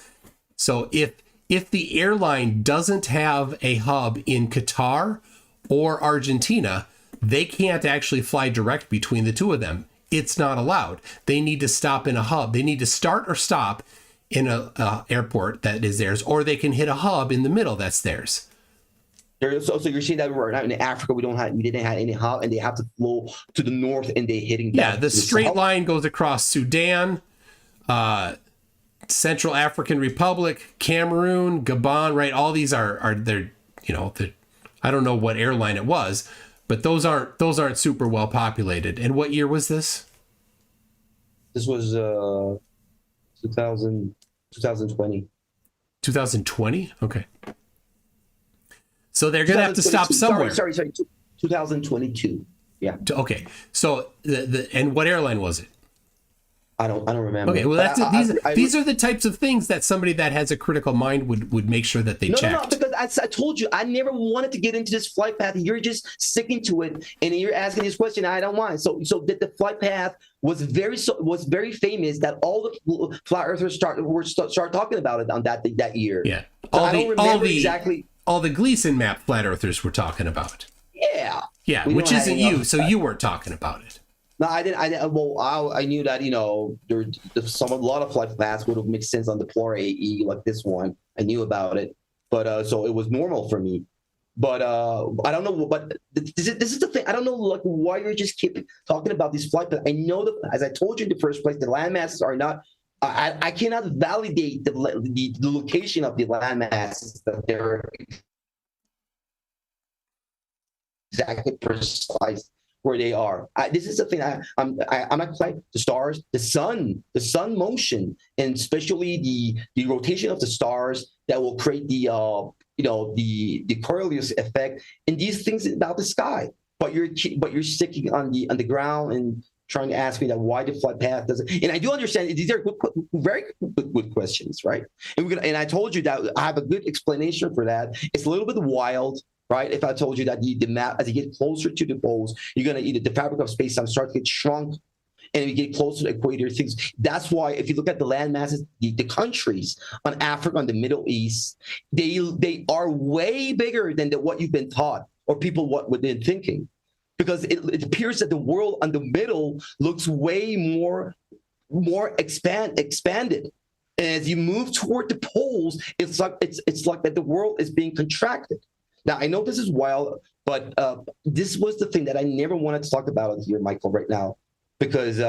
So if the airline doesn't have a hub in Qatar or Argentina, they can't actually fly direct between the two of them. It's not allowed. They need to stop in a hub. They need to start or stop in a airport that is theirs, or they can hit a hub in the middle that's theirs. So you're saying that we're not in Africa, we didn't have any hub, and they have to flow to the north, and they're hitting. Yeah, the straight line goes across Sudan, Central African Republic, Cameroon, Gabon. Right, all these are they're I don't know what airline it was, but those aren't super well populated. And what year was this? This was 2020. 2020? Okay. So they're going to have to stop somewhere. Sorry. 2022. Yeah. Okay. So and what airline was it? I don't remember. Okay. Well, these are the types of things that somebody that has a critical mind would make sure that they check. No, because I told you I never wanted to get into this flight path. You're just sticking to it, and you're asking this question. I don't want. So that the flight path was very famous. That all the flat earthers start talking about it on that year. Yeah. So I don't remember exactly. All the Gleason map flat earthers were talking about. Yeah. Yeah, which isn't you, so you weren't talking about it. No, I didn't. Well, I knew that a lot of flight paths would have made sense on the Polar AE like this one. I knew about it, but so it was normal for me. But I don't know. But this is the thing. I don't know why you're just keep talking about these flight paths. I know that, as I told you in the first place, the land masses are not. I cannot validate the location of the land masses that they're exactly precise where they are. This is the thing. I'm not quite the stars, the sun motion, and especially the rotation of the stars that will create the Coriolis effect and these things about the sky. But you're sticking on the ground and trying to ask me that why the flight path doesn't. And I do understand these are very good questions, right? And I told you that I have a good explanation for that. It's a little bit wild, right? If I told you that the map, as you get closer to the poles, you're gonna the fabric of space-time starts to get shrunk, and you get closer to the equator. Things. That's why if you look at the land masses, the countries on Africa and the Middle East, they are way bigger than what you've been taught or people what they're thinking. Because it appears that the world on the middle looks way more expanded. And as you move toward the poles, it's like that the world is being contracted. Now I know this is wild, but this was the thing that I never wanted to talk about here, Michael, right now, because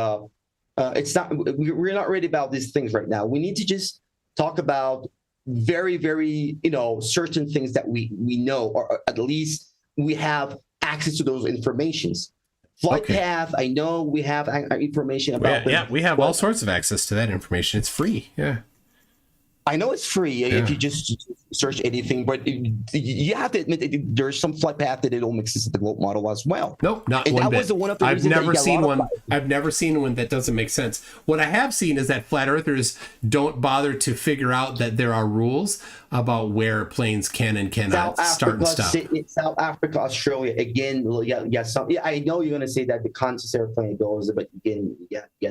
it's not. We're not ready about these things right now. We need to just talk about very, very certain things that we know, or at least we have access to those informations. Flight path, I know we have information about. Yeah, we have all sorts of access to that information. It's free. Yeah. I know it's free if you just search anything, but you have to admit that there's some flight path that it don't exist in the globe model as well. Nope, not and one that bit. Was one of the I've reasons never seen one. I've never seen one that doesn't make sense. What I have seen is that flat earthers don't bother to figure out that there are rules about where planes can and cannot start and stop. South Africa, Australia, again, I know you're going to say that the conscious airplane goes, but again,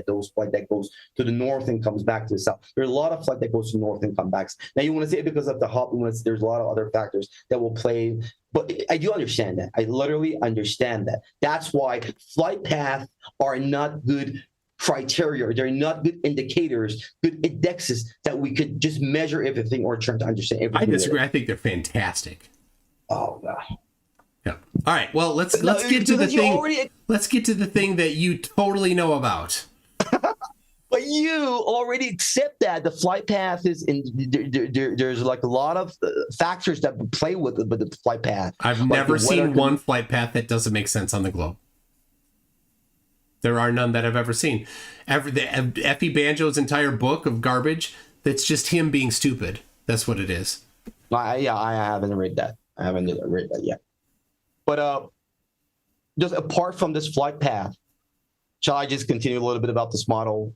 those flight that goes to the north and comes back to the south. There's a lot of flight that goes to the north and comes back. Now you want to say it because of the hub, there's a lot of other factors that will play, but I do understand that. I literally understand that. That's why flight paths are not good criteria. They're not good indicators, good indexes that we could just measure everything or try to understand everything. I disagree. I think they're fantastic. Oh God. Yeah. All right. Well, let's get to the thing. Let's get to the thing that you totally know about. But you already accept that the flight path is in. There's like a lot of factors that play with the flight path. I've never seen one flight path that doesn't make sense on the globe. There are none that I've ever seen. Effie Banjo's entire book of garbage, that's just him being stupid. That's what it is. I haven't read that. I haven't read that yet. But just apart from this flight path, shall I just continue a little bit about this model?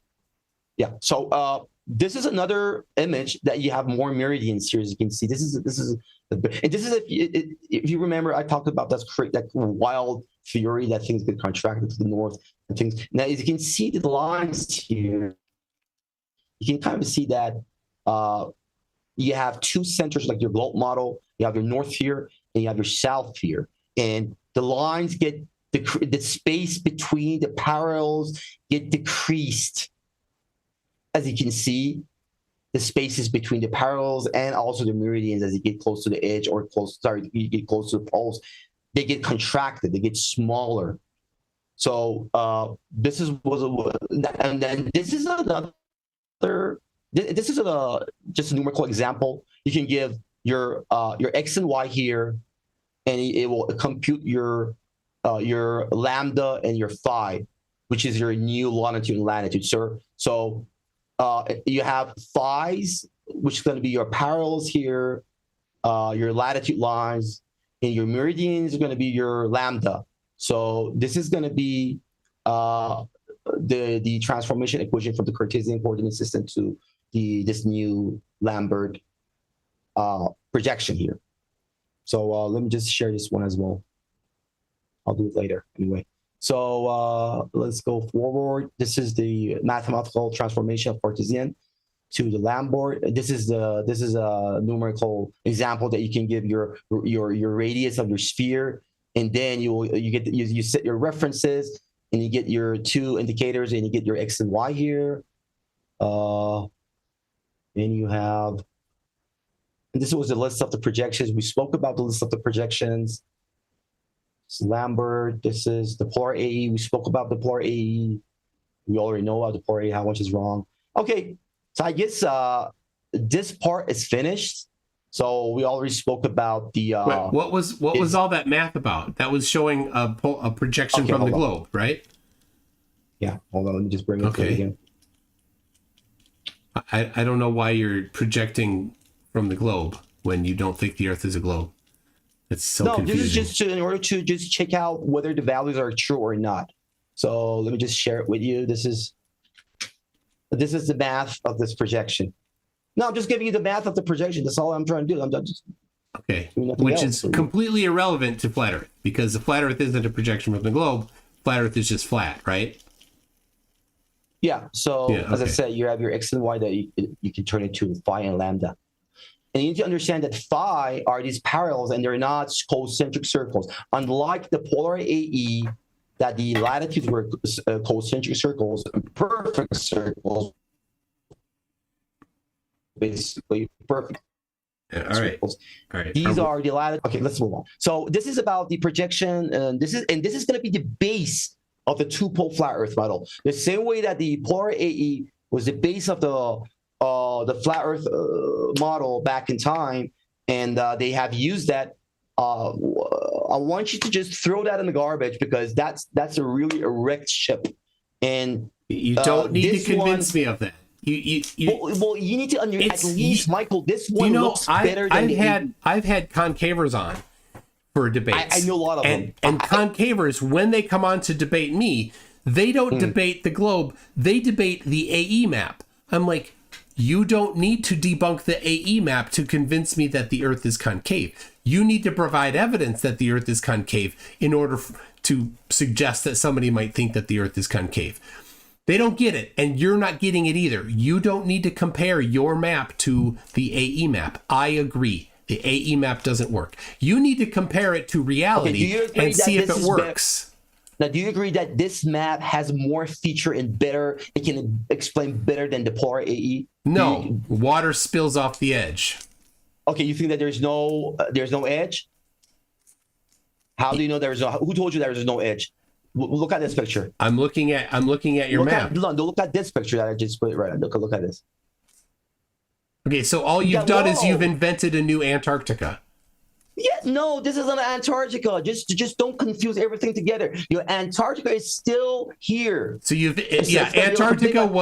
Yeah. So this is another image that you have more meridians here, as you can see. This is if you remember, I talked about that wild fury that things get contracted to the north and things. Now, as you can see the lines here, you can kind of see that you have two centers, like your globe model. You have your north here and you have your south here, and the lines get the space between the parallels get decreased. As you can see, the spaces between the parallels and also the meridians, as you get close to the edge or you get close to the poles, they get contracted, they get smaller. So this is and then this is another. This is just a numerical example. You can give your x and y here, and it will compute your lambda and your phi, which is your new longitude and latitude, sir. So you have phi's, which is going to be your parallels here, your latitude lines, and your meridians are going to be your lambda. So this is going to be the transformation equation from the Cartesian coordinate system to this new Lambert projection here. So let me just share this one as well. I'll do it later anyway. So let's go forward. This is the mathematical transformation of Cartesian to the Lambert. This is a numerical example that you can give your radius of your sphere, and then you set your references, and you get your two indicators, and you get your x and y here. And you have, and this was the list of the projections. We spoke about the list of the projections. It's Lambert. This is the polar AE. We spoke about the polar AE. We already know about the polar AE, how much is wrong. Okay, so I guess this part is finished. So we already spoke about the. Wait, what was all that math about? That was showing a projection from the globe, right? Yeah, hold on. Let me just bring it up again. I don't know why you're projecting from the globe when you don't think the Earth is a globe. It's so confusing. This is just in order to just check out whether the values are true or not. So let me just share it with you. This is the math of this projection. No, I'm just giving you the math of the projection. That's all I'm trying to do. I'm just which is completely irrelevant to flat Earth, because the flat Earth isn't a projection from the globe. Flat Earth is just flat, right? Yeah. So as I said, you have your x and y that you can turn into phi and lambda. And you need to understand that phi are these parallels, and they're not concentric circles. Unlike the polar AE, that the latitudes were concentric circles, perfect circles, basically perfect. Yeah, all right. These are the latitude. Okay, let's move on. So this is about the projection, and this is going to be the base of the two-pole flat Earth model. The same way that the polar AE was the base of the flat Earth model back in time, and they have used that. I want you to just throw that in the garbage, because that's a really erect ship, and you don't need to convince me of that. You need to at least, Michael. This one looks better than I've had concavers on for debates. I know a lot of them. And concavers, when they come on to debate me, they don't debate the globe. They debate the AE map. I'm like, you don't need to debunk the AE map to convince me that the Earth is concave. You need to provide evidence that the Earth is concave in order to suggest that somebody might think that the Earth is concave. They don't get it, and you're not getting it either. You don't need to compare your map to the AE map. I agree. The AE map doesn't work. You need to compare it to reality and see if it works. Now, do you agree that this map has more feature and better, it can explain better than the polar AE? No, water spills off the edge. Okay, you think that there's no edge? How do you know there's no? Who told you there's no edge? Look at this picture. I'm looking at your map. Look at this picture that I just put right. Look at this. Okay, so all you've done is you've invented a new Antarctica. Yeah, no, this isn't Antarctica. Just don't confuse everything together. Your Antarctica is still here. So Antarctica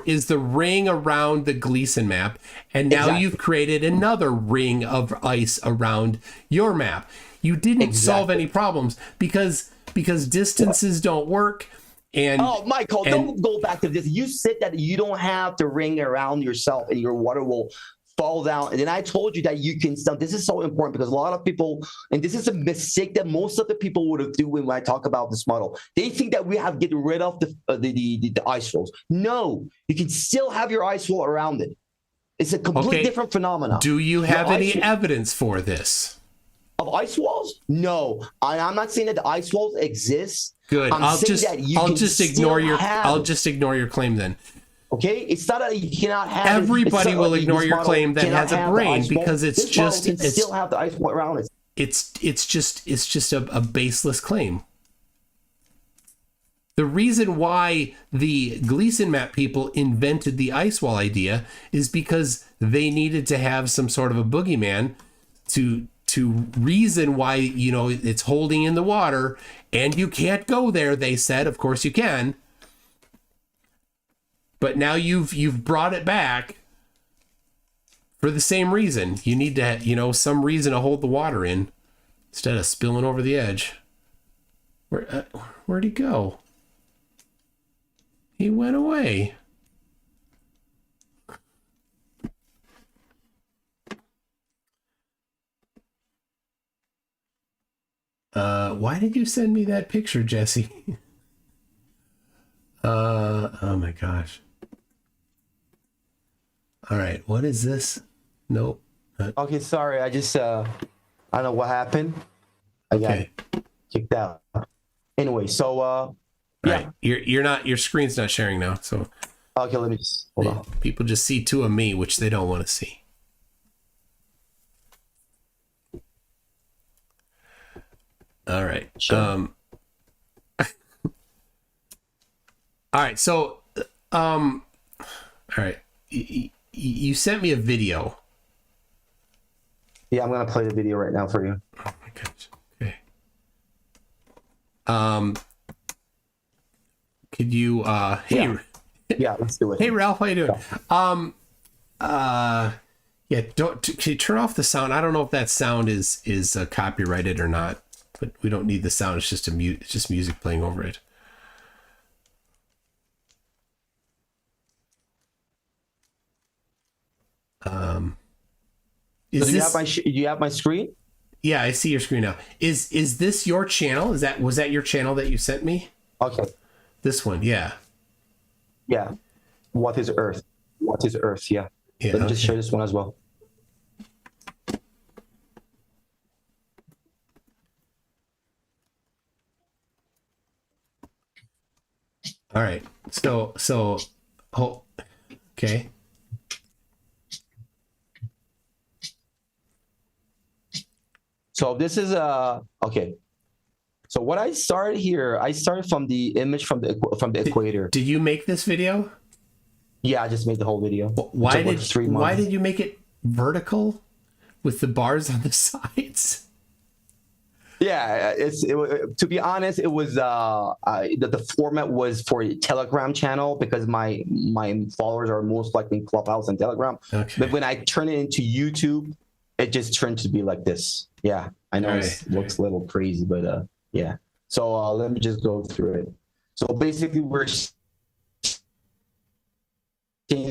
is the ring around the Gleason map, and now you've created another ring of ice around your map. You didn't solve any problems because distances don't work, And oh, Michael, don't go back to this. You said that you don't have the ring around yourself and your water will fall down. And then I told you that you can stop. This is so important because a lot of people, and this is a mistake that most of the people would have do when I talk about this model. They think that we have to get rid of the ice walls. No, you can still have your ice wall around it. It's a completely different phenomenon. Do you have any evidence for this? Of ice walls? No, I'm not saying that the ice walls exist. Good. I'll just ignore your claim then. Okay, it's not that you cannot have. Everybody will ignore your claim that has a brain because it's just still have the ice wall around it. It's just a baseless claim. The reason why the Gleason map people invented the ice wall idea is because they needed to have some sort of a boogeyman to reason why, you know, it's holding in the water and you can't go there. They said, of course you can. But now you've brought it back for the same reason. You need to, you know, some reason to hold the water in instead of spilling over the edge. Where'd he go? He went away. Why did you send me that picture, Jesse? Oh my gosh. All right, what is this? Nope. Okay, sorry. I just I don't know what happened. I got kicked out. Anyway, so yeah. Right. Your screen's not sharing now, so okay, let me just hold on. People just see two of me, which they don't want to see. All right. Sure. All right. So, all right. You sent me a video. Yeah, I'm gonna play the video right now for you. Oh my gosh. Okay. Could you? Hey. Yeah, let's do it. Hey, Ralph, how you doing? Yeah. Can you turn off the sound? I don't know if that sound is copyrighted or not. But we don't need the sound. It's just it's just music playing over it. Do you have my screen? Yeah, I see your screen now. Is this your channel? Was that your channel that you sent me? Okay. This one, yeah. Yeah. What is Earth? What is Earth? Yeah. Let me just share this one as well. All right. Okay. So this is okay. So what I started here, I started from the image from the equator. Did you make this video? Yeah, I just made the whole video. Why did you make it vertical with the bars on the sides? Yeah, to be honest, it was the format was for a Telegram channel because my followers are most likely in Clubhouse and Telegram. Okay. But when I turn it into YouTube, it just turned to be like this. Yeah, I know it looks a little crazy, but yeah. So let me just go through it. So basically, we're seeing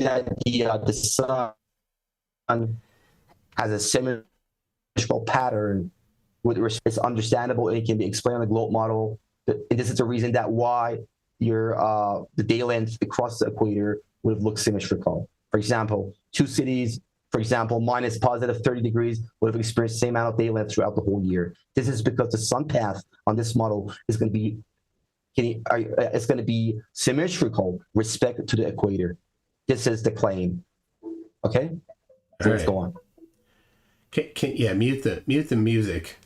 that the sun has a symmetrical pattern. It's understandable and it can be explained on the globe model. And this is the reason that why the day length across the equator would have looked symmetrical. For example, two cities, for example, minus positive 30 degrees would have experienced the same amount of day length throughout the whole year. This is because the sun path on this model is going to be symmetrical respect to the equator. This is the claim. Okay, so let's go on. Mute the music.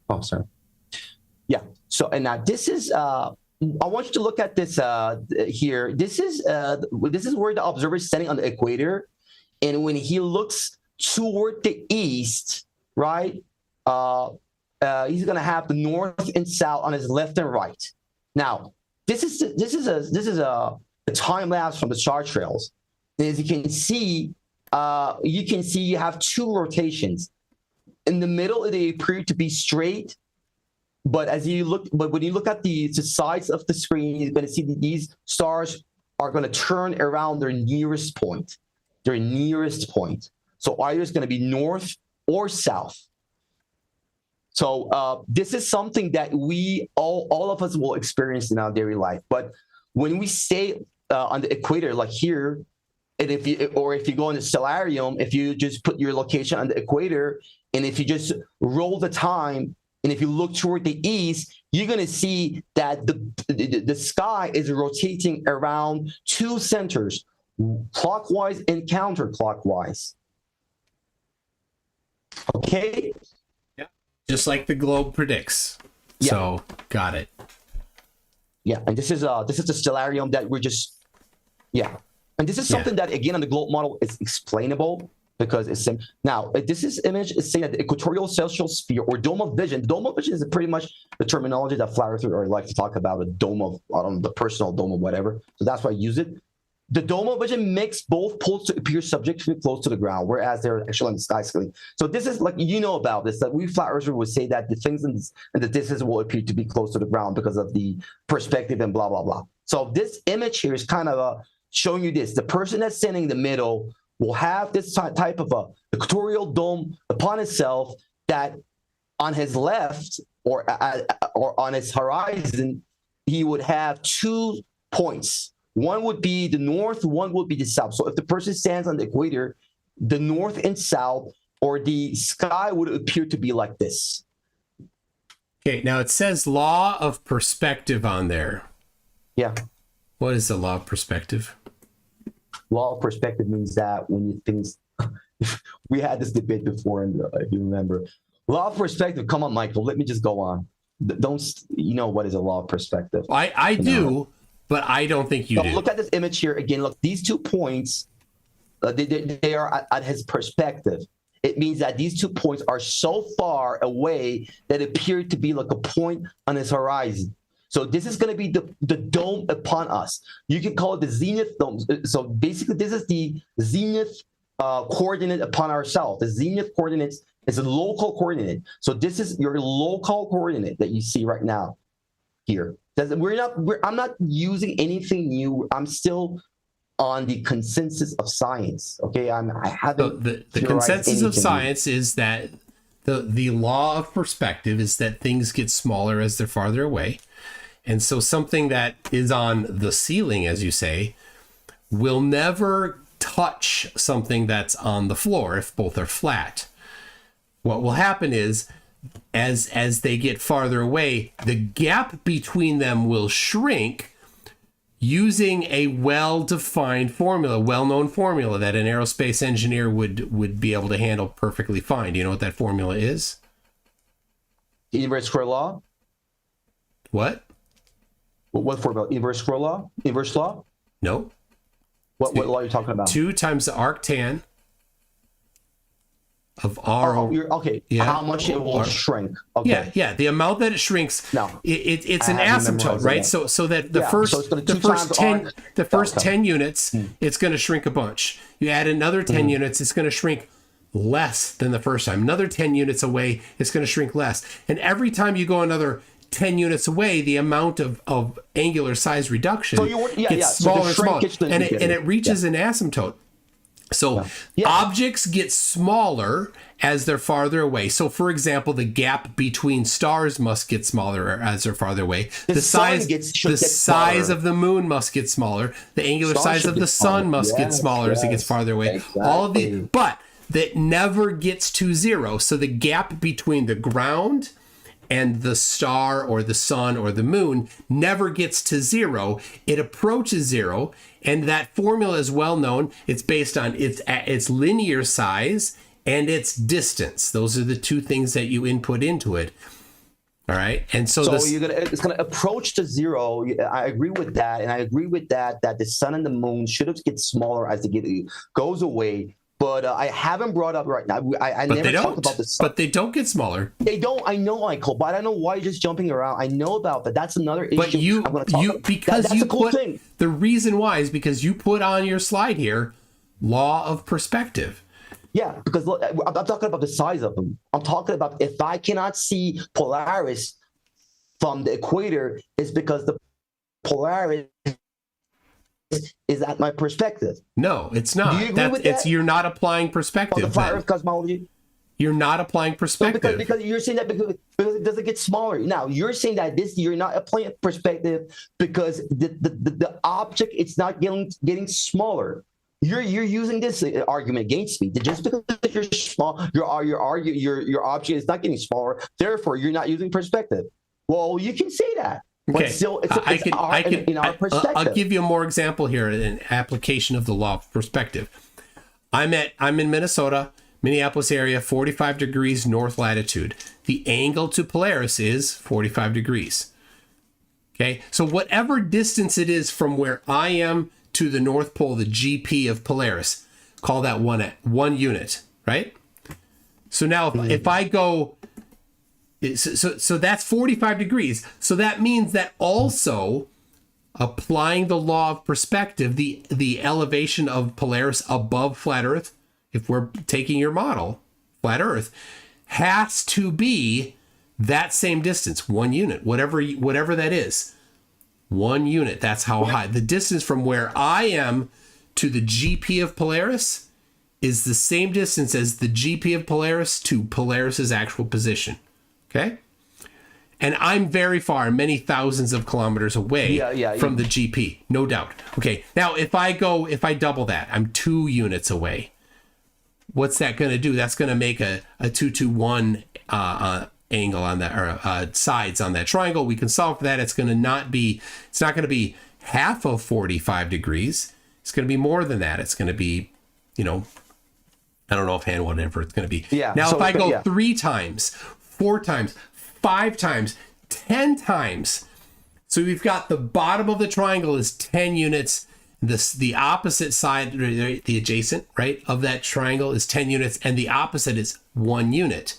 Oh, sorry. Yeah. So, and now this is. I want you to look at this here. This is where the observer is standing on the equator, and when he looks toward the east, right, he's gonna have the north and south on his left and right. Now, this is a time lapse from the star trails, and as you can see, you have two rotations. In the middle, they appear to be straight, But when you look at the sides of the screen, you're going to see that these stars are going to turn around their nearest point. Their nearest point. So either it's going to be north or south. So this is something that we all of us will experience in our daily life. But when we stay on the equator, like here, and if you go in the stellarium, if you just put your location on the equator, and if you just roll the time, and if you look toward the east, you're going to see that the sky is rotating around two centers, clockwise and counterclockwise. Okay? Yeah. Just like the globe predicts. Yeah. So, got it. Yeah, and this is the stellarium that we're just, yeah. And this is something that, again, on the globe model is explainable because it's now this image is saying that the equatorial celestial sphere or dome of vision. Dome of vision is pretty much the terminology that Flat Earthers like to talk about, a dome of, I don't know, the personal dome of whatever. So that's why I use it. The dome of vision makes both poles to appear subjectively close to the ground, whereas they're actually on the sky scale. So this is like, you know about this, that we Flat Earthers would say that the things in the distance will appear to be close to the ground because of the perspective and blah, blah, blah. So this image here is kind of showing you this. The person that's standing in the middle will have this type of a equatorial dome upon itself that on his left or on his horizon, he would have 2 points. One would be the north, one would be the south. So if the person stands on the equator, the north and south or the sky would appear to be like this. Okay, now it says law of perspective on there. Yeah. What is the law of perspective? Law of perspective means that when you think, we had this debate before, and if you remember, law of perspective. Come on, Michael, let me just go on. Don't you know what is a law of perspective? I do, but I don't think you do. Look at this image here again. Look, these 2 points, they are at his perspective. It means that these 2 points are so far away that it appear to be like a point on his horizon. So this is going to be the dome upon us. You can call it the zenith dome. So basically, this is the zenith coordinate upon ourselves. The zenith coordinates is a local coordinate. So this is your local coordinate that you see right now here. I'm not using anything new. I'm still on the consensus of science. Okay, I haven't. So the consensus of science is that the law of perspective is that things get smaller as they're farther away. And so something that is on the ceiling, as you say, will never touch something that's on the floor if both are flat. What will happen is, as they get farther away, the gap between them will shrink using a well-defined formula, well-known formula that an aerospace engineer would be able to handle perfectly fine. Do you know what that formula is? Inverse square law? What? What formula? Inverse square law? Inverse law? No. What law are you talking about? 2 times the arctan of R. Okay. Yeah. How much it will shrink? Okay. Yeah. The amount that it shrinks. No. It's an asymptote, right? So that the first 10 units, it's going to shrink a bunch. You add another 10 units, it's going to shrink less than the first time. Another 10 units away, it's going to shrink less. And every time you go another 10 units away, the amount of angular size reduction gets smaller and smaller, and it reaches an asymptote. So objects get smaller as they're farther away. So, for example, the gap between stars must get smaller as they're farther away. The size of the moon must get smaller. The angular size of the sun must get smaller as it gets farther away. Exactly. All of these, but that never gets to zero. So the gap between the ground and the star or the sun or the moon never gets to zero. It approaches zero, and that formula is well known. It's based on its linear size and its distance. Those are the 2 things that you input into it. All right, and so it's gonna approach to zero. I agree with that, and I agree with that the sun and the moon should get smaller as it goes away. But I haven't brought up right now. I never talked about this. But they don't get smaller. They don't. I know, Michael. But I don't know why you're just jumping around. I know about that. That's another issue. But the reason why is because you put on your slide here, law of perspective. Yeah, because look, I'm talking about the size of them. I'm talking about if I cannot see Polaris from the equator is because the Polaris is at my perspective. No, it's not. Do you agree with that? You're not applying On perspective. the flat then. Earth cosmology? You're not applying So perspective. because you're saying that because it doesn't get smaller. Now you're saying that you're not applying perspective because the object it's not getting smaller. You're using this argument against me. Just because you're small, your object is not getting smaller. Therefore, you're not using perspective. Well, you can say that. Okay, But still, in our perspective. I'll give you a more example here, an application of the law of perspective. I'm in Minnesota, Minneapolis area, 45 degrees north latitude. The angle to Polaris is 45 degrees. Okay, so whatever distance it is from where I am to the North Pole, the GP of Polaris, call that one unit, right? So now if I go, so that's 45 degrees. So that means that also applying the law of perspective, the elevation of Polaris above flat Earth, if we're taking your model, flat Earth, has to be that same distance, 1 unit, whatever that is. 1 unit, that's how high. The distance from where I am to the GP of Polaris is the same distance as the GP of Polaris to Polaris's actual position. Okay? And I'm very far, many thousands of kilometers away from the GP, no doubt. Okay, now if I double that, I'm 2 units away. What's that going to do? That's going to make a 2-2-1 angle on that, or sides on that triangle. We can solve for that. It's not going to be half of 45 degrees. It's going to be more than that. It's going to be, I don't know offhand whatever it's going to be. Yeah. Now, so if I go 3 times, 4 times, 5 times, 10 times, so we've got the bottom of the triangle is 10 units. The opposite side, the adjacent, right, of that triangle is 10 units, and the opposite is 1 unit.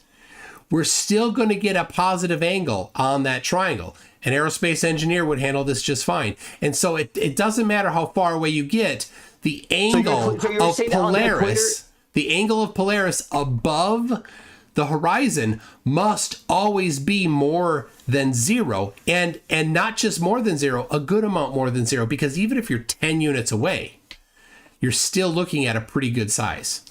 We're still going to get a positive angle on that triangle. An aerospace engineer would handle this just fine. And so it doesn't matter how far away you get, the angle of Polaris, the angle of Polaris above the horizon must always be more than 0, and not just more than 0, a good amount more than 0, because even if you're 10 units away, you're still looking at a pretty good size.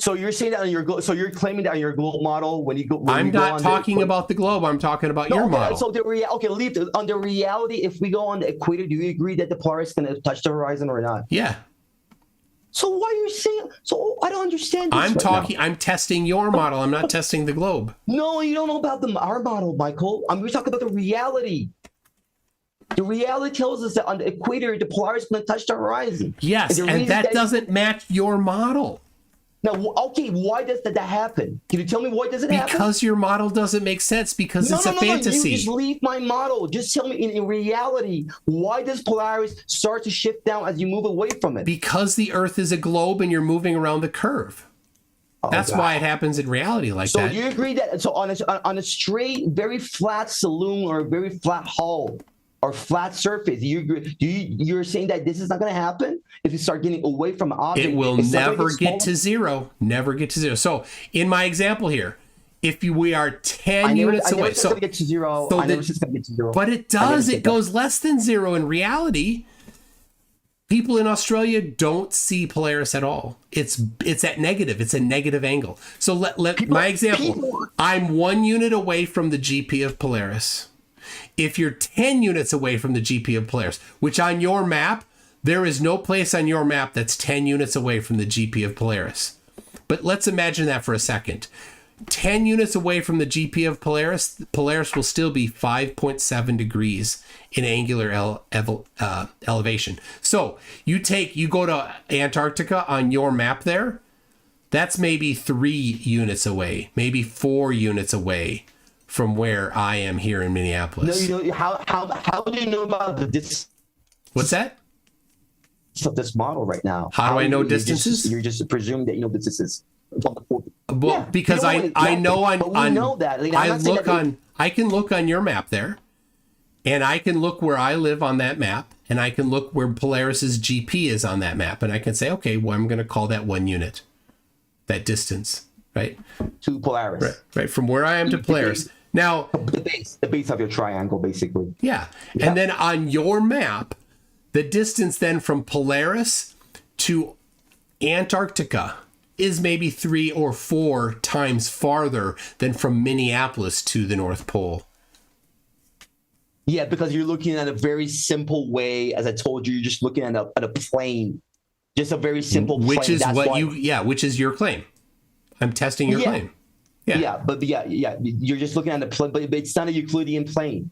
So you're saying that on your so you're claiming that on your globe model when you go. I'm not talking about the globe. I'm talking about your model. So leave on the reality. If we go on the equator, do you agree that the Polaris is going to touch the horizon or not? Yeah. So why are you saying? So I don't understand. This I'm testing your model. I'm not testing the globe. No, you don't know about our model, Michael. We're talking about the reality. The reality tells us that on the equator, the Polaris is going to touch the horizon. Yes, and that doesn't match your model. Now, okay, why does that happen? Can you tell me why does it happen? Because your model doesn't make sense, because it's a fantasy. You just leave my model. Just tell me in reality, why does Polaris start to shift down as you move away from it? Because the Earth is a globe and you're moving around the curve. That's why it happens in reality like that. So you agree that on a straight, very flat saloon or a very flat hull or flat surface, you're saying that this is not going to happen if you start getting away from an object? It will never get to 0. Never get to 0. So in my example here, if we are 10 units away, so get to 0. I never said it's going to get to 0. But it does. It goes less than 0 in reality. People in Australia don't see Polaris at all. It's at negative. It's a negative angle. So my example, I'm 1 unit away from the GP of Polaris. If you're 10 units away from the GP of Polaris, which on your map, there is no place on your map that's 10 units away from the GP of Polaris. But let's imagine that for a second. 10 units away from the GP of Polaris, Polaris will still be 5.7 degrees in angular elevation. So you go to Antarctica on your map there, that's maybe 3 units away, maybe 4 units away from where I am here in Minneapolis. No, how do you know about the distance? What's that? Of this model right now. How do I know distances? You're just presuming that you know distances. Well, because I know I can look on your map there, and I can look where I live on that map, and I can look where Polaris's GP is on that map, and I can say, okay, well, I'm going to call that 1 unit, that distance, right? To Polaris. Right. From where I am to Polaris. Now, the base of your triangle, basically. Yeah. And then on your map, the distance then from Polaris to Antarctica is maybe 3 or 4 times farther than from Minneapolis to the North Pole. Yeah, because you're looking at a very simple way. As I told you, you're just looking at a plane. Just a very simple plane. Which is That's what why, which is your claim. I'm testing your claim. Yeah, but you're just looking at the plane, but it's not a Euclidean plane.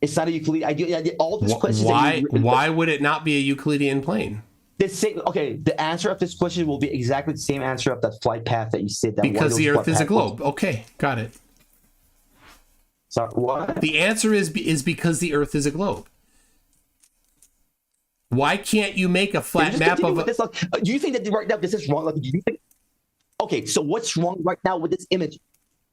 It's not a Euclidean. All these questions. Why would it not be a Euclidean plane? The answer of this question will be exactly the same answer of that flight path that you said. Because the Earth is a globe. Okay, got it. Sorry, what? The answer is because the Earth is a globe. Why can't you make a flat map of this, do you think that right now this is wrong? Do you think? Okay, so what's wrong right now with this image?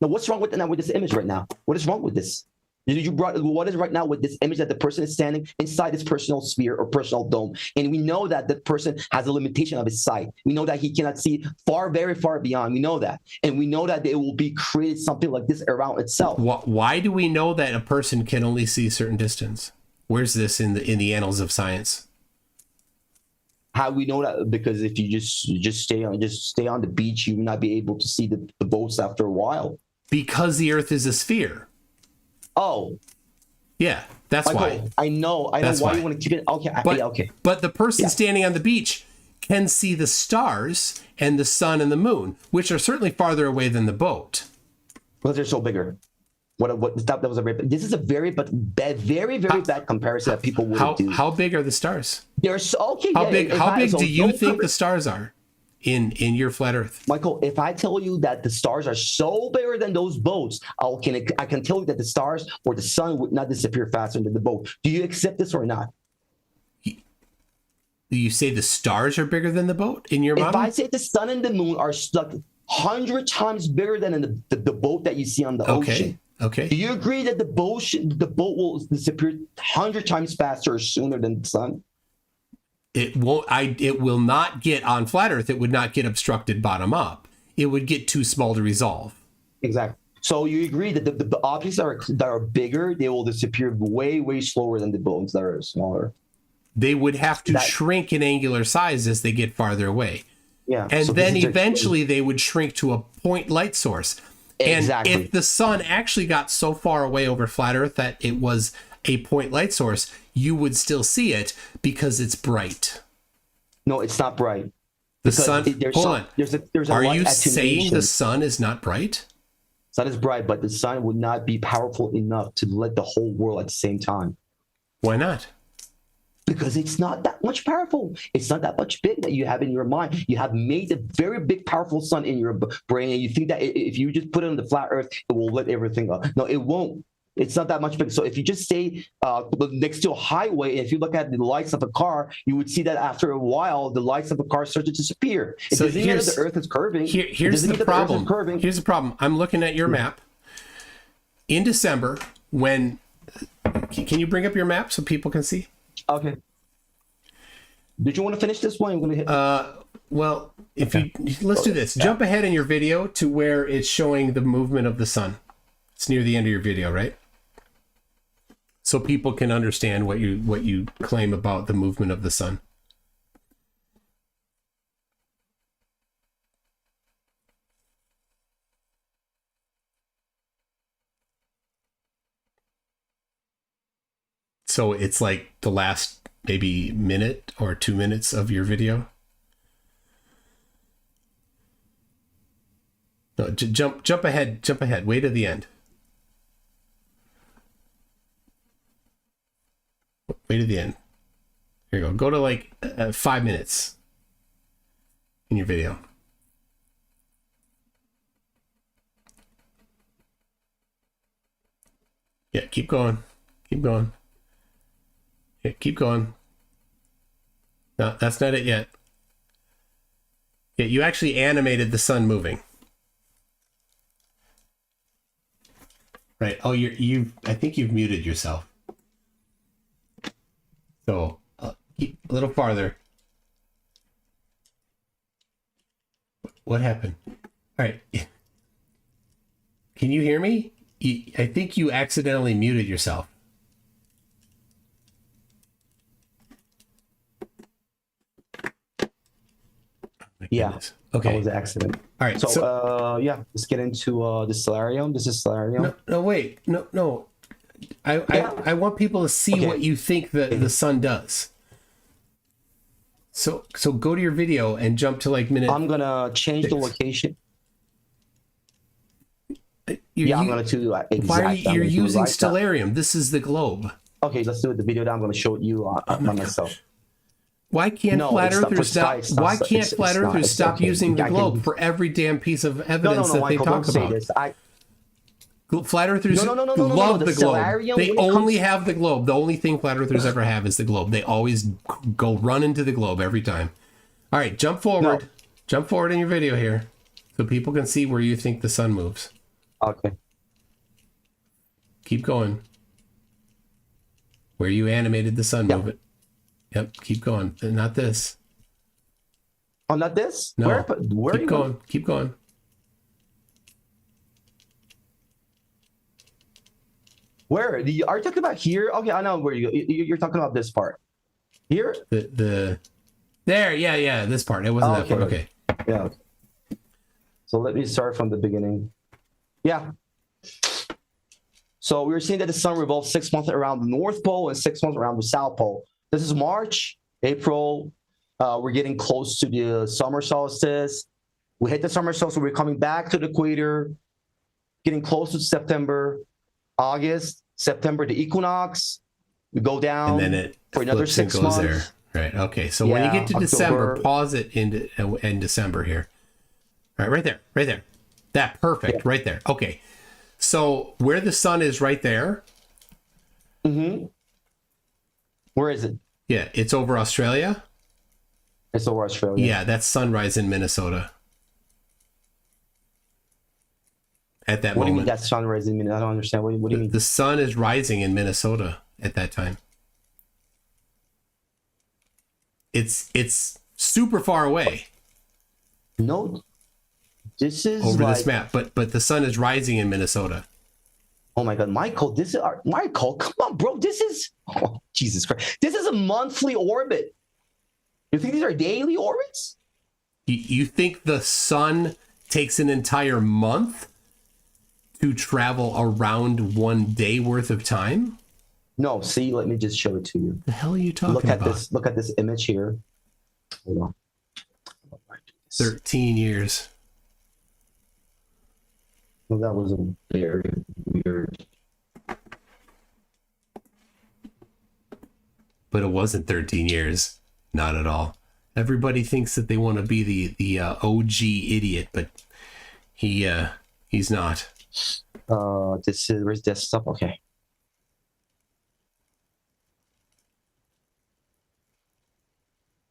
No, what's wrong with this image right now? What is wrong with this? What is right now with this image that the person is standing inside this personal sphere or personal dome? And we know that the person has a limitation of his sight. We know that he cannot see very far beyond. We know that. And we know that it will be created something like this around itself. Why do we know that a person can only see a certain distance? Where's this in the annals of science? How we know that? Because if you just stay on the beach, you will not be able to see the boats after a while. Because the Earth is a sphere. Oh. Yeah, that's why. I know why you want to keep it. Okay, But the person standing on the beach can see the stars and the sun and the moon, which are certainly farther away than the boat. Because they're so bigger. This is a very bad comparison that people would do. How big are the stars? They're so okay. How big do you think the stars are in your flat Earth? Michael, if I tell you that the stars are so bigger than those boats, I can tell you that the stars or the sun would not disappear faster than the boat. Do you accept this or not? You say the stars are bigger than the boat in your model? If I say the sun and the moon are stuck 100 times bigger than the boat that you see on the ocean. Okay. Do you agree that the boat will disappear 100 times faster or sooner than the sun? It won't. It will not get on flat Earth. It would not get obstructed bottom up. It would get too small to resolve. Exactly. So you agree that the objects that are bigger, they will disappear way slower than the boats that are smaller. They would have to shrink in angular size as they get farther away. Yeah. And then eventually they would shrink to a point light source. Exactly. And if the sun actually got so far away over flat Earth that it was a point light source, you would still see it because it's bright. No, it's not bright. The sun. Hold on. There's a Are light you saying attenuation. the sun is not bright? Sun is bright, but the sun would not be powerful enough to light the whole world at the same time. Why not? Because it's not that much powerful. It's not that much big that you have in your mind. You have made a very big, powerful sun in your brain, and you think that if you just put it on the flat Earth, it will lit everything up. No, it won't. It's not that much big. So if you just stay next to a highway, and if you look at the lights of a car, you would see that after a while, the lights of the car start to disappear. It doesn't mean that the Earth is curving. Here's the problem. Here's the problem. I'm looking at your map. In December, when... Can you bring up your map so people can see? Okay. Did you want to finish this one? I'm going to hit. Well, let's do this. Jump ahead in your video to where it's showing the movement of the sun. It's near the end of your video, right? So people can understand what you claim about the movement of the sun. So it's like the last maybe minute or 2 minutes of your video. No, jump ahead. Wait at the end. Wait at the end. Here you go. Go to like 5 minutes in your video. Yeah, keep going. Keep going. Yeah, keep going. No, that's not it yet. Yeah, you actually animated the sun moving. Right. Oh, I think you've muted yourself. So keep a little farther. What happened? All right. Can you hear me? I think you accidentally muted yourself. Yeah. Okay. That was an accident. All right. So, yeah, let's get into the solarium. This is solarium. No, wait. No. I want people to see what you think the sun does. So go to your video and jump to like minute. I'm gonna change the location. I'm gonna do exact. Why are you're using Stellarium? This is the globe. Okay, let's do it. The video that I'm gonna show you on myself. Why can't Flat Earthers stop? Why can't Flat Earthers stop using the globe for every damn piece of evidence that they talk about? Flat Earthers love the globe. They only have the globe. The only thing Flat Earthers ever have is the globe. They always go run into the globe every time. All right, jump forward. No. Jump forward in your video here so people can see where you think the sun moves. Okay. Keep going. Where you animated the sun move it. Yep, keep going. Not this. Oh, not this? No. Where keep going. Keep going. Where? Are you talking about here? Okay, I know where you're talking about this part. Here? There, yeah, this part. It wasn't that part. Okay. Yeah. So let me start from the beginning. Yeah. So we were seeing that the sun revolves 6 months around the North Pole and 6 months around the South Pole. This is March, April. We're getting close to the summer solstice. We hit the summer solstice. We're coming back to the equator, getting close to September, August, September, the equinox. We go down and then for another 6 months. There. Right. Okay. So when you get to December, pause it in December here. All right. Right there. That perfect. Yeah. Right there. Okay. So where the sun is right there. Mm-hmm. Where is it? Yeah, it's over Australia. It's over Australia. Yeah, that's sunrise in Minnesota. At that moment. What do you mean that's sunrise in Minnesota? I don't understand. What do you mean? The sun is rising in Minnesota at that time. It's super far away. No, this is over this map, but the sun is rising in Minnesota. Oh my God, Michael! Michael, come on, bro. This is Jesus Christ. This is a monthly orbit. You think these are daily orbits? You think the sun takes an entire month to travel around 1 day worth of time? No. See, let me just show it to you. The hell are you talking about? Look at this image here. Hold on. 13 years. Well, that was very weird. But it wasn't 13 years. Not at all. Everybody thinks that they want to be the OG idiot, but he's not. This is where's desktop? Okay.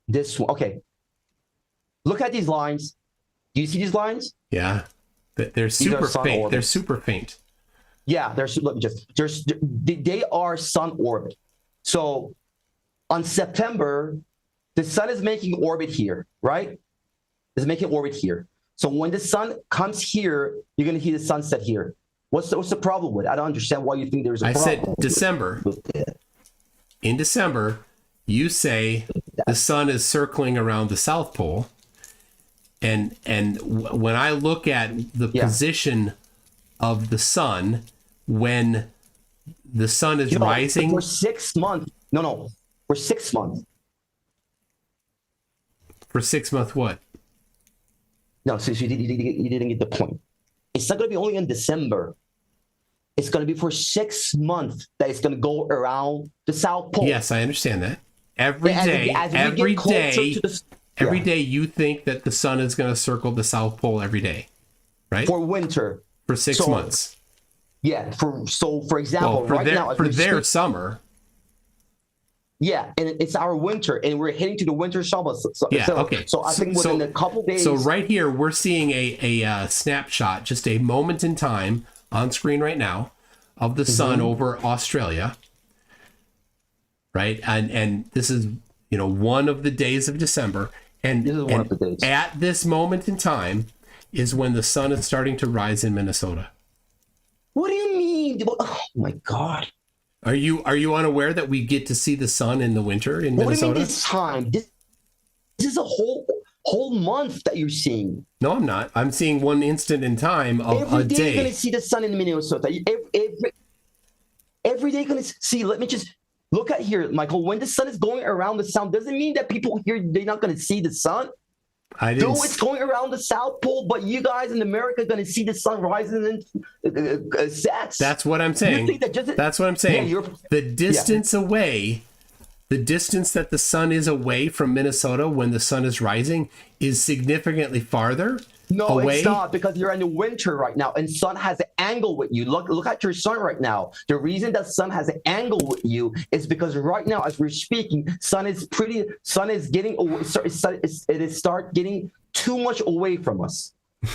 This one. Okay. Look at these lines. Do you see these lines? Yeah. They're super faint. Orbits. They're super faint. Yeah, they are sun orbit. So on September, the sun is making orbit here, right? It's making orbit here. So when the sun comes here, you're gonna see the sunset here. What's the problem with it? I don't understand why you think there's a problem. I said December. In December, you say the sun is circling around the South Pole. And when I look at the position of the sun, when the sun is rising for 6 months. No, for 6 months. For 6 months, what? No, so you didn't get the point. It's not going to be only in December. It's going to be for 6 months that it's going to go around the South Pole. Yes, I understand that. Every day you think that the sun is going to circle the South Pole every day, right? For winter. For 6 months. Yeah. For example, now for their summer. Yeah, and it's our winter, and we're heading to the winter summer. Okay. So I think within a couple days. So right here, we're seeing a snapshot, just a moment in time on screen right now of the sun over Australia. Right, and this is one of the days of December, and at this moment in time is when the sun is starting to rise in Minnesota. What do you mean? mean? Oh my God. Are you unaware that we get to see the sun in the winter in Minnesota? What do you mean this time? This is a whole month that you're seeing. No, I'm not. I'm seeing one instant in time of Every a day day. you're gonna see the sun in Minnesota. Every day you're gonna see. Let me just look at here, Michael. When the sun is going around the south, doesn't mean that people here they're not gonna see the sun. I didn't. No, it's going around the South Pole, but you guys in America are going to see the sun rising and sets. That's what I'm saying. That's what I'm saying. Yeah, the distance away, the distance that the sun is away from Minnesota when the sun is rising is significantly farther away. It's not, because you're in the winter right now, and sun has an angle with you. Look at your sun right now. The reason that sun has an angle with you is because right now, as we're speaking, sun is getting too much away from us.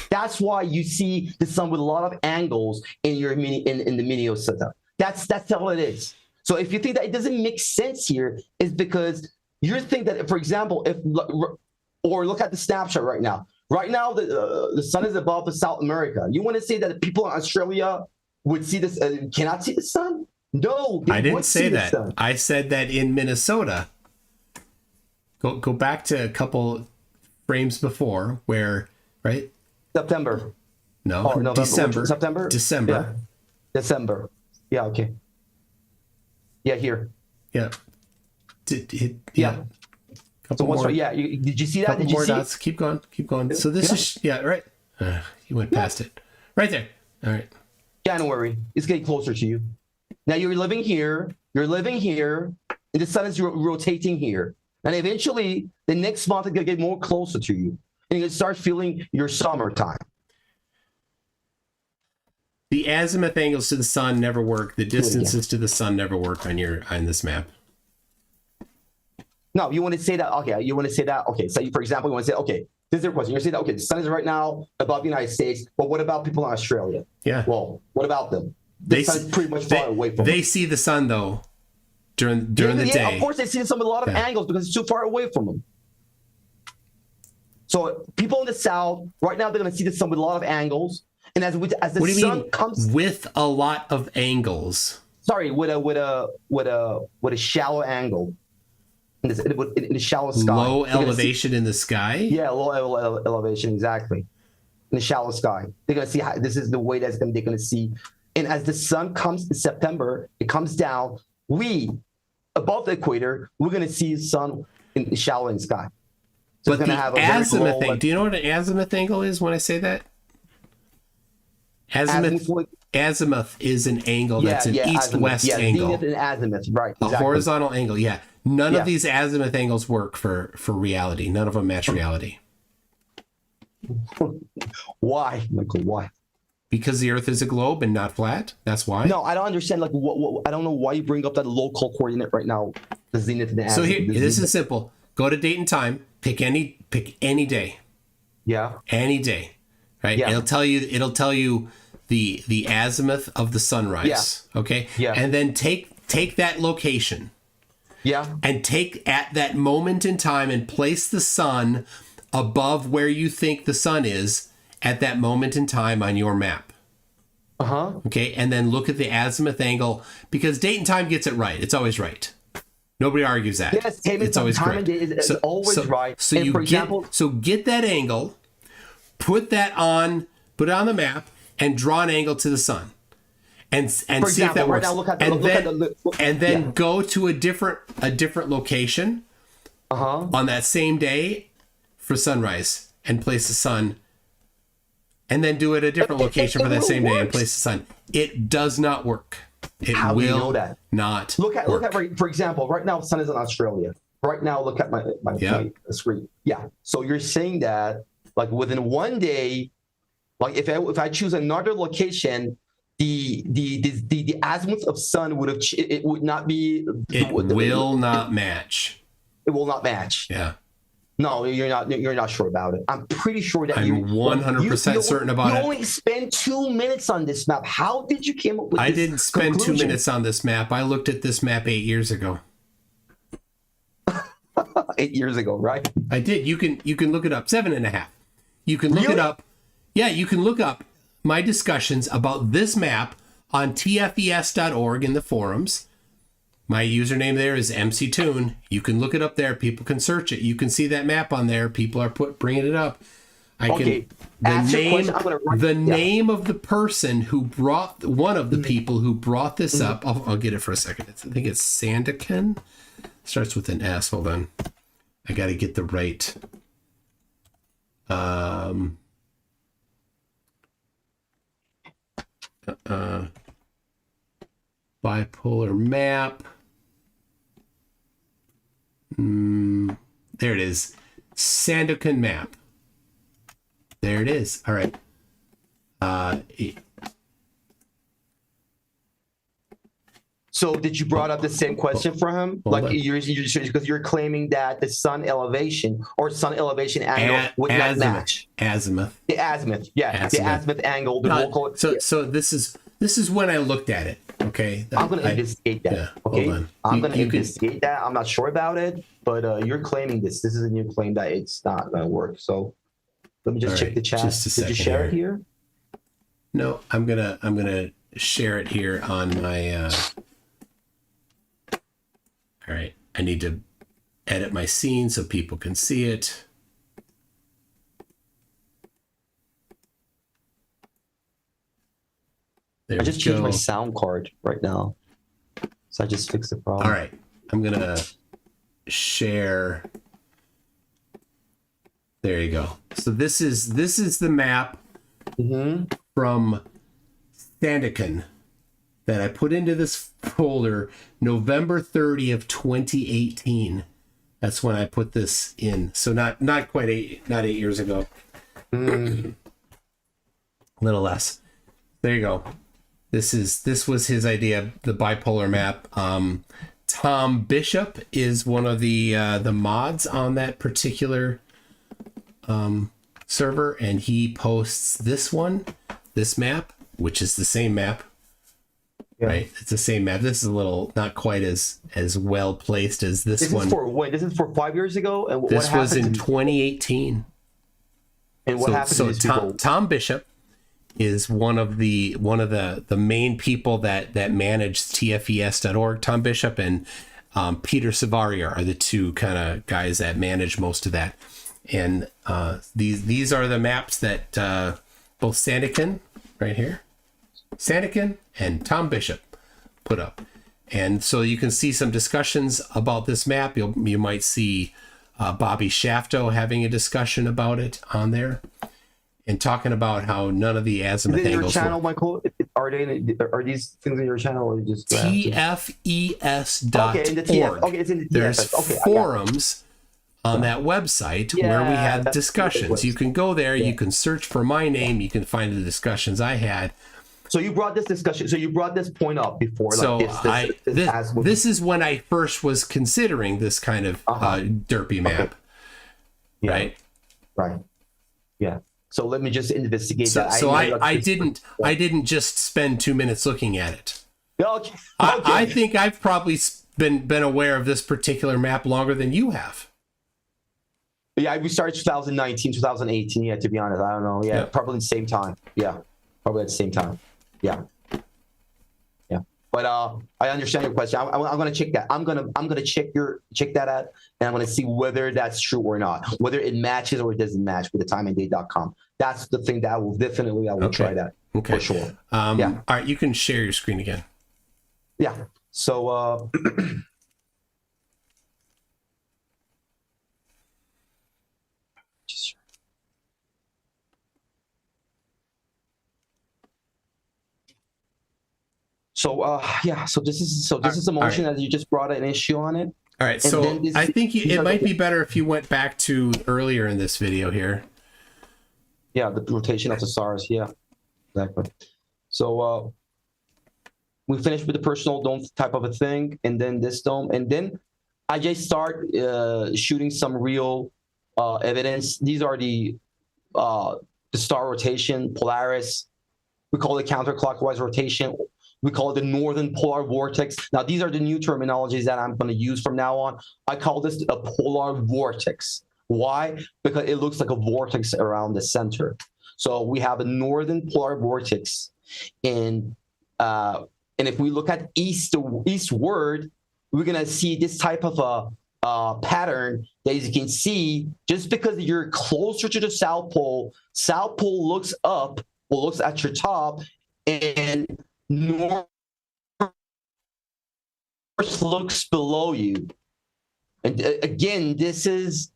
That's why you see the sun with a lot of angles in the Minnesota. That's all it is. So if you think that it doesn't make sense here, is because you think that, for example, or look at the snapshot right now. Right now, the sun is above the South America. You want to say that the people in Australia would see this, cannot see the sun? No, I didn't say that. I said that in Minnesota. Go back to a couple frames before where, right? September. No, November. December. September? December. Yeah. December. Yeah, okay. Yeah, here. Yeah. Yeah. Couple so what's more, right? Yeah, did you see that? Did you see dots. Keep going. So this is right. You went past it. Right there. All right. January. It's getting closer to you. Now you're living here. And the sun is rotating here. And eventually, the next month it's gonna get more closer to you, and you start feeling your summertime. The azimuth angles to the sun never work. The distances to the sun never work on this map. No, you want to say that, okay, okay, so for example, you want to say, okay, this is your question. You're saying that, okay, the sun is right now above the United States, but what about people in Australia? Yeah. Well, what about them? The sun is pretty much far away from them. They see the sun, though, during the day. Of course, they see the sun with a lot of angles because it's too far away from them. So people in the South, right now, they're going to see the sun with a lot of angles. And as the sun comes... With a lot of angles? Sorry, with a shallow angle. In the shallow sky. Low elevation in the sky? Yeah, low elevation, exactly. In the shallow sky. They're going to see how this is the way they're going to see. And as the sun comes in September, it comes down, above the equator, we're going to see the sun in the shallow in the sky. So but the azimuth thing, do you know what an azimuth angle is when I say that? Azimuth is an angle that's an east-west angle. Zenith and azimuth, right. Exactly. A horizontal angle, yeah. None of these azimuth angles work for reality. None of them match reality. Why, Michael? Why? Because the Earth is a globe and not flat. That's why. No, I don't understand. Like, I don't know why you bring up that local coordinate right now. The zenith and the azimuth. So here, this is simple. Go to date and time. Pick any day. Yeah. Any day. Right. Yeah. It'll tell you the azimuth of the sunrise. Yeah. Okay. Yeah. And then take that location. Yeah. And take at that moment in time and place the sun above where you think the sun is at that moment in time on your map. Uh-huh. Okay. And then look at the azimuth angle, because date and time gets it right. It's always right. Nobody argues that. Yes, it's always correct. It's always right. So get that angle, put it on the map, and draw an angle to the sun. And see if that works. And then go to a different location on that same day for sunrise and place the sun. And then do it at a different location for that same day and place the sun. It does not work. How do you know that? Not look at for example, right now the sun is in Australia. Right now, look at my screen. Yeah. So you're saying that like within one day, like if I choose another location, the azimuth of sun would not be. It will not match. It will not match. Yeah. No, you're not sure about it. I'm pretty sure that I'm 100% certain about it. You only spent 2 minutes on this map. How did you come up with this? I didn't spend 2 minutes on this map. I looked at this map 8 years ago. 8 years ago, right? I did. You can look it up. 7.5. You can look it up. Yeah, you can look up my discussions about this map on tfes.org in the forums. My username there is MCToon. You can look it up there. People can search it. You can see that map on there. People are bringing it up. The name of the person who brought, one of the people who brought this up. I'll get it for a second. I think it's Sandakan. Starts with an S. Hold on. I got to get the right. Bipolar map. There it is. Sandakan map. There it is. All right. So did you brought up the same question for him? Because you're claiming that the sun elevation or sun elevation angle would not match. Azimuth. The azimuth, yeah, the azimuth angle. So this is when I looked at it. Okay. I'm going to investigate that. Yeah, okay. I'm going to investigate that. I'm not sure about it, but you're claiming this. This is a new claim that it's not going to work. So let me just check the chat. Did you share it here? No, I'm gonna share it here on my. All right, I need to edit my scene so people can see it. I just changed my sound card right now, so I just fixed the problem. All right, I'm gonna share. There you go. So this is the map from Sandakan that I put into this folder November 30 of 2018. That's when I put this in. So not quite 8 years ago. A little less. There you go. This was his idea, the bipolar map. Tom Bishop is one of the mods on that particular server, and he posts this map, which is the same map. Yeah. Right, it's the same map. This is a little not quite as well placed as this one. This is for 5 years ago, and this was in 2018. And what happened? So Tom Bishop is one of the main people that manage tfes.org. Tom Bishop and Peter Savaria are the two kind of guys that manage most of that. And these are the maps that both Sandakan, right here, Sandakan and Tom Bishop put up. And so you can see some discussions about this map. You might see Bobby Shafto having a discussion about it on there and talking about how none of the azimuth angles. Your channel, Michael? Are these things in your channel, or just tfes.org? Okay, in the TF. Okay, it's in the TFS. There's forums on that website where we had discussions. You can go there. You can search for my name. You can find the discussions I had. So you brought this discussion. So you brought this point up before. Like this is when I first was considering this kind of derpy map. Yeah. Right. Right. Yeah. So let me just investigate that. So I didn't just spend 2 minutes looking at it. Okay. I think I've probably been aware of this particular map longer than you have. Yeah, we started 2019, 2018. Yeah, to be honest, I don't know. Yeah, probably at the same time. Yeah, probably at the same time. Yeah. But I understand your question. I'm gonna check that. I'm gonna check that out, and I'm gonna see whether that's true or not, whether it matches or it doesn't match with the timeanddate.com. That's the thing that I will try that for sure. All right, you can share your screen again. Yeah. So. So this is a motion that you just brought an issue on it. All right, so I think it might be better if you went back to earlier in this video here. Yeah, the rotation of the stars. Yeah, exactly. So we finished with the personal dome type of a thing, and then this dome, and then I just start shooting some real evidence. These are the star rotation, Polaris. We call it counterclockwise rotation. We call it the northern polar vortex. Now, these are the new terminologies that I'm going to use from now on. I call this a polar vortex. Why? Because it looks like a vortex around the center. So we have a northern polar vortex, and And if we look at eastward, we're gonna see this type of a pattern that, as you can see, just because you're closer to the South Pole looks up or looks at your top, and north looks below you. And again, this is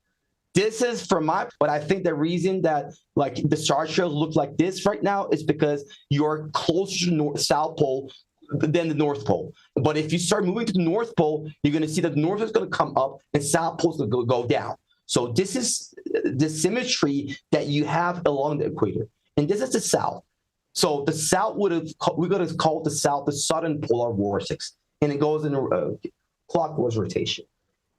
from my, but I think the reason that like the star trails look like this right now is because you're closer to South Pole than the North Pole. But if you start moving to the North Pole, you're going to see that the North is going to come up and South Pole is going to go down. So this is the symmetry that you have along the equator. And this is the South. So the South we're going to call the South the southern polar vortex. And it goes in a clockwise rotation.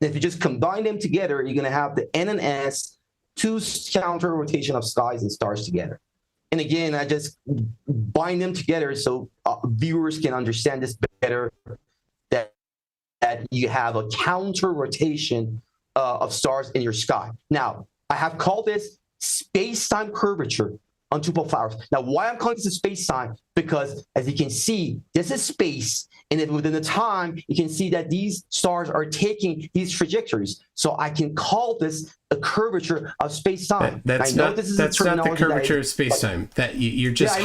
And if you just combine them together, you're going to have the N and S, two counter rotation of skies and stars together. And again, I just bind them together so viewers can understand this better, that you have a counter rotation of stars in your sky. Now, I have called this space-time curvature on two-pole flowers. Now, why I'm calling this a space-time? Because as you can see, this is space, and then within the time, you can see that these stars are taking these trajectories. So I can call this a curvature of space-time. That's not the curvature of space-time. That you're just you're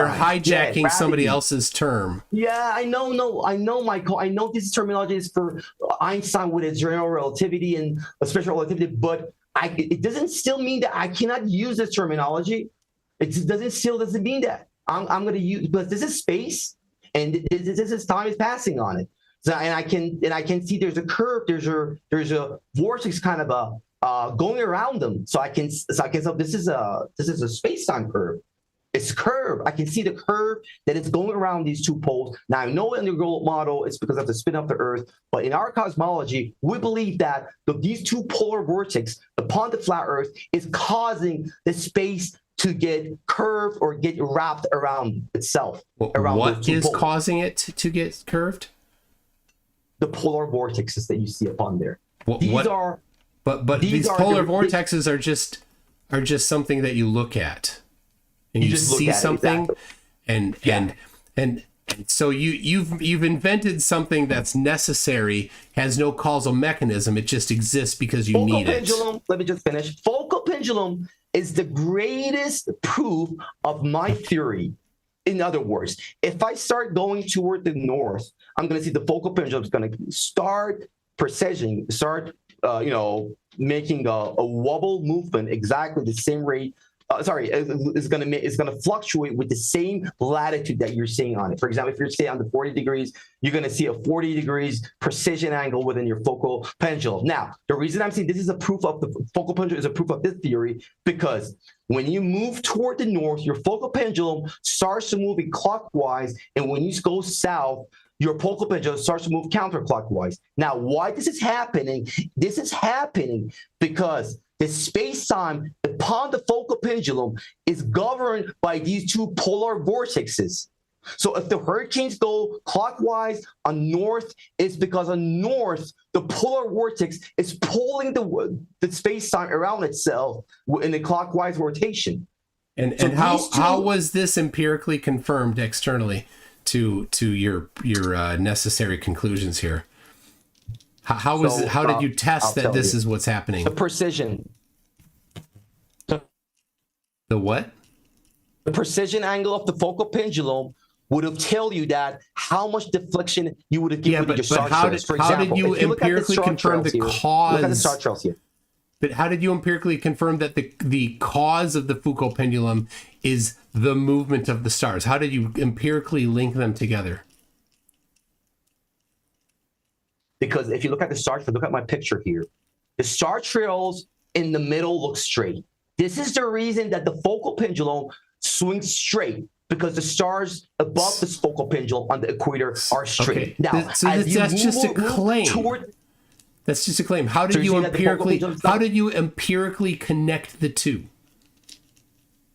hijacking somebody else's term. Yeah, I know, Michael. I know this terminology is for Einstein with his general relativity and special relativity, but it doesn't still mean that I cannot use this terminology. It doesn't mean that I'm going to use, but this is space, and this is time is passing on it. So and I can see there's a curve, there's a vortex kind of going around them. So this is a space-time curve. It's curved. I can see the curve that is going around these two poles. Now, I know in the global model it's because of the spin of the Earth, but in our cosmology, we believe that these two polar vortex upon the flat Earth is causing the space to get curved or get wrapped around itself. What is causing it to get curved? The polar vortexes that you see upon there. But these polar vortexes are just something that you look at. And you see something, exactly. and so you've invented something that's necessary, has no causal mechanism. It just exists because you need pendulum, it. Let me just finish. Focal pendulum is the greatest proof of my theory. In other words, if I start going toward the north, I'm going to see the focal pendulum is going to start precessioning, making a wobble movement exactly the same rate. It's going to fluctuate with the same latitude that you're seeing on it. For example, if you're staying on the 40 degrees, you're going to see a 40 degrees precision angle within your focal pendulum. Now, the reason I'm saying this is a proof of the focal pendulum is a proof of this theory, because when you move toward the north, your focal pendulum starts to move clockwise, and when you go south, your focal pendulum starts to move counterclockwise. Now, why this is happening? This is happening because the space-time upon the focal pendulum is governed by these two polar vortexes. So if the hurricanes go clockwise on north, it's because on north, the polar vortex is pulling the space-time around itself in a clockwise rotation. And how was this empirically confirmed externally to your necessary conclusions here? How did you test that this is what's happening? The precision. The what? The precision angle of the focal pendulum would have tell you that how much deflection you would have given your star trails. For example, how did you empirically confirm the cause? Look at the star trails here. But how did you empirically confirm that the cause of the focal pendulum is the movement of the stars? How did you empirically link them together? Because if you look at the star trails, look at my picture here. The star trails in the middle look straight. This is the reason that the focal pendulum swings straight, because the stars above this focal pendulum on the equator are straight. Okay. Now, that's just a claim. That's just a claim. How did you empirically connect the two?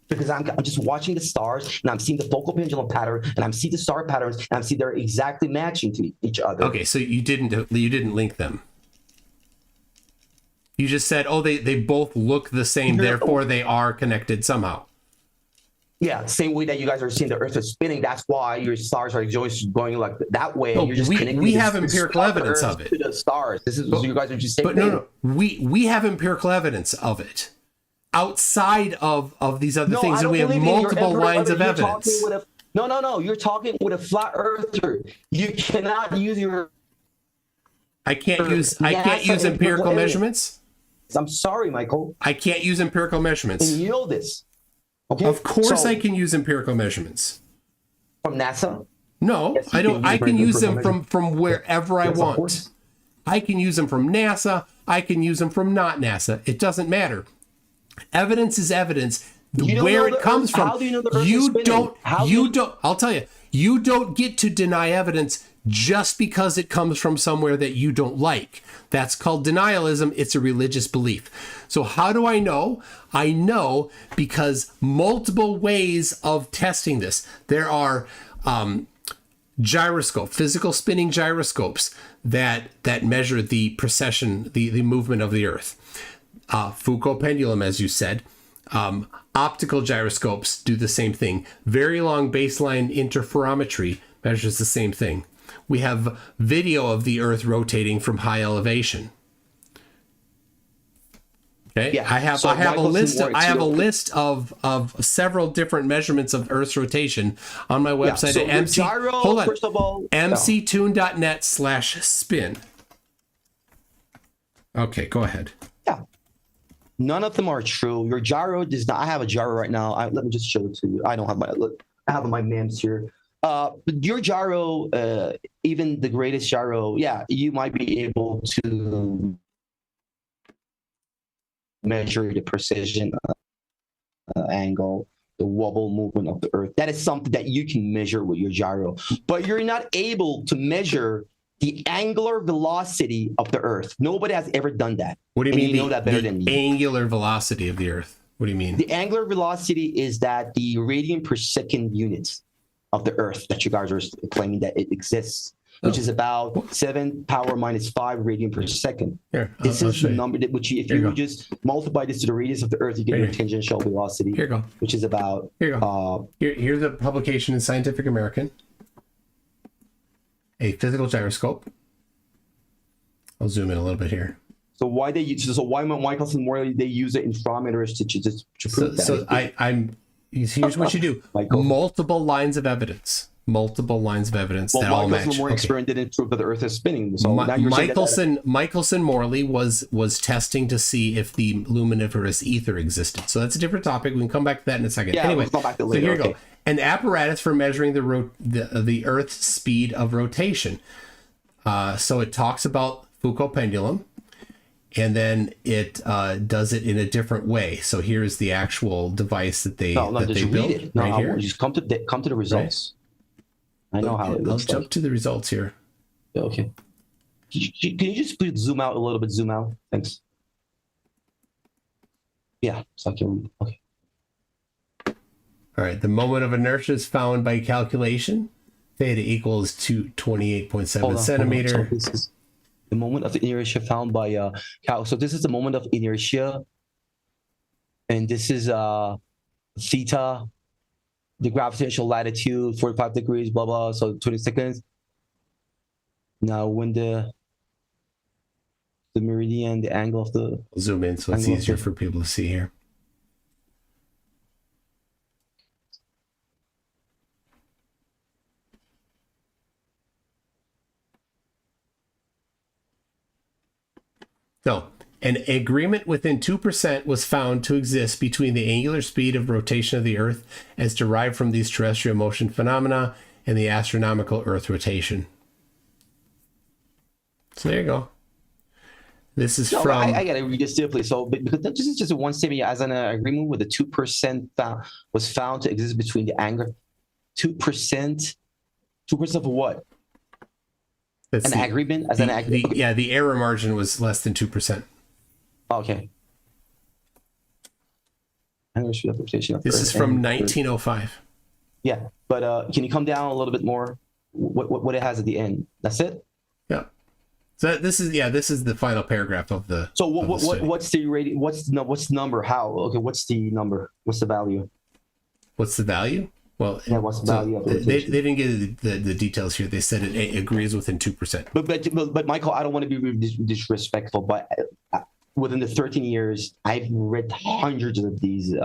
Because I'm just watching the stars, and I'm seeing the focal pendulum pattern, and I'm seeing the star patterns, and I'm seeing they're exactly matching to each other. Okay, so you didn't link them. You just said, they both look the same, therefore they are connected somehow. Yeah, same way that you guys are seeing the Earth is spinning. That's why your stars are always going like that way. No, You're just we have empirical evidence of it to the stars. This is you guys are just saying. But no, we have empirical evidence of it outside of these other things, and we have multiple lines of evidence. No. You're talking with a flat earther. You cannot use your. I can't use empirical measurements. I'm sorry, Michael. I can't use empirical measurements. And you know this. Okay. Of course, I can use empirical measurements from NASA. No, yes, I don't. I can use them from wherever I yes, want. I can use them from NASA. I can use them from not NASA. It doesn't matter. Evidence is evidence. Where it comes from. How do you know the Earth is spinning? You don't. I'll tell you. You don't get to deny evidence just because it comes from somewhere that you don't like. That's called denialism. It's a religious belief. So how do I know? I know because multiple ways of testing this. There are physical spinning gyroscopes that measure the precession, the movement of the Earth. Foucault pendulum, as you said. Optical gyroscopes do the same thing. Very long baseline interferometry measures the same thing. We have video of the Earth rotating from high elevation. Okay, yeah. I have a list of several different measurements of Earth's rotation on my website at MCToon.net/spin. Okay, go ahead. Yeah. None of them are true. Your gyro does not. I have a gyro right now. Let me just show it to you. I don't have I have my MEMS here. Your gyro, even the greatest gyro, yeah, you might be able to measure the precision, angle, the wobble movement of the Earth. That is something that you can measure with your gyro, but you're not able to measure the angular velocity of the Earth. Nobody has ever done that. What do you mean? You know that better than me. Angular velocity of the Earth. What do you mean? The angular velocity is that the radian per second units of the Earth that you guys are claiming that it exists, which is about 7⁻⁵ radian per second. Here, this is the number that which if you just multiply this to the radius of the Earth, you get your tangential velocity. Here you go. Which is about. Here you go. Here's a publication in Scientific American. A physical gyroscope. I'll zoom in a little bit here. So why Michelson Morley they use it in interferometers to prove that? So here's what you do. Multiple lines of evidence. That all match. Michelson Morley experiment didn't prove that the Earth is spinning. So Michelson Morley was testing to see if the luminiferous ether existed. So that's a different topic. We can come back to that in a second. Yeah, anyway, we'll come back to later. So here you go. An apparatus for measuring the Earth's speed of rotation. So it talks about Foucault pendulum, and then it does it in a different way. So here's the actual device that they built right here. Just come to the results. Right? I know how it looks. I'll jump to the results here. Okay. Can you just please zoom out a little bit? Zoom out. Thanks. Yeah. So I can. Okay. All right, the moment of inertia is found by calculation. Theta equals 28.7 centimeter. So this is the moment of inertia found by so this is the moment of inertia, and this is theta, the gravitational latitude, 45 degrees, blah blah. So 20 seconds. Now when the meridian, the angle of the. I'll zoom in so it's easier for people to see here. So, an agreement within 2% was found to exist between the angular speed of rotation of the Earth as derived from these terrestrial motion phenomena and the astronomical Earth rotation. So there you go. This is from... I got to read this simply. So, because this is just one statement as an agreement with the 2% was found to exist between the angular... 2%? 2% of what? Agreement as an agreement. Yeah, the error margin was less than 2%. Okay. This is from 1905. Yeah, but can you come down a little bit more? What it has at the end? That's it. Yeah. So this is the final paragraph of the. So what's the rating? What's the number? How? Okay, what's the number? What's the value? What's the value? Well, yeah, what's the value of the they rotation? didn't get the details here. They said it agrees within 2%. But Michael, I don't want to be disrespectful, but within the 13 years, I've read hundreds of these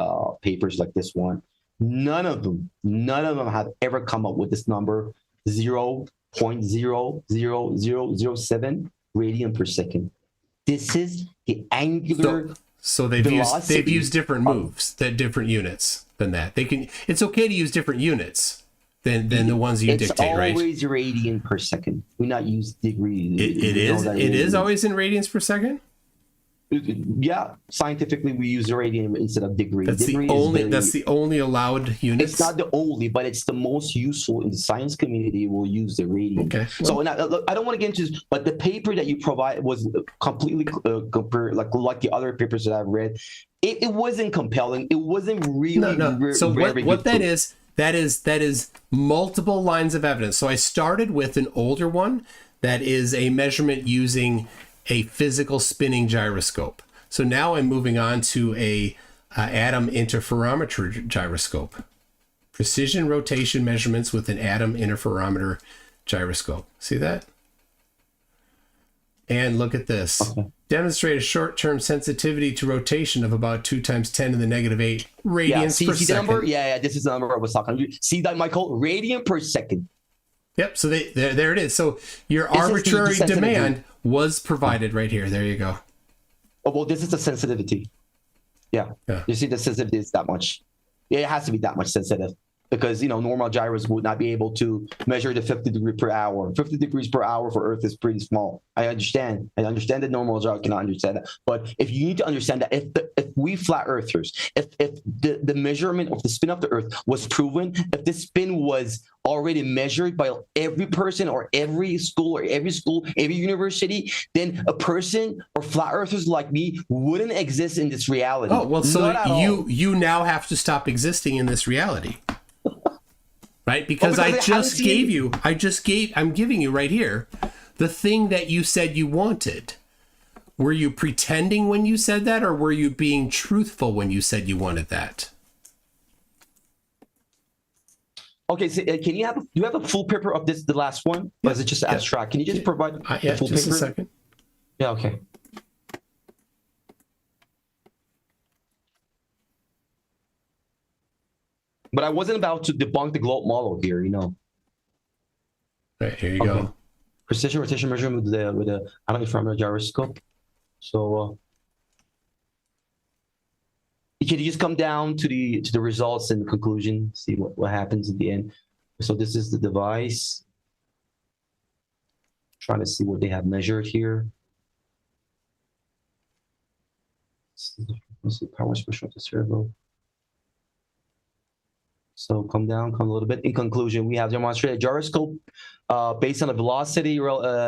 papers like this one. None of them have ever come up with this number 0.00007 radian per second. This is the angular. So they've used different moves, different units than that. It's okay to use different units than the ones you dictate, right? It's always radian per second. We not use degree. It is always in radians per second. Yeah, scientifically we use radian instead of degree. That's the only allowed unit. It's not the only, but it's the most useful in the science community. Will use the radian. Okay. So now, look, I don't want to get into this, but the paper that you provide was completely compared, like the other papers that I've read. It wasn't compelling. It wasn't really. No. So what that is multiple lines of evidence. So I started with an older one that is a measurement using a physical spinning gyroscope. So now I'm moving on to a atom interferometer gyroscope. Precision rotation measurements with an atom interferometer gyroscope. See that? And look at this. Okay. Demonstrate a short-term sensitivity to rotation of about 2 × 10⁻⁸ radians per second. Number? Yeah, this is the number I was talking about. See that, Michael? Radian per second. Yep, so there it is. So your arbitrary demand was provided right here. There you go. Oh, well, this is the sensitivity. Yeah. You see the sensitivity is that much. Yeah, it has to be that much sensitive because, normal gyros would not be able to measure the 50 degrees per hour. 50 degrees per hour for Earth is pretty small. I understand that normal gyro cannot understand that. But if you need to understand that if we flat earthers, if the measurement of the spin of the Earth was proven, if this spin was already measured by every person or every school, every university, then a person or flat earthers like me wouldn't exist in this reality. Oh, well, so you now have to stop existing in this reality. Right? Because I'm giving you right here the thing that you said you wanted. Were you pretending when you said that, or were you being truthful when you said you wanted that? Okay, so do you have a full paper of this, the last one? Or is it just abstract? Can you just provide a full just paper? A second. Yeah, okay. But I wasn't about to debunk the globe model here, Right, here you go. Precision rotation measurement with the atom interferometer gyroscope. So can you just come down to the results and the conclusion, see what happens at the end? So this is the device. Trying to see what they have measured here. Let's see, power special of the servo. So come a little bit. In conclusion, we have demonstrated a gyroscope based on a velocity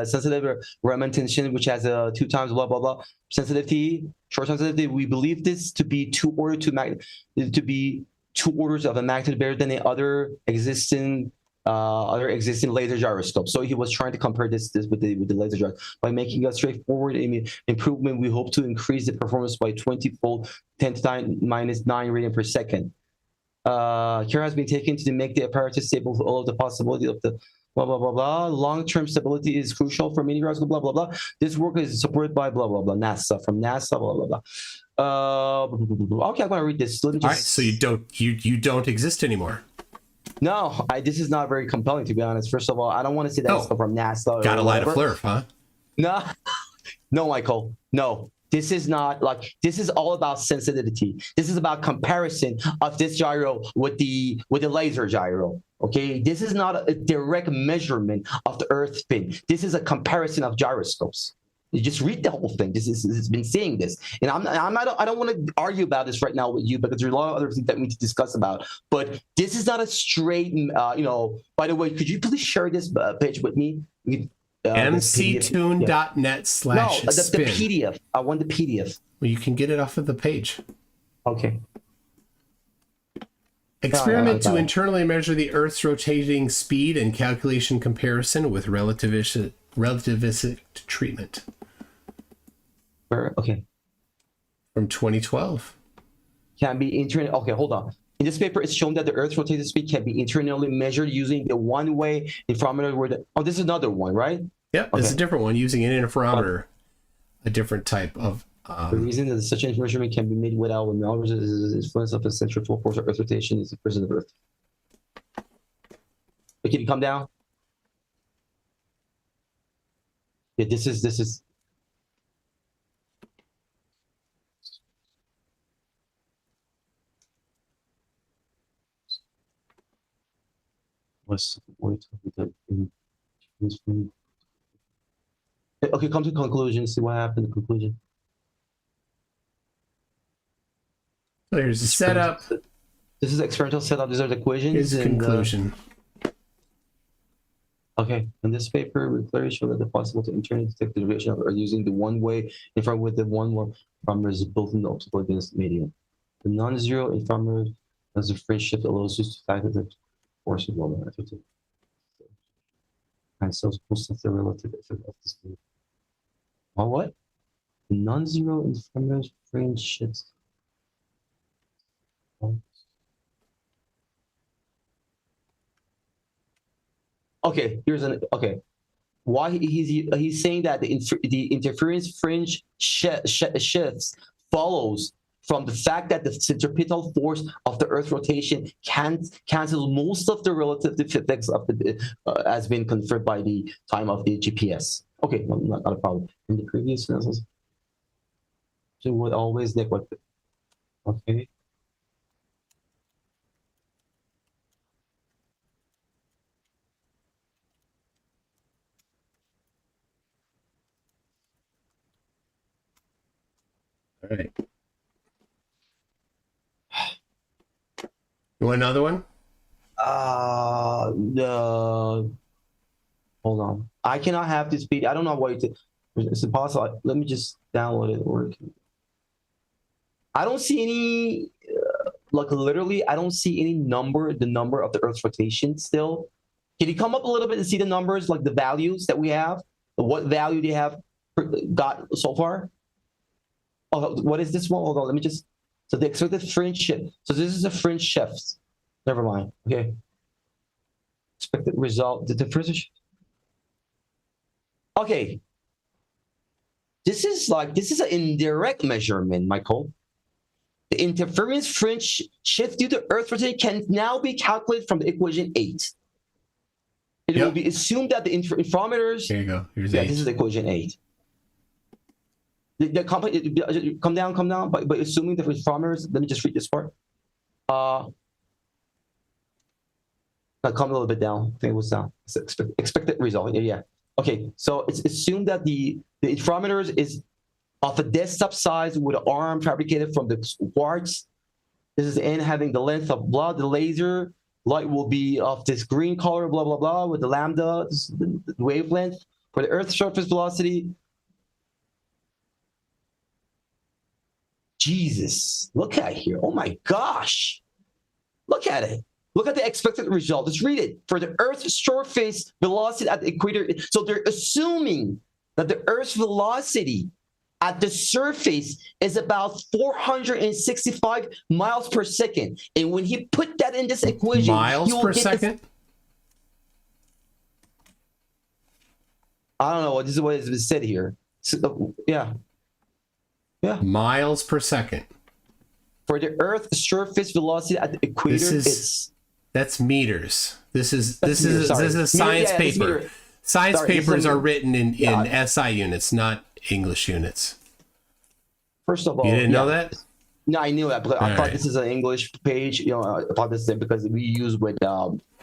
sensitive Raman tension, which has a 2 times blah blah blah sensitivity, short sensitivity. We believe this to be 2 orders of a magnitude better than the other existing laser gyroscope. So he was trying to compare this with the laser gyroscope. By making a straightforward improvement, we hope to increase the performance by 20-fold, 10 to the minus 9 radian per second. Care has been taken to make the apparatus stable for all of the possibility of the blah blah blah blah. Long-term stability is crucial for mini gyroscope. Blah blah blah. This work is supported by blah blah blah. NASA from NASA. Blah blah blah. Okay, I'm gonna read this. Let me just... All right, so you don't exist anymore. No, this is not very compelling, to be honest. First of all, I don't want to say that stuff from NASA. Got a light of flurf, huh? No, Michael. No. This is not this is all about sensitivity. This is about comparison of this gyro with the laser gyro. Okay, this is not a direct measurement of the Earth spin. This is a comparison of gyroscopes. You just read the whole thing. It's been saying this, and I don't want to argue about this right now with you because there's a lot of other things that we need to discuss about. But this is not a straight, By the way, could you please share this page with me? MCToon.net/spin. No, the PDF. I want the PDF. Well, you can get it off of the page. Okay. Experiment to internally measure the Earth's rotating speed and calculation comparison with relativistic treatment. Okay. From 2012. Can be internet. Okay, hold on. In this paper, it's shown that the Earth's rotating speed can be internally measured using the one-way interferometer. This is another one, right? Yep, it's a different one using an interferometer, a different type of. The reason that such a measurement can be made without knowledge is the influence of the centrifugal force of Earth rotation is the presence of Earth. But can you come down? Yeah, this is. Okay, come to conclusion. See what happened. The conclusion. So here's the setup. This is the experimental setup. These are the equations. Here's the conclusion. Okay, in this paper, we clearly show that the possible to internally detect the duration of Earth using the one-way infrared with the one-way infrared is built in the optical density medium. The non-zero infrared as a fringe shift allows us to factor the force of global effect. And so most of the relative effect of this movement. What? The non-zero infrared fringe shifts. Okay, here's an okay. Why he's saying that the interference fringe shifts follows from the fact that the centripetal force of the Earth rotation cancels most of the relative effects of the has been conferred by the time of the GPS. Okay, not a problem. In the previous analysis, it would always neglect it. Okay. All right. You want another one? Hold on. I cannot have this speed. I don't know why it's impossible. Let me just download it. Or I don't see any, like literally, I don't see any number, the number of the Earth's rotation still. Can you come up a little bit and see the numbers, like the values that we have? What value they have got so far? Oh, what is this one? Hold on, let me just. So the expected fringe shift. So this is a fringe shift. Never mind. Okay. Expected result. The fringe shift. Okay. This is an indirect measurement, Michael. The interference fringe shift due to Earth rotation can now be calculated from the equation 8. It will be assumed that the interferometers. Here you go. Here's 8. This is equation 8. Come down. But assuming the interferometers, let me just read this part. Now come a little bit down. I think it was down. Expected result. Yeah. Okay. So it's assumed that the interferometers is of a desktop size with an arm fabricated from the quartz. This is N having the length of blah. The laser light will be of this green color, blah blah blah, with the lambda, the wavelength for the Earth's surface velocity. Jesus, look at it here. Oh my gosh. Look at it. Look at the expected result. Let's read it. For the Earth's surface velocity at the equator. So they're assuming that the Earth's velocity at the surface is about 465 miles per second. And when he put that in this equation, miles per second? I don't know. This is what is said here. So, yeah. Miles per second. For the Earth's surface velocity at the equator, that's meters. This is a science paper. Science papers are written in SI units, not English units. First of all, you didn't know that? No, I knew that, but I thought this is an English page. You know, I thought this is because we use with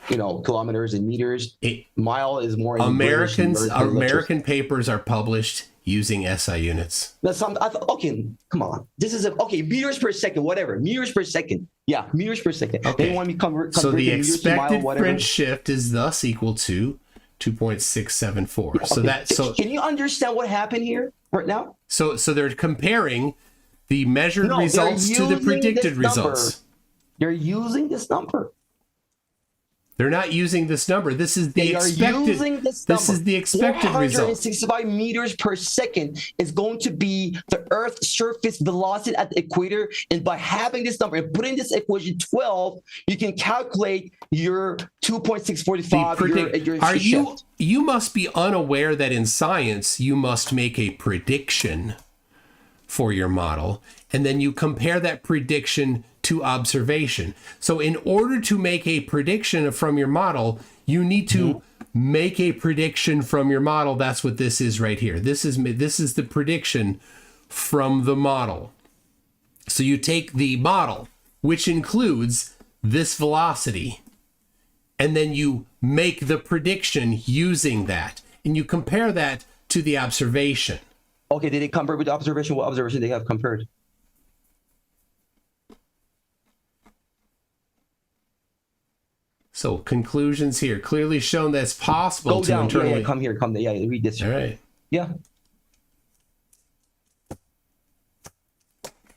kilometers and meters. Mile is more. American papers are published using SI units. Okay, come on. This is meters per second, whatever. Meters per second. Yeah, meters per second. Okay. They want me to convert so the expected mile, fringe shift is thus equal to 2.674. Yeah, so can you understand what happened here right now? So they're comparing the measured results to the predicted results. They're using this number. They're not using this number. This is the They expected. are using this This number. is the expected result. 465 meters per second is going to be the Earth's surface velocity at the equator. And by having this number and putting this equation 12, you can calculate your 2.645. Your Are you? shift. You must be unaware that in science you must make a prediction for your model, and then you compare that prediction to observation. So in order to make a prediction from your model, you need to make a prediction from your model. That's what this is right here. This is the prediction from the model. So you take the model, which includes this velocity, and then you make the prediction using that, and you compare that to the observation. Okay, did they compare with the observation? What observation they have compared? So conclusions here clearly shown that it's possible Go to down. internally. Yeah, come here. Come there. Yeah, read this. All right. Yeah.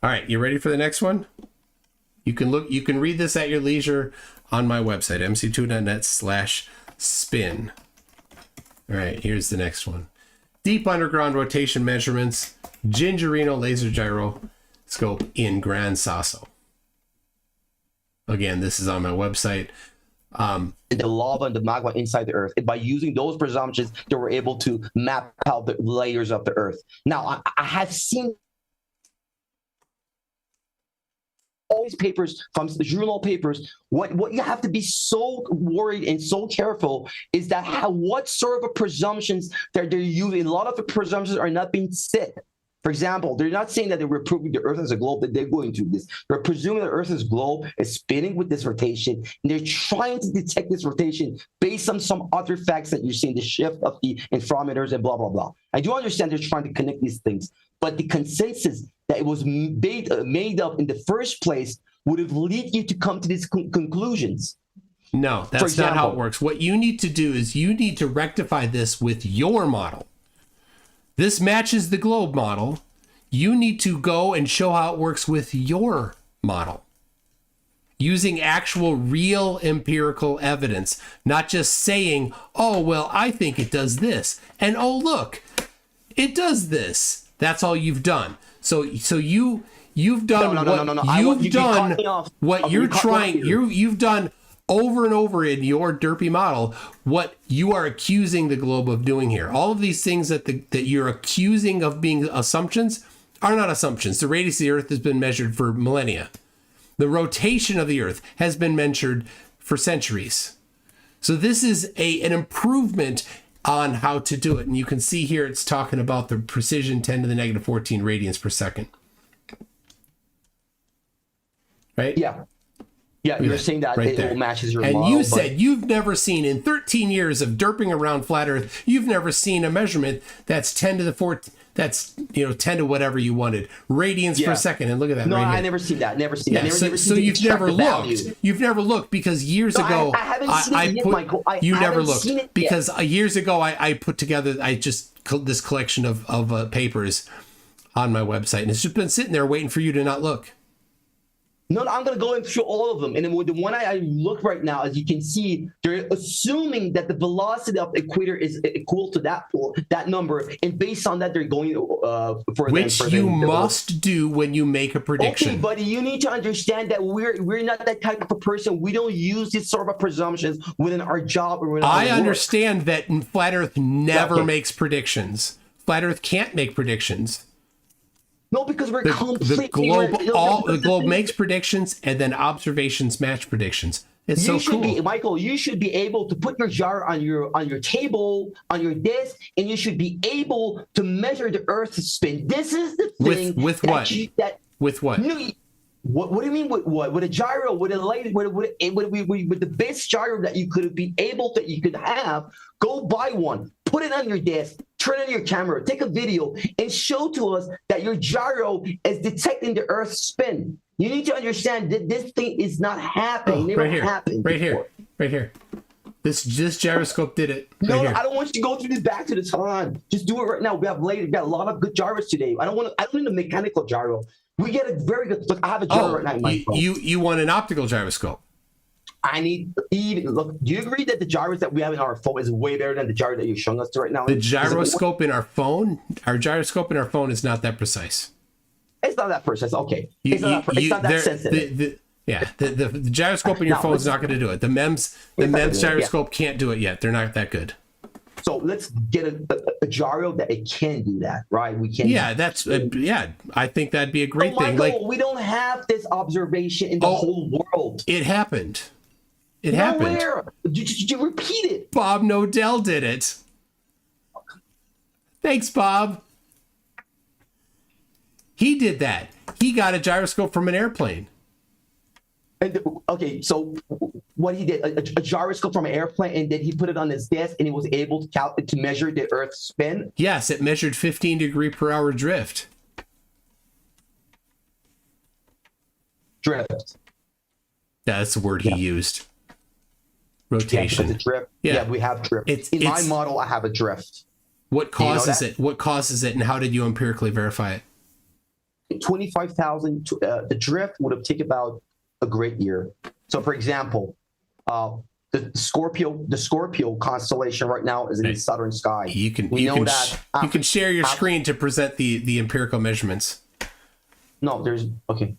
All right. You ready for the next one? You can look. You can read this at your leisure on my website, mctoon.net/spin. All right. Here's the next one. Deep underground rotation measurements. Gingerino laser gyroscope in Gran Sasso. Again, this is on my website. The lava and the magma inside the Earth. By using those presumptions, they were able to map out the layers of the Earth. Now, I have seen all these papers from the journal papers. What you have to be so worried and so careful is that what sort of presumptions that they're using. A lot of the presumptions are not being set. For example, they're not saying that they were proving the Earth as a globe, that they're going to this. They're presuming the Earth as a globe is spinning with this rotation, and they're trying to detect this rotation based on some other facts that you're seeing, the shift of the infrometers and blah, blah, blah. I do understand they're trying to connect these things, but the consensus that it was made up in the first place would have led you to come to these conclusions. No, that's not how it works. What you need to do is you need to rectify this with your model. This matches the globe model. You need to go and show how it works with your model using actual real empirical evidence, not just saying, oh, well, I think it does this. And oh, look, it does this. That's all you've done. So you've done what you're trying. You've done over and over in your derpy model what you are accusing the globe of doing here. All of these things that you're accusing of being assumptions are not assumptions. The radius of the Earth has been measured for millennia. The rotation of the Earth has been measured for centuries. So this is an improvement on how to do it. And you can see here it's talking about the precision 10 to the negative 14 radians per second. Right? Yeah. Yeah, you're saying that right it matches your and model. And you said you've never seen, in 13 years of derping around flat Earth, you've never seen a measurement that's 10 to the 14, that's 10 to whatever you wanted, radians per second. And look at that. No, right I here. never seen that. Never seen that. So you've never looked. You've never looked because years ago, I haven't seen it yet, Michael. You never haven't looked seen it because years ago I put together this collection of papers on my website, and it's just been sitting there waiting for you to not look. No, I'm going to go through all of them. And then with the one I look right now, as you can see, they're assuming that the velocity of the equator is equal to that number. And based on that, they're going for which you must do when you make a prediction. Okay, buddy, you need to understand that we're not that type of a person. We don't use this sort of presumptions within our job or within our work. Understand that Flat Earth never makes predictions. Flat Earth can't make predictions. No, because we're the globe makes predictions, and then observations match predictions. It's so cool. Michael, you should be able to put your jar on your table, on your desk, and you should be able to measure the Earth's spin. This is the thing. With what? With what? What do you mean with what? With a gyro, with the best gyro that you could have, go buy one, put it on your desk, turn on your camera, take a video, and show to us that your gyro is detecting the Earth's spin. You need to understand that this thing is not happening. Never happened. Right here. This gyroscope did it. No, I don't want you to go through this back to the time. Just do it right now. We got a lot of good gyros today. I don't need a mechanical gyro. We get a very good look. I have a gyro right now in my phone. You want an optical gyroscope? I need even look. Do you agree that the gyros that we have in our phone is way better than the gyro that you're showing us right now? The gyroscope in our phone is not that precise. It's not that precise. Okay, it's not that sensitive. The gyroscope in your phone is not going to do it. The MEMS gyroscope can't do it yet. They're not that good. So let's get a gyro that it can do that, right? We can. Yeah, that's I think that'd be a great thing. Like we don't have this observation in the whole world. It happened. It happened. Did you repeat it? Bob Nodell did it. Thanks, Bob. He did that. He got a gyroscope from an airplane. And okay, so what he did, a gyroscope from an airplane, and then he put it on his desk, and he was able to measure the Earth's spin. Yes, it measured 15 degree per hour drift. Drift. That's the word he used. Rotation. Yeah, drift. Yeah, we have drift. In my model, I have a drift. What causes it? What causes it, and how did you empirically verify it? 25,000. The drift would have taken about a great year. So, for example, the Scorpio constellation right now is in the southern sky. You can share your screen to present the empirical measurements. No, there's okay.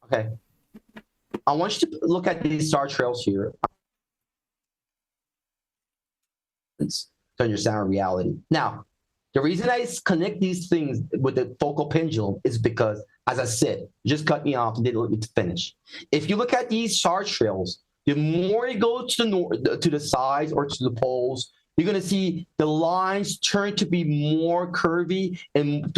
Okay. I want you to look at these star trails here. To understand reality. Now, the reason I connect these things with the focal pendulum is because, as I said, you just cut me off and didn't let me finish. If you look at these star trails, the more you go to the north, to the sides or to the poles, you're going to see the lines turn to be more curvy and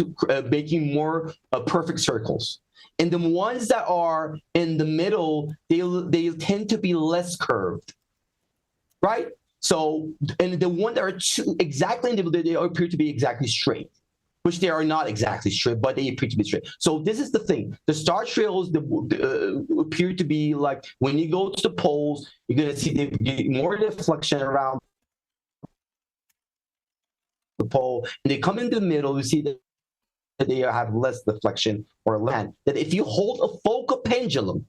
making more perfect circles. And the ones that are in the middle, they tend to be less curved, right? So, and the ones that are exactly in the middle, they appear to be exactly straight, which they are not exactly straight, but they appear to be straight. So this is the thing. The star trails appear to be like, when you go to the poles, you're going to see more deflection around the pole. And they come into the middle, you see that they have less deflection or land. That if you hold a focal pendulum,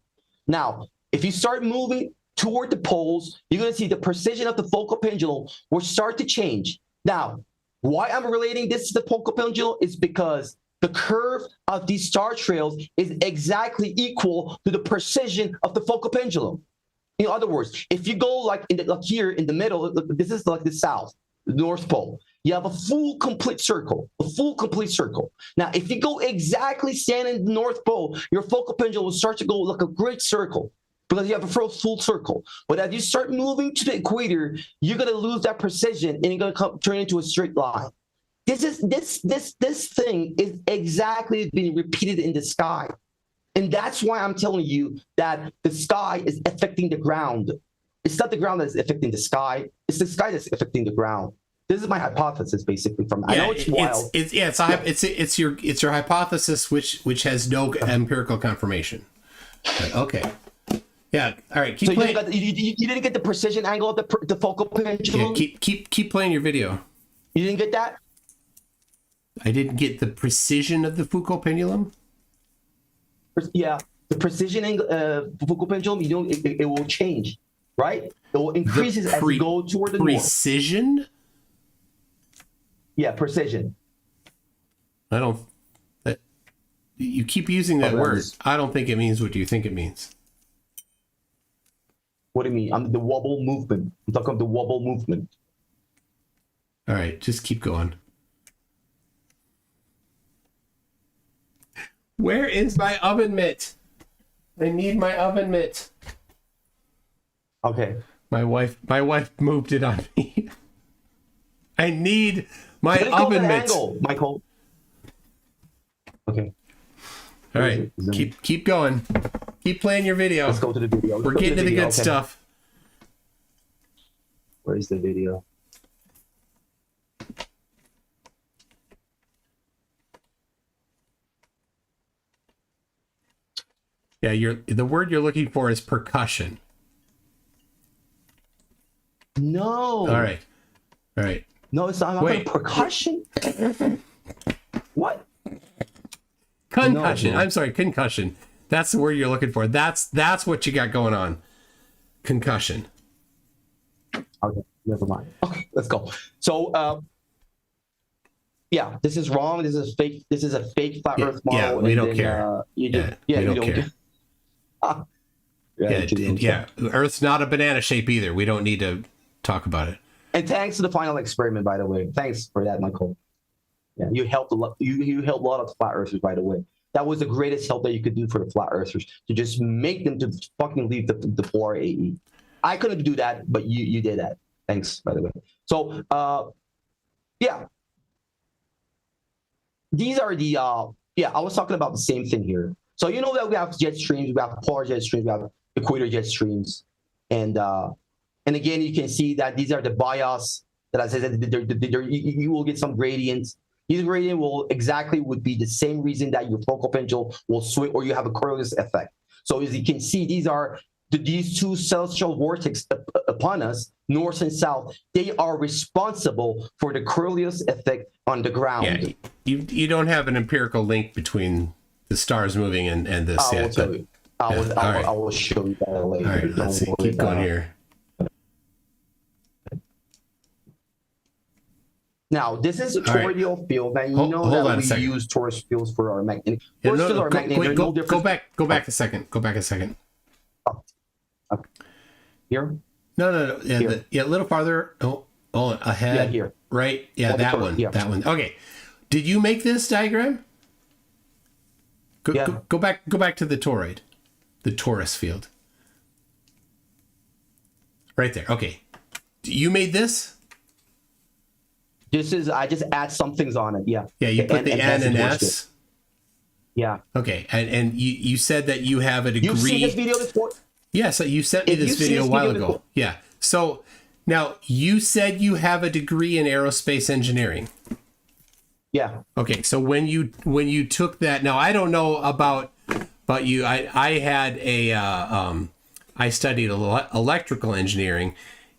now, if you start moving toward the poles, you're going to see the precision of the focal pendulum will start to change. Now, why I'm relating this to the focal pendulum is because the curve of these star trails is exactly equal to the precision of the focal pendulum. In other words, if you go like here in the middle, this is like the south, the North Pole. You have a full complete circle, Now, if you go exactly standing in the North Pole, your focal pendulum will start to go like a great circle because you have a full circle. But as you start moving to the equator, you're going to lose that precision and you're going to turn into a straight line. This thing is exactly being repeated in the sky. And that's why I'm telling you that the sky is affecting the ground. It's not the ground that's affecting the sky. It's the sky that's affecting the ground. This is my hypothesis, basically. I know it's wild. It's your hypothesis, which has no empirical confirmation. But, okay. Yeah. All right. Keep playing. You didn't get the precision angle of the focal pendulum. Yeah, keep playing your video. You didn't get that. I didn't get the precision of the focal pendulum. Yeah, the precision angle focal pendulum. It will change, right? It will increase as you go toward the precision. North. Yeah, precision. I don't. You keep using that word. I don't think it means what you think it means. What do you mean? The wobble movement. I'm talking about the wobble movement. All right, just keep going. Where is my oven mitt? I need my oven mitt. Okay. My wife moved it on me. I need my oven mitt. Michael. Okay. All right. Keep going. Keep playing your video. Let's go to the video. We're getting to the good stuff. Where's the video? Yeah, the word you're looking for is percussion. No. All right. No, it's not. Percussion. What? Concussion. No. I'm sorry, concussion. That's the word you're looking for. That's what you got going on. Concussion. Okay, never mind. Okay, let's go. So, yeah, this is wrong. This is fake. This is a fake flat Earth model. Yeah, we don't care. We don't care. Earth's not a banana shape either. We don't need to talk about it. And thanks to the final experiment, by the way. Thanks for that, Michael. Yeah, you helped a lot. You helped a lot of flat earthers, by the way. That was the greatest help that you could do for the flat earthers, to just make them to fucking leave the polar AE. I couldn't do that, but you did that. Thanks, by the way. So, yeah. These are the, I was talking about the same thing here. So you know that we have jet streams, we have polar jet streams, we have equator jet streams. And again, you can see that these are the bias that I said that you will get some gradients. These gradients would be the same reason that your focal pendulum will swing, or you have a Coriolis effect. So as you can see, these two celestial vortex upon us, north and south, they are responsible for the Coriolis effect on the ground. Yeah, you don't have an empirical link between the stars moving and this yet. I will show you that later. All right, let's see. Keep going here. Now, this is a toroidal field, and you know that we use torus fields for our magnetic. Go back a second. Go back a second. Okay. Here? No. Yeah, a little farther. Oh, ahead. Yeah, here. Right? Yeah, that one. Yeah. That one. Okay. Did you make this diagram? Go back to the toroid. The torus field. Right there. Okay. You made this? I just add some things on it. Yeah. Yeah, you put the N and S. Yeah. Okay. And you said that you have a degree. You've seen this video before? Yeah, so you sent me this video a while ago. Yeah. So now you said you have a degree in aerospace engineering. Yeah. Okay. So when you took that, now I don't know about you. I had I studied electrical engineering.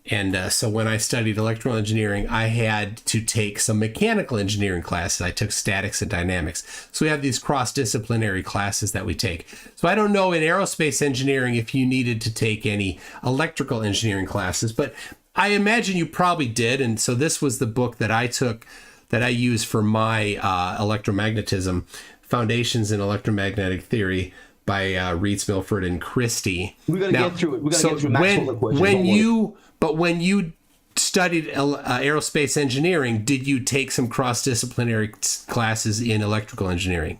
And so when I studied electrical engineering, I had to take some mechanical engineering classes. I took statics and dynamics. So we have these cross-disciplinary classes that we take. So I don't know in aerospace engineering if you needed to take any electrical engineering classes, but I imagine you probably did. And so this was the book that I took, that I used for my electromagnetism, Foundations in Electromagnetic Theory by Reeds, Milford, and Christie. We're going to get through it. We're going to get through Maxwell equations. When you studied aerospace engineering, did you take some cross-disciplinary classes in electrical engineering?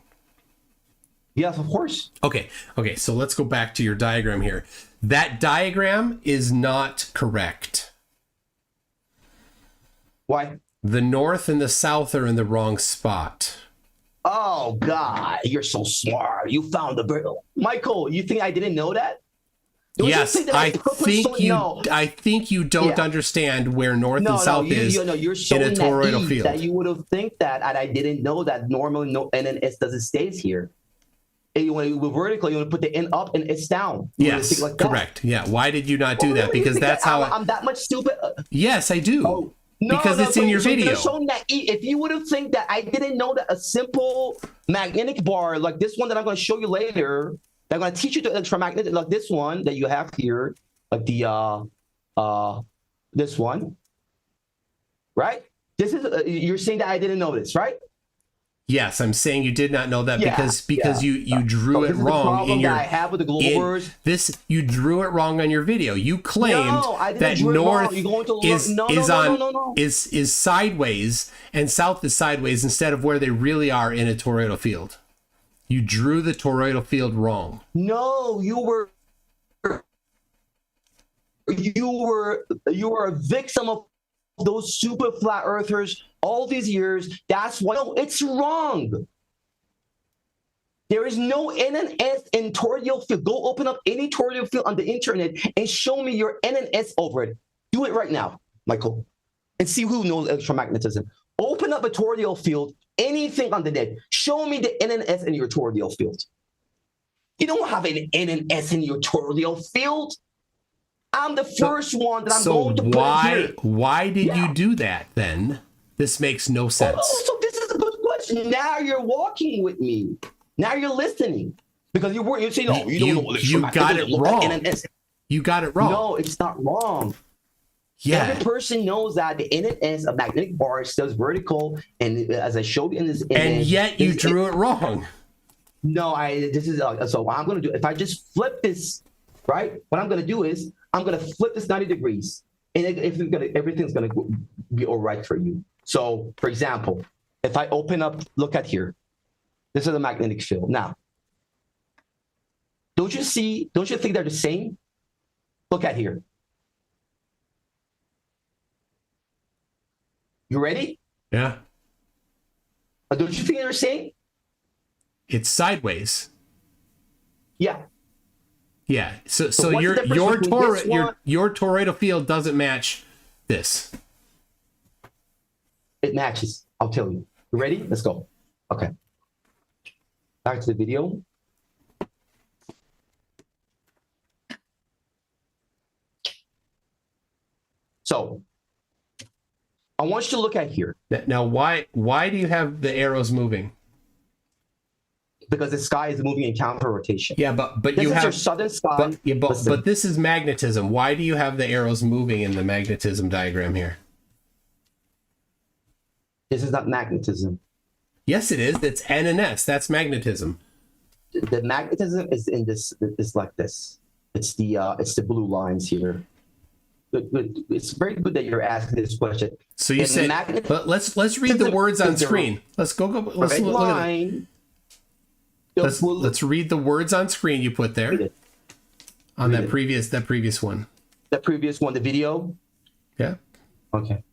Yes, of course. Okay, so let's go back to your diagram here. That diagram is not correct. Why? The north and the south are in the wrong spot. Oh, God, you're so smart. You found the bird. Michael, you think I didn't know that? Yes, I think you don't understand where north and south is you're in a toroidal field. That you would have think that, and I didn't know that normally NNS doesn't stays here. And when you vertical, you want to put the N up and it's down. Yes, like correct. Yeah, why did you not do that? Because that's how I'm that much stupid. Yes, I do. Oh. Because it's in your video. If you would have think that I didn't know that a simple magnetic bar like this one that I'm going to show you later, they're going to teach you the electromagnetic, like this one that you have here, like the this one, right? This is you're saying that I didn't know this, right? Yes, I'm saying you did not know that because you drew it wrong in your. That I have with the global you drew it wrong on your video. You claimed that north is sideways and south is sideways instead of where they really are in a toroidal field. You drew the toroidal field wrong. No, you were a victim of those super flat earthers all these years. That's why it's wrong. There is no NNS in toroidal field. Go open up any toroidal field on the internet and show me your NNS over it. Do it right now, Michael, and see who knows electromagnetism. Open up a toroidal field, anything on the net. Show me the NNS in your toroidal field. You don't have an NNS in your toroidal field. I'm the first one that I'm going to put here. Why did you do that then? This makes no sense. Oh, so this is a good question. Now you're walking with me. Now you're listening because you're saying, "Oh, you don't know you got it wrong. You got it wrong." No, it's not wrong. Yeah. Every person knows that the NNS of magnetic bar does vertical, and as I showed you in this image, and yet you drew it wrong. No, this is so. What I'm going to do, if I just flip this, right? What I'm going to do is I'm going to flip this 90 degrees, and everything's going to be all right for you. So, for example, if I open up, look at here. This is a magnetic field. Now, don't you think they're the same? Look at here. You ready? Yeah. Don't you think they're the same? It's sideways. Yeah. Yeah. So your toroidal field doesn't match this. It matches. I'll tell you. You ready? Let's go. Okay. Back to the video. So I want you to look at here. Now, why do you have the arrows moving? Because the sky is moving in counter rotation. Yeah, but this you is have your southern sky. But this is magnetism. Why do you have the arrows moving in the magnetism diagram here? This is not magnetism. Yes, it is. It's N and S. That's magnetism. The magnetism is in this. Is like this. It's the blue lines here. It's very good that you're asking this question. So you said, but let's read the words on screen. Let's go. Let's look at it. Let's read the words on screen you put there on that previous one. That previous one, the video. Yeah. Okay.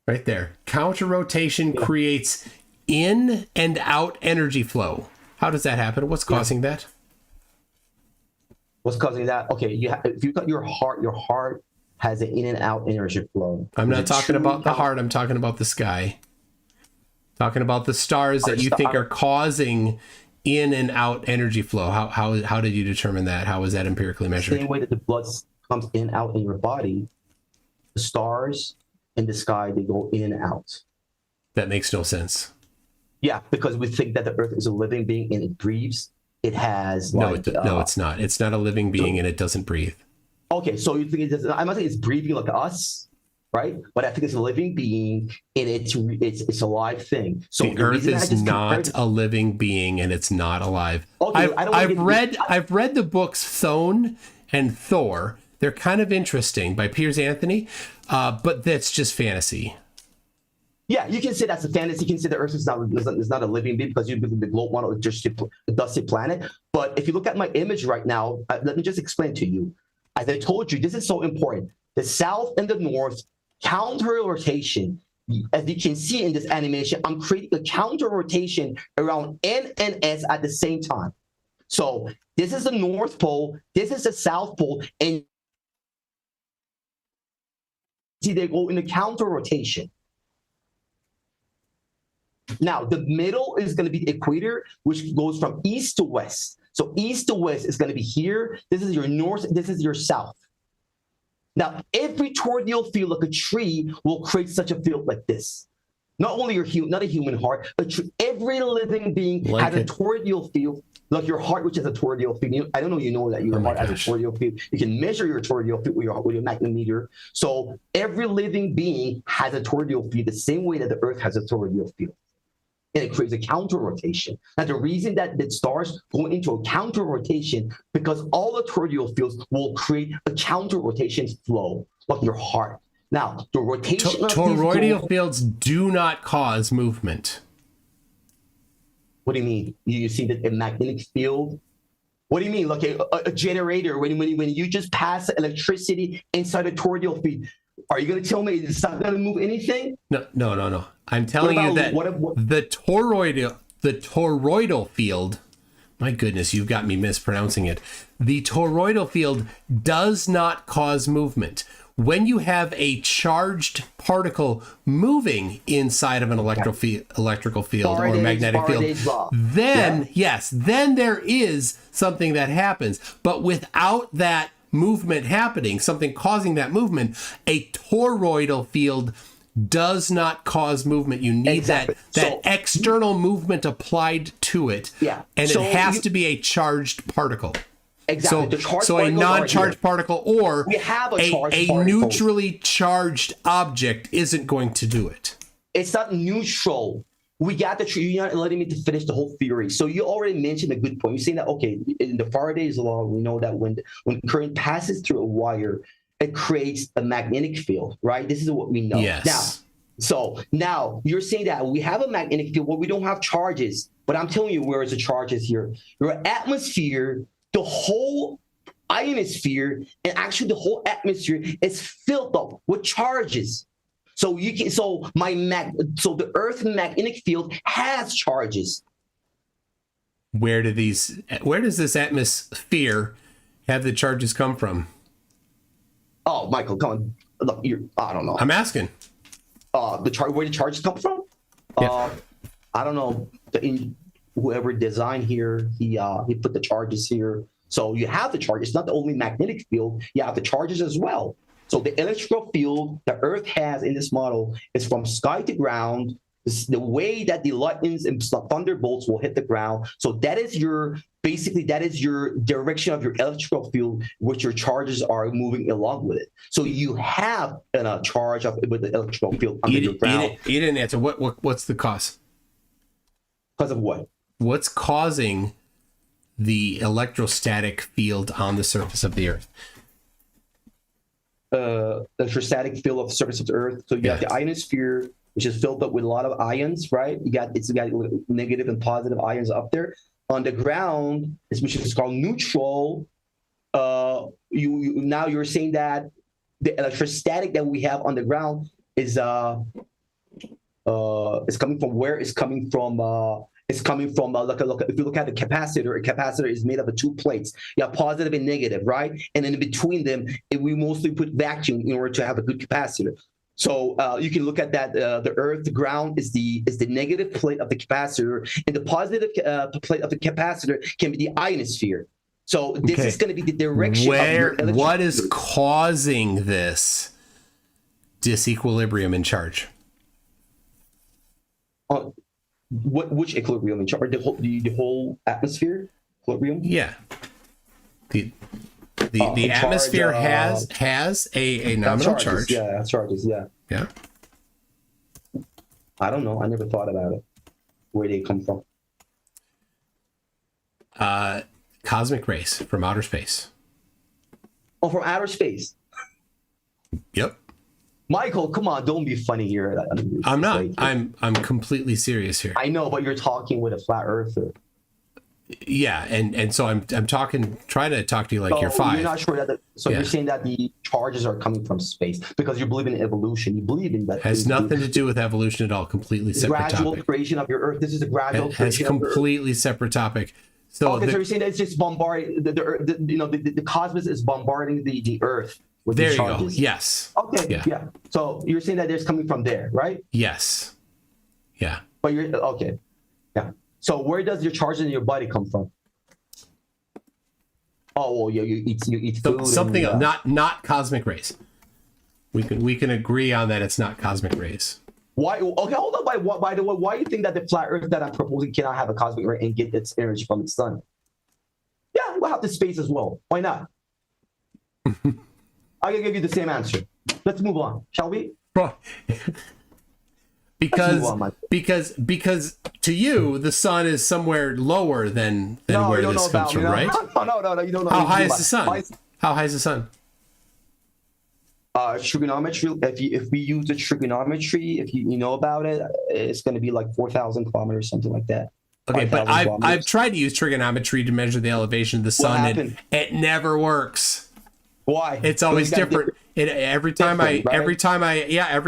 Right there. Counter rotation creates in and out energy flow. How does that happen? What's causing that? What's causing that? Okay, if you got your heart has an in and out energy flow. I'm not talking about the heart. I'm talking about the sky. Talking about the stars that you think are causing in and out energy flow. How did you determine that? How was that empirically measured? Same way that the blood comes in and out in your body, the stars in the sky, they go in and out. That makes no sense. Yeah, because we think that the Earth is a living being and it breathes. It has no, it's not. It's not a living being and it doesn't breathe. Okay, so you think it doesn't? I'm not saying it's breathing like us, right? But I think it's a living being and it's a live thing. So the Earth is not a living being and it's not alive. Okay, I've read the books Thone and Thor. They're kind of interesting by Piers Anthony, but that's just fantasy. Yeah, you can say that's a fantasy. You can say the Earth is not a living being because you believe the globe one is just a dusty planet. But if you look at my image right now, let me just explain to you. As I told you, this is so important. The south and the north counter rotation. As you can see in this animation, I'm creating a counter rotation around N and S at the same time. So this is the North Pole, this is the South Pole, and see they go in a counter rotation. Now, the middle is going to be the equator, which goes from east to west. So east to west is going to be here. This is your north. This is your south. Now, every toroidal field, like a tree, will create such a field like this. Not only not a human heart, but every living being has a toroidal field, like your heart, which has a toroidal field. I don't know you know that your heart has a toroidal field. You can measure your toroidal field with your magnetometer. So every living being has a toroidal field the same way that the Earth has a toroidal field. And it creates a counter rotation. Now, the reason that the stars go into a counter rotation because all the toroidal fields will create a counter rotation flow, like your heart. Now, the rotation of toroidal fields do not cause movement. What do you mean? You see that a magnetic field? What do you mean? Like a generator, when you just pass electricity inside a toroidal field, are you going to tell me it's not going to move anything? No. I'm telling you that the toroidal field, my goodness, you've got me mispronouncing it. The toroidal field does not cause movement. When you have a charged particle moving inside of an electrical field or magnetic field, then then there is something that happens. But without that movement happening, something causing that movement, a toroidal field does not cause movement. You need that external movement applied to it. Yeah. And So it has to be a charged particle. Exactly. So a non-charged particle or we have a a neutrally charged object isn't going to do it. It's not neutral. We got you're not letting me to finish the whole theory. So you already mentioned a good point. You're saying that, okay, in the Faraday's law, we know that when current passes through a wire, it creates a magnetic field, right? This is what we know. Yes. Now you're saying that we have a magnetic field where we don't have charges, but I'm telling you where is the charges here. Your atmosphere, the whole ionosphere, and actually the whole atmosphere is filled up with charges. So the Earth's magnetic field has charges. Where does this atmosphere have the charges come from? Oh, Michael, come on. Look, I don't know. I'm asking. Where the charges come from? Yeah. I don't know. Whoever designed here, he put the charges here. So you have the charges. It's not the only magnetic field. You have the charges as well. So the electrical field the Earth has in this model is from sky to ground. This is the way that the lightnings and thunderbolts will hit the ground. So that is your direction of your electrical field, which your charges are moving along with it. So you have a charge with the electrical field under your ground. You didn't answer. What's the cause? Because of what? What's causing the electrostatic field on the surface of the Earth? Electrostatic field of the surface of the Earth. So you have the ionosphere, which is filled up with a lot of ions, right? You got negative and positive ions up there. On the ground, which is called neutral. Now you're saying that the electrostatic that we have on the ground is coming from where? It's coming from. It's coming from, look, if you look at the capacitor, a capacitor is made up of two plates. You have positive and negative, right? And then in between them, we mostly put vacuum in order to have a good capacitor. So you can look at that. The Earth, the ground is the negative plate of the capacitor, and the positive plate of the capacitor can be the ionosphere. So this is going to be the direction of your what is causing this disequilibrium in charge? Which equilibrium in charge? The whole atmosphere equilibrium? Yeah. The atmosphere has a nominal charge. Yeah, charges. Yeah. Yeah. I don't know. I never thought about it. Where they come from? Cosmic rays from outer space. Oh, from outer space. Yep. Michael, come on, don't be funny here. I'm not. I'm completely serious here. I know, but you're talking with a flat earther. Yeah, and so I'm trying to talk to you like you're 5. You're not sure that. You're saying that the charges are coming from space because you believe in evolution. You believe in that. Has nothing to do with evolution at all. Completely separate topic. Gradual creation of your Earth. This is a gradual creation. Has completely separate topic. So so you're saying that it's just bombarding the cosmos is bombarding the Earth. There you go. Yes. Okay. Yeah. So you're saying that it's coming from there, right? Yes. Yeah. But you're okay. Yeah. So where does your charge in your body come from? Oh, well, you eat food. Something not cosmic rays. We can agree on that. It's not cosmic rays. Why? Okay, hold on. By the way, why do you think that the flat Earth that I'm proposing cannot have a cosmic ray and get its energy from its sun? Yeah, we'll have the space as well. Why not? I can give you the same answer. Let's move on, shall we? Because to you the sun is somewhere lower than where this comes from, right? No, you don't know. How high is the sun? How high is the sun? Trigonometry. If we use the trigonometry, if you know about it, it's going to be like 4,000 kilometers, something like that. Okay, but I've tried to use trigonometry to measure the elevation of the sun, and it never works. Why? It's always different. Every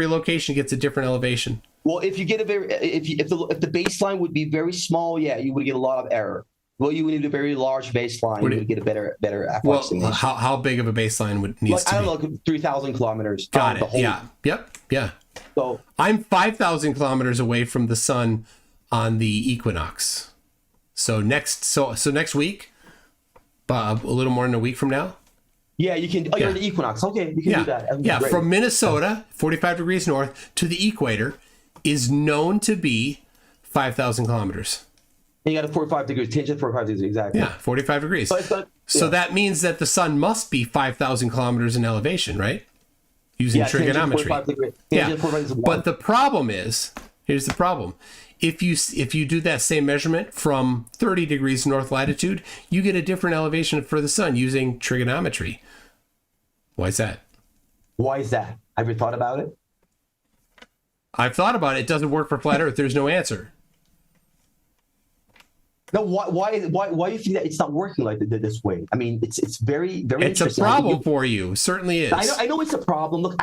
location gets a different elevation. Well, if you get if the baseline would be very small, yeah, you would get a lot of error. Well, you would need a very large baseline. You would get a better approximation. Well, how big of a baseline would needs to be? I don't know, 3,000 kilometers. Got it. Yeah. Yep. Yeah. So I'm 5,000 kilometers away from the sun on the equinox. So next week, a little more than a week from now. Yeah, you can. Oh, you're in the equinox. Okay, you can do that. Yeah, from Minnesota, 45 degrees north to the equator is known to be 5,000 kilometers. And you got a 45 degrees, tangent 45 degrees, exactly. Yeah, 45 degrees. So that means that the sun must be 5,000 kilometers in elevation, right? Using trigonometry. But the problem is, here's the problem. If you do that same measurement from 30 degrees north latitude, you get a different elevation for the sun using trigonometry. Why is that? Why is that? Have you thought about it? I've thought about it. It doesn't work for flat Earth. There's no answer. No, why do you think that it's not working like this way? I mean, it's very, very It's a interesting. problem for you. Certainly is. I know it's a problem. Look,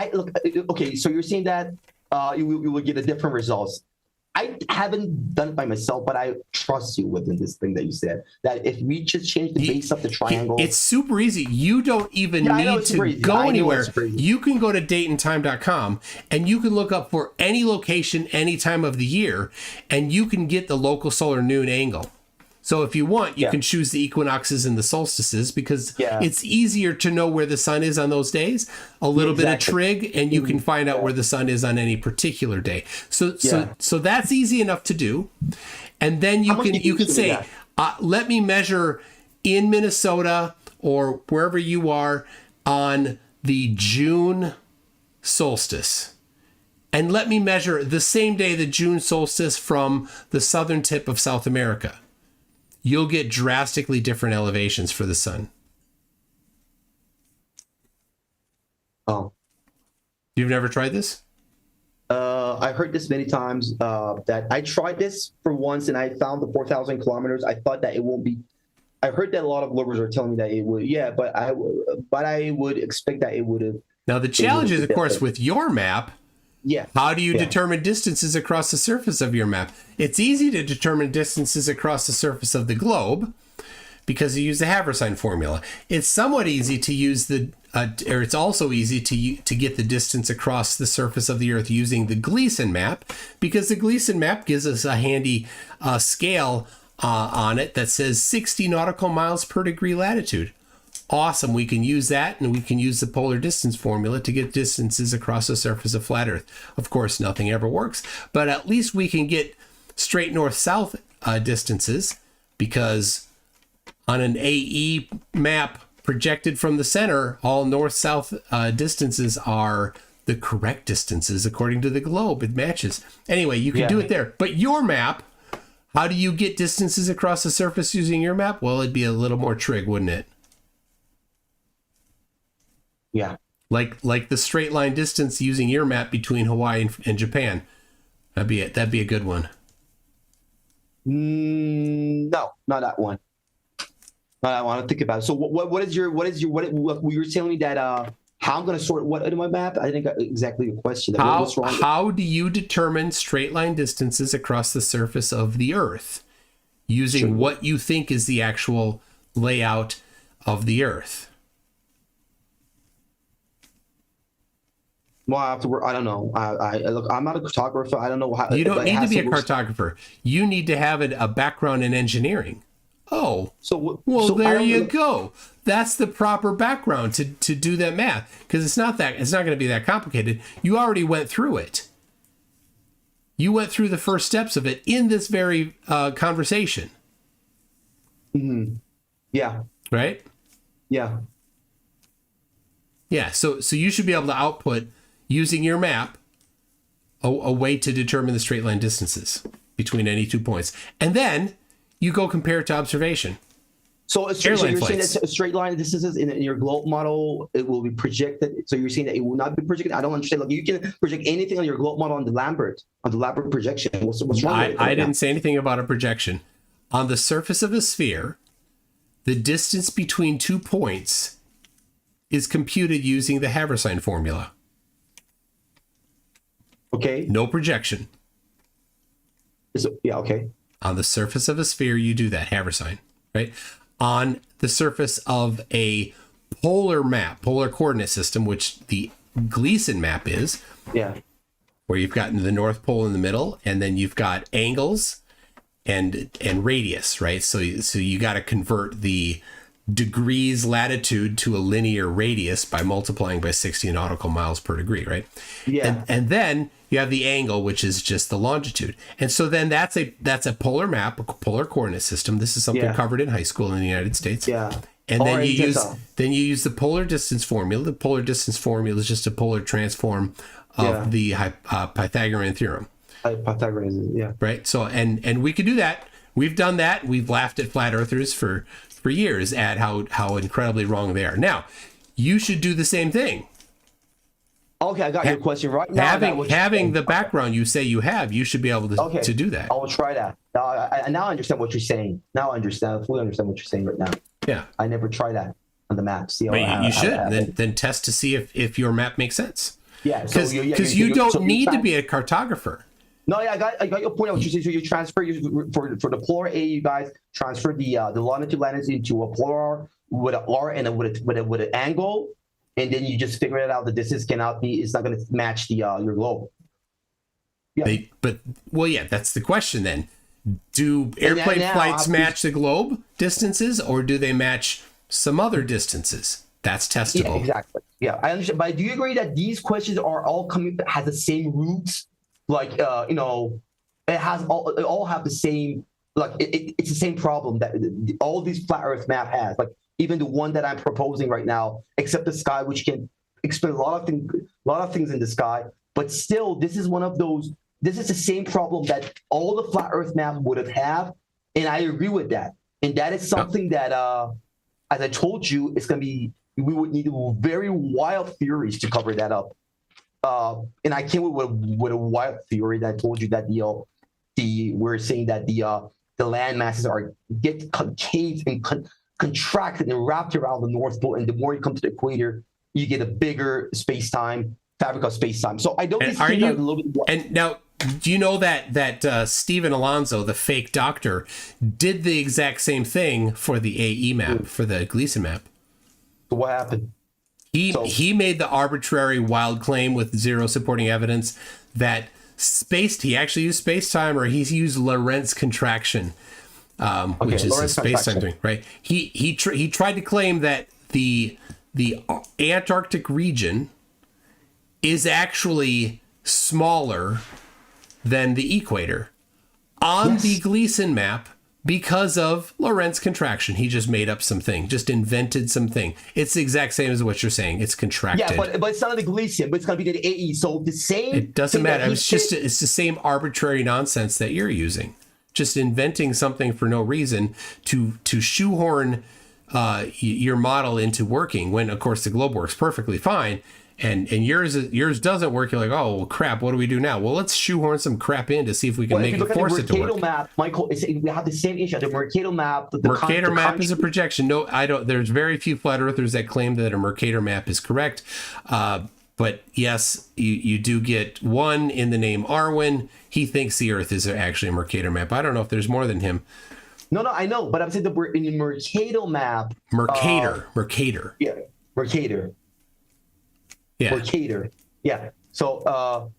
okay, so you're saying that you will get a different results. I haven't done it by myself, but I trust you within this thing that you said. That if we just change the base of the triangle, it's super easy. You don't even need to go anywhere. You can go to dateandtime.com and you can look up for any location, any time of the year, and you can get the local solar noon angle. So if you want, you can choose the equinoxes and the solstices because it's easier to know where the sun is on those days. A little bit of trig, and you can find out where the sun is on any particular day. So that's easy enough to do. And then you can say, let me measure in Minnesota or wherever you are on the June solstice. And let me measure the same day the June solstice from the southern tip of South America. You'll get drastically different elevations for the sun. Oh. You've never tried this? I heard this many times. That I tried this for once and I found the 4,000 kilometers. I thought that it won't be. I heard that a lot of Globers are telling me that it would. Yeah, but I would expect that it would have. Now the challenge is, of course, with your map. Yeah. How do you determine distances across the surface of your map? It's easy to determine distances across the surface of the globe because you use the Haversine formula. It's somewhat easy to use or it's also easy to get the distance across the surface of the Earth using the Gleason map because the Gleason map gives us a handy scale on it that says 60 nautical miles per degree latitude. Awesome. We can use that, and we can use the polar distance formula to get distances across the surface of flat Earth. Of course, nothing ever works, but at least we can get straight north-south distances because on an AE map projected from the center, all north-south distances are the correct distances according to the globe. It matches. Anyway, you can do it there. But your map, how do you get distances across the surface using your map? Well, it'd be a little more trig, wouldn't it? Yeah. Like the straight line distance using your map between Hawaii and Japan. That'd be a good one. No, not that one. Not that one. I think about it. So what you were telling me that how I'm going to sort what in my map? I think exactly the question. How do you determine straight line distances across the surface of the Earth using what you think is the actual layout of the Earth? Well, I have to work. I don't know. Look, I'm not a cartographer. I don't know how. You don't need to be a cartographer. You need to have a background in engineering. Oh, so there you go. That's the proper background to do that math because it's not going to be that complicated. You already went through it. You went through the first steps of it in this very conversation. Mm-hmm. Yeah. Right. Yeah. Yeah. So you should be able to output using your map a way to determine the straight line distances between any 2 points, and then you go compare it to observation. So you're saying that a straight line distances in your globe model, it will be projected. So you're saying that it will not be projected. I don't understand. Like you can project anything on your globe model on the Lambert projection. What's wrong with it? I didn't say anything about a projection. On the surface of a sphere, the distance between 2 points is computed using the Haversine formula. Okay. No projection. Okay. On the surface of a sphere, you do that, Haversine, right? On the surface of a polar map, polar coordinate system, which the Gleason map is, where you've got the North Pole in the middle, and then you've got angles and radius, right? So you got to convert the degrees latitude to a linear radius by multiplying by 60 nautical miles per degree, right? Yeah. And then you have the angle, which is just the longitude. And so then that's a polar map, a polar coordinate system. This is something covered in high school in the United States. Yeah. And then you use the polar distance formula. The polar distance formula is just a polar transform of the Pythagorean theorem. Pythagorean, yeah. Right. So and we could do that. We've done that. We've laughed at flat earthers for years at how incredibly wrong they are. Now, you should do the same thing. Okay, I got your question right now. Having the background you say you have, you should be able to do that. I will try that. Now I understand what you're saying. Now I understand. I fully understand what you're saying right now. Yeah. I never tried that on the map. See, you should. Then test to see if your map makes sense. Yeah. Because you don't need to be a cartographer. No, yeah, I got your point. What you say. So you transfer for the polar A, you guys transfer the longitude latitude into a polar with an R and with an angle, and then you just figure it out. The distance cannot be. It's not going to match the your globe. Yeah. That's the question then. Do airplane flights match the globe distances, or do they match some other distances? That's testable. Yeah, exactly. Yeah, I understand. But do you agree that these questions are all has the same roots? Like it has all have the same, like it's the same problem that all these flat Earth map has. Like even the one that I'm proposing right now, except the sky, which can explain a lot of things in the sky. But still, this is one of those. This is the same problem that all the flat Earth maps would have had, and I agree with that. And that is something that, as I told you, it's going to be. We would need very wild theories to cover that up. And I came with a wild theory that I told you that we're saying that the land masses get concaved and contracted and wrapped around the North Pole, and the more you come to the equator, you get a bigger fabric of space-time. So I don't think a little bit more. And now, do you know that Stephen Alonso, the fake doctor, did the exact same thing for the AE map, for the Gleason map? So what happened? He made the arbitrary wild claim with zero supporting evidence that he actually used space-time, or he used Lorentz contraction, which is a space-time thing, right? He tried to claim that the Antarctic region is actually smaller than the equator on the Gleason map because of Lorentz contraction. He just made up something, just invented something. It's the exact same as what you're saying. It's contracted. Yeah, but it's not the Gleason, but it's going to be the AE. So the same. It doesn't matter. It's the same arbitrary nonsense that you're using. Just inventing something for no reason to shoehorn your model into working, when of course the globe works perfectly fine. And yours doesn't work. You're like, oh well, crap, what do we do now? Well, let's shoehorn some crap in to see if we can make it, force it to work. The Mercator map, Michael, we have the same issue. The Mercator map. The Mercator map is a projection. No, I don't. There's very few flat earthers that claim that a Mercator map is correct. But yes, you do get one in the name Arwen. He thinks the Earth is actually a Mercator map. I don't know if there's more than him. No, I know, but I'm saying we're in the Mercator map. Mercator. Yeah, Mercator. Yeah. Mercator. Yeah. So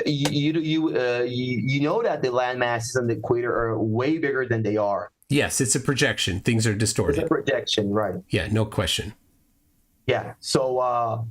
you know that the land masses on the equator are way bigger than they are. Yes, it's a projection. Things are distorted. It's a projection, right? Yeah, no question. Yeah. So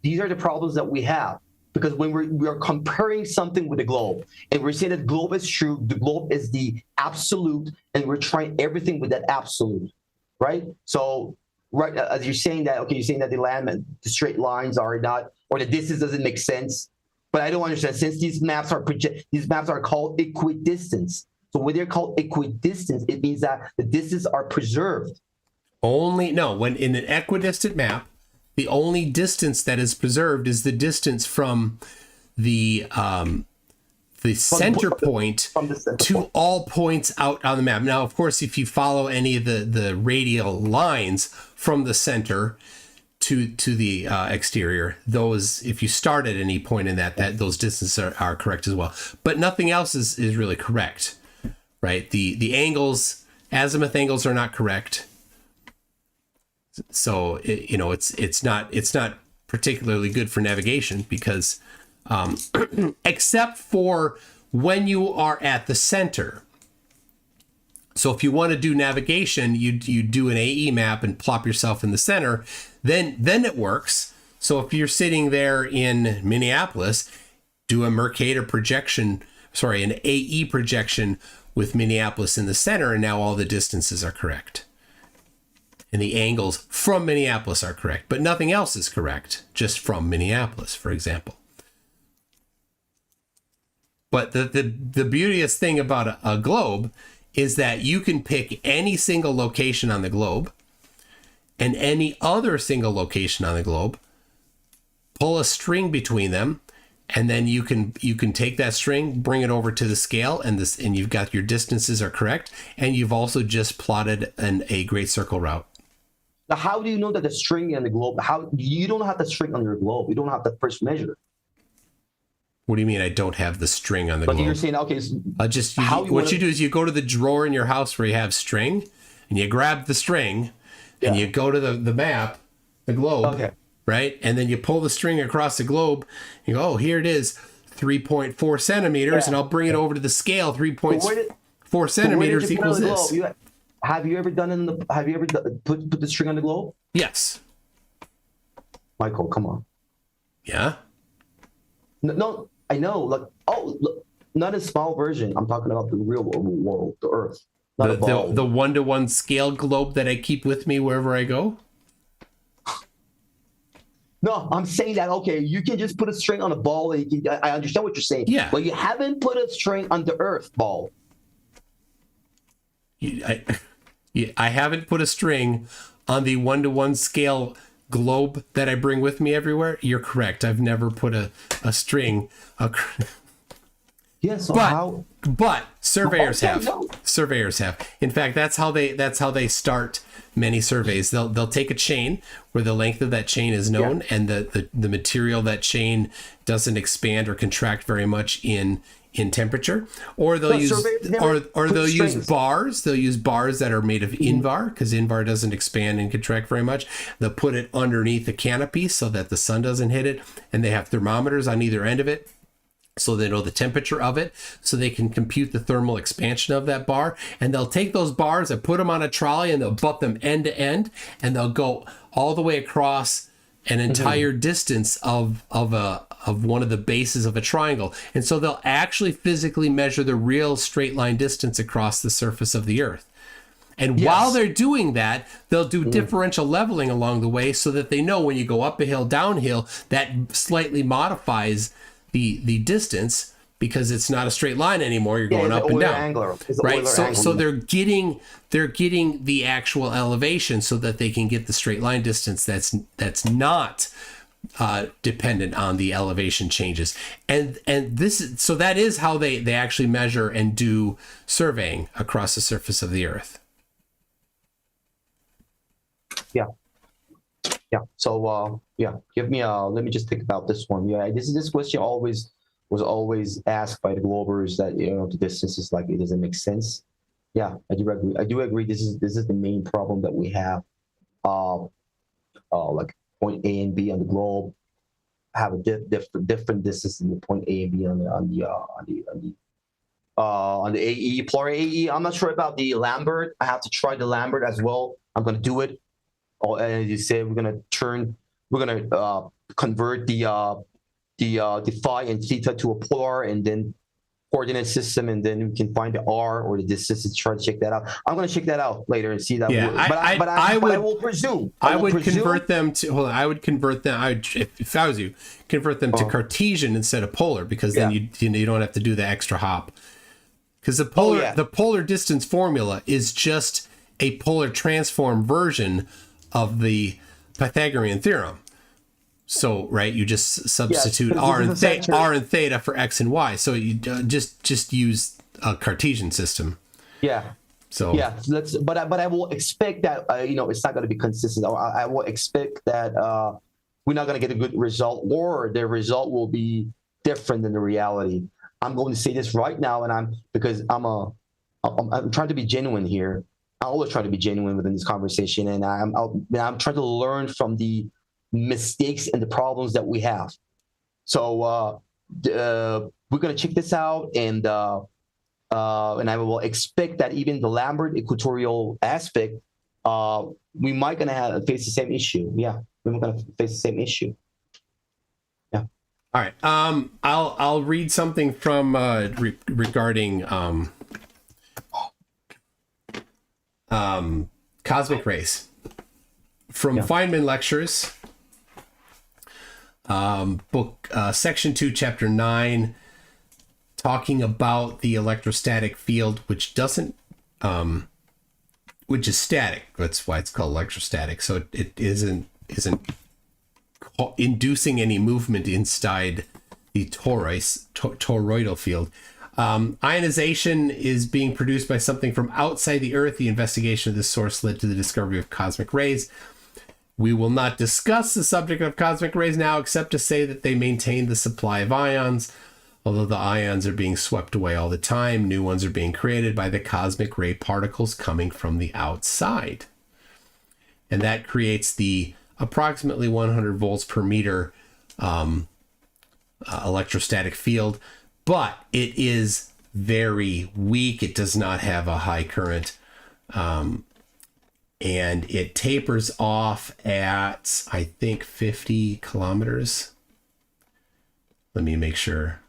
these are the problems that we have, because when we are comparing something with the globe, and we're saying that the globe is true, the globe is the absolute, and we're trying everything with that absolute, right? So. Right, as you're saying that, okay, you're saying that the straight lines are not, or the distance doesn't make sense. But I don't understand, since these maps are called equidistance. So when they're called equidistance, it means that the distances are preserved. When in an equidistant map, the only distance that is preserved is the distance from the center point to all points out on the map. Now, of course, if you follow any of the radial lines from the center to the exterior, those, if you start at any point in that those distances are correct as well. But nothing else is really correct, right? The angles, azimuth angles, are not correct. So it's not particularly good for navigation, because except for when you are at the center. So if you want to do navigation, you do an AE map and plop yourself in the center, then it works. So if you're sitting there in Minneapolis, do a Mercator projection, an AE projection with Minneapolis in the center, and now all the distances are correct. And the angles from Minneapolis are correct, but nothing else is correct, just from Minneapolis, for example. But the beauteous thing about a globe is that you can pick any single location on the globe and any other single location on the globe, pull a string between them, and then you can take that string, bring it over to the scale, and you've got your distances are correct, and you've also just plotted a great circle route. Now, how do you know that the string and the globe? How you don't have the string on your globe? You don't have the first measure. What do you mean I don't have the string on the globe? But you're saying, okay, what you do is you go to the drawer in your house where you have string, and you grab the string, and you go to the map, the globe, right? And then you pull the string across the globe, and you go, oh, here it is, 3.4 centimeters, and I'll bring it over to the scale, 3.4 centimeters equals this. Have you ever put the string on the globe? Yes. Michael, come on. Yeah. No, I know. Like, look, not a small version. I'm talking about the real world, the Earth. The 1-to-1 scale globe that I keep with me wherever I go? No, I'm saying that, okay, you can just put a string on a ball. And I understand what you're saying. Yeah. But you haven't put a string on the Earth ball. I haven't put a string on the 1-to-1 scale globe that I bring with me everywhere. You're correct. I've never put a string. Yes, but surveyors have. Surveyors have. In fact, that's how they start many surveys. They'll take a chain where the length of that chain is known, and the material that chain doesn't expand or contract very much in temperature, or they'll use bars. They'll use bars that are made of Invar, because Invar doesn't expand and contract very much. They'll put it underneath the canopy so that the sun doesn't hit it, and they have thermometers on either end of it, so they know the temperature of it, so they can compute the thermal expansion of that bar. And they'll take those bars and put them on a trolley, and they'll butt them end to end, and they'll go all the way across an entire distance of one of the bases of a triangle. And so they'll actually physically measure the real straight line distance across the surface of the Earth. And while they're doing that, they'll do differential leveling along the way, so that they know when you go up a hill, downhill, that slightly modifies the distance, because it's not a straight line anymore. You're going up and down, right? So they're getting the actual elevation, so that they can get the straight line distance that's not dependent on the elevation changes. And that is how they actually measure and do surveying across the surface of the Earth. Yeah. So give me let me just think about this one. Yeah, this question was always asked by the Globers, that the distance is like, it doesn't make sense. Yeah, I do agree. This is the main problem that we have. Like point A and B on the globe have a different distance than the point A and B on the AE, Polar AE. I'm not sure about the Lambert. I have to try the Lambert as well. I'm gonna do it. As you said, we're gonna convert the phi and theta to a polar, and then coordinate system, and then we can find the R or the distance to try to check that out. I'm going to check that out later and see that. Yeah, I will presume. I would convert them to. Hold on, I would convert them. If I was you, convert them to Cartesian instead of polar, because then you don't have to do the extra hop. Because the polar distance formula is just a polar transform version of the Pythagorean theorem. So, right, you just substitute R and theta for X and Y. So you just use a Cartesian system. Yeah. So but I will expect that it's not going to be consistent. I will expect that we're not going to get a good result, or the result will be different than the reality. I'm going to say this right now, and because I'm trying to be genuine here. I always try to be genuine within this conversation, and I'm trying to learn from the mistakes and the problems that we have. So we're gonna check this out, and and I will expect that even the Lambert equatorial aspect, we might gonna face the same issue. Yeah, we're gonna face the same issue. Yeah. All right. I'll read something from regarding cosmic rays from Feynman Lectures, book section 2, chapter 9, talking about the electrostatic field, which doesn't, which is static. That's why it's called electrostatic. So it isn't inducing any movement inside the toroidal field. Ionization is being produced by something from outside the Earth. The investigation of this source led to the discovery of cosmic rays. We will not discuss the subject of cosmic rays now, except to say that they maintain the supply of ions. Although the ions are being swept away all the time, new ones are being created by the cosmic ray particles coming from the outside. And that creates the approximately 100 volts per meter electrostatic field. But it is very weak. It does not have a high current. And it tapers off at, I think, 50 kilometers. Let me make sure.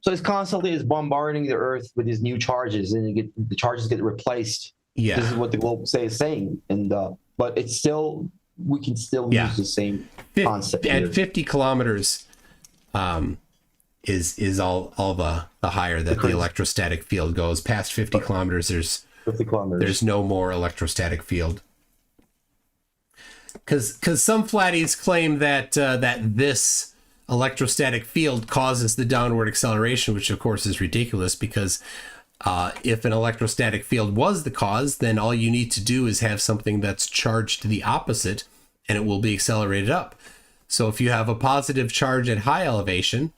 So it's constantly bombarding the Earth with these new charges, and the charges get replaced. Yeah, this is what the globe is saying, and but it's still, we can still use the same concept at here. 50 kilometers. Is all the higher that the electrostatic field goes. Past 50 kilometers, there's no more electrostatic field. Because some flatties claim that this electrostatic field causes the downward acceleration, which of course is ridiculous, because if an electrostatic field was the cause, then all you need to do is have something that's charged to the opposite, and it will be accelerated up. So if you have a positive charge at high elevation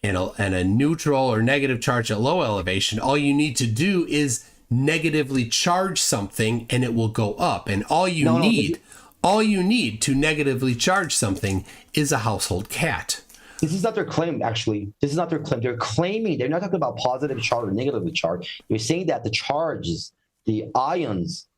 and a neutral or negative charge at low elevation, all you need to do is negatively charge something and it will go up. And all you need to negatively charge something is a household cat. This is not their claim, actually. This is not their claim. They're claiming, they're not talking about positive charge or negative charge. They're saying that the charges, the ions,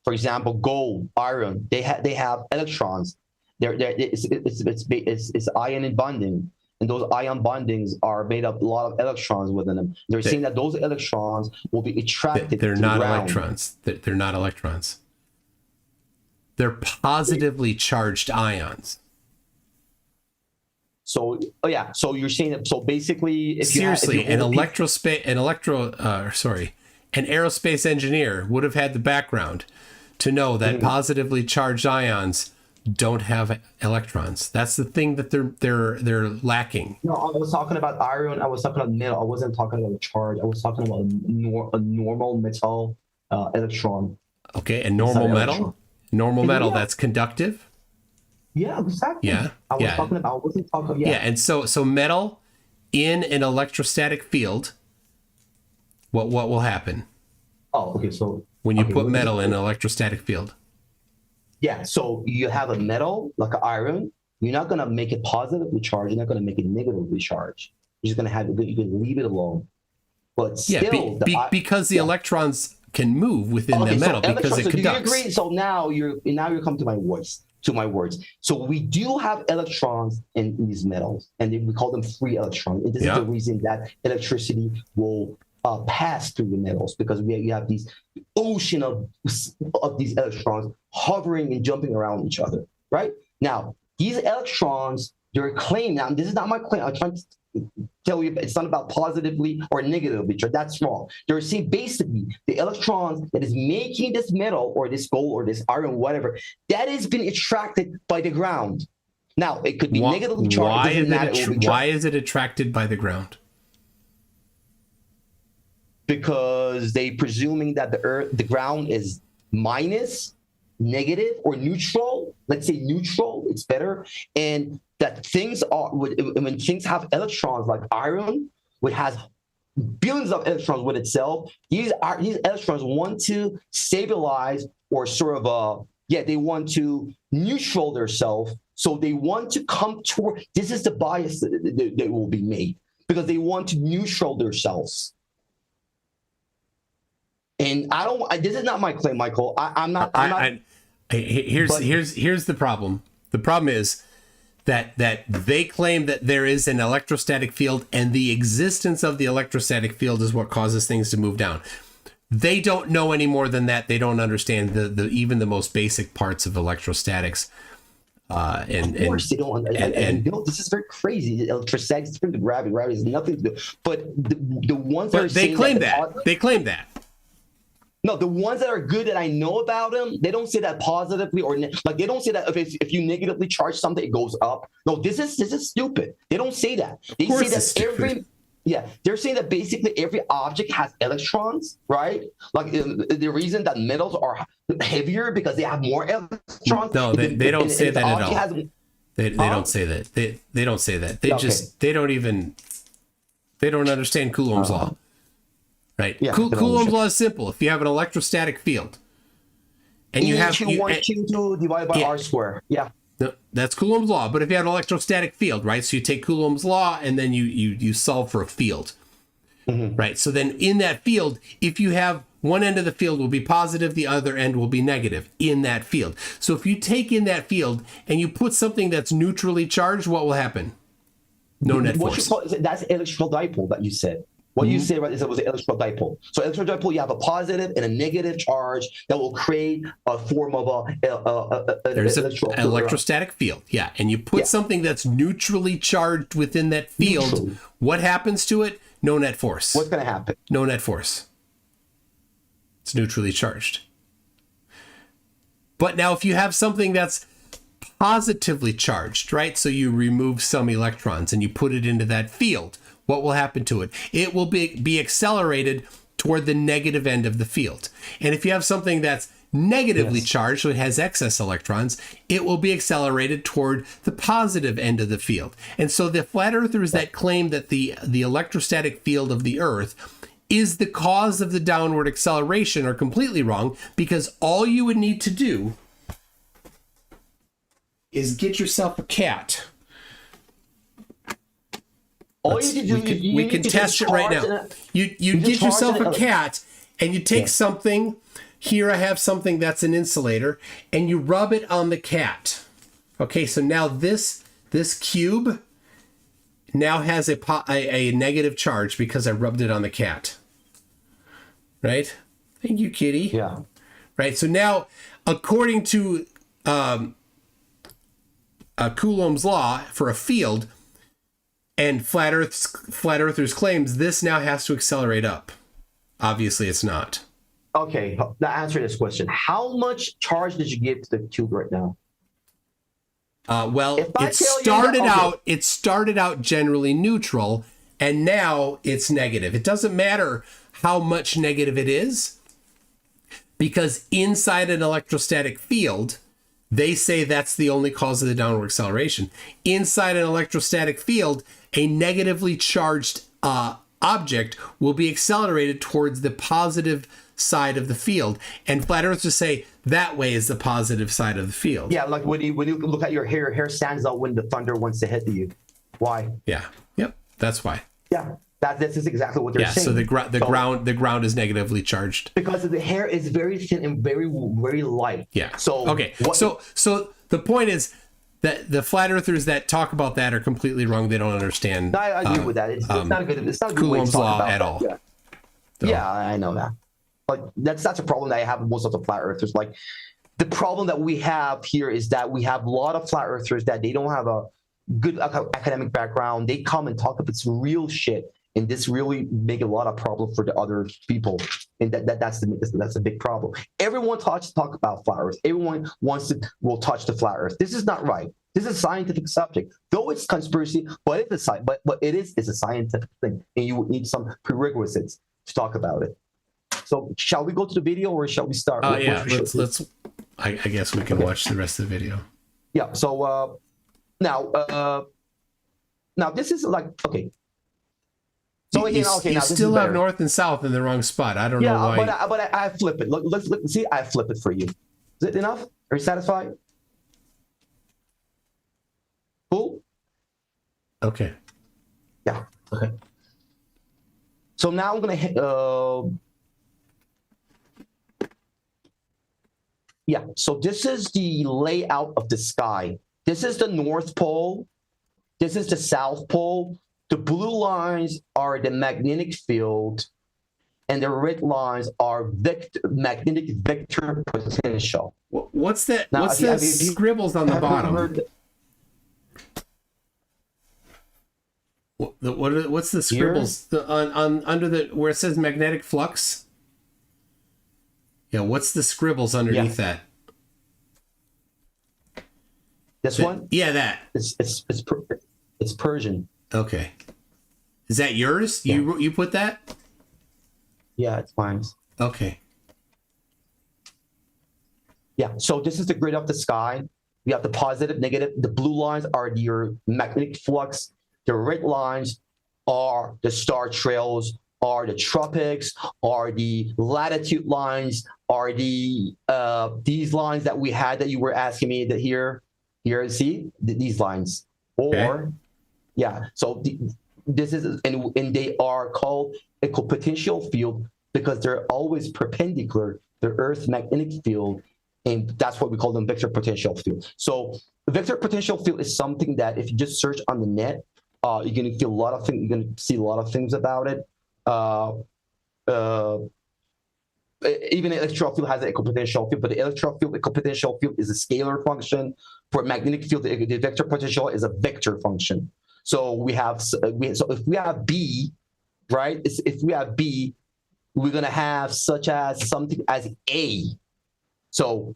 for example, gold, iron, they have electrons. It's ion bonding, and those ion bondings are made up a lot of electrons within them. They're saying that those electrons will be attracted. They're to not the ground. electrons. They're not electrons. They're positively charged ions. So so you're saying that, so basically, if an aerospace engineer would have had the background to know that positively charged ions don't have electrons. That's the thing that they're lacking. No, I was talking about iron. I was talking about metal. I wasn't talking about a charge. I was talking about a normal metal electron. Okay, and normal metal, that's conductive. Yeah, exactly. Yeah, I wasn't talking. Yeah, and so metal in an electrostatic field. What will happen? Oh, okay. So when you put metal in an electrostatic field. Yeah, so you have a metal like an iron. You're not gonna make it positively charged. You're not gonna make it negatively charged. You're just gonna you can leave it alone. But still, because the electrons can move within the metal because it conducts. Do you agree? So now you're coming to my words. So we do have electrons in these metals, and we call them free electrons. And this is the reason that electricity will pass through the metals, because you have these ocean of these electrons hovering and jumping around each other, right? Now, these electrons, they're claiming, now this is not my claim, I'm trying to tell you it's not about positively or negatively, that's wrong. They're saying basically the electrons that is making this metal or this gold or this iron, whatever, that has been attracted by the ground. Now, it could be negatively charged. Why is it attracted by the ground? Because they presuming that the ground is minus, negative, or neutral. Let's say neutral, it's better. And that things when things have electrons like iron, which has billions of electrons with itself, these electrons want to stabilize or sort of they want to neutral themselves. So they want to come toward, this is the bias that will be made, because they want to neutral themselves. And this is not my claim, Michael. Here's the problem. The problem is that they claim that there is an electrostatic field, and the existence of the electrostatic field is what causes things to move down. They don't know any more than that. They don't understand even the most basic parts of electrostatics. Of course, they don't. And this is very crazy. Electrostatics is different than gravity. Gravity has nothing to do. But the ones that are they claim that. They claim that. No, the ones that are good that I know about them, they don't say that positively or like they don't say that if you negatively charge something, it goes up. No, this is stupid. They don't say that. They say that they're saying that basically every object has electrons, right? Like the reason that metals are heavier because they have more electrons. No, they don't say that at all. They don't say that. They don't say that. They don't understand Coulomb's law. Right. Yeah, Coulomb's law is simple. If you have an electrostatic field, and you have Q2 divided by R squared. Yeah. No, that's Coulomb's law. But if you have an electrostatic field, right? So you take Coulomb's law and then you solve for a field, right? So then in that field, if you have one end of the field will be positive, the other end will be negative in that field. So if you take in that field and you put something that's neutrally charged, what will happen? No net force. That's electrical dipole that you said. What you say right is it was an electrical dipole. So electrical dipole, you have a positive and a negative charge that will create a form of there's an electrostatic field. Yeah. And you put something that's neutrally charged within that field. What happens to it? No net force. What's going to happen? No net force. It's neutrally charged. But now if you have something that's positively charged, right? So you remove some electrons and you put it into that field. What will happen to it? It will be accelerated toward the negative end of the field. And if you have something that's negatively charged, so it has excess electrons, it will be accelerated toward the positive end of the field. And so the flat earthers that claim that the electrostatic field of the Earth is the cause of the downward acceleration are completely wrong, because all you would need to do is get yourself a cat. We can test it right now. You get yourself a cat and you take something. Here I have something that's an insulator, and you rub it on the cat. Okay, so now this cube now has a negative charge because I rubbed it on the cat. Right? Thank you, kitty. Yeah. Right. So now, according to Coulomb's law for a field, and flat earthers claims this now has to accelerate up. Obviously, it's not. Okay, now answer this question. How much charge did you give to the cube right now? Well, it started out generally neutral, and now it's negative. It doesn't matter how much negative it is, because inside an electrostatic field, they say that's the only cause of the downward acceleration. Inside an electrostatic field, a negatively charged object will be accelerated towards the positive side of the field. And flat earthers say that way is the positive side of the field. Yeah, like when you look at your hair stands out when the thunder wants to hit you. Why? Yeah. Yep. That's why. Yeah. This is exactly what they're saying. So the ground is negatively charged. Because the hair is very thin and very, very light. Yeah. So okay. So the point is that the flat earthers that talk about that are completely wrong. They don't understand. I agree with that. It's not a good. It's not a good Coulomb's law at all. Yeah. Yeah, I know that. Like that's a problem that I have with most of the flat earthers. Like the problem that we have here is that we have a lot of flat earthers that they don't have a good academic background. They come and talk about some real shit. And this really make a lot of problem for the other people, and that's a big problem. Everyone talk about flat Earth. Everyone will touch the flat Earth. This is not right. This is a scientific subject, though it's conspiracy, but it's a scientific thing, and you need some prerequisites to talk about it. So, shall we go to the video, or shall we start? Let's. I guess we can watch the rest of the video. Yeah. So now this is like okay. So you still have north and south in the wrong spot. I don't know why. Yeah, but I flip it. Look, see, I flip it for you. Is it enough? Are you satisfied? Cool. Okay. Yeah. Okay. So now I'm gonna hit. Yeah. So this is the layout of the sky. This is the North Pole. This is the South Pole. The blue lines are the magnetic field, and the red lines are magnetic vector potential. What's that? Now, What's the scribbles on the bottom? What's the scribbles on under the where it says magnetic flux? Yeah, what's the scribbles underneath that? This one? Yeah, that. It's Persian. Okay. Is that yours? Yeah. You put that? Yeah, it's mine. Okay. Yeah, so this is the grid of the sky. We have the positive, negative. The blue lines are your magnetic flux. The red lines are the star trails, are the tropics, are the latitude lines, are the these lines that we had that you were asking me that here, see these lines, or yeah. So this is and they are called equipotential field because they're always perpendicular to the Earth's magnetic field, and that's what we call them vector potential field. So the vector potential field is something that if you just search on the net, you're gonna feel a lot of things. You're gonna see a lot of things about it. Even electrical field has an equipotential field, but the electrical field equipotential field is a scalar function. For magnetic field, the vector potential is a vector function. So we have so if we have B, right? If we have B, we're gonna have such as something as A. So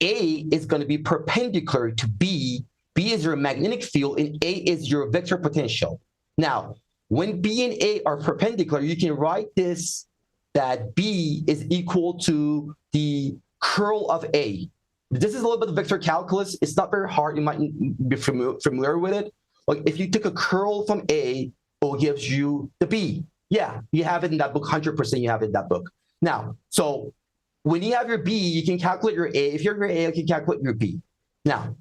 A is gonna be perpendicular to B. B is your magnetic field, and A is your vector potential. Now, when B and A are perpendicular, you can write this that B is equal to the curl of A. This is a little bit of vector calculus. It's not very hard. You might be familiar with it. Like if you took a curl from A, it gives you the B. Yeah, you have it in that book. 100% you have it in that book. Now, so when you have your B, you can calculate your A. If you're your A, you can calculate your B. Now,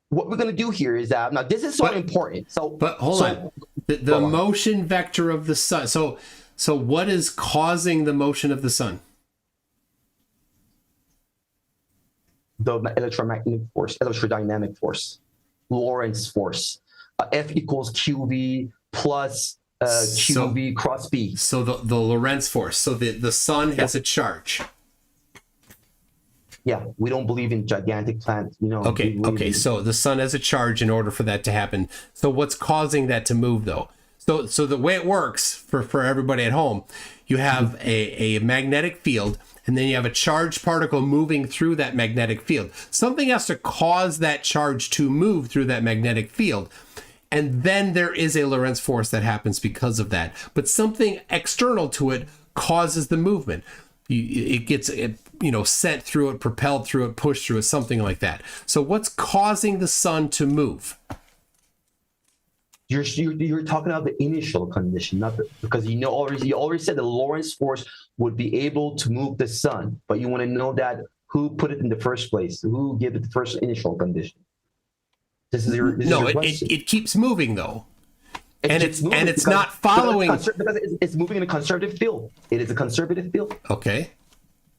what we're going to do here is that now this is so important. So, but hold on, the motion vector of the sun. So what is causing the motion of the sun? The electromagnetic force, electrodynamic force, Lorentz force. F equals QV plus QV cross B. So the Lorentz force. So the sun has a charge. Yeah, we don't believe in gigantic planets. Okay. So the sun has a charge in order for that to happen. So what's causing that to move, though? So the way it works for everybody at home, you have a magnetic field, and then you have a charged particle moving through that magnetic field. Something has to cause that charge to move through that magnetic field. And then there is a Lorentz force that happens because of that. But something external to it causes the movement. It gets sent through it, propelled through it, pushed through it, something like that. So what's causing the sun to move? You're talking about the initial condition, not because you already said the Lorentz force would be able to move the sun, but you want to know that who put it in the first place, who gave it the first initial condition. This is your question. It keeps moving though. It's not following because it's moving in a conservative field. It is a conservative field. Okay.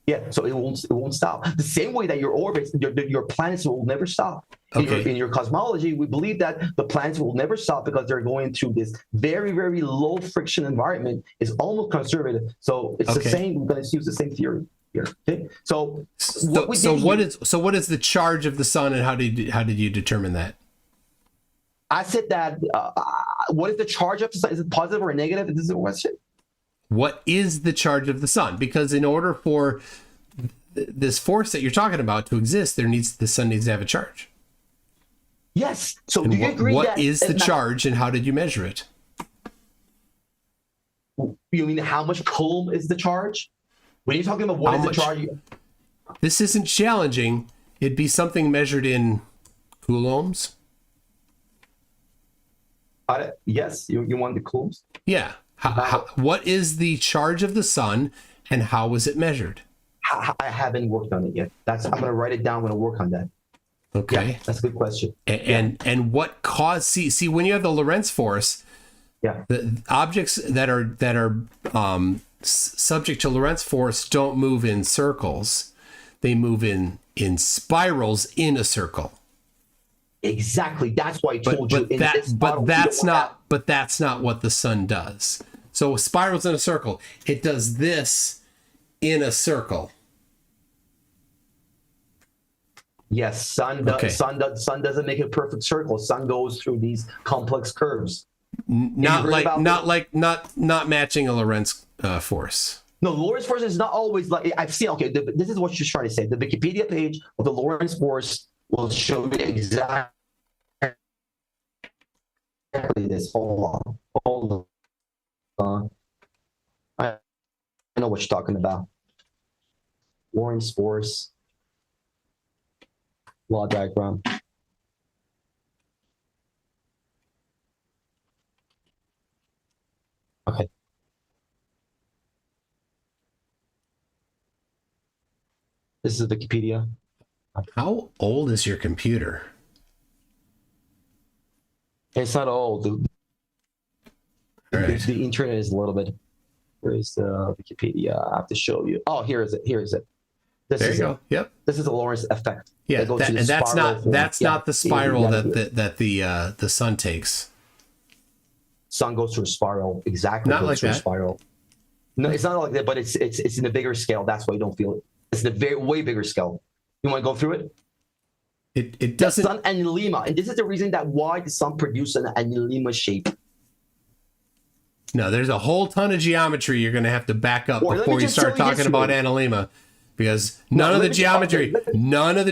Yeah, so it won't stop. The same way that your orbits, your planets will never stop. Okay. In your cosmology, we believe that the planets will never stop because they're going through this very, very low friction environment. It's almost conservative. So it's the same. We're going to use the same theory here. Okay. So what is the charge of the sun, and how did you determine that? I said that. What is the charge of the sun? Is it positive or negative? This is a question. What is the charge of the sun? Because in order for this force that you're talking about to exist, the sun needs to have a charge. Yes. So and do you agree what is the charge, and how did you measure it? You mean how much coulomb is the charge? When you're talking about what is the charge? This isn't challenging. It'd be something measured in coulombs. Yes, you want the coulombs? Yeah. What is the charge of the sun, and how was it measured? I haven't worked on it yet. I'm going to write it down. I'm going to work on that. Okay, Yeah, that's a good question. And what caused? See when you have the Lorentz force, the objects that are subject to Lorentz force don't move in circles; they move in spirals in a circle. Exactly. That's why I told you. But that's not what the sun does. So spirals in a circle. It does this in a circle. Yes, sun doesn't make a perfect circle. Sun goes through these complex curves. Not matching a Lorentz force. No, Lorentz force is not always like I've seen. Okay, this is what she's trying to say. The Wikipedia page of the Lorentz force will show you exactly this. Hold on. I know what you're talking about. Lorentz force law diagram. Okay. This is Wikipedia. How old is your computer? It's not old. The internet is a little bit. Where is the Wikipedia? I have to show you. Oh, here is it. There you go. Yep. This is the Lorentz effect. Yeah, and that's not the spiral that the sun takes. Sun goes through a spiral. Exactly. Not like that. Spiral. No, it's not like that, but it's in a bigger scale. That's why you don't feel it. It's in a way bigger scale. You want to go through it? It doesn't. The sun annulema, and this is the reason that why the sun produces an annulema shape. No, there's a whole ton of geometry you're going to have to back up before you start talking about annulema, because none of the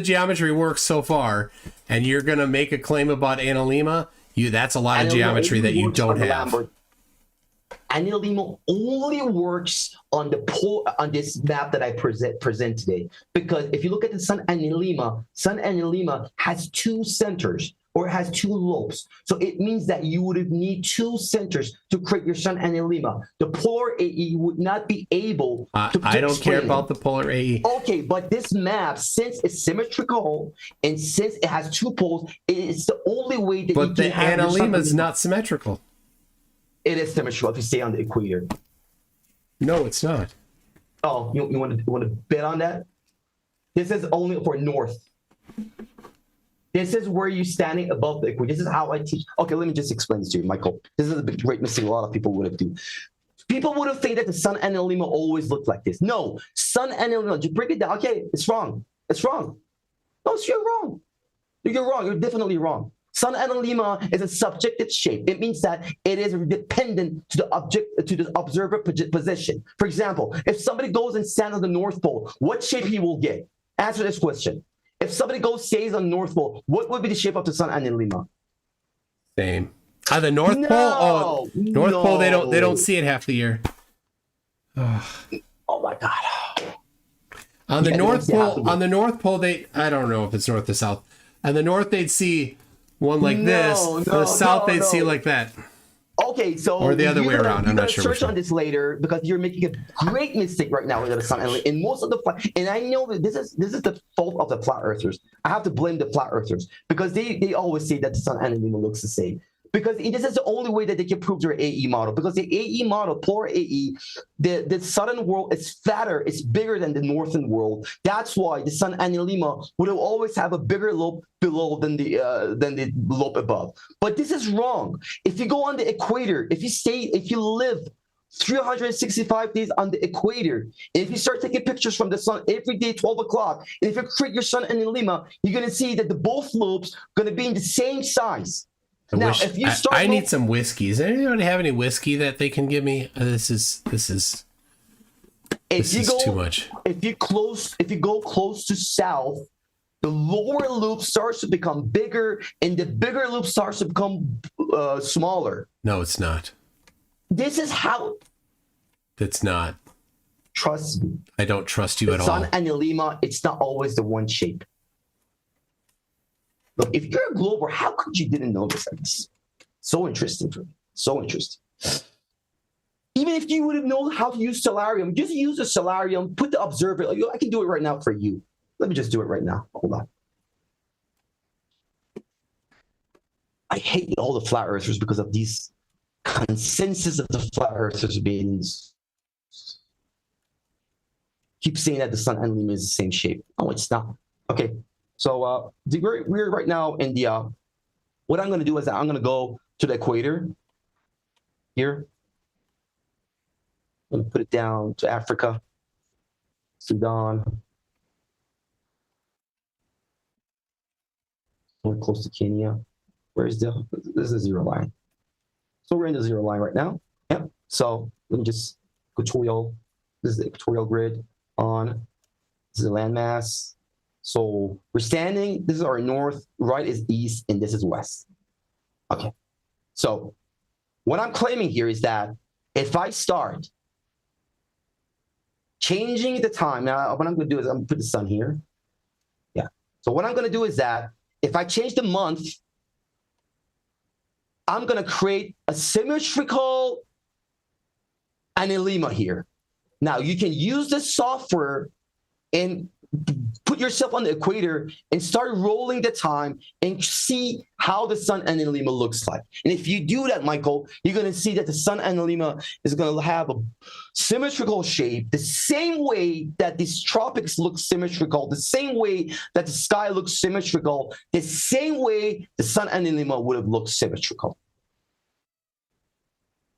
geometry works so far, and you're going to make a claim about annulema. That's a lot of geometry that you don't have. Annulema only works on this map that I present today, because if you look at the sun annulema has two centers, or it has two lobes. So it means that you would need two centers to create your sun annulema. The polar AE would not be able to I don't care about the polar AE. Okay, but this map, since it's symmetrical and since it has two poles, it's the only way that you can have your sun annulema is not symmetrical. It is symmetrical if you stay on the equator. No, it's not. Oh, you want to bet on that? This is only for north. This is where you're standing above the equator. This is how I teach. Okay, let me just explain this to you, Michael. This is a great mistake a lot of people would have done. People would have think that the sun annulema always looked like this. No, sun annulema, you break it down. Okay, it's wrong. It's wrong. No, you're wrong. You're wrong. You're definitely wrong. Sun annulema is a subjective shape. It means that it is dependent to the observer position. For example, if somebody goes and stands on the North Pole, what shape he will get? Answer this question. If somebody stays on North Pole, what would be the shape of the sun annulema? Same. The North Pole. Oh, North Pole. They don't see it half the year. Oh my God. On the North Pole, I don't know if it's north or south. On the north, they'd see one like this. On the south, they'd see like that. Okay, so or the other way around. I'm not sure. Search on this later, because you're making a great mistake right now with the sun annulema. And most of and I know that this is the fault of the flat earthers. I have to blame the flat earthers, because they always say that the sun annulema looks the same. Because this is the only way that they can prove their AE model. Because the AE model, polar AE, the southern world is fatter, it's bigger than the northern world. That's why the sun annulema would always have a bigger lobe below than the lobe above. But this is wrong. If you go on the equator, if you live 365 days on the equator, and if you start taking pictures from the sun every day, 12 o'clock, and if you create your sun annulema, you're going to see that the both lobes are going to be in the same size. If you start, I need some whiskey. Does anybody have any whiskey that they can give me? This is too much. If you go close to south, the lower loop starts to become bigger, and the bigger loop starts to become smaller. No, it's not. This is how. It's not. Trust me. I don't trust you at all. Sun annulema, it's not always the one shape. Look, if you're a glober, how could you didn't know this? It's so interesting for me. So interesting. Even if you would know how to use Solarium, just use the Solarium, put the observer. I can do it right now for you. Let me just do it right now. Hold on. I hate all the flat earthers because of these consensus of the flat earthers being keep saying that the sun and limit is the same shape. No, it's not. Okay, so we're right now in the what I'm going to do is I'm going to go to the equator here. I'm going to put it down to Africa, Sudan, we're close to Kenya. Where's this is a zero line. So we're in the zero line right now. Yeah. So let me just equatorial. This is the equatorial grid on. This is the landmass. So we're standing. This is our north. Right is east, and this is west. Okay. So what I'm claiming here is that if I start changing the time, now what I'm going to do is I'm going to put the sun here. Yeah. So what I'm going to do is that if I change the month, I'm going to create a symmetrical analemma here. Now, you can use this software and put yourself on the equator and start rolling the time and see how the sun analemma looks like. And if you do that, Michael, you're going to see that the sun analemma is going to have a symmetrical shape, the same way that these tropics look symmetrical, the same way that the sky looks symmetrical, the same way the sun analemma would have looked symmetrical.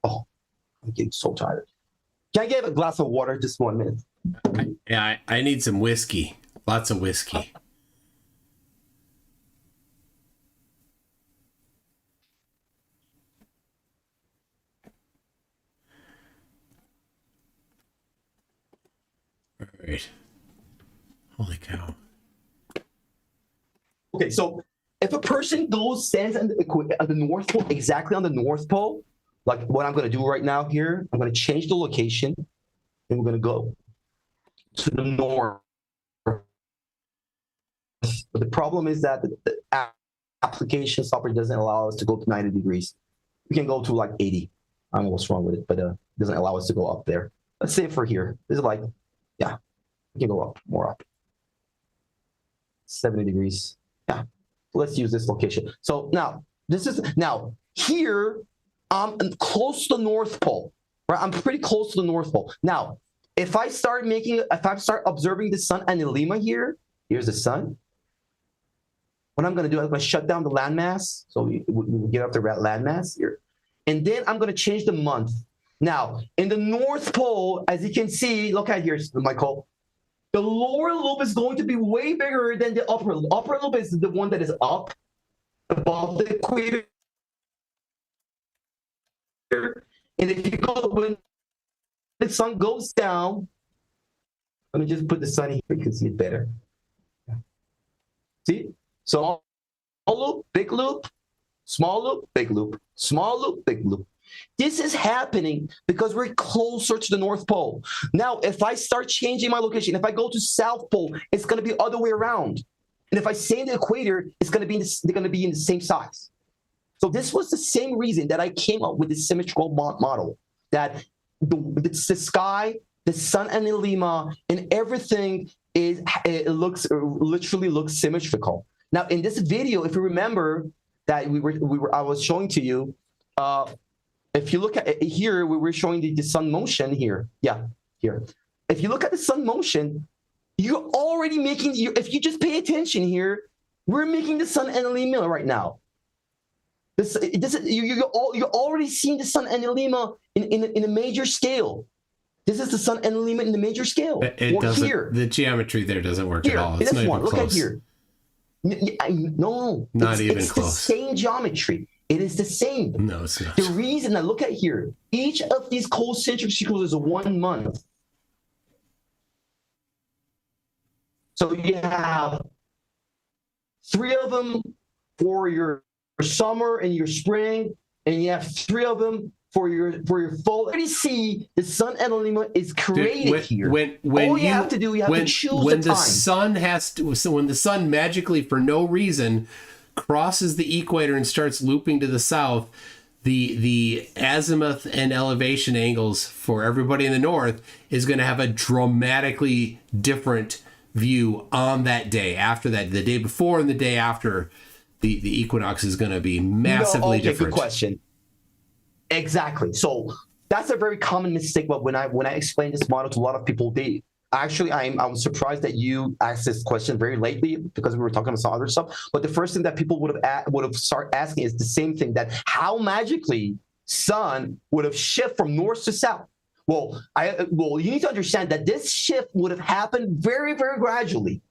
Oh, I'm getting so tired. Can I get a glass of water just 1 minute? Yeah, I need some whiskey. Lots of whiskey. All right. Holy cow. Okay, so if a person stands on the North Pole, exactly on the North Pole, like what I'm going to do right now here, I'm going to change the location, and we're going to go to the north. But the problem is that the application software doesn't allow us to go to 90 degrees. We can go to like 80. I don't know what's wrong with it, but it doesn't allow us to go up there. Let's say for here, this is like, yeah, we can go up, more up. 70 degrees. Yeah, let's use this location. So now, here, I'm close to the North Pole, right? I'm pretty close to the North Pole. Now, if I start observing the sun analemma here, here's the sun. What I'm going to do, I'm going to shut down the landmass. So we get up the landmass here. And then I'm going to change the month. Now, in the North Pole, as you can see, look at here, Michael. The lower loop is going to be way bigger than the upper loop. Upper loop is the one that is up above the equator. And if you go, when the sun goes down, let me just put the sun here, you can see it better. See? So small loop, big loop, small loop, big loop, small loop, big loop. This is happening because we're closer to the North Pole. Now, if I start changing my location, if I go to South Pole, it's going to be the other way around. And if I stay in the equator, it's going to be they're going to be in the same size. So this was the same reason that I came up with this symmetrical model, that the sky, the sun analemma, and everything literally looks symmetrical. Now, in this video, if you remember that I was showing to you, if you look at it here, we were showing the sun motion here. Yeah, here. If you look at the sun motion, you're already making, if you just pay attention here, we're making the sun analemma right now. You're already seeing the sun analemma in a major scale. This is the sun analemma in the major scale. It doesn't. Here. The geometry there doesn't work at all. It's not even close. Look at here. No, not even it's close. It's the same geometry. It is the same. No, it's not. The reason, look at here, each of these concentric circles is 1 month. So you have 3 of them for your summer and your spring, and you have 3 of them for your fall. You see the sun analemma is created here. When all you have to do, you have to choose when the time. When the sun magically, for no reason, crosses the equator and starts looping to the south, the azimuth and elevation angles for everybody in the north is going to have a dramatically different view on that day. After that, the day before and the day after the equinox is going to be massively different. Good question. Exactly. So that's a very common mistake. But when I explain this model to a lot of people, I'm surprised that you asked this question very lately because we were talking about some other stuff. But the first thing that people would have started asking is the same thing: that how magically sun would have shifted from north to south. Well, you need to understand that this shift would have happened very, very gradually.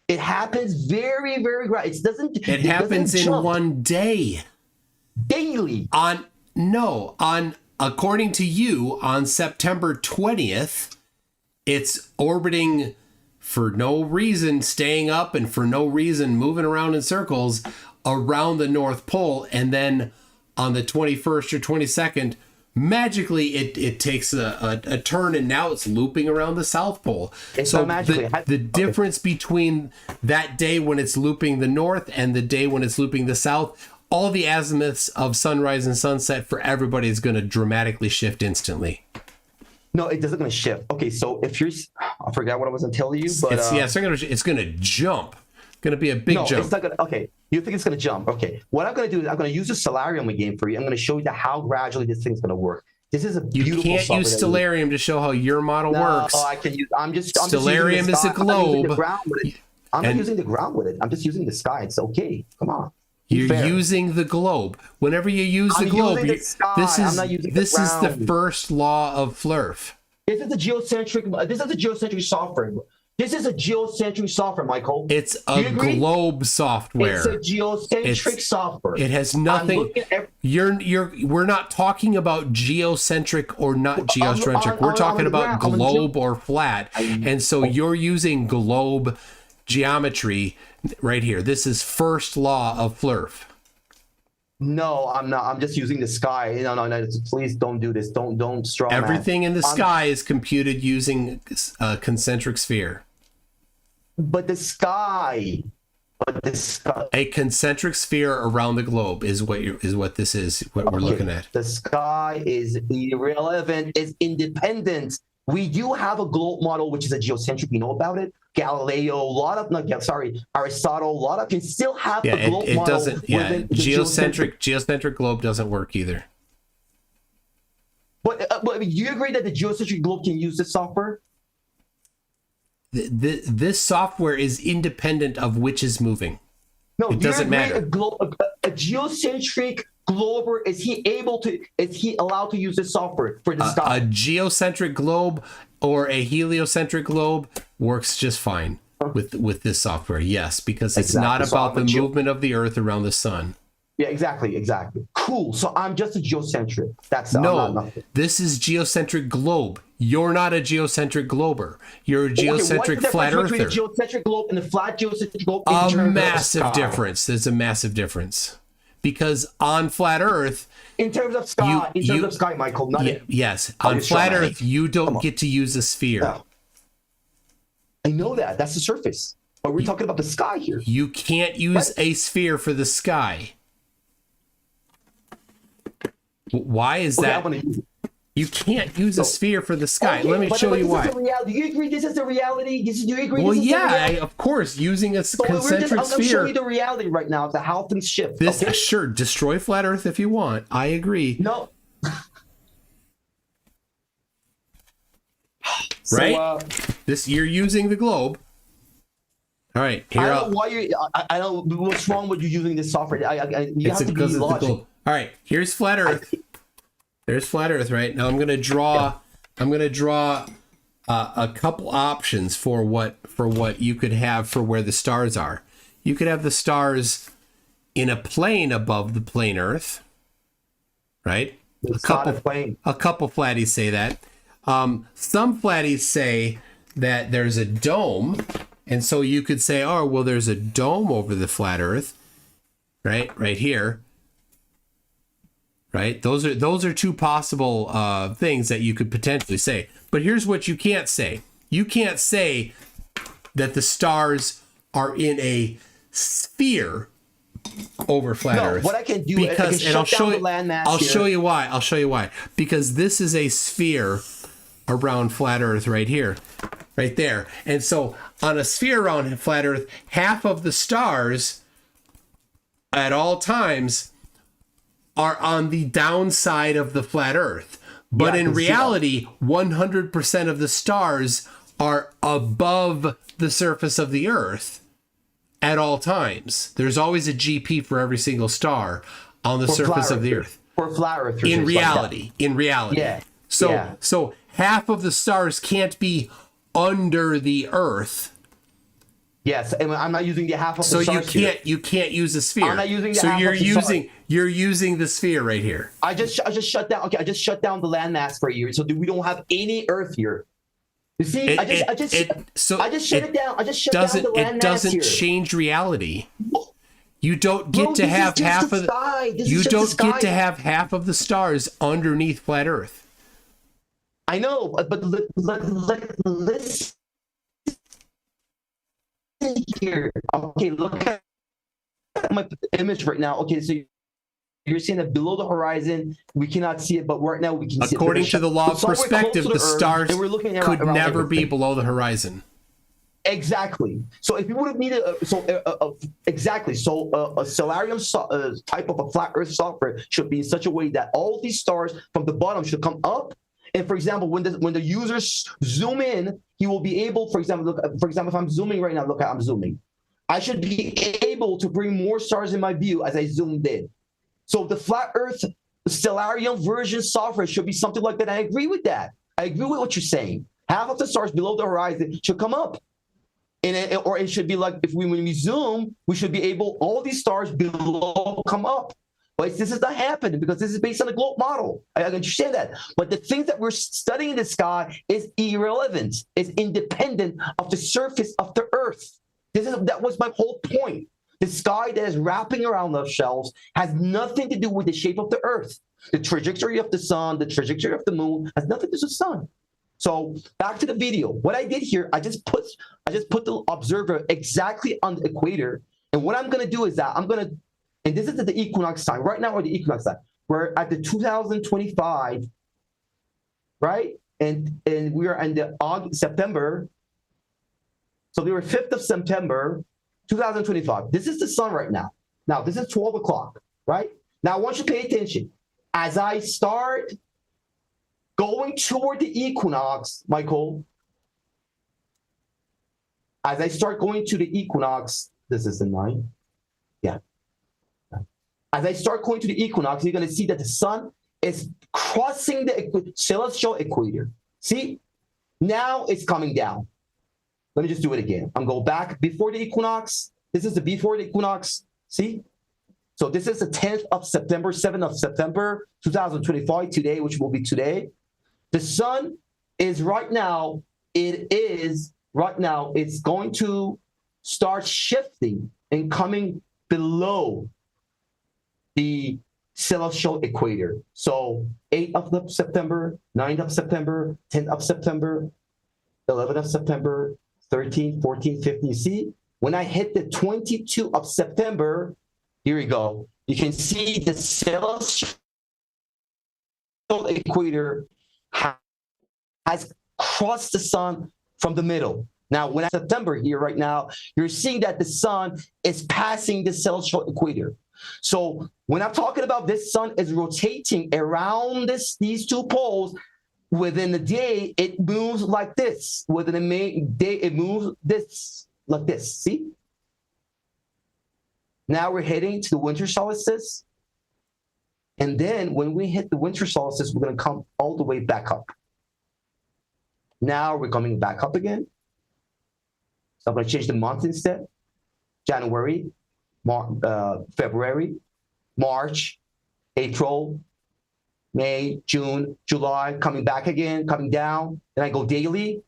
It happens very, very gradually. It happens in one day. Daily. According to you, on September 20th, it's orbiting for no reason, staying up, and for no reason moving around in circles around the North Pole. And then on the 21st or 22nd, magically it takes a turn, and now it's looping around the South Pole. So the difference between that day when it's looping the north and the day when it's looping the south, all the azimuths of sunrise and sunset for everybody is going to dramatically shift instantly. No, it doesn't going to shift. Okay, so if you're, I forgot what I was going to tell you, but it's going to jump. Going to be a big jump. It's not going to. Okay, you think it's going to jump? Okay, what I'm going to do is I'm going to use the Stellarium game for you. I'm going to show you how gradually this thing's going to work. This is a beautiful. You can't use Stellarium to show how your model works. Oh, I can use. Stellarium is a globe. I'm not using the ground with it. I'm just using the sky. It's okay. Come on. You're using the globe. Whenever you use the globe, this is the first law of Flurf. This is a geocentric software. This is a geocentric software, Michael. It's a globe software. It's a geocentric software. It has nothing. We're not talking about geocentric or not geocentric. We're talking about globe or flat. And so you're using globe geometry right here. This is first law of Flurf. No, I'm not. I'm just using the sky. No. Please don't do this. Don't straw man. Everything in the sky is computed using a concentric sphere. But the sky. A concentric sphere around the globe is what this is. What we're looking at. The sky is irrelevant. It's independent. We do have a globe model, which is a geocentric. You know about it. Galileo, Aristotle, a lot of can still have a globe model. Doesn't. Yeah, geocentric globe doesn't work either. But do you agree that the geocentric globe can use this software? This software is independent of which is moving. No, it doesn't matter. A geocentric glober, is he allowed to use this software for the sky? A geocentric globe or a heliocentric globe works just fine with this software. Yes, because it's not about the movement of the Earth around the sun. Yeah, exactly. Cool. So I'm just a geocentric. This is geocentric globe. You're not a geocentric glober. You're a geocentric flat earther. Between the geocentric globe and the flat geocentric globe? A massive difference. There's a massive difference. Because on flat Earth, in terms of sky, Michael, yes, on flat Earth, you don't get to use a sphere. No. I know that. That's the surface. But we're talking about the sky here. You can't use a sphere for the sky. Why is that? You can't use a sphere for the sky. Let me show you why. Do you agree this is the reality? Do you agree? Well, yeah, of course. Using a concentric sphere. I'm going to show you the reality right now of how things shift. Sure, destroy flat Earth if you want. I agree. No. Right? You're using the globe. All right. I don't know why I don't. What's wrong with you using this software? You have to be logical. All right. Here's flat Earth. There's flat Earth, right? Now I'm going to draw a couple options for what you could have for where the stars are. You could have the stars in a plane above the plane Earth, right? It's not a plane. A couple flatties say that. Some flatties say that there's a dome, and so you could say, oh, well, there's a dome over the flat Earth, right here. Right? Those are two possible things that you could potentially say. But here's what you can't say. You can't say that the stars are in a sphere over flat Earth. What I can do is I'll show you why. I'll show you why. Because this is a sphere around flat Earth right here. Right there. And so on a sphere around flat Earth, half of the stars at all times are on the downside of the flat Earth. But in reality, 100% of the stars are above the surface of the Earth at all times. There's always a GP for every single star on the surface of the Earth. For flat Earth. In reality. Yeah. So half of the stars can't be under the Earth. Yes, and I'm not using the half of the stars. So you can't use a sphere. I'm not using the so half you're of the using stars. you're using the sphere right here. I just shut down. Okay, I just shut down the landmass for a year, so we don't have any Earth here. You see, I just shut it down. I just shut down the landmass It doesn't here. change reality. You don't get to have half of you don't get to have half of the stars underneath flat Earth. I know, but listen here. Okay, look at my image right now. Okay, so you're seeing that below the horizon, we cannot see it, but right now we can see it. According to the law of perspective, the stars could never be everything below the horizon. Exactly. So if you would have needed exactly, so a Solarium type of a flat Earth software should be in such a way that all these stars from the bottom should come up. And for example, when the users zoom in, he will be able, for example, if I'm zooming right now, I'm zooming. I should be able to bring more stars in my view as I zoomed in. So the flat Earth Stellarium version software should be something like that. I agree with that. I agree with what you're saying. Half of the stars below the horizon should come up. Or it should be like when we zoom, we should be able, all these stars below come up. But this is not happening because this is based on the globe model. I understand that. But the things that we're studying in the sky is irrelevant. It's independent of the surface of the Earth. That was my whole point. The sky that is wrapping around those shells has nothing to do with the shape of the Earth. The trajectory of the sun, the trajectory of the moon has nothing to do with the sun. So back to the video. What I did here, I just put the observer exactly on the equator. And what I'm going to do is that and this is at the equinox time. Right now we're at the equinox time. We're at the 2025, right? And we are in the September. So we were 5th of September, 2025. This is the sun right now. Now, this is 12 o'clock, right? Now, I want you to pay attention. As I start going toward the equinox, Michael, as I start going to the equinox, this is the 9. Yeah. As I start going to the equinox, you're going to see that the sun is crossing the celestial equator. See? Now it's coming down. Let me just do it again. I'm going back before the equinox. This is the before the equinox. See? So this is the 10th of September, 7th of September, 2025, today, which will be today. The sun is right now, it's going to start shifting and coming below the celestial equator. So 8th of September, 9th of September, 10th of September, 11th of September, 13th, 14th, 15th. You see, when I hit the 22nd of September, here we go. You can see the celestial equator has crossed the sun from the middle. Now, when it's September here right now, you're seeing that the sun is passing the celestial equator. So when I'm talking about this sun is rotating around these two poles, within a day, it moves like this. Within a day, it moves like this. See? Now we're heading to the winter solstice. And then when we hit the winter solstice, we're going to come all the way back up. Now we're coming back up again. So I'm going to change the month instead. January, February, March, April, May, June, July, coming back again, coming down. Then I go daily.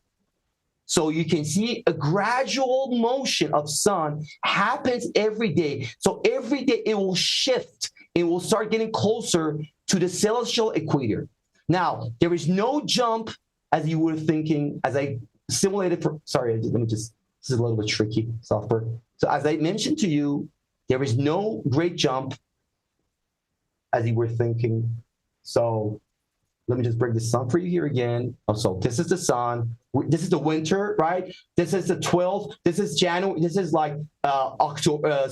So you can see a gradual motion of sun happens every day. So every day it will shift. It will start getting closer to the celestial equator. Now, there is no jump as you were thinking, as I simulated this is a little bit tricky software. So as I mentioned to you, there is no great jump as you were thinking. So let me just bring the sun for you here again. Oh, so this is the sun. This is the winter, right? This is the 12th. This is January. This is like October,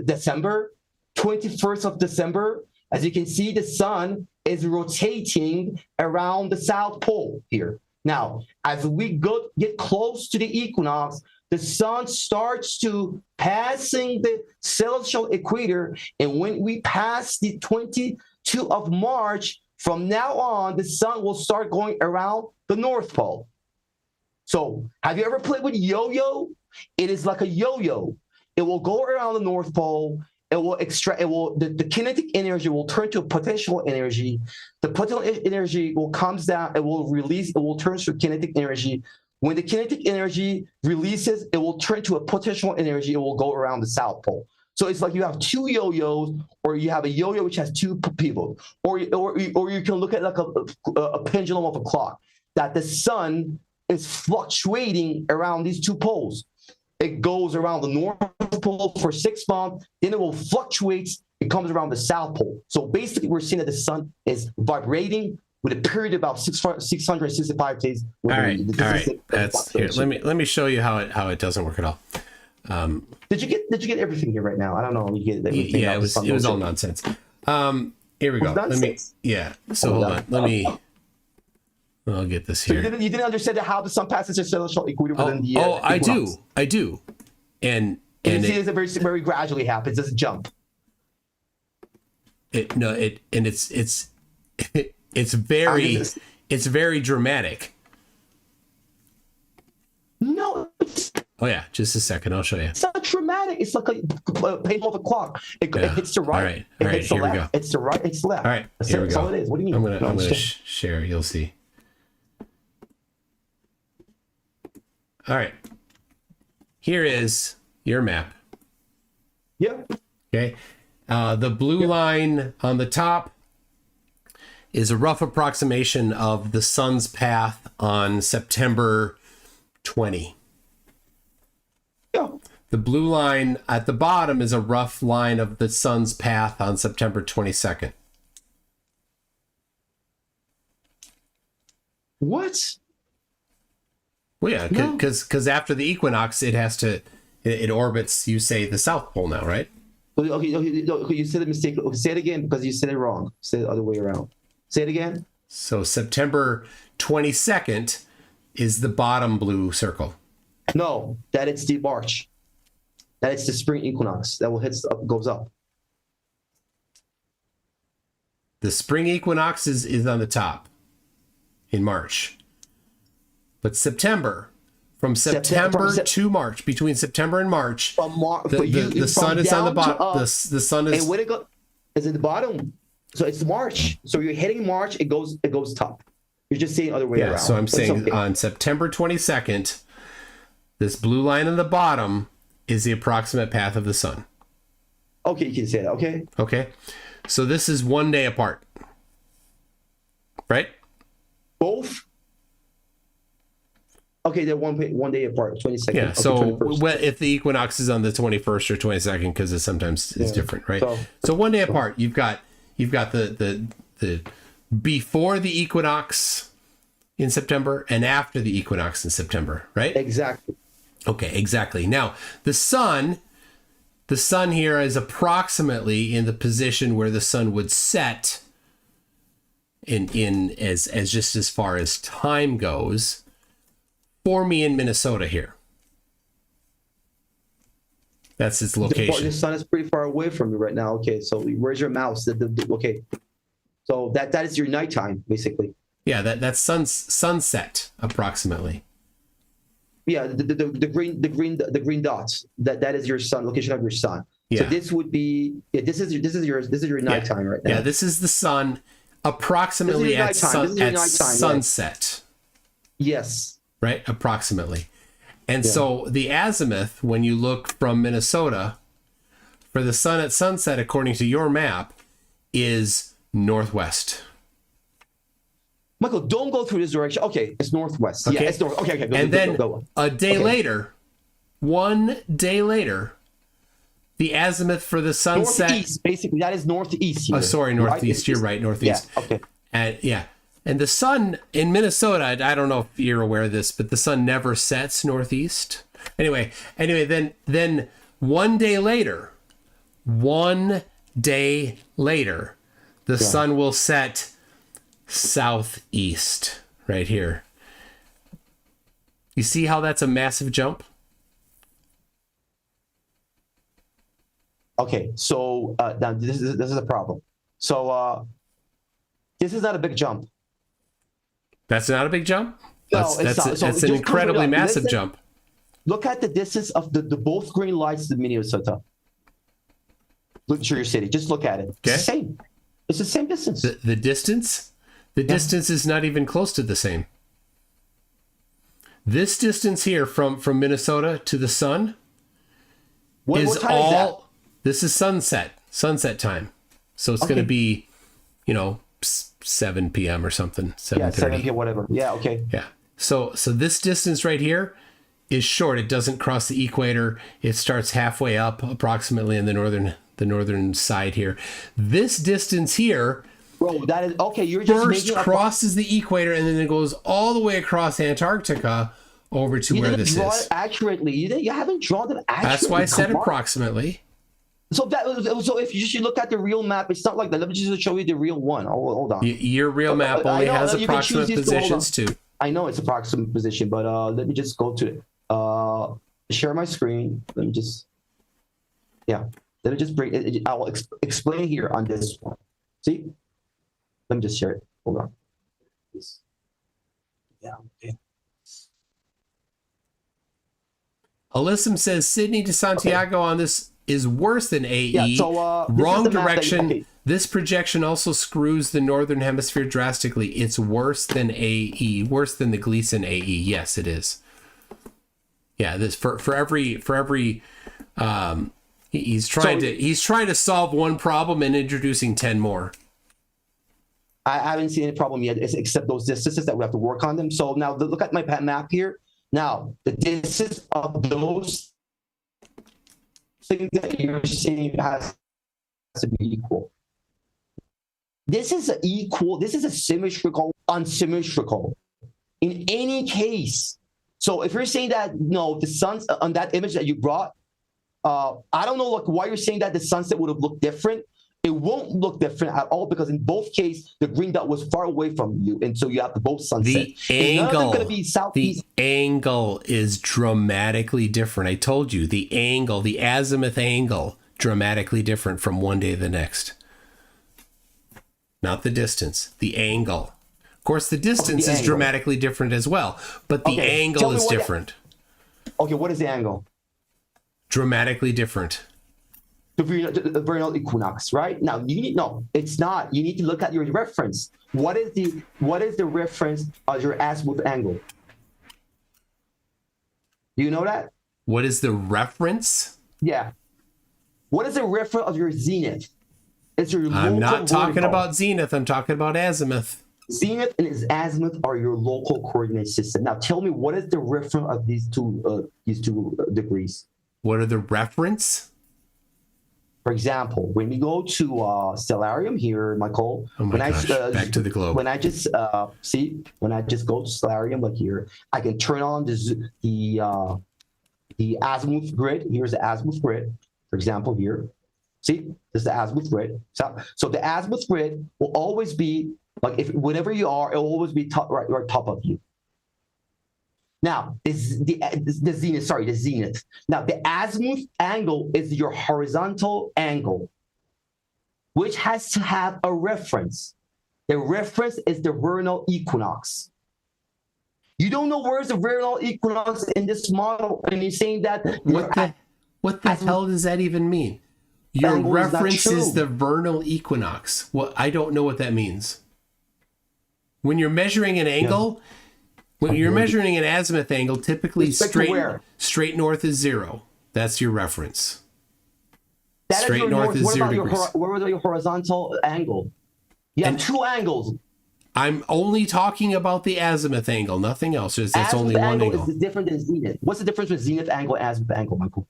December. 21st of December, as you can see, the sun is rotating around the South Pole here. Now, as we get close to the equinox, the sun starts to passing the celestial equator. And when we pass the 22 of March, from now on, the sun will start going around the North Pole. So have you ever played with yo-yo? It is like a yo-yo. It will go around the North Pole. It will extract. It will the kinetic energy will turn to a potential energy. The potential energy will comes down. It will release. It will turn to kinetic energy. When the kinetic energy releases, it will turn to a potential energy. It will go around the South Pole. So it's like you have two yo-yos, or you have a yo-yo which has two people, or you can look at like a pendulum of a clock, that the sun is fluctuating around these two poles. It goes around the North Pole for 6 months, then it will fluctuate. It comes around the South Pole. So basically, we're seeing that the sun is vibrating with a period of about 665 days. All right. That's here. Let me show you how it doesn't work at all. Did you get everything here right now? I don't know. You get everything. Yeah, it was all nonsense. Here we go. So hold on. I'll get this here. So you didn't understand how the sun passes the celestial equator within the equinox. I do. And you see this very, very gradually happens. It doesn't jump. It's very dramatic. No. Oh yeah, just a second. I'll show you. It's not dramatic. It's like a pendulum of a clock. It hits the right. All right. Here we go. It's the right. It's left. All right. Here we go. That's all it is. What do you mean? I'm gonna share. You'll see. All right. Here is your map. Yeah. Okay. The blue line on the top is a rough approximation of the sun's path on September 20. Yeah. The blue line at the bottom is a rough line of the sun's path on September 22nd. What? Well, yeah, because after the equinox, it orbits, you say, the South Pole now, right? Okay, you said a mistake. Say it again, because you said it wrong. Say it the other way around. Say it again. So September 22nd is the bottom blue circle. No, that it's the March. That it's the spring equinox that will goes up. The spring equinox is on the top in March. But September, from September to March, between September and March, the sun is on the bottom. The sun is. And when it goes, is at the bottom. So it's March. So you're hitting March. It goes top. You're just saying other way around. So I'm saying on September 22nd, this blue line on the bottom is the approximate path of the sun. Okay, you can say that. Okay. Okay. So this is 1 day apart, right? Both. Okay, they're one day apart, 22nd. Yeah, okay, so 21st. if the equinox is on the 21st or 22nd, because it sometimes is different, right? So 1 day apart, you've got the before the equinox in September and after the equinox in September, right? Exactly. Okay, exactly. Now the sun here is approximately in the position where the sun would set in as just as far as time goes. For me in Minnesota here. That's its location. The sun is pretty far away from you right now. Okay, so where's your mouse? Okay, so that is your nighttime, basically. Yeah, that's sunset approximately. Yeah, the green dots. That is your sun, location of your sun. Yeah. So this would be this is your nighttime right now. Yeah, this is the sun approximately at sunset. Yes. Right, approximately. And so the azimuth, when you look from Minnesota, for the sun at sunset, according to your map, is northwest. Michael, don't go through this direction. Okay, it's northwest. Okay. Yeah, it's north. Okay, and then a day later, 1 day later, the azimuth for the sunset. Northeast, basically, that is northeast. Oh, sorry, northeast. Right? You're right, northeast. Yeah, okay. And and the sun in Minnesota, I don't know if you're aware of this, but the sun never sets northeast. Anyway, then 1 day later, 1 day later, the sun will set southeast right here. You see how that's a massive jump? Okay, so now this is a problem. So this is not a big jump. That's not a big jump? No, That's it's not. So an incredibly massive jump. Look at the distance of the both green lights to Minnesota. Look to your city. Just look at it. It's the same. It's the same distance. The distance? The distance is not even close to the same. This distance here from Minnesota to the sun what time is that? This is sunset time. So it's going to be, 7 p.m. or something. 7:30. Yeah, 7 p.m. whatever. Yeah, okay. Yeah. So this distance right here is short. It doesn't cross the equator. It starts halfway up, approximately in the northern side here. This distance here, bro, that is okay. You're just first crosses the equator and then it goes all the way across Antarctica over to where this draw is. it accurately. You haven't drawn it accurately. That's why I said approximately. So if you should look at the real map, it's not like that. Let me just show you the real one. Hold on. Your real map only has approximate positions too. I know it's approximate position, but let me just go to it. Share my screen. Let me just bring it. I will explain here on this one. See? Let me just share it. Hold on. Yeah. Okay. Alyssum says Sydney to Santiago on this is worse than AE. Yeah, so, wrong direction. This projection also screws the northern hemisphere drastically. It's worse than AE, worse than the Gleason AE. Yes, it is. Yeah, this for every he's trying to solve one problem and introducing 10 more. I haven't seen any problem yet, except those distances that we have to work on them. So now look at my map here. Now the distance of those things that you're seeing has to be equal. This is a symmetrical, unsymmetrical in any case. So if you're saying that, no, the sun's on that image that you brought, I don't know why you're saying that the sunset would have looked different. It won't look different at all because in both cases, the green dot was far away from you. And so you have to both sunset. The angle is dramatically different. I told you, the azimuth angle, dramatically different from one day to the next. Not the distance, the angle. Of course, the distance is dramatically different as well, but the angle is different. Okay, what is the angle? Dramatically different. The vernal equinox, right? Now it's not. You need to look at your reference. What is the reference of your azimuth angle? Do you know that? What is the reference? Yeah. What is the reference of your zenith? It's your I'm not talking about zenith. I'm talking about azimuth. Zenith and its azimuth are your local coordinate system. Now tell me, what is the reference of these two degrees? What are the reference? For example, when we go to Stellarium here, Michael, back to the globe. When I just go to Stellarium, like here, I can turn on the azimuth grid. Here's the azimuth grid, for example, here. See, this is the azimuth grid. So the azimuth grid will always be like whenever you are, it will always be right top of you. Now, the zenith. Now, the azimuth angle is your horizontal angle, which has to have a reference. The reference is the vernal equinox. You don't know where's the vernal equinox in this model, and you're saying that... What the hell does that even mean? Your reference is the vernal equinox. Well, I don't know what that means. When you're measuring an angle... Yeah. When you're measuring an azimuth angle, typically straight north is 0. That's your reference. Straight north is 0 degrees. What about your horizontal angle? You have two angles. I'm only talking about the azimuth angle, nothing else. That's only one angle. Is different than zenith. What's the difference with zenith angle and azimuth angle, Michael?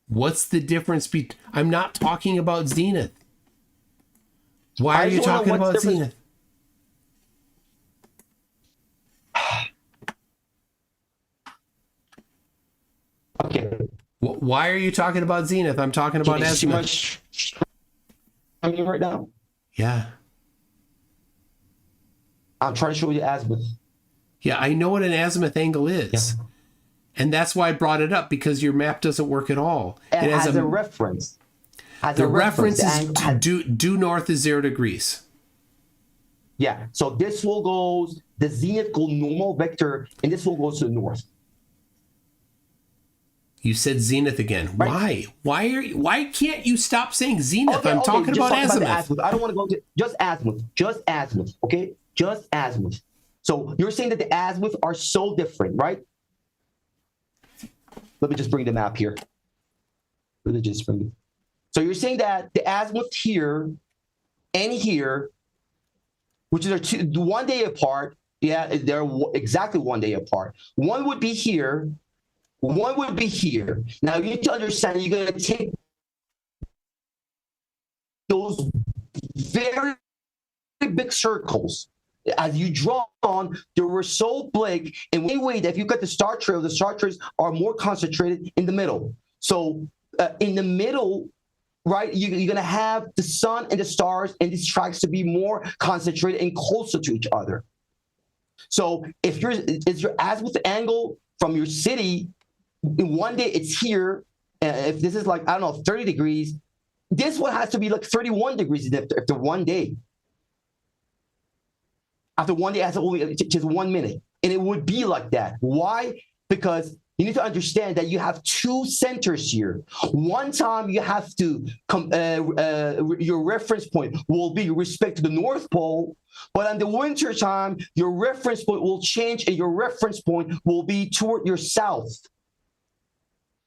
What's the difference? I'm not talking about zenith. Why are you talking about zenith? Okay. What why are you talking about zenith? I'm talking about azimuth. I mean, right now. Yeah. I'm trying to show you azimuth. Yeah, I know what an azimuth angle is. Yeah. And that's why I brought it up, because your map doesn't work at all. It has a reference. The reference is due north is 0 degrees. Yeah. So this will go, the zenith go normal vector, and this will go to the north. You said zenith again. Right. Why can't you stop saying zenith? I'm talking about azimuth. I don't want to go to just azimuth. Okay, just azimuth. So you're saying that the azimuth are so different, right? Let me just bring the map here. So you're saying that the azimuth here and here, which are 1 day apart. Yeah, they're exactly 1 day apart. One would be here. One would be here. Now you need to understand you're going to take those very big circles. As you draw on, they were so big. And anyway, if you got the star trails are more concentrated in the middle. So in the middle, right, you're going to have the sun and the stars and these tracks to be more concentrated and closer to each other. So if your azimuth angle from your city, in 1 day it's here. If this is like, I don't know, 30 degrees, this one has to be like 31 degrees after 1 day. After 1 day, it has only just 1 minute. And it would be like that. Why? Because you need to understand that you have two centers here. One time you have to, your reference point will be respect to the North Pole, but in the winter time, your reference point will change and your reference point will be toward your south.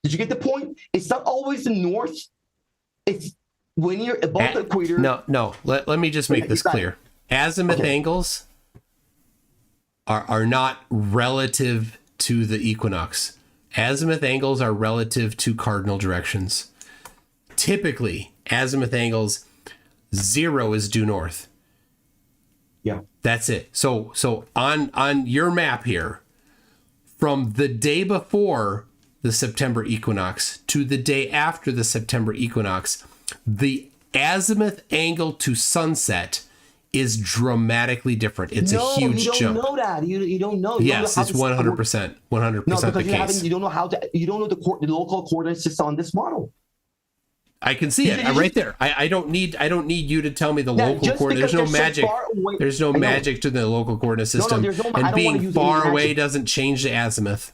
Did you get the point? It's not always the north. It's when you're above the equator. No. Let me just make this clear. Azimuth angles are not relative to the equinox. Azimuth angles are relative to cardinal directions. Typically, azimuth angles, 0 is due north. Yeah. That's it. So on your map here, from the day before the September equinox to the day after the September equinox, the azimuth angle to sunset is dramatically different. It's a huge jump. You don't know that. You don't know. Yes, it's 100%. 100% the case. You don't know how to. You don't know the local coordinates just on this model. I can see it right there. I don't need you to tell me the local coordinate. There's no magic. There's no magic to the local coordinate system. And being far away doesn't change the azimuth.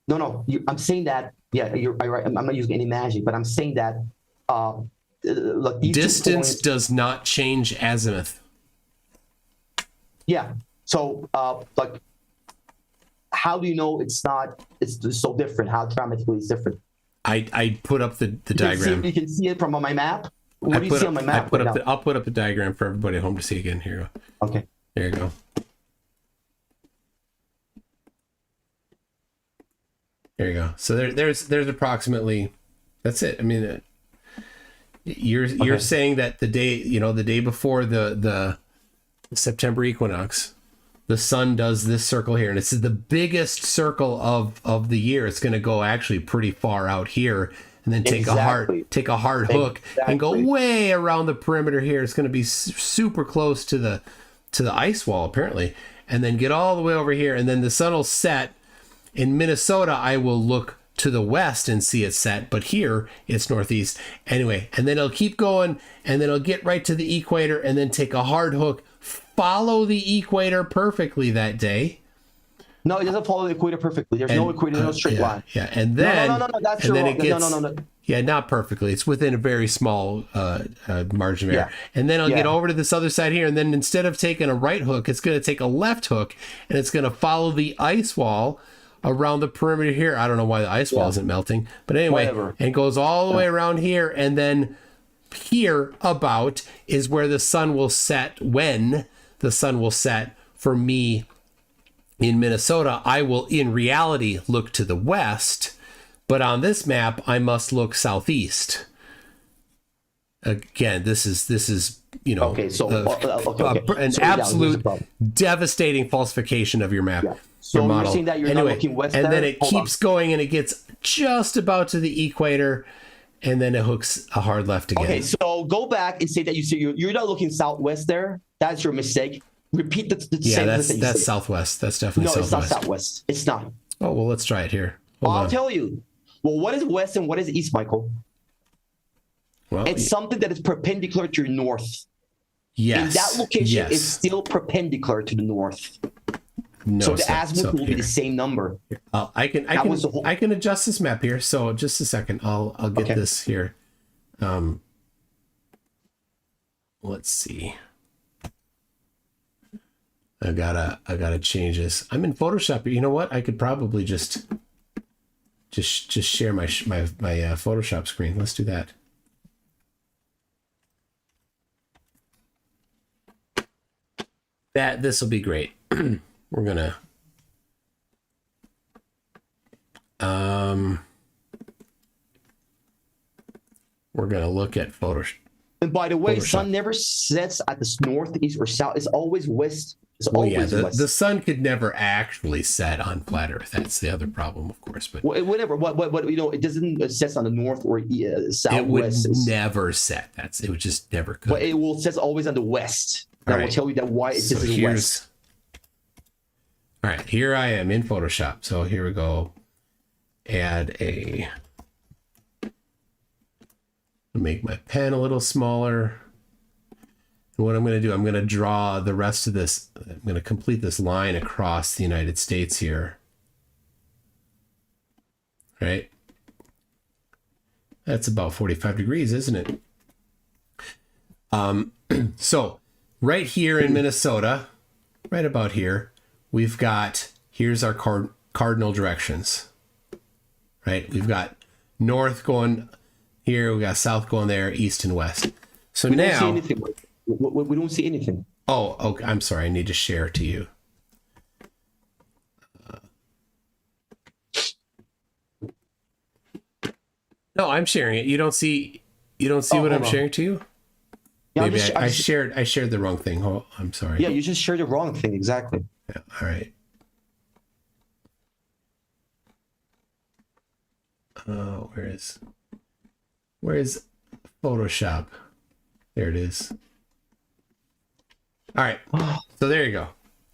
No. I'm saying that. Yeah, you're right. I'm not using any magic, but I'm saying that. Look, distance does not change azimuth. Yeah. So, like, how do you know it's so different? How dramatically it's different? I put up the diagram. You can see it from on my map. What do you see on my map? I'll put up the diagram for everybody at home to see again. Here you go. Okay. There you go. There you go. So there's approximately, that's it. I mean, you're saying that the day before the September equinox, the sun does this circle here, and it's the biggest circle of the year. It's going to go actually pretty far out here, and then take a hard hook and go way around the perimeter here. It's going to be super close to the ice wall apparently, and then get all the way over here, and then the sun will set. In Minnesota, I will look to the west and see it set, but here it's northeast. Anyway, and then it'll keep going, and then it'll get right to the equator, and then take a hard hook, follow the equator perfectly that day. No, it doesn't follow the equator perfectly. There's no equator, no straight line. Yeah, and then no, that's wrong. No. Yeah, not perfectly. It's within a very small margin of error. And then I'll get over to this other side here, and then instead of taking a right hook, it's going to take a left hook, and it's going to follow the ice wall around the perimeter here. I don't know why the ice wall isn't melting, but anyway, and goes all the way around here, and then here about is where the sun will set. When the sun will set for me in Minnesota, I will in reality look to the west, but on this map I must look southeast. Again, this is an absolute devastating falsification of your map. So your model. You're saying that you're not looking west, and then it keeps going, and it gets just about to the equator, and then it hooks a hard left again. Okay, so go back and say that you're not looking southwest there. That's your mistake. Repeat the same. Yeah, that's southwest. That's definitely southwest. No, it's not southwest. It's not. Oh, well, let's try it here. I'll tell you. Well, what is west and what is east, Michael? Well, it's something that is perpendicular to your north. Yes. And that location is still perpendicular to the north. No, so the azimuth will be the same number. I can adjust this map here. So just a second. I'll get this here. Let's see. I gotta change this. I'm in Photoshop. You know what? I could probably just share my Photoshop screen. Let's do that. This will be great. We're gonna look at Photoshop. And by the way, sun never sets at the northeast or south. It's always west. It's always west. The sun could never actually set on flat Earth. That's the other problem, of course. But whatever. What it doesn't set on the north or southwest. It would never set. It would just never could. But it will set always on the west. That will tell you that why it sets in the west. All right, here I am in Photoshop. So here we go. Make my pen a little smaller. And what I'm going to do, I'm going to draw the rest of this. I'm going to complete this line across the United States here. Right? That's about 45 degrees, isn't it? So right here in Minnesota, right about here, here's our cardinal directions. Right? We've got north going here, we got south going there, east and west. So we now don't see anything. We don't see anything. Oh, okay. I'm sorry. I need to share it to you. No, I'm sharing it. You don't see what I'm sharing to you? Yeah, maybe I shared the wrong thing. Oh, I'm sorry. Yeah, you just shared the wrong thing. Exactly. Yeah, all right. Where is Photoshop? There it is. All right. So there you go.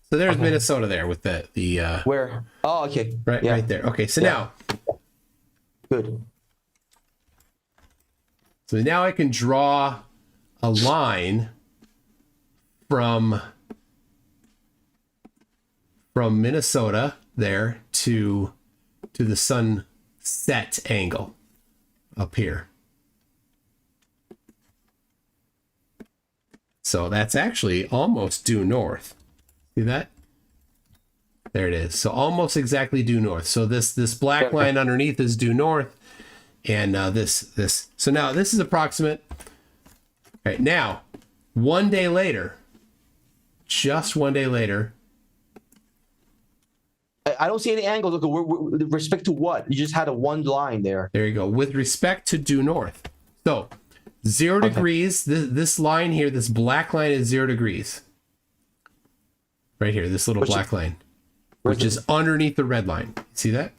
So there's Minnesota there with the where? Oh, okay. Right there. Okay, so now good. So now I can draw a line from Minnesota there to the sunset angle up here. So that's actually almost due north. See that? There it is. So almost exactly due north. So this black line underneath is due north, and this. So now this is approximate. All right, now, just 1 day later. I don't see any angles. Look, with respect to what? You just had a one line there. There you go. With respect to due north. So 0 degrees. This line here, this black line is 0 degrees. Right here, this little black line, which is underneath the red line. See that?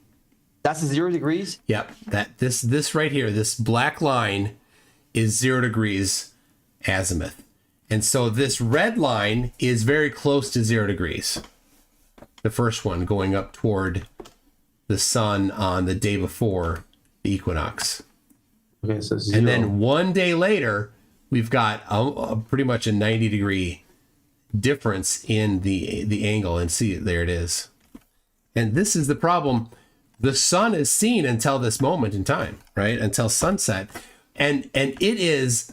That's 0 degrees? Yep. This right here, this black line is 0 degrees azimuth. And so this red line is very close to 0 degrees. The first one going up toward the sun on the day before the equinox. Okay, so 0. And then 1 day later, we've got pretty much a 90-degree difference in the angle. And see, there it is. And this is the problem. The sun is seen until this moment in time, right? Until sunset. And it is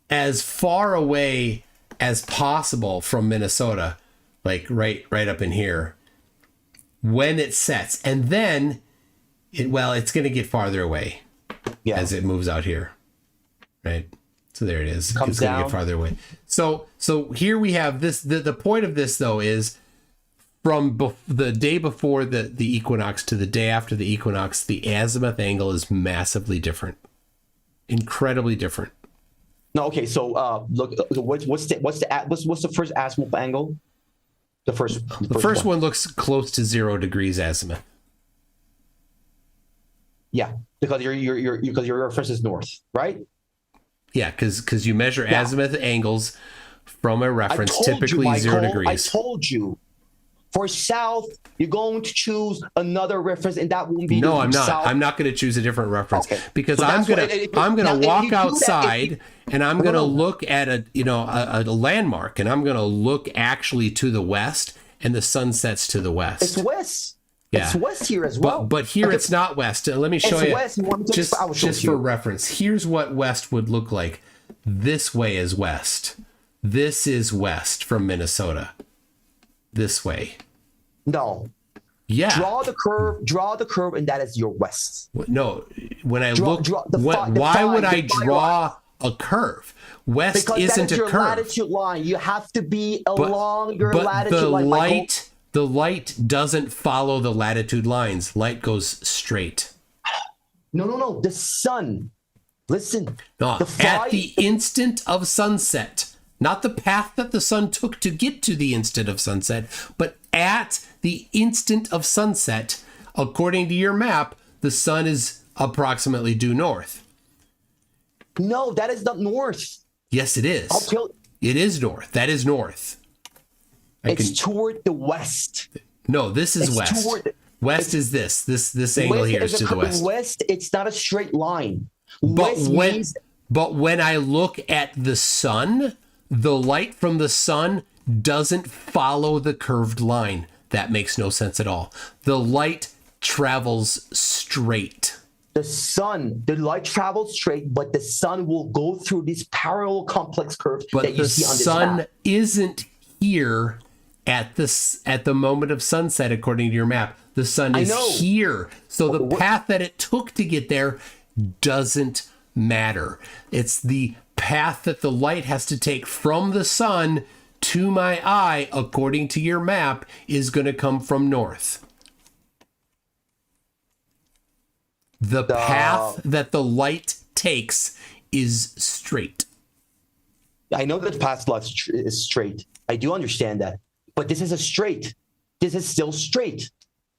as far away as possible from Minnesota, like right up in here, when it sets. And then, it's going to get farther away as it moves out here, right? So there it is. It's going to get farther away. So here we have this. The point of this, though, is from the day before the equinox to the day after the equinox, the azimuth angle is massively different, incredibly different. No, okay. So look, what's the first azimuth angle? The first one looks close to 0 degrees azimuth. Yeah, because your reference is north, right? Yeah, because you measure azimuth angles from a reference, typically Michael, 0 degrees. I told you. For south, you're going to choose another reference, and that won't be. No, I'm not. South. I'm not going to choose a different reference because So I'm gonna now, walk outside and I'm gonna look at a landmark, and I'm gonna look actually to the west, and the sun sets to the west. It's west. Yeah. It's west here as well. But here it's not west. Let me show it's you. West. You want me to just for reference, here's what west would look like. This way is west. This is west from Minnesota. This way. No. Yeah. Draw the curve, and that is your west. No, when I why would I draw a curve? West because isn't that is a your curve. Latitude line. You have to be along your latitude line. The light doesn't follow the latitude lines. Light goes straight. No. The sun. Listen. No, at the instant of sunset. Not the path that the sun took to get to the instant of sunset, but at the instant of sunset, according to your map, the sun is approximately due north. No, that is not north. Yes, it is. It is north. That is north. It's toward the west. No, this is west. West is this angle here is to the west. West, it's not a straight line. But when I look at the sun, the light from the sun doesn't follow the curved line. That makes no sense at all. The light travels straight. The light travels straight, but the sun will go through these parallel complex curves that you see on this map. But the sun isn't here at the moment of sunset, according to your map. The sun is here. So the path that it took to get there doesn't matter. It's the path that the light has to take from the sun to my eye, according to your map, is going to come from north. The path that the light takes is straight. I know that the path is straight. I do understand that. But this is a straight. This is still straight.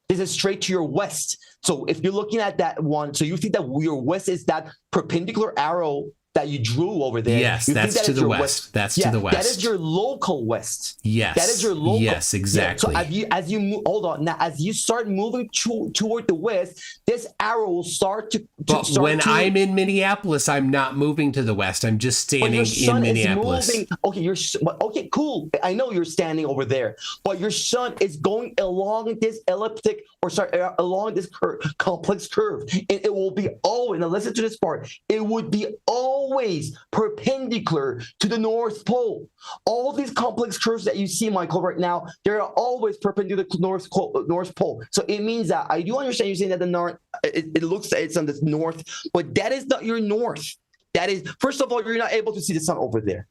This is straight to your west. So if you're looking at that one, so you think that your west is that perpendicular arrow that you drew over there. Yes, that's to the west. That's to the west. That is your local west. Yes. That is your local. Yes, exactly. Yeah, so as you move, hold on. Now, as you start moving toward the west, this arrow will start to. But when I'm in Minneapolis, I'm not moving to the west. I'm just standing in Minneapolis. Okay, cool. I know you're standing over there, but your sun is going along this along this complex curve, and it will be always. Now listen to this part. It would be always perpendicular to the North Pole. All these complex curves that you see, Michael, right now, they're always perpendicular to North Pole. So it means that I do understand you're saying that the north, it looks like it's on the north, but that is not your north. That is, first of all, you're not able to see the sun over there.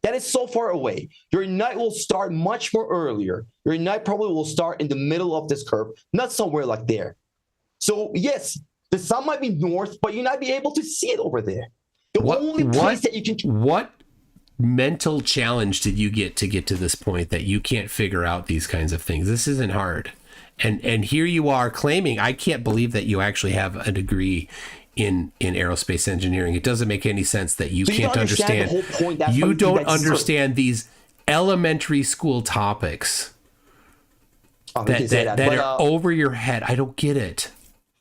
That is so far away. Your night will start much more earlier. Your night probably will start in the middle of this curve, not somewhere like there. So yes, the sun might be north, but you might be able to see it over there. What mental challenge did you get to this point that you can't figure out these kinds of things? This isn't hard. And here you are claiming, I can't believe that you actually have a degree in aerospace engineering. It doesn't make any sense that you can't understand. The whole point. You don't understand these elementary school topics that are over your head. I don't get it.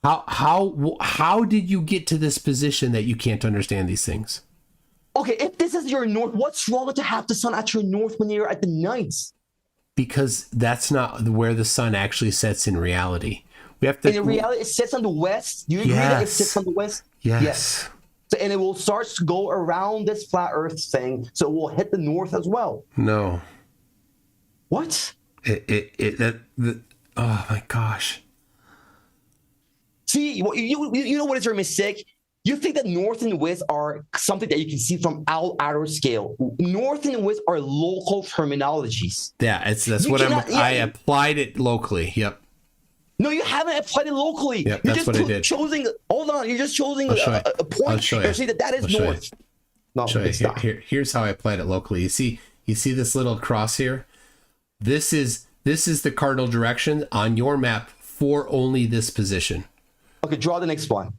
How did you get to this position that you can't understand these things? Okay, if this is your north, what's wrong to have the sun at your north when you're at the nights? Because that's not where the sun actually sets in reality. We have to. In reality, it sets on the west. Do you agree that it sits on the west? Yes. So, and it will start to go around this flat Earth thing, so it will hit the north as well. No. What? Oh my gosh. See, you know what is your mistake? You think that north and west are something that you can see from outer scale. North and west are local terminologies. Yeah, that's what I applied it locally. Yep. No, you haven't applied it locally. Yep, you're that's just what I did. Hold on, you're just choosing a point. I'll show you. And say that is north. No, it's not. Here's how I applied it locally. You see this little cross here? This is the cardinal direction on your map for only this position. Okay, draw the next one.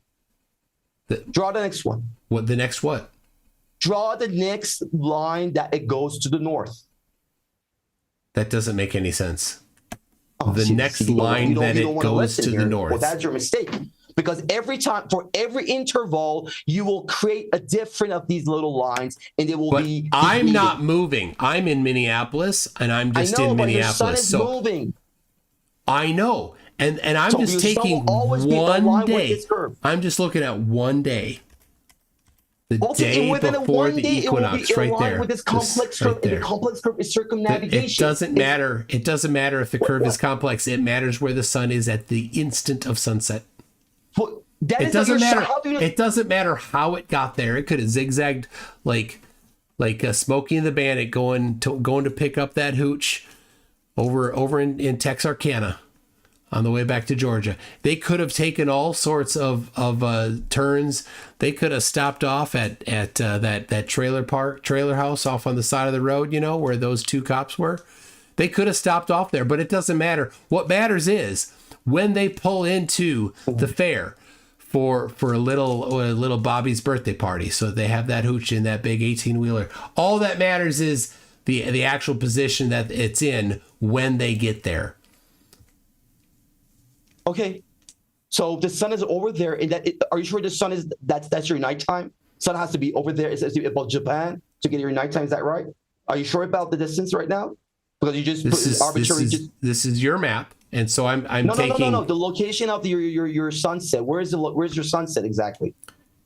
Draw the next one. What the next what? Draw the next line that it goes to the north. That doesn't make any sense. Oh, the next line that it goes to the north. Well, that's your mistake. Because every time, for every interval, you will create a different of these little lines, and it will be. I'm not moving. I'm in Minneapolis, and I'm just in Minneapolis. Your sun is moving. I know, and I'm just taking one day. I'm just looking at one day. The day before the equinox, right there. With this complex curve, and the complex curve is circumnavigation. It doesn't matter. It doesn't matter if the curve is complex. It matters where the sun is at the instant of sunset. It doesn't matter. It doesn't matter how it got there. It could have zigzagged like Smokey and the Bandit going to pick up that hooch over in Texarkana on the way back to Georgia. They could have taken all sorts of turns. They could have stopped off at that trailer house off on the side of the road, where those two cops were. They could have stopped off there, but it doesn't matter. What matters is when they pull into the fair for a little Bobby's birthday party. So they have that hooch in that big 18-wheeler. All that matters is the actual position that it's in when they get there. Okay, so the sun is over there. Are you sure the sun is that's your nighttime? Sun has to be over there. It's about Japan to get your nighttime. Is that right? Are you sure about the distance right now? Because you just put arbitrary. This is your map, and so I'm taking. No. The location of your sunset. Where's your sunset exactly?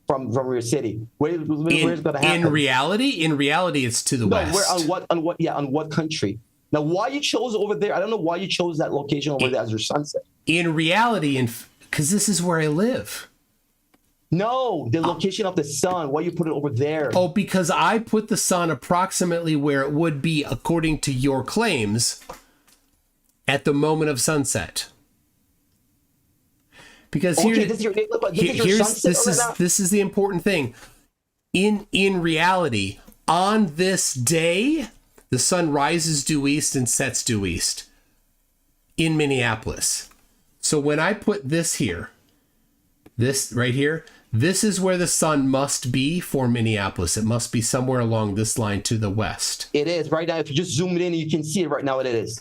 From your city. Where's it going to happen? In reality, it's to the west. Where on what country? Now, why you chose over there? I don't know why you chose that location over there as your sunset. In reality, because this is where I live. No, the location of the sun. Why you put it over there? Oh, because I put the sun approximately where it would be according to your claims at the moment of sunset. Because this is the important thing. In reality, on this day, the sun rises due east and sets due east in Minneapolis. So when I put this here, this right here, this is where the sun must be for Minneapolis. It must be somewhere along this line to the west. It is right now. If you just zoom it in, you can see it right now. It is.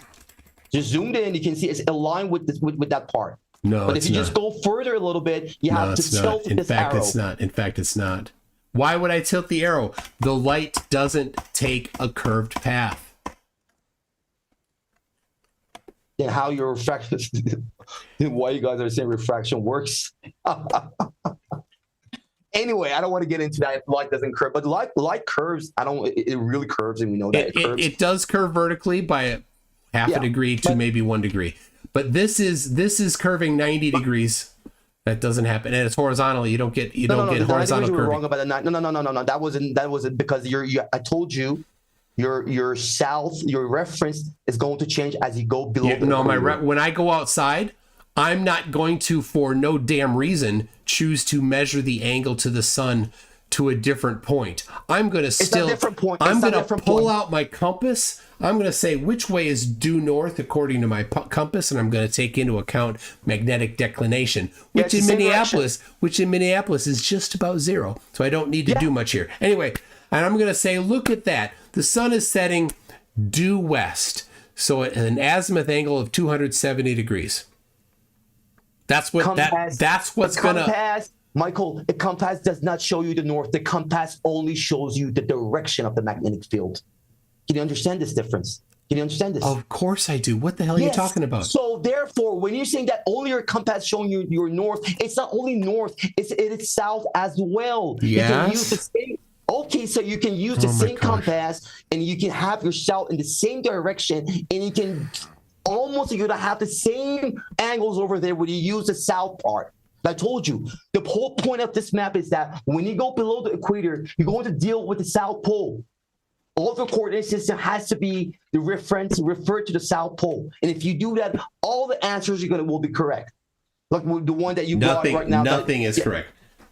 Just zoomed in, you can see it's aligned with that part. No, but if you just go further a little bit, you have to tilt this arrow. It's not. In fact, it's not. Why would I tilt the arrow? The light doesn't take a curved path. Then how your refraction? Why you guys are saying refraction works? Anyway, I don't want to get into that if light doesn't curve, but light curves. It really curves, and we know that it curves. It does curve vertically by half a degree to maybe 1 degree, but this is curving 90 degrees. That doesn't happen, and it's horizontally. You don't get horizontal curving. Wrong about that. No. That wasn't because I told you. Your reference is going to change as you go below. When I go outside, I'm not going to, for no damn reason, choose to measure the angle to the sun to a different point. I'm going to I'm going to pull out my compass. I'm going to say which way is due north according to my compass, and I'm going to take into account magnetic declination, which in Minneapolis is just about 0. So I don't need to do much here. Anyway, and I'm going to say, look at that. The sun is setting due west, so at an azimuth angle of 270 degrees. That's what's going to... Michael, the compass does not show you the north. The compass only shows you the direction of the magnetic field. Can you understand this difference? Can you understand this? Of course I do. What the hell are you talking about? So therefore, when you're saying that only your compass showing you your north, it's not only north, it is south as well. Yes. You can use the same... Okay, so you can use the same compass, and you can have yourself in the same direction, and you can almost, you're gonna have the same angles over there when you use the south part. I told you, the whole point of this map is that when you go below the equator, you're going to deal with the South Pole. All the coordinate system has to be the referred to the South Pole, and if you do that, all the answers will be correct. Like the one that you got right now. Nothing is correct.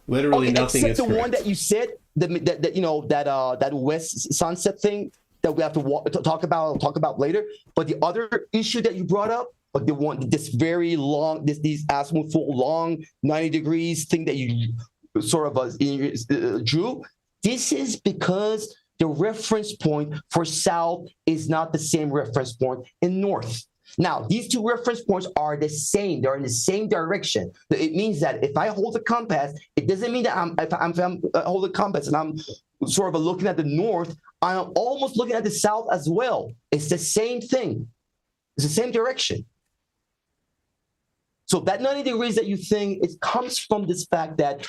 Literally nothing is correct. Except the one that you said. That west sunset thing that we have to talk about later. But the other issue that you brought up, like this very long, these azimuth long 90 degrees thing that sort of drew, this is because the reference point for south is not the same reference point in north. Now, these two reference points are the same. They're in the same direction. It means that if I hold the compass, it doesn't mean that if I'm holding the compass and I'm sort of looking at the north, I'm almost looking at the south as well. It's the same thing. It's the same direction. So that 90 degrees that you think, it comes from this fact that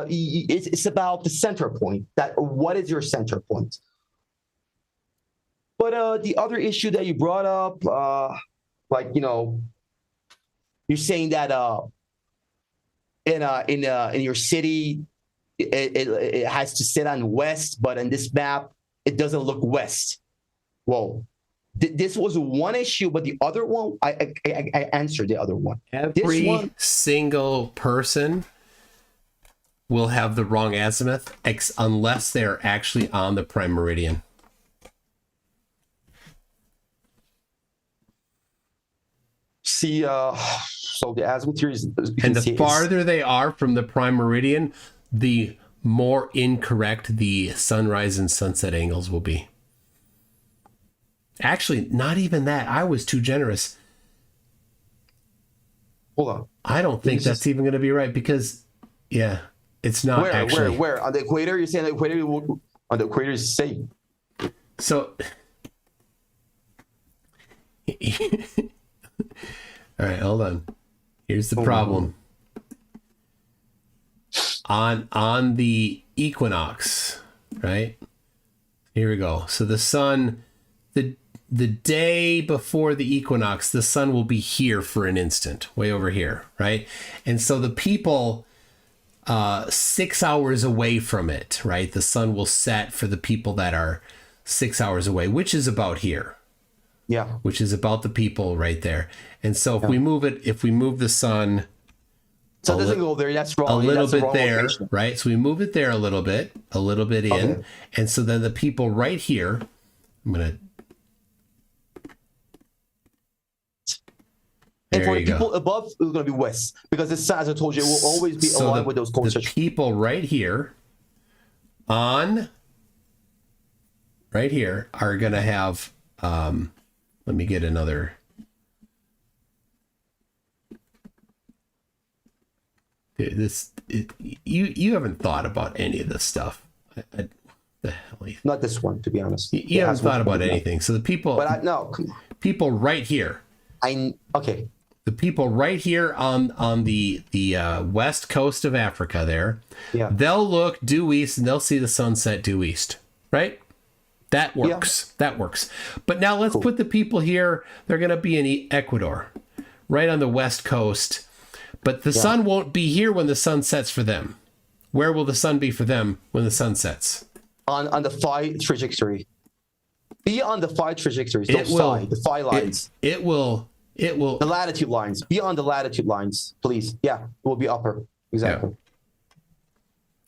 it's about the center point. That what is your center point? But the other issue that you brought up, like, you know, you're saying that in your city it has to sit on west, but in this map it doesn't look west. Well, this was one issue, but the other one, I answered the other one. Every single person will have the wrong azimuth unless they're actually on the prime meridian. See, so the azimuth here is, and the farther they are from the prime meridian, the more incorrect the sunrise and sunset angles will be. Actually, not even that. I was too generous. Hold on. I don't think that's even going to be right because, yeah, it's not actually. Where? On the equator? You're saying the equator, on the equator is same. So, all right, hold on. Here's the problem. On the equinox, right? Here we go. So the sun, the day before the equinox, the sun will be here for an instant, way over here, right? And so the people 6 hours away from it, right? The sun will set for the people that are 6 hours away, which is about here. Yeah. Which is about the people right there. And so if we move the sun, so it doesn't go there. That's wrong. A little that's bit there, location. right? So we move it there a little bit in. Okay. And so then the people right here, I'm going to. And for the people above, it's going to be west because the sun, as I told you, it will always be aligned with those cold sections. The people right here are going to have. Let me get another. You haven't thought about any of this stuff. The hell? Not this one, to be honest. You haven't thought about anything. So the people. But people right here. Okay. The people right here on the west coast of Africa there. Yeah. They'll look due east and they'll see the sunset due east, right? That works. Yeah. That works. But now let's put the people here. They're going to be in Ecuador, right on the west coast. But the sun won't be here when the sun sets for them. Where will the sun be for them when the sun sets? On the phi trajectory. Be on the phi trajectories. The phi lines. It will. The latitude lines. Be on the latitude lines, please. Yeah, it will be upper. Exactly.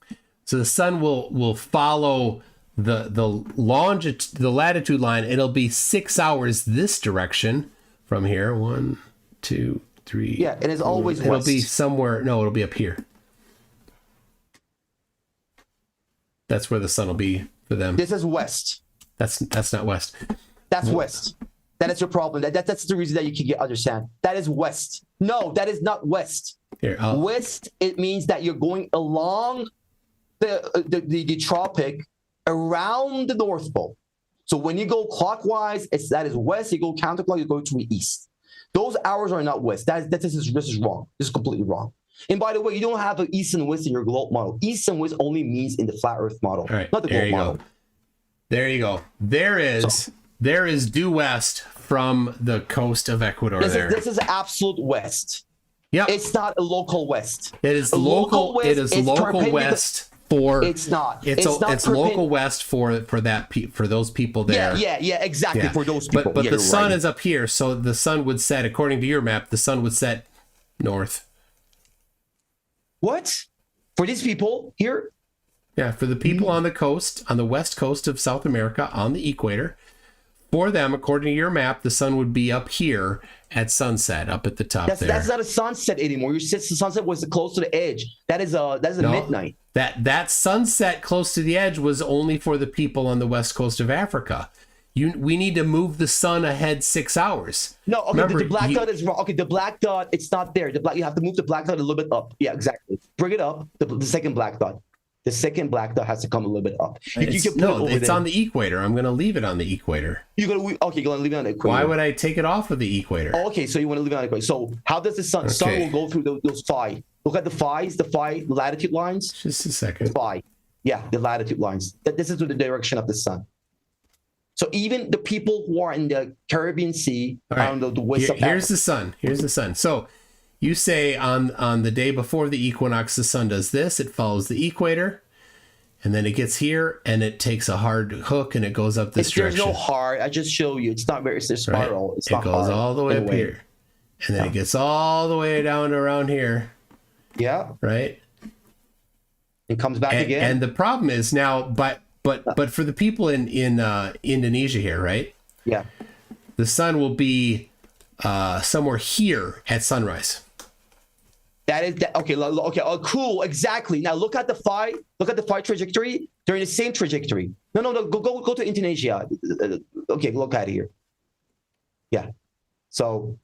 Yeah. So the sun will follow the latitude line. It'll be 6 hours this direction from here. 1, 2, 3. Yeah, it is always it'll west. Be somewhere. No, it'll be up here. That's where the sun will be for them. This is west. That's not west. That's west. That is your problem. That's the reason that you can understand. That is west. No, that is not west. Here, west, it means that you're going along the tropic around the North Pole. So when you go clockwise, that is west. You go counterclockwise, you go to the east. Those hours are not west. This is wrong. This is completely wrong. And by the way, you don't have an east and west in your globe model. East and west only means in the flat Earth model, right, not the globe model. There you go. There is due west from the coast of Ecuador. This is absolute west. Yeah, it's not a local west. It is local. It is local west for. It's not. It's local west for those people there. Yeah, exactly, for those people. But the sun is up here, so the sun would set, according to your map, the sun would set north. What? For these people here? Yeah, for the people on the coast, on the west coast of South America, on the equator, for them, according to your map, the sun would be up here, at sunset up at the top there. That's not a sunset anymore. The sunset was close to the edge. That is a midnight. That sunset close to the edge was only for the people on the west coast of Africa. We need to move the sun ahead 6 hours. No, okay, remember, the black dot is wrong. Okay, the black dot, it's not there. You have to move the black dot a little bit up. Yeah, exactly. Bring it up. The second black dot. The second black dot has to come a little bit up. It's on the equator. I'm going to leave it on the equator. You're going to leave it on the equator. Why would I take it off of the equator? Oh, okay, so you want to leave it on the equator. So how does the sun? Okay. Sun will go through those phi. Look at the phi latitude lines. Just a second. Phi. Yeah, the latitude lines. This is the direction of the sun. So even the people who are in the Caribbean Sea, on the west of here's the sun. Here's the sun. So you say on the day before the equinox, the sun does this. It follows the equator, and then it gets here, and it takes a hard hook, and it goes up this direction. There's no hard. I just show you. It's not very. It's a spiral. Right. It's not hard. It goes all the way up here, and then it gets all the way down to around here. Yeah. Right. It comes back again. And the problem is now, but for the people in Indonesia here, right? Yeah. The sun will be somewhere here at sunrise. That is that. Okay. Okay. Oh, cool. Exactly. Now look at the phi. Look at the phi trajectory. They're in the same trajectory. No. Go to Indonesia. Okay. Look at it here. Yeah. So.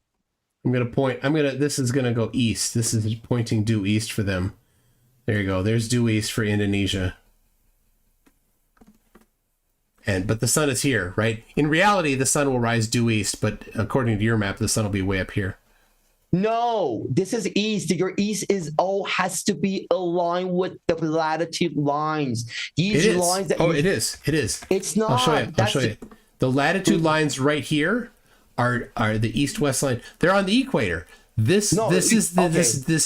This is gonna go east. This is pointing due east for them. There you go. There's due east for Indonesia. But the sun is here, right? In reality, the sun will rise due east, but according to your map, the sun will be way up here. No, this is east. Your east has to be aligned with the latitude lines. These lines that it is. It's not. I'll show you. The latitude lines right here are the east-west line. They're on the equator. This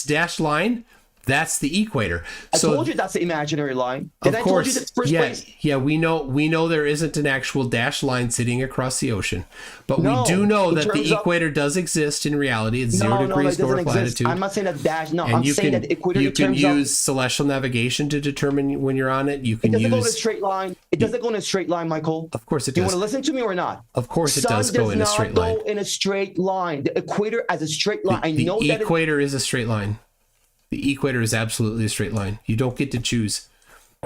dashed line. That's the equator. I told you that's the imaginary line. Did I told you that's first place? Yeah, we know there isn't an actual dashed line sitting across the ocean, but we do know that the equator does exist in reality. It's 0 degrees north latitude. I'm not saying that dash. No, I'm saying that the equator. You can use celestial navigation to determine when you're on it. You can It doesn't go in a straight line. It doesn't go in a straight line, Michael. Of course it does. You want to listen to me or not? Of course it does go in a straight line. Go in a straight line. The equator as a straight line. The equator is a straight line. The equator is absolutely a straight line. You don't get to choose.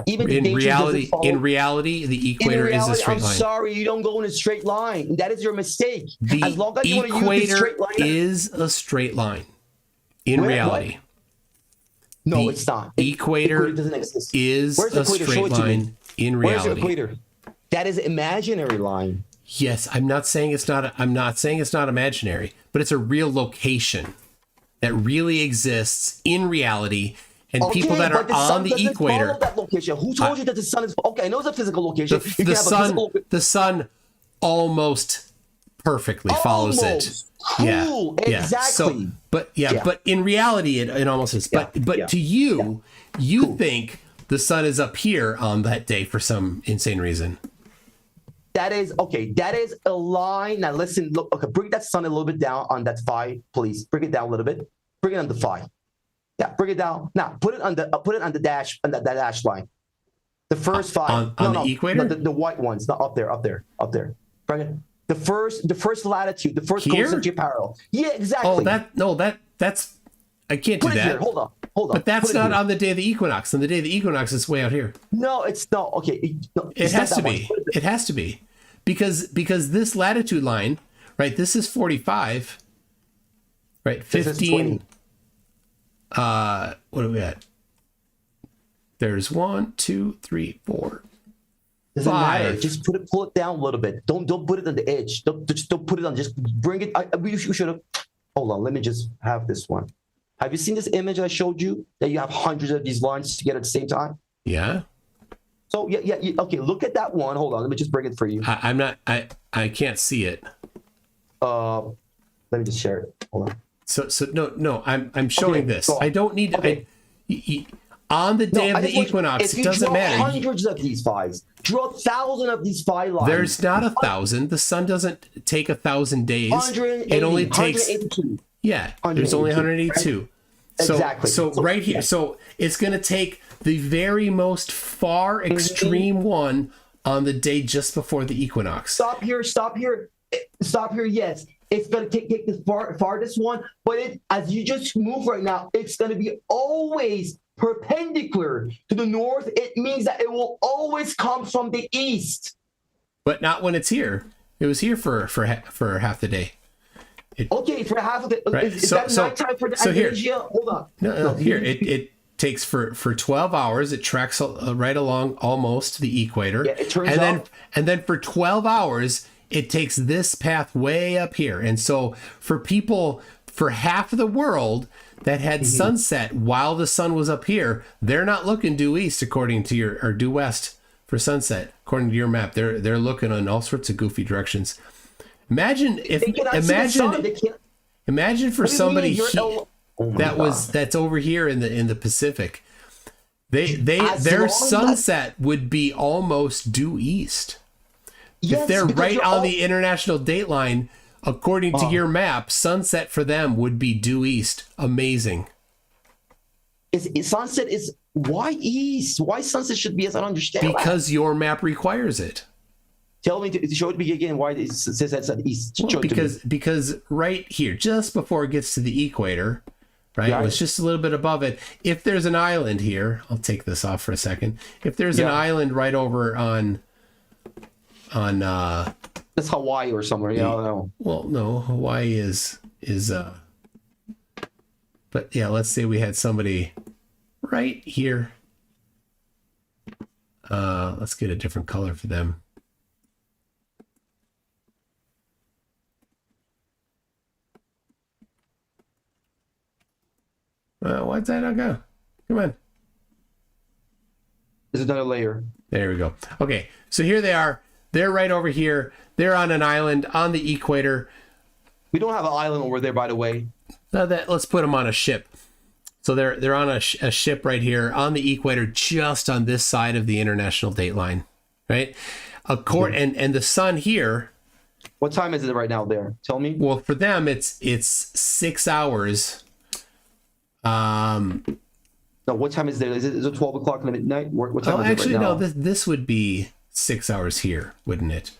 Even in reality, the equator is a straight line. I'm sorry, you don't go in a straight line. That is your mistake. As long as you want to use the straight line, is a straight line. In reality. What? No, it's not. Equator doesn't exist. Is a straight line in reality. Where's the equator? That is an imaginary line. Yes, I'm not saying it's not imaginary, but it's a real location that really exists in reality, and people that are on the equator. That location. Who told you that the sun is? Okay, I know it's a physical location. The sun almost perfectly follows it. Cool. Yeah. Exactly. So, but in reality, it almost is. But to you, think the sun is up here on that day for some insane reason. That is okay. That is a line. Now listen. Look. Okay. Bring that sun a little bit down on that phi, please. Bring it down a little bit. Bring it on the phi. Yeah. Bring it down. Now put it on the dash on that dash line. The first phi on the equator. No, the white ones. Not up there. Bring it. The first latitude. The first closest parallel. Yeah. Exactly. That's. I can't do that. Here. Hold on. But that's not on the day of the equinox. On the day of the equinox, it's way out here. No, it's not. Okay. It has to be. It has to be. Because this latitude line, right? This is 45, right? 15. What are we at? There's 1, 2, 3, 4, Doesn't 5. matter. Just pull it down a little bit. Don't put it on the edge. Don't put it on. Just bring it. You should have. Hold on. Let me just have this one. Have you seen this image I showed you that you have hundreds of these lines together at the same time? Yeah. So yeah. Okay, look at that one. Hold on, let me just bring it for you. I can't see it. Let me just share it. Hold on. So no. I'm showing this. I don't need. Okay. On the day of the equinox, it doesn't matter. Hundreds of these phis. Draw 1,000 of these phi lines. There's not 1,000. The sun doesn't take 1,000 days. It only takes. 182. Yeah, there's only 182. Right? Exactly. So right here. So it's going to take the very most far extreme one on the day just before the equinox. Stop here. Yes. It's going to take the farthest one, but as you just move right now, it's going to be always perpendicular to the north. It means that it will always come from the east. But not when it's here. It was here for half the day. Okay, for half of the right. Is that nighttime for the Indonesia? Hold on. No, here it takes for 12 hours. It tracks right along almost the equator. Yeah, it turns and then for 12 hours it takes this path way up here. And so for people, for half of the world that had sunset while the sun was up here, they're not looking due east according to your, or due west for sunset according to your map. They're looking in all sorts of goofy directions. Imagine for somebody that's over here in the Pacific. Their sunset would be almost due east. Yes, if they're right on the international date line, according to your map, sunset for them would be due east. Amazing. Sunset is why east? Why sunset should be? As I don't understand. Because your map requires it. Tell me to show it to me again. Why it says that's east? Well, because right here, just before it gets to the equator, right? It was just a little bit above it. If there's an island here, I'll take this off for a second. If there's an island right over on that's Hawaii or somewhere. Yeah, I don't know. Well, no, Hawaii is but yeah, let's say we had somebody right here. Let's get a different color for them. Why'd that not go? Come on. There's another layer. There we go. Okay, so here they are. They're right over here. They're on an island on the equator. We don't have an island over there, by the way. Let's put them on a ship. So they're on a ship right here on the equator, just on this side of the international date line, right? And the sun here. What time is it right now there? Tell me. Well, for them, it's 6 hours. No, what time is there? Is it 12 o'clock in the midnight? What time is it actually, right now? no. This would be 6 hours here, wouldn't it?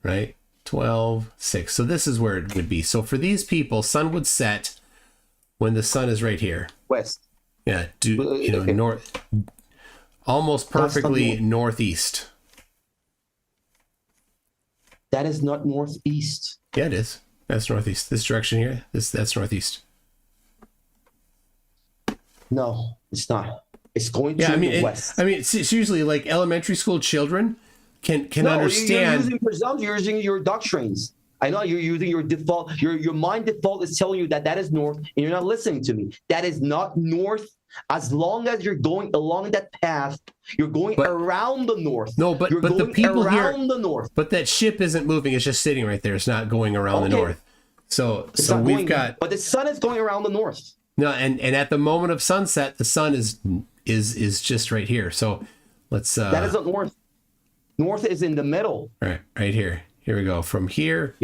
Right? 12, 6. So this is where it would be. So for these people, sun would set when the sun is right here. West. Yeah, north, almost perfectly northeast. That is not northeast. Yeah, it is. That's northeast. This direction here, that's northeast. No, it's not. It's going to the west. It's usually like elementary school children can understand. You're using presumption. You're using your doctrines. I know you're using your default. Your mind default is telling you that is north, and you're not listening to me. That is not north. As long as you're going along that path, you're going around the north. No, but the people around the north. But that ship isn't moving. It's just sitting right there. It's not going around the north. So we've got. But the sun is going around the north. No, and at the moment of sunset, the sun is just right here. So let's. That isn't north. North is in the middle. Right here. Here we go. From here.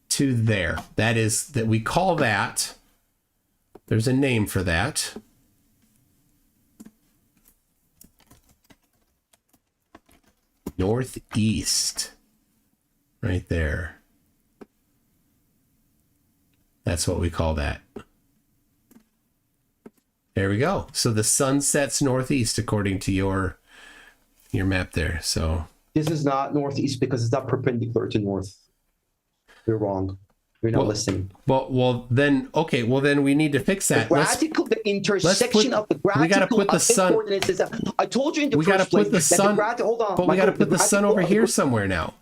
To there. That we call that. There's a name for that. Northeast. Right there. That's what we call that. There we go. So the sun sets northeast according to your map there. So this is not northeast because it's not perpendicular to north. You're wrong. You're not listening. Well, then we need to fix that. The intersection of the graphical. We got to put the sun. I told you in the we first place. Put the sun. Hold on. But we got to put the sun over here somewhere now.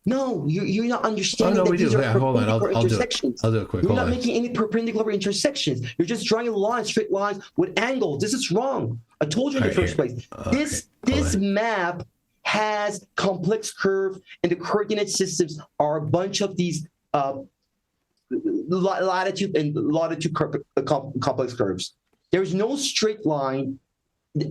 No, you're not understanding. Oh, no, that these are hold on. I'll do it. I'll do it quick. You're not making any perpendicular intersections. You're just drawing lines, straight lines with angles. This is wrong. I told you in the first place. This map has complex curve, and the coordinate systems are a bunch of these latitude and longitude complex curves. There's no straight line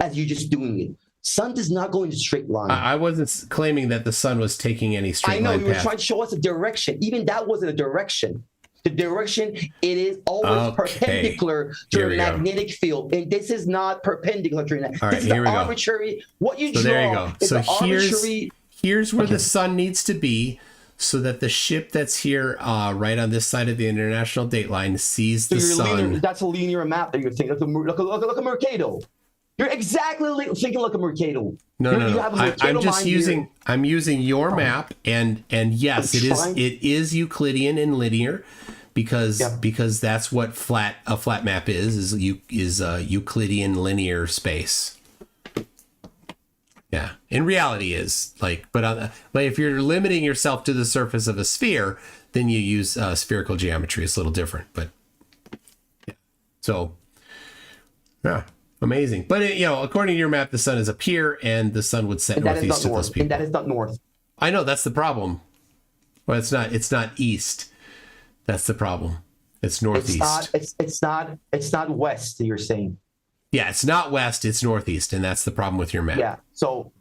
as you're just doing it. Sun does not go in a straight line. I wasn't claiming that the sun was taking any straight line. I know you were trying to show us a direction. Even that wasn't a direction. The direction, it is always perpendicular to a magnetic field, and this is not perpendicular to that. This is arbitrary. What you draw is arbitrary. Here's where the sun needs to be. so that the ship that's here right on this side of the international date line sees the sun. That's a linear map that you're thinking, like a Mercado. You're exactly thinking like a Mercado. No. I'm using your map, and yes, it is Euclidean and linear, because that's what a flat map is Euclidean linear space. Yeah, in reality is but if you're limiting yourself to the surface of a sphere, then you use spherical geometry. It's a little different, but yeah. So yeah. Amazing. But, according to your map, the sun is up here, and the sun would set northeast to those people. And that is not north. I know, that's the problem. Well, it's not east. That's the problem. It's northeast. It's not west, you're saying. Yeah, it's not west, it's northeast, and that's the problem with your map. Yeah, so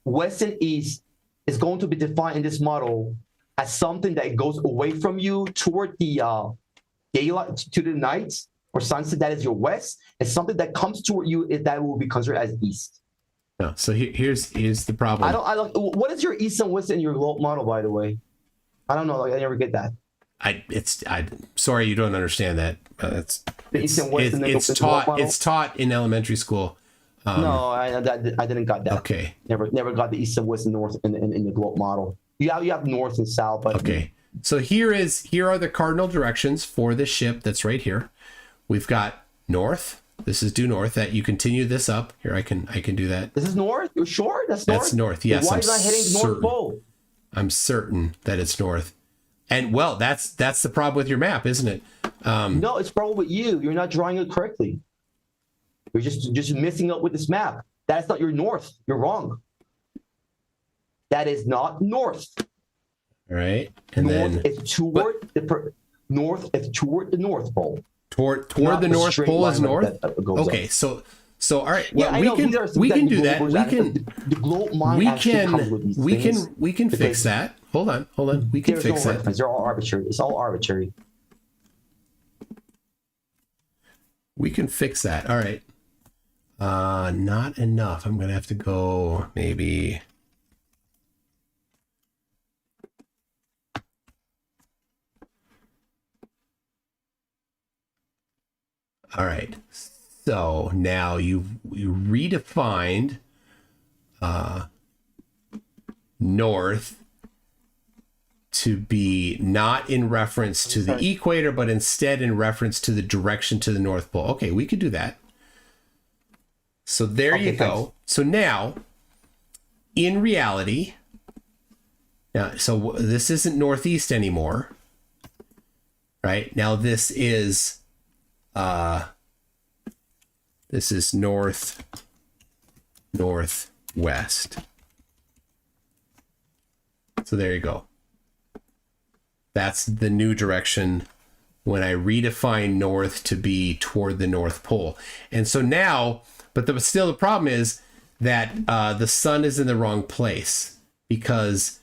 west and east is going to be defined in this model as something that goes away from you toward the daylight, to the night, or sunset. That is your west, and something that comes toward you that will be considered as east. No, so here's the problem. I don't. What is your east and west in your globe model, by the way? I don't know. I never get that. Sorry, you don't understand that. It's taught in elementary school. No, I didn't got that. Okay. Never got the east and west and north in the globe model. You have north and south, but okay. So here are the cardinal directions for this ship that's right here. We've got north. This is due north. That you continue this up. Here, I can do that. This is north? You're sure? That's north? That's north, yes. Why is that heading to North Pole? I'm certain that it's north. And well, that's the problem with your map, isn't it? No, it's problem with you. You're not drawing it correctly. You're just messing up with this map. That's not your north. You're wrong. That is not north. All right. And north is toward the North Pole. Toward the North Pole is north. Okay, so all right. Well, we can do that. We can fix that. Hold on. We can fix that. They're all arbitrary. It's all arbitrary. We can fix that. All right. Not enough. I'm gonna have to go maybe. All right, so now you redefined north to be not in reference to the equator, but instead in reference to the direction to the North Pole. Okay, we could do that. So there you go. Thanks. So now, in reality, so this isn't northeast anymore, right? Now this is northwest. So there you go. That's the new direction when I redefine north to be toward the North Pole. And so now, but still the problem is that the sun is in the wrong place, because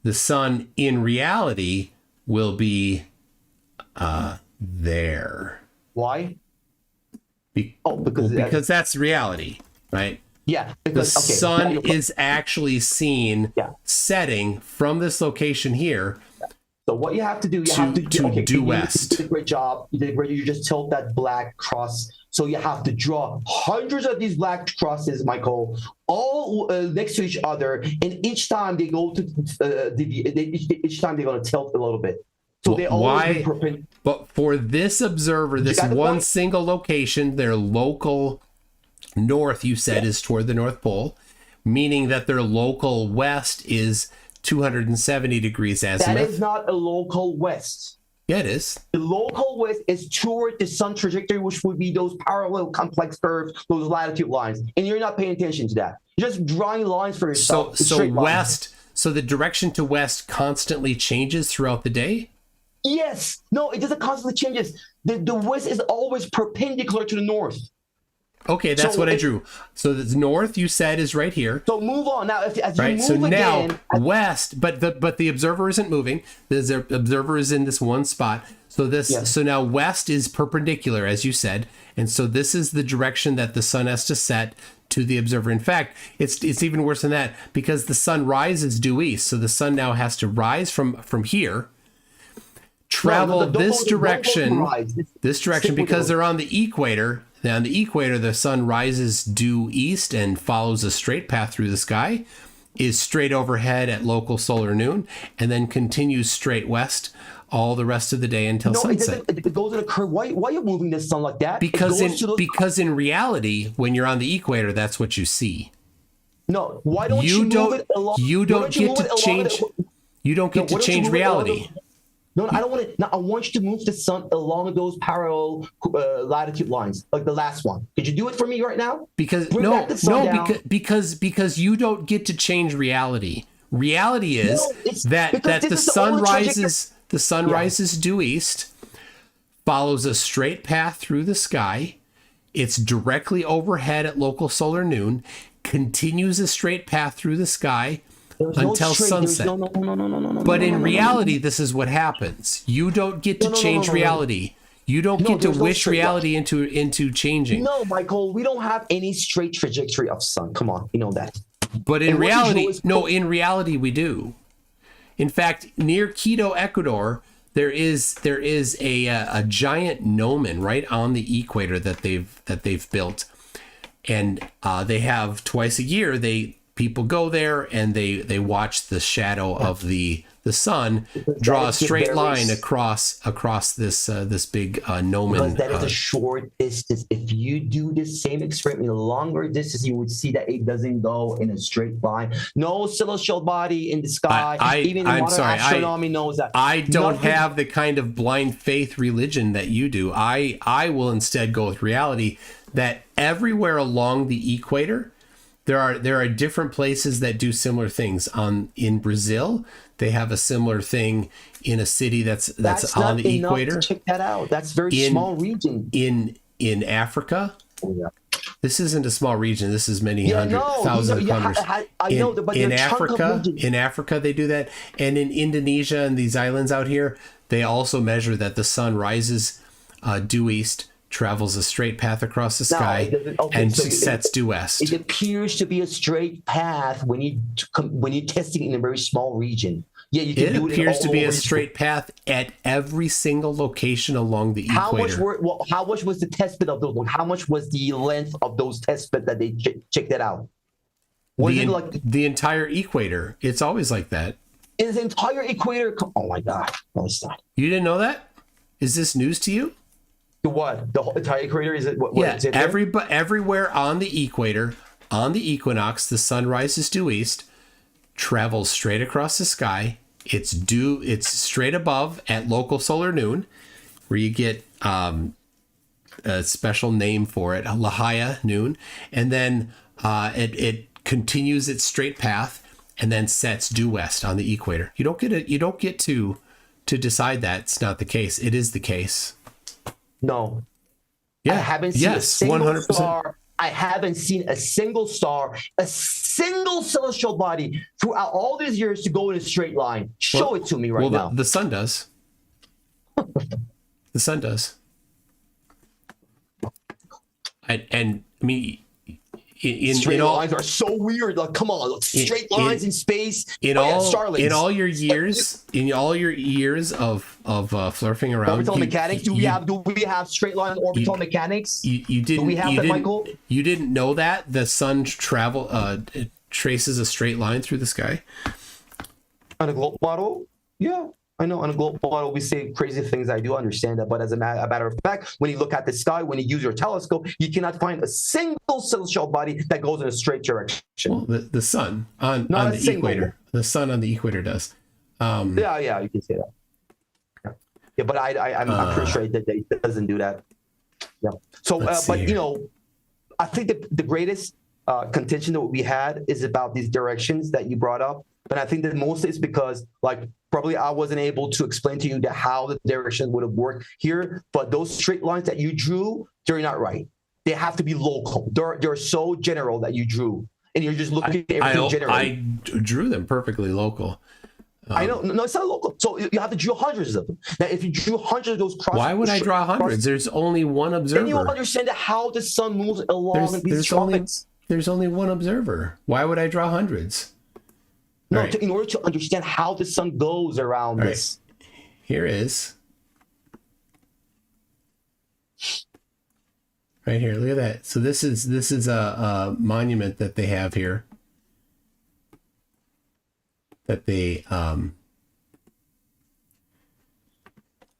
the sun in reality will be there. Why? Because that's reality, right? Yeah. The sun is actually seen setting from this location here. So what you have to do, due west. You did a great job. You just tilt that black cross. So you have to draw hundreds of these black crosses, Michael, all next to each other, and each time they go to each time they're going to tilt a little bit. So they always be but for this observer, this one single location, their local north, you said, is toward the North Pole, meaning that their local west is 270 degrees azimuth. That is not a local west. Yeah, it is. The local west is toward the sun trajectory, which would be those parallel complex curves, those latitude lines. And you're not paying attention to that. You're just drawing lines for yourself. So west, so the direction to west constantly changes throughout the day? Yes. No, it doesn't constantly changes. The west is always perpendicular to the north. Okay, that's what I drew. So the north, you said, is right here. So move on now. As right. You move so now again, west, but the observer isn't moving. The observer is in this one spot. So so now west is perpendicular, as you said, and so this is the direction that the sun has to set to the observer. In fact, it's even worse than that, because the sun rises due east. So the sun now has to rise from here, travel this direction, because they're on the equator. Now, on the equator, the sun rises due east and follows a straight path through the sky, is straight overhead at local solar noon, and then continues straight west all the rest of the day until sunset. It goes in a curve. Why are you moving the sun like that? Because in reality, when you're on the equator, that's what you see. No, why don't you move it along? You don't get to change. You don't get to change reality. No, I don't want to. No, I want you to move the sun along those parallel latitude lines, like the last one. Could you do it for me right now? Because because you don't get to change reality. Reality is that the sun rises. The sun rises due east, follows a straight path through the sky. It's directly overhead at local solar noon, continues a straight path through the sky until sunset. But in reality, this is what happens. You don't get to change reality. You don't get to wish reality into changing. No, Michael, we don't have any straight trajectory of sun. Come on, you know that. But in reality, in reality, we do. In fact, near Quito, Ecuador, there is a giant gnomon right on the equator that they've built, and they have twice a year. People go there and they watch the shadow of the sun draw a straight line across this big gnomon. Because that is a short distance. If you do the same experiment in a longer distance, you would see that it doesn't go in a straight line. No celestial body in the sky. Even modern astronomy knows that. I don't have the kind of blind faith religion that you do. I will instead go with reality that everywhere along the equator, there are different places that do similar things. In Brazil, they have a similar thing in a city that's on the equator. Check that out. That's very small region. In Africa, this isn't a small region. This is many thousand kilometers. In Africa, they do that, and in Indonesia and these islands out here, they also measure that the sun rises due east, travels a straight path across the sky, sets due west. It appears to be a straight path when you're testing in a very small region. Yeah, you can do it. It appears to be a straight path at every single location along the equator. How much was the test bed of those? How much was the length of those test bed that they checked that out? The entire equator. It's always like that. Is the entire equator? Oh my God! No, it's not. You didn't know that? Is this news to you? The what? The whole entire equator? Is it? Everywhere on the equator, on the equinox, the sun rises due east, travels straight across the sky. It's straight above at local solar noon, where you get a special name for it, Lahaya noon, and then it continues its straight path and then sets due west on the equator. You don't get to decide that it's not the case. It is the case. No. Yeah. I haven't seen a single 100%. star. I haven't seen a single star, a single celestial body throughout all these years to go in a straight line. Show it to me right now. The sun does. The sun does. And I mean, straight lines are so weird. Like, come on, straight lines in space. In all your years of flirting around, orbital mechanics. Do we have straight line orbital mechanics? You didn't. Do we have that, Michael? You didn't know that the sun traces a straight line through the sky On a globe model, yeah. I know on a global model, we say crazy things. I do understand that. But as a matter of fact, when you look at the sky, when you use your telescope, you cannot find a single celestial body that goes in a straight direction. Well, the sun on the equator. The sun on the equator does. Yeah, you can say that. Yeah, but I'm pretty sure that it doesn't do that. Yeah. So, I think the greatest contention that we had is about these directions that you brought up. And I think that mostly it's because, probably I wasn't able to explain to you how the direction would have worked here. But those straight lines that you drew, they're not right. They have to be local. They're so general that you drew. And you're just looking at everything general. I drew them perfectly local. I know. No, it's not local. So you have to draw hundreds of them. Now, if you drew hundreds of those why would I draw hundreds? There's only one observer. Then you understand how the sun moves along these tropics. there's only one observer. Why would I draw hundreds? No, Right. in order to understand how the sun goes around Right. this. Here is. Right here, look at that. So this is a monument that they have here. That they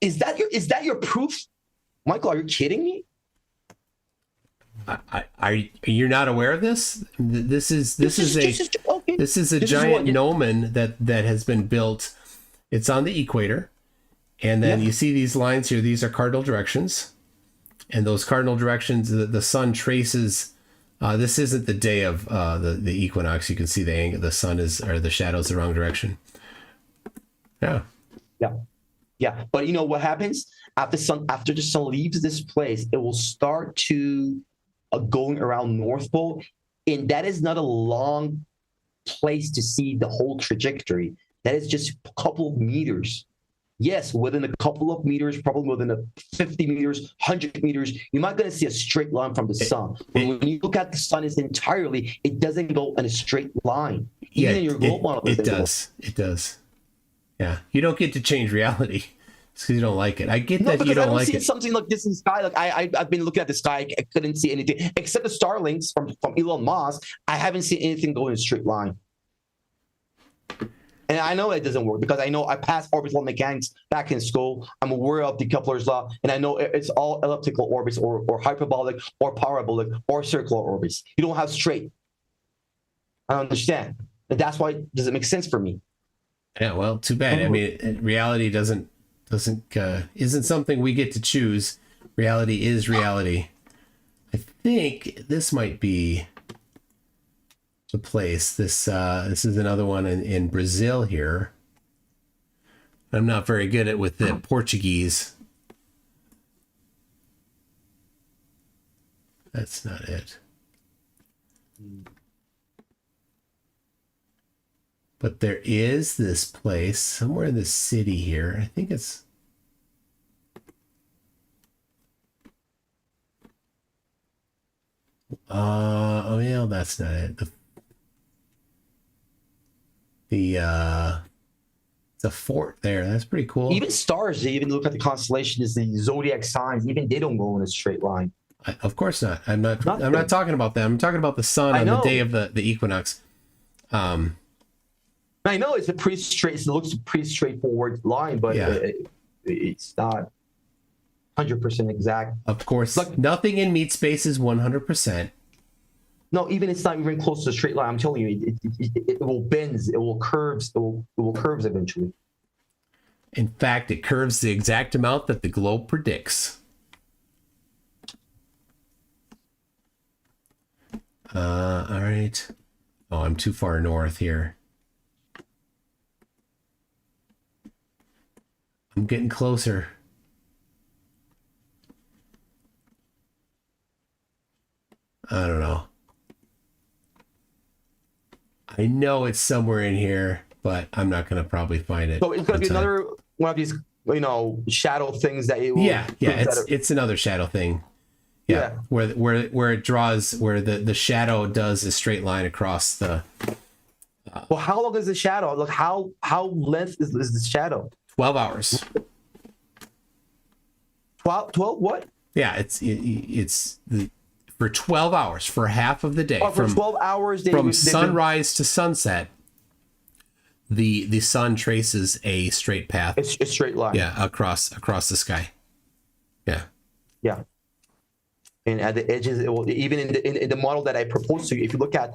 Is that your proof, Michael? Are you kidding me? Are you're not aware of this? This is a giant gnomon that has been built. It's on the equator, and then you see these lines here. These are cardinal directions, and those cardinal directions, the sun traces. This isn't the day of the equinox. You can see the angle. The sun or the shadow's the wrong direction. Yeah. Yeah. But you know what happens after the sun leaves this place? It will start to going around North Pole, and that is not a long place to see the whole trajectory. That is just a couple of meters. Yes, within a couple of meters, probably within a 50 meters, 100 meters, you're not going to see a straight line from the sun. But when you look at the sun entirely, it doesn't go in a straight line. Even in your globe model, it does. It does. Yeah, you don't get to change reality because you don't like it. I get that you don't like it. Something like this in the sky. Like I've been looking at the sky. I couldn't see anything except the Starlinks from Elon Musk. I haven't seen anything go in a straight line. And I know it doesn't work because I know I passed orbital mechanics back in school. I'm aware of the Kepler's law, and I know it's all elliptical orbits or hyperbolic or parabolic or circular orbits. You don't have straight. I understand. And that's why it doesn't make sense for me. Yeah, well, too bad. I mean, reality isn't something we get to choose. Reality is reality. I think this might be the place. This is another one in Brazil here. I'm not very good with the Portuguese. That's not it. But there is this place somewhere in the city here. I think it's... oh yeah, that's not it. The fort there. That's pretty cool. Even stars, they even look at the constellations, the zodiac signs, even they don't go in a straight line. Of course not. I'm not talking about them. I'm talking about the sun on the day of the equinox. I know it's a pretty straight. It looks a pretty straightforward line, but it's not 100% exact. Of course, nothing in meat space is 100%. No, even it's not even close to a straight line. I'm telling you, it will bend. It will curves. It will curves eventually. In fact, it curves the exact amount that the globe predicts. All right. Oh, I'm too far north here. I'm getting closer. I don't know. I know it's somewhere in here, but I'm not going to probably find it. So it's going to be another one of these, shadow things that it will. Yeah, it's another shadow thing. Yeah. Where it draws, where the shadow does a straight line across the. Well, how long is the shadow? Like how length is the shadow? 12 hours. 12 what? Yeah, it's for 12 hours, for half of the day. Oh, for 12 hours, from sunrise to sunset, the sun traces a straight path. It's a straight line. Yeah, across the sky. Yeah. Yeah. And at the edges, it will, even in the model that I proposed to you, if you look at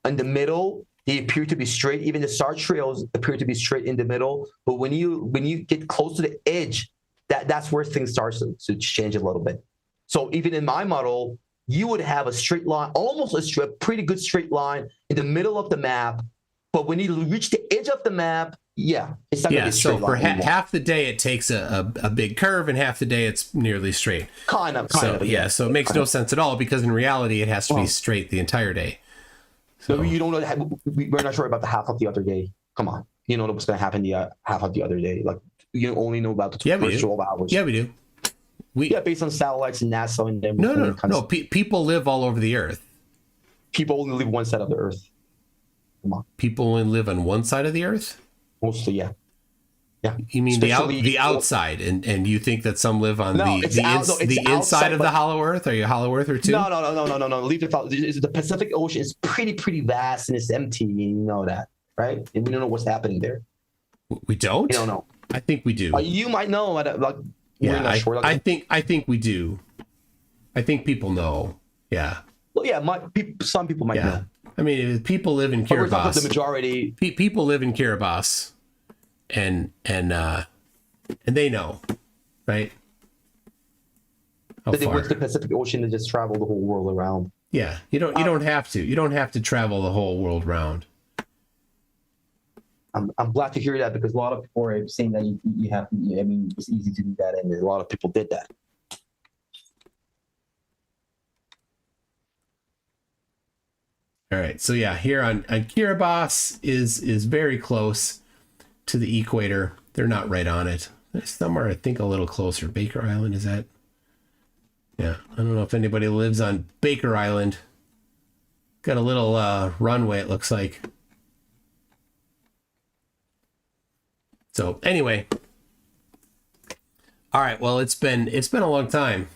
in the middle, they appear to be straight. Even the star trails appear to be straight in the middle. But when you get close to the edge, that's where things start to change a little bit. So even in my model, you would have a straight line, almost a pretty good straight line in the middle of the map. But when you reach the edge of the map, it's not going to be a straight line. So for half the day, it takes a big curve, and half the day, it's nearly straight. Kind of. Yeah, so it makes no sense at all, because in reality, it has to be straight the entire day. So you don't know. We're not sure about the half of the other day. Come on. You know what's going to happen the half of the other day. Like, you only know about the first 12 hours. Yeah, we do. Based on satellites and NASA and them. No. People live all over the Earth. People only live one side of the Earth. Come on. People only live on one side of the Earth? Mostly, yeah. Yeah. You mean Especially- the outside, and you think that some live on No, the it's inside outside, of the but- Hollow Earth? Are you a Hollow Earther too? No. Leave it out. The Pacific Ocean is pretty vast and it's empty. You know that, right? And we don't know what's happening there. We don't. We don't know. I think we do. You might know. Like, Yeah, we're not sure. I think we do. I think people know. Yeah. Well, yeah, some people might know. I mean, people live in But we're talking about Kiribati. the majority. People live in Kiribati, and they know, right? How That they far? went to the Pacific Ocean to just travel the whole world around. Yeah, you don't have to. You don't have to travel the whole world round. I'm glad to hear that because a lot of people are saying that you have. I mean, it's easy to do that, and a lot of people did that. All right, so yeah, here on Kiribati is very close to the equator. They're not right on it. There's somewhere I think a little closer. Baker Island, is that? Yeah, I don't know if anybody lives on Baker Island. Got a little runway, it looks like. So anyway, all right. Well, it's been a long time.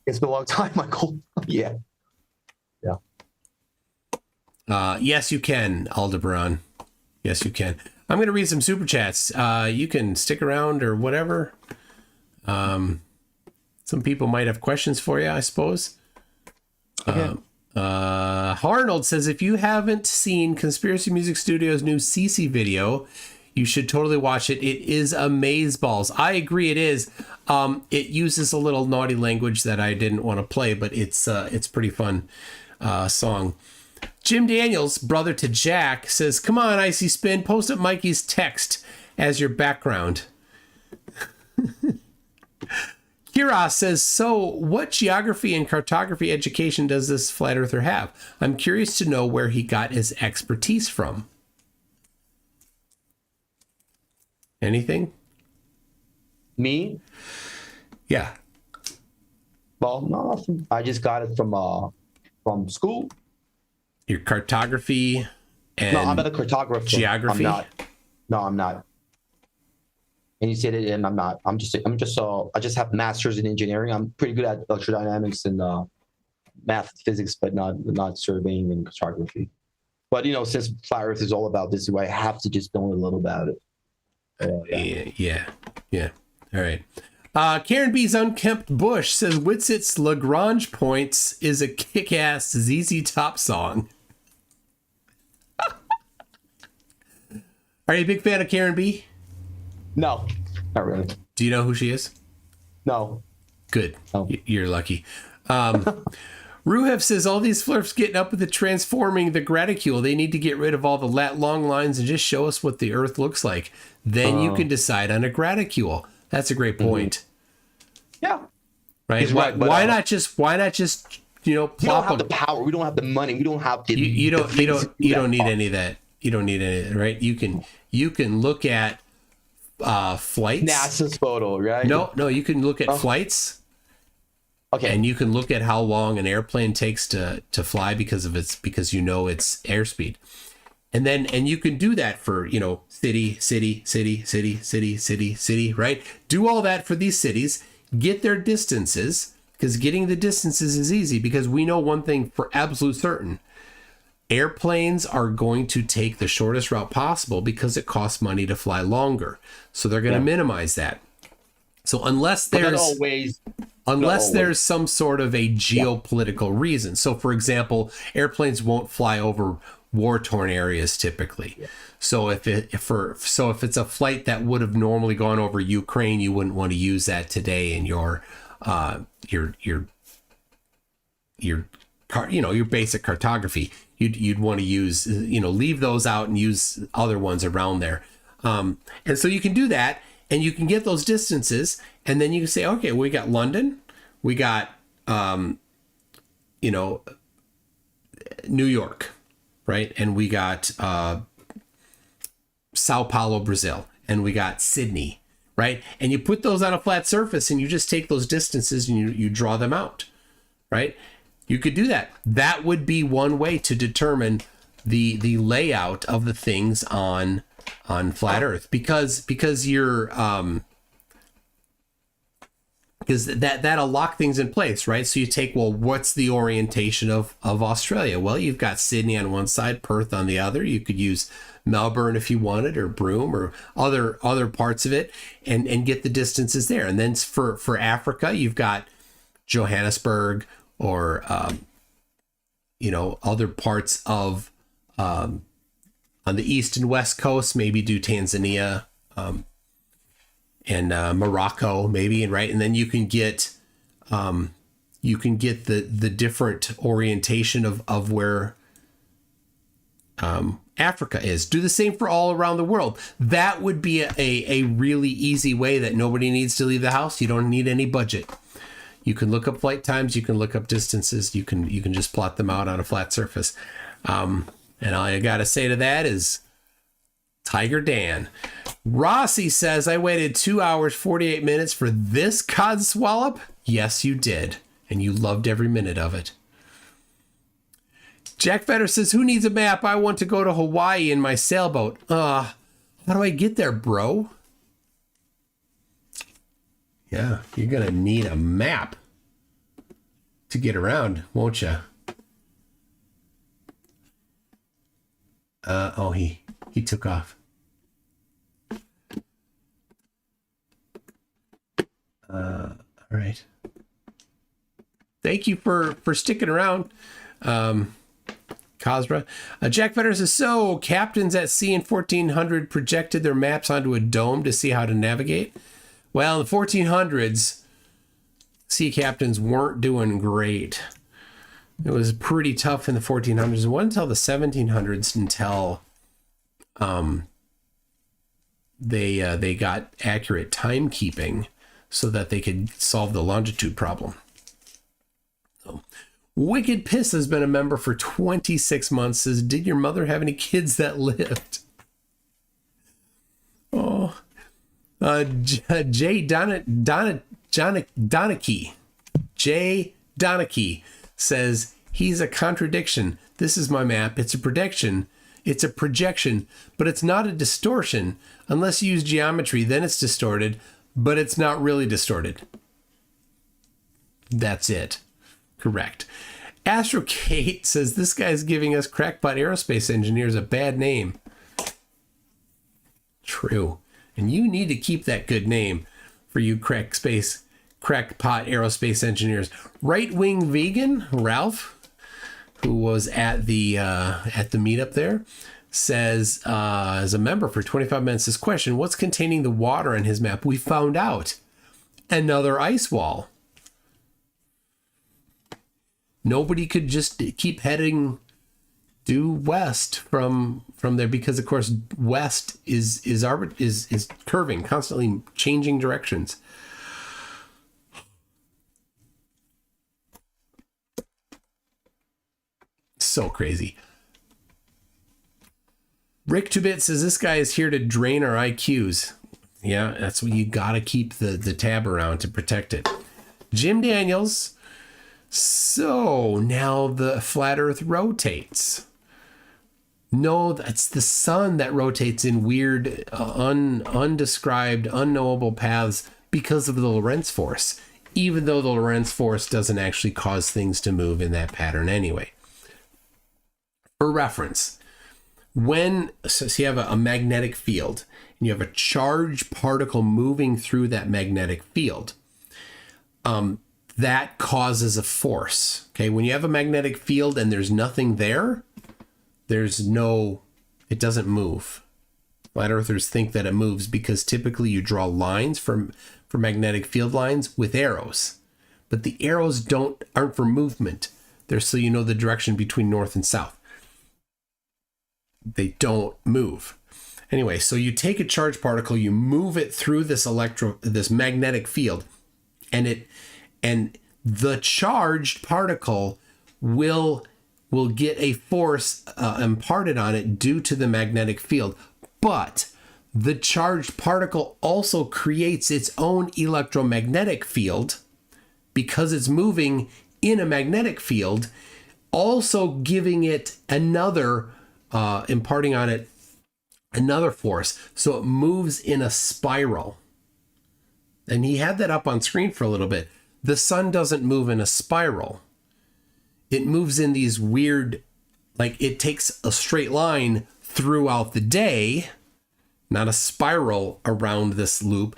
It's been a long time, Michael. Yeah. Yes, you can, Aldebaran. Yes, you can. I'm going to read some super chats. You can stick around or whatever. Some people might have questions for you, I suppose. Okay. Harnold says, if you haven't seen Conspiracy Music Studios' new CC video, you should totally watch it. It is amazeballs. I agree, it is. It uses a little naughty language that I didn't want to play, but it's pretty fun song. Jim Daniels, brother to Jack, says, come on, Icy Spin, post up Mikey's text as your background. Kira says, so what geography and cartography education does this flat earther have? I'm curious to know where he got his expertise from. Anything? Me? Yeah. Well, no, I just got it from school. Your cartography and no, I'm not a cartographer. Geography. I'm not. No, I'm not. And you said it, and I'm not. I just have masters in engineering. I'm pretty good at electrodynamics and math, physics, but not surveying and cartography. But since flat Earth is all about this, I have to just know a little about it. Yeah. All right. Karen B's Unkempt Bush says Whitsit's Lagrange Points is a kick-ass ZZ Top song. Are you a big fan of Karen B? No, not really. Do you know who she is? No. Good. No. You're lucky. Ruhev says all these flirts getting up with the transforming the graticule. They need to get rid of all the long lines and just show us what the Earth looks like. Then you can decide on a graticule. That's a great point. Yeah. Right. He's right, why not just plop we don't have the power. We don't have the money. We don't have the. You don't need any of that. You don't need any of that, right? You can look at flights. NASA's photo, right? No, you can look at flights. Okay. And you can look at how long an airplane takes to fly because its airspeed. And you can do that for, city, right? Do all that for these cities, get their distances, because getting the distances is easy because we know one thing for absolute certain. Airplanes are going to take the shortest route possible because it costs money to fly longer. So they're going to minimize that. So unless there's some sort of a geopolitical reason. So for example, airplanes won't fly over war-torn areas typically. Yeah. So if it's a flight that would have normally gone over Ukraine, you wouldn't want to use that today in your basic cartography. You'd want to use, leave those out and use other ones around there. And so you can do that and you can get those distances and then you can say, okay, we got London, we got, New York, right? And we got Sao Paulo, Brazil, and we got Sydney, right? And you put those on a flat surface and you just take those distances and you draw them out, right? You could do that. That would be one way to determine the layout of the things on flat Earth, because you're because that'll lock things in place, right? So you take, well, what's the orientation of Australia? Well, you've got Sydney on one side, Perth on the other. You could use Melbourne if you wanted, or Broome, or other parts of it, and get the distances there. And then for Africa, you've got Johannesburg, or other parts of on the east and west coast, maybe do Tanzania, and Morocco, maybe, and right, and then you can get the different orientation of where Africa is. Do the same for all around the world. That would be a really easy way that nobody needs to leave the house. You don't need any budget. You can look up flight times. You can look up distances. You can just plot them out on a flat surface. And all I got to say to that is Tiger Dan. Rossi says, I waited 2 hours, 48 minutes for this cod swallop. Yes, you did. And you loved every minute of it. Jack Fetter says, who needs a map? I want to go to Hawaii in my sailboat. How do I get there, bro? Yeah, you're going to need a map to get around, won't you? He took off. All right. Thank you for sticking around, Kazra. Jack Vetter says, so captains at sea in 1400 projected their maps onto a dome to see how to navigate. Well, in the 1400s, sea captains weren't doing great. It was pretty tough in the 1400s. It wasn't until the 1700s until they got accurate timekeeping so that they could solve the longitude problem. So, Wicked Piss has been a member for 26 months. Says, did your mother have any kids that lived? Oh, Jay Donachie says, he's a contradiction. This is my map. It's a prediction. It's a projection, but it's not a distortion. Unless you use geometry, then it's distorted, but it's not really distorted. That's it. Correct. Astro Kate says, this guy's giving us crackpot aerospace engineers a bad name. True. And you need to keep that good name for you crackpot aerospace engineers. Right-wing vegan Ralph, who was at the meetup there, says, as a member for 25 minutes, this question, what's containing the water on his map? We found out. Another ice wall. Nobody could just keep heading due west from there, because of course west is curving, constantly changing directions. So crazy. Rick Tubit says, this guy is here to drain our IQs. Yeah, that's what you gotta keep the tab around to protect it. Jim Daniels, so now the flat earth rotates. No, that's the sun that rotates in weird, undescribed, unknowable paths because of the Lorentz force, even though the Lorentz force doesn't actually cause things to move in that pattern anyway. For reference, so you have a magnetic field and you have a charged particle moving through that magnetic field, that causes a force. Okay, when you have a magnetic field and there's nothing there, it doesn't move. Flat earthers think that it moves because typically you draw lines for magnetic field lines with arrows, but the arrows aren't for movement. They're so you know the direction between north and south. They don't move. Anyway, so you take a charged particle, you move it through this magnetic field, and the charged particle will get a force imparted on it due to the magnetic field. But the charged particle also creates its own electromagnetic field because it's moving in a magnetic field, also giving it another, imparting on it another force. So it moves in a spiral. And he had that up on screen for a little bit. The sun doesn't move in a spiral. It moves in these weird, like it takes a straight line throughout the day, not a spiral around this loop.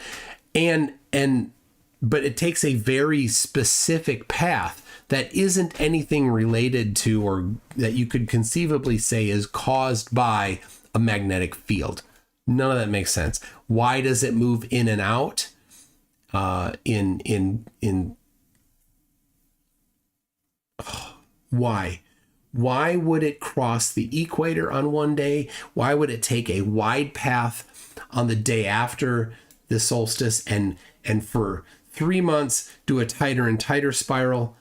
But it takes a very specific path that isn't anything related to, or that you could conceivably say is caused by a magnetic field. None of that makes sense. Why does it move in and out? Why? Why would it cross the equator on one day? Why would it take a wide path on the day after the solstice and for 3 months do a tighter and tighter spiral?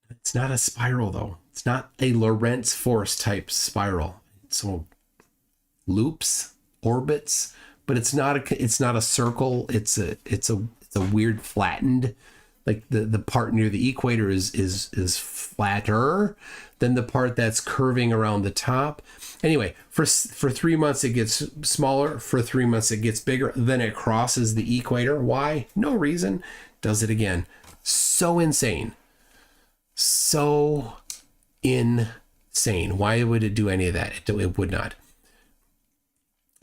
It's not a spiral though. It's not a Lorentz force type spiral. So loops, orbits, but it's not a circle. It's a weird flattened, like the part near the equator is flatter than the part that's curving around the top. Anyway, for 3 months it gets smaller, for 3 months it gets bigger, then it crosses the equator. Why? No reason. Does it again. So insane. So insane. Why would it do any of that? It would not.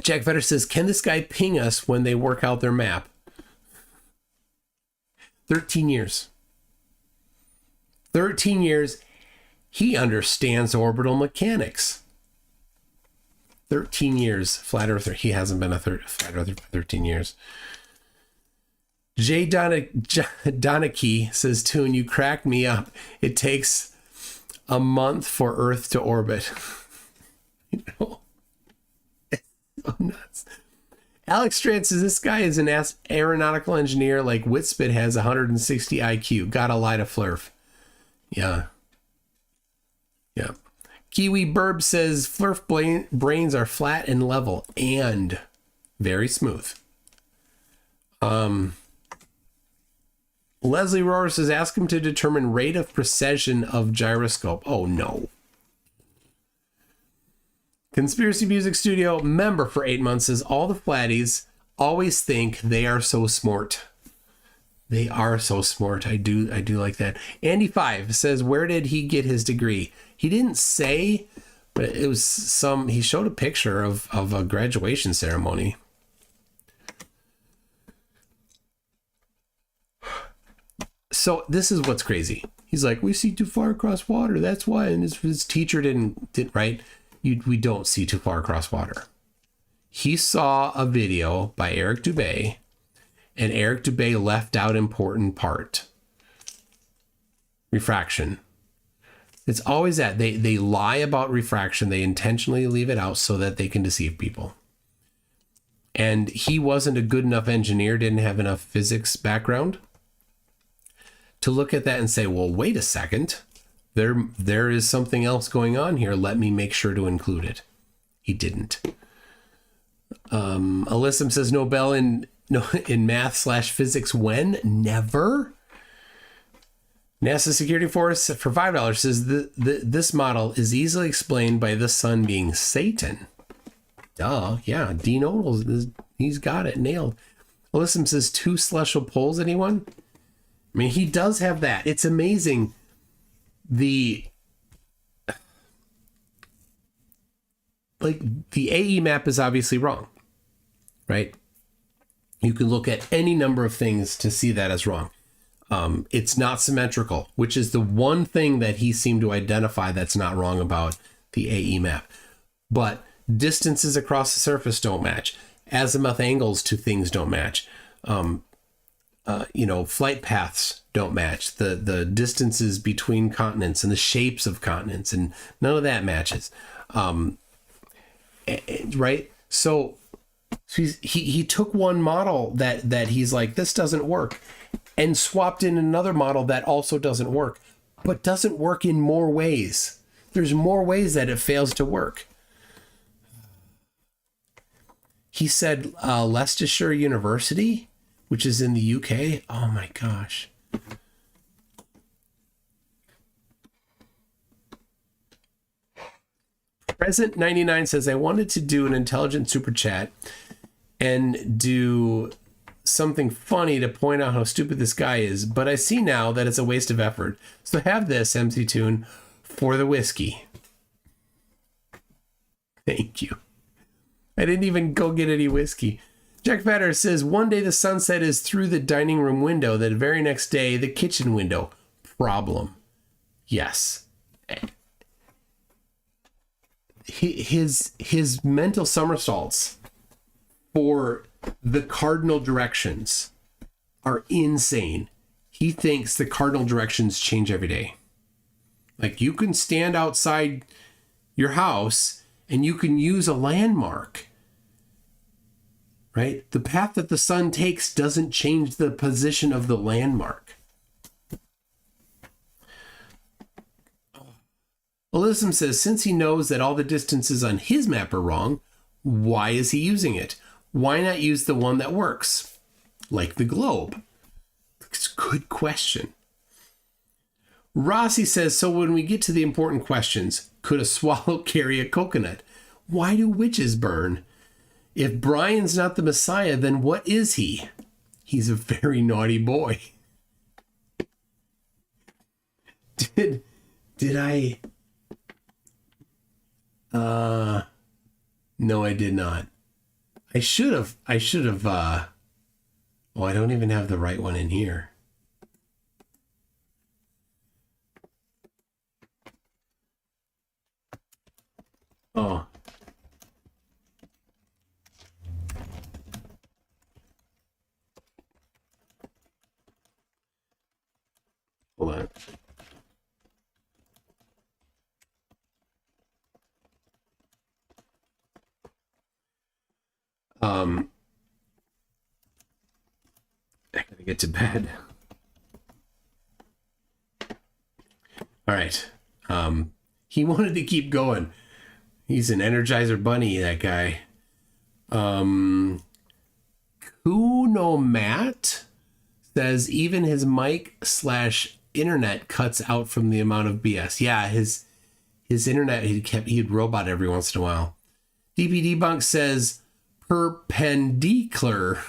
Jack Vetter says, can this guy ping us when they work out their map? 13 years. 13 years. He understands orbital mechanics. 13 years. Flat earther. He hasn't been a flat earther for 13 years. Jay Donachie says, Toon, you cracked me up. It takes a month for Earth to orbit. You know? It's so nuts. Alex Strand says, this guy is an aeronautical engineer like Whitspit has 160 IQ. Gotta lie to Flurf. Yeah. Yeah. Kiwi Burb says, Flurf brains are flat and level and very smooth. Leslie Rohr says, ask him to determine rate of precession of gyroscope. Oh, no. Conspiracy Music Studio member for 8 months says, all the flatties always think they are so smart. They are so smart. I do like that. Andy 5 says, where did he get his degree? He didn't say, but it was he showed a picture of a graduation ceremony. So this is what's crazy. He's like, we see too far across water. That's why. And his teacher didn't right. We don't see too far across water. He saw a video by Eric Dubay, and Eric Dubay left out important part. Refraction. It's always that. They lie about refraction. They intentionally leave it out so that they can deceive people. And he wasn't a good enough engineer, didn't have enough physics background to look at that and say, well, wait a second. There is something else going on here. Let me make sure to include it. He didn't. Alyssum says Nobel in math/physics when? Never. NASA Security Force for $5 says this model is easily explained by the sun being Satan. Duh. Yeah. Dean Odell, he's got it nailed. Alyssum says 2 celestial poles, anyone? I mean, he does have that. It's amazing. The AE map is obviously wrong, right? You can look at any number of things to see that as wrong. It's not symmetrical, which is the one thing that he seemed to identify that's not wrong about the AE map. But distances across the surface don't match. Azimuth angles to things don't match. Flight paths don't match. The distances between continents and the shapes of continents, and none of that matches. Right? So he took one model that he's like, this doesn't work, and swapped in another model that also doesn't work, but doesn't work in more ways. There's more ways that it fails to work. He said Leicestershire University, which is in the UK. Oh my gosh. Present99 says, I wanted to do an intelligent super chat and do something funny to point out how stupid this guy is, but I see now that it's a waste of effort. So have this, MCToon, for the whiskey. Thank you. I didn't even go get any whiskey. Jack Fatter says, one day the sunset is through the dining room window, the very next day the kitchen window. Problem. Yes. His mental somersaults for the cardinal directions are insane. He thinks the cardinal directions change every day. Like, you can stand outside your house and you can use a landmark, right? The path that the sun takes doesn't change the position of the landmark. Alyssum says, since he knows that all the distances on his map are wrong, why is he using it? Why not use the one that works? Like the globe. It's a good question. Rossi says, so when we get to the important questions, could a swallow carry a coconut? Why do witches burn? If Brian's not the Messiah, then what is he? He's a very naughty boy. Did I... No, I did not. I should have, oh, I don't even have the right one in here. Oh. Hold on. I gotta get to bed. All right. He wanted to keep going. He's an Energizer Bunny, that guy. Kuno Matt says even his mic/internet cuts out from the amount of BS. Yeah, his internet, he'd robot every once in a while. DP Debunk says perpendicular.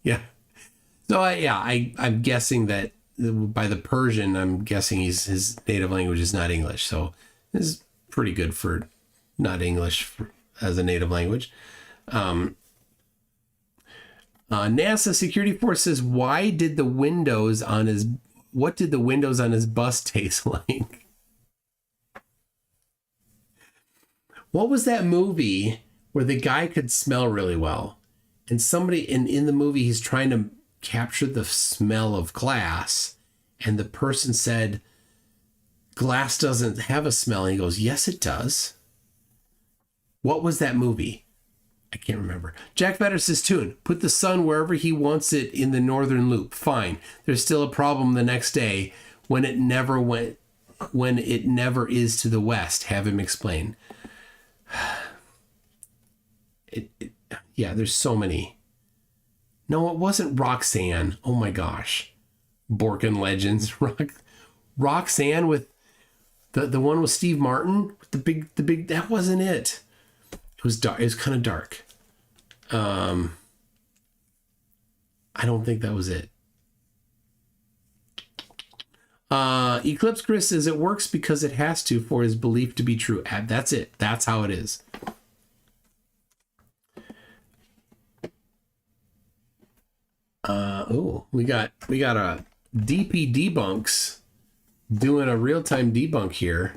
Yeah. So I'm guessing that by the Persian, I'm guessing his native language is not English. So this is pretty good for not English as a native language. NASA Security Force says, what did the windows on his bus taste like? What was that movie where the guy could smell really well? And somebody in the movie, he's trying to capture the smell of glass. And the person said, glass doesn't have a smell. And he goes, yes, it does. What was that movie? I can't remember. Jack Vetter says, Toon, put the sun wherever he wants it in the northern loop. Fine. There's still a problem the next day when it never is to the west. Have him explain. Yeah, there's so many. No, it wasn't Roxanne. Oh my gosh. Borkin Legends. Roxanne with the one with Steve Martin with the big that wasn't it. It was dark. It was kind of dark. I don't think that was it. Eclipse Chris says it works because it has to for his belief to be true. That's it. That's how it is. We got a DP Debunks doing a real-time debunk here.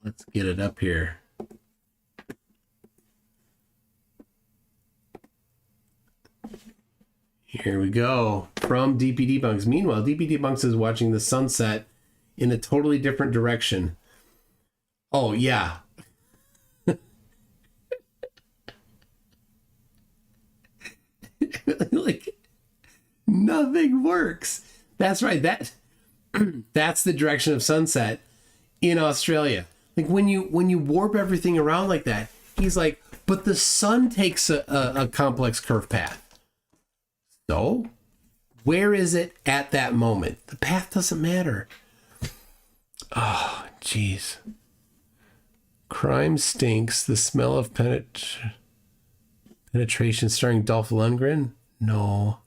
Let's get it up here. Here we go. From DP Debunks. Meanwhile, DP Debunks is watching the sunset in a totally different direction. Oh, yeah. Like, nothing works. That's right. That's the direction of sunset in Australia. Like when you warp everything around like that, he's like, but the sun takes a complex curve path. So where is it at that moment? The path doesn't matter. Oh, jeez. Crime stinks. The smell of penetration starring Dolph Lundgren? No.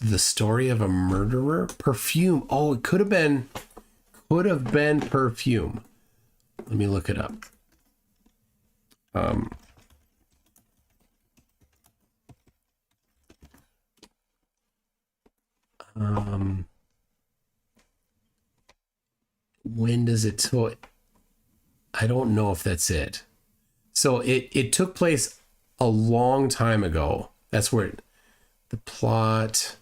The story of a murderer? Perfume. Oh, it could have been Perfume. Let me look it up. When does it? So I don't know if that's it. So it took place a long time ago. That's where the plot.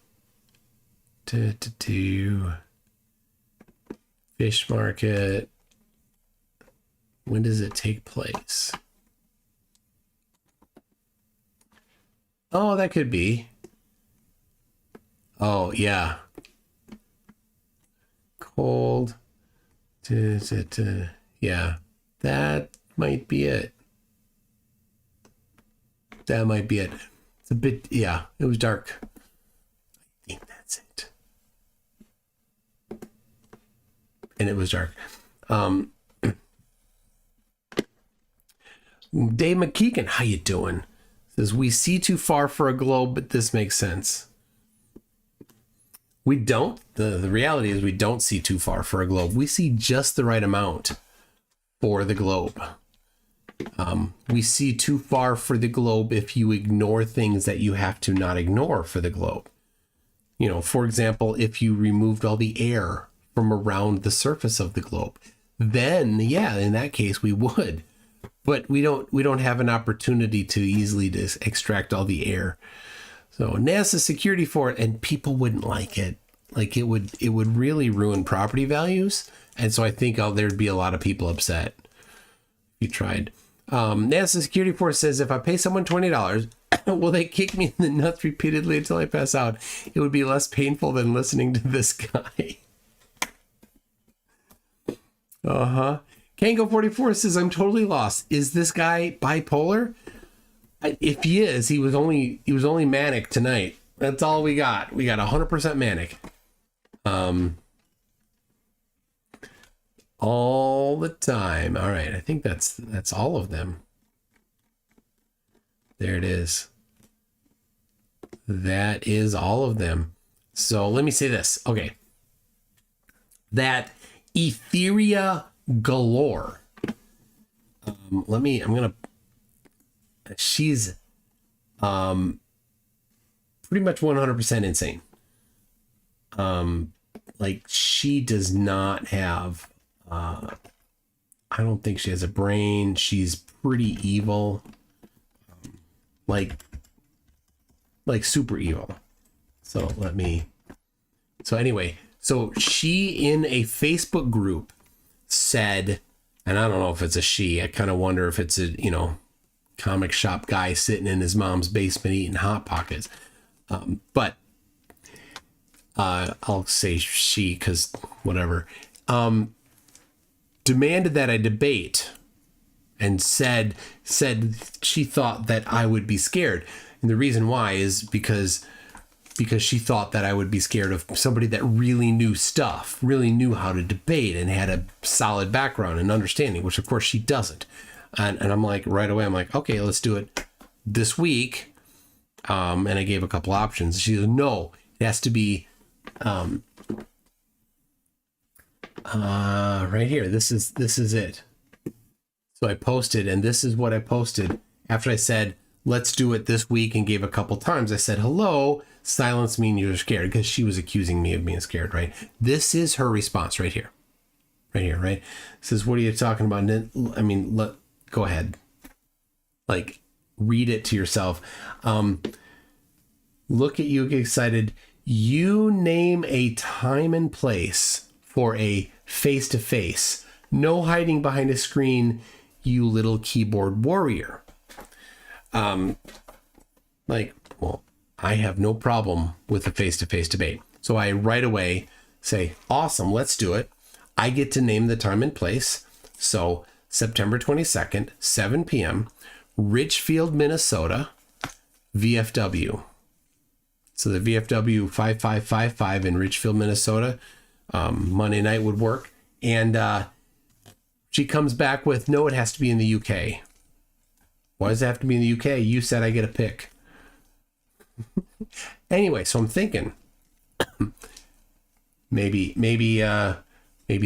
Fish market. When does it take place? Oh, that could be. Oh, yeah. Cold. Yeah, that might be it. That might be it. It's a bit, yeah, it was dark. I think that's it. And it was dark. Dave McKeegan, how you doing? Says, we see too far for a globe, but this makes sense. We don't. The reality is we don't see too far for a globe. We see just the right amount for the globe. We see too far for the globe if you ignore things that you have to not ignore for the globe. You know, for example, if you removed all the air from around the surface of the globe, then yeah, in that case we would. But we don't have an opportunity to easily just extract all the air. So NASA security for it, and people wouldn't like it. Like it would really ruin property values. And so I think there'd be a lot of people upset if you tried. NASA security force says, if I pay someone $20, will they kick me in the nuts repeatedly until I pass out? It would be less painful than listening to this guy. Kango 44 says, I'm totally lost. Is this guy bipolar? If he is, he was only manic tonight. That's all we got. We got 100% manic. All the time. All right, I think that's all of them. There it is. That is all of them. So let me say this. Okay. That Etheria galore. She's pretty much 100% insane. Like she does not have I don't think she has a brain. She's pretty evil. Like super evil. So anyway, so she in a Facebook group said, and I don't know if it's a she, I kind of wonder if it's a, comic shop guy sitting in his mom's basement eating Hot Pockets. But I'll say she because whatever. Demanded that I debate and said she thought that I would be scared. And the reason why is because she thought that I would be scared of somebody that really knew stuff, really knew how to debate and had a solid background and understanding, which of course she doesn't. And I'm like, right away, I'm like, okay, let's do it this week. And I gave a couple options. She said, no, it has to be right here. This is it. So I posted, and this is what I posted after I said, let's do it this week, and gave a couple times. I said, hello, silence means you're scared, because she was accusing me of being scared, right? This is her response right here. Right? It says, what are you talking about? I mean, go ahead. Like, read it to yourself. Look at you, get excited. You name a time and place for a face-to-face. No hiding behind a screen, you little keyboard warrior. Well, I have no problem with a face-to-face debate. So I right away say, awesome, let's do it. I get to name the time and place. So September 22nd, 7 p.m., Richfield, Minnesota, VFW. So the VFW 5555 in Richfield, Minnesota, Monday night would work. And she comes back with, no, it has to be in the UK. Why does it have to be in the UK? You said I get a pick. Anyway, so I'm thinking maybe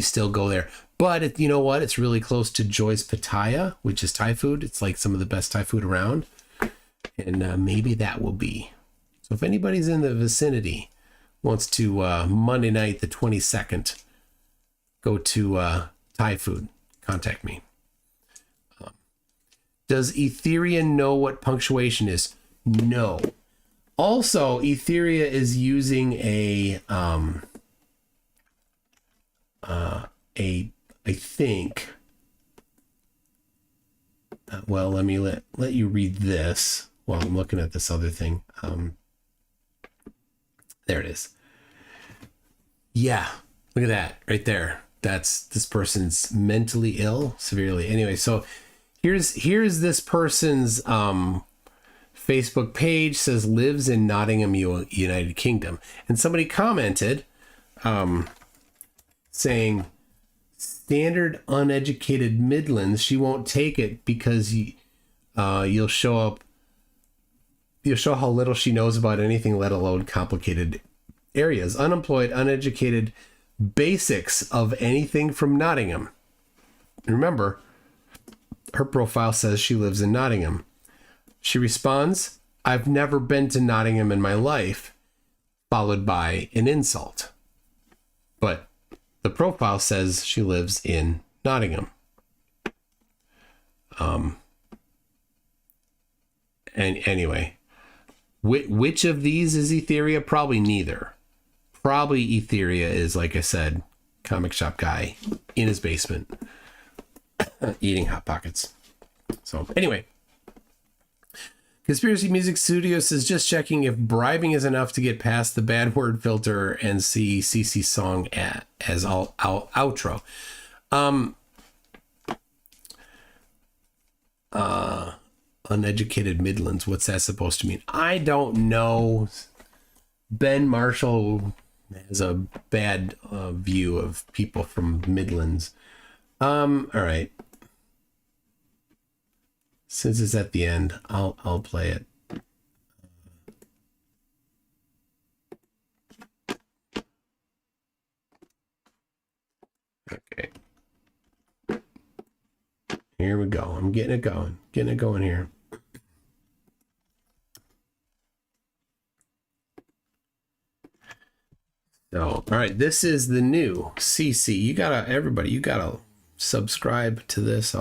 still go there. But you know what? It's really close to Joy's Pattaya, which is Thai food. It's like some of the best Thai food around. And maybe that will be. So if anybody's in the vicinity, wants to Monday night, the 22nd, go to Thai food, contact me. Does Ethereum know what punctuation is? No. Also, Ethereum is using I think. Well, let me let you read this while I'm looking at this other thing. There it is. Yeah, look at that right there. That's this person's mentally ill, severely. Anyway, so here's this person's Facebook page, says lives in Nottingham, United Kingdom, and somebody commented saying standard uneducated Midlands, she won't take it because you'll show how little she knows about anything, let alone complicated areas. Unemployed, uneducated, basics of anything from Nottingham. Remember, her profile says she lives in Nottingham. She responds, I've never been to Nottingham in my life, followed by an insult. But the profile says she lives in Nottingham. And anyway, which of these is Ethereum? Probably neither. Probably Ethereum is, like I said, comic shop guy in his basement eating Hot Pockets. So anyway, Conspiracy Music Studio says just checking if bribing is enough to get past the bad word filter and see CC's song as outro. Uneducated Midlands, what's that supposed to mean? I don't know. Ben Marshall has a bad view of people from Midlands. All right. Since it's at the end, I'll play it. Okay. Here we go. I'm getting it going. Getting it going here. So, all right, this is the new CC. You gotta subscribe to this.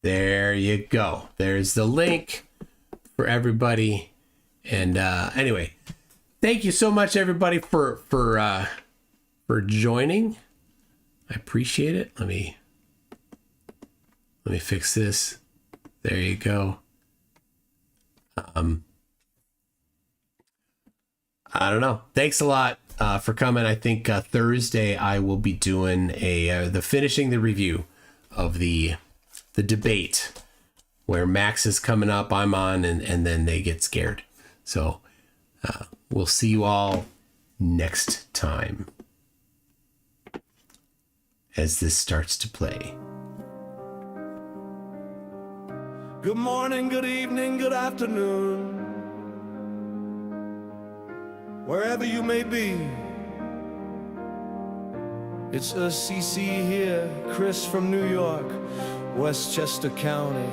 There you go. There's the link for everybody. And anyway, thank you so much, everybody, for joining. I appreciate it. Let me fix this. There you go. I don't know. Thanks a lot for coming. I think Thursday I will be doing finishing the review of the debate where Max is coming up, I'm on, and then they get scared. So we'll see you all next time as this starts to play. Good morning, good evening, good afternoon, wherever you may be. It's a CC here, Chris from New York, Westchester County.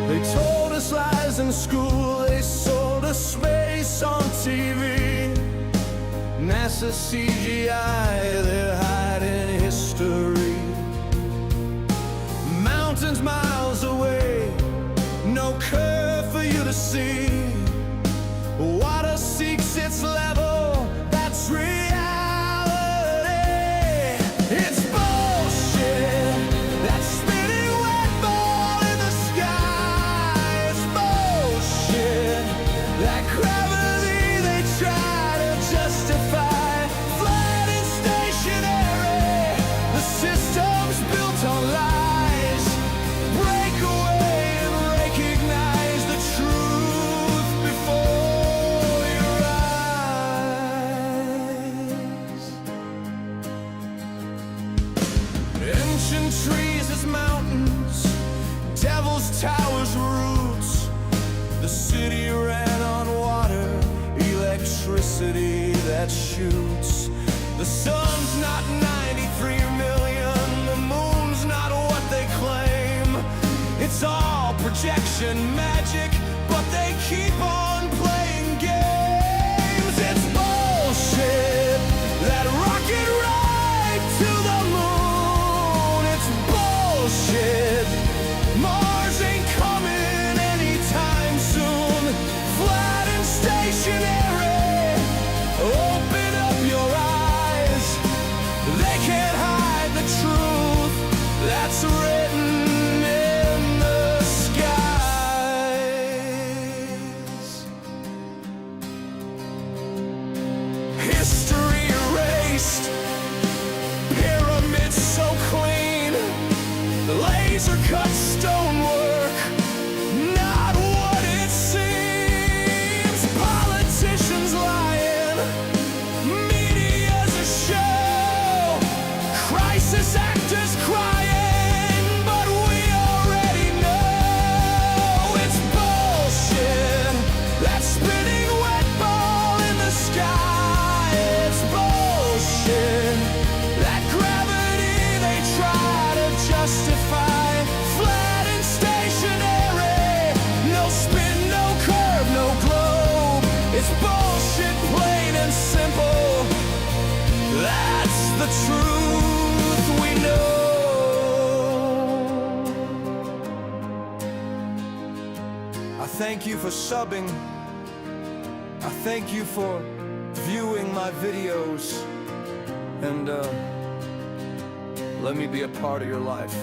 They told us lies in school, they sold us space on TV. NASA CGI, they're hiding history. Mountains miles away, no curve for you to see. Water seeks its level, that's reality. It's bullshit, that spinning wet ball in the sky. It's bullshit, that gravity they try to justify. Flat and stationary, the system's built on lies. Break away. The city ran on water, electricity that shoots. The sun's not 93 million, the moon's not what they claim. It's all projection magic, but they keep on playing games. It's bullshit, that rocket ride to the moon. It's bullshit, Mars ain't coming anytime soon. Flat and stationary, open up your eyes. They can't hide the truth that's written in the skies. History erased, pyramids so clean, laser cut stonework, not what it seems. Politicians lying, media's a show, crisis actors crying, but we already know it's bullshit. That spinning wet ball in the sky, it's bullshit. That gravity they try to justify, flat and stationary, no spin, no curve, no globe. It's bullshit, plain and simple. That's the truth we know. I thank you for subbing. I thank you for viewing my videos. And let me be a part of your life.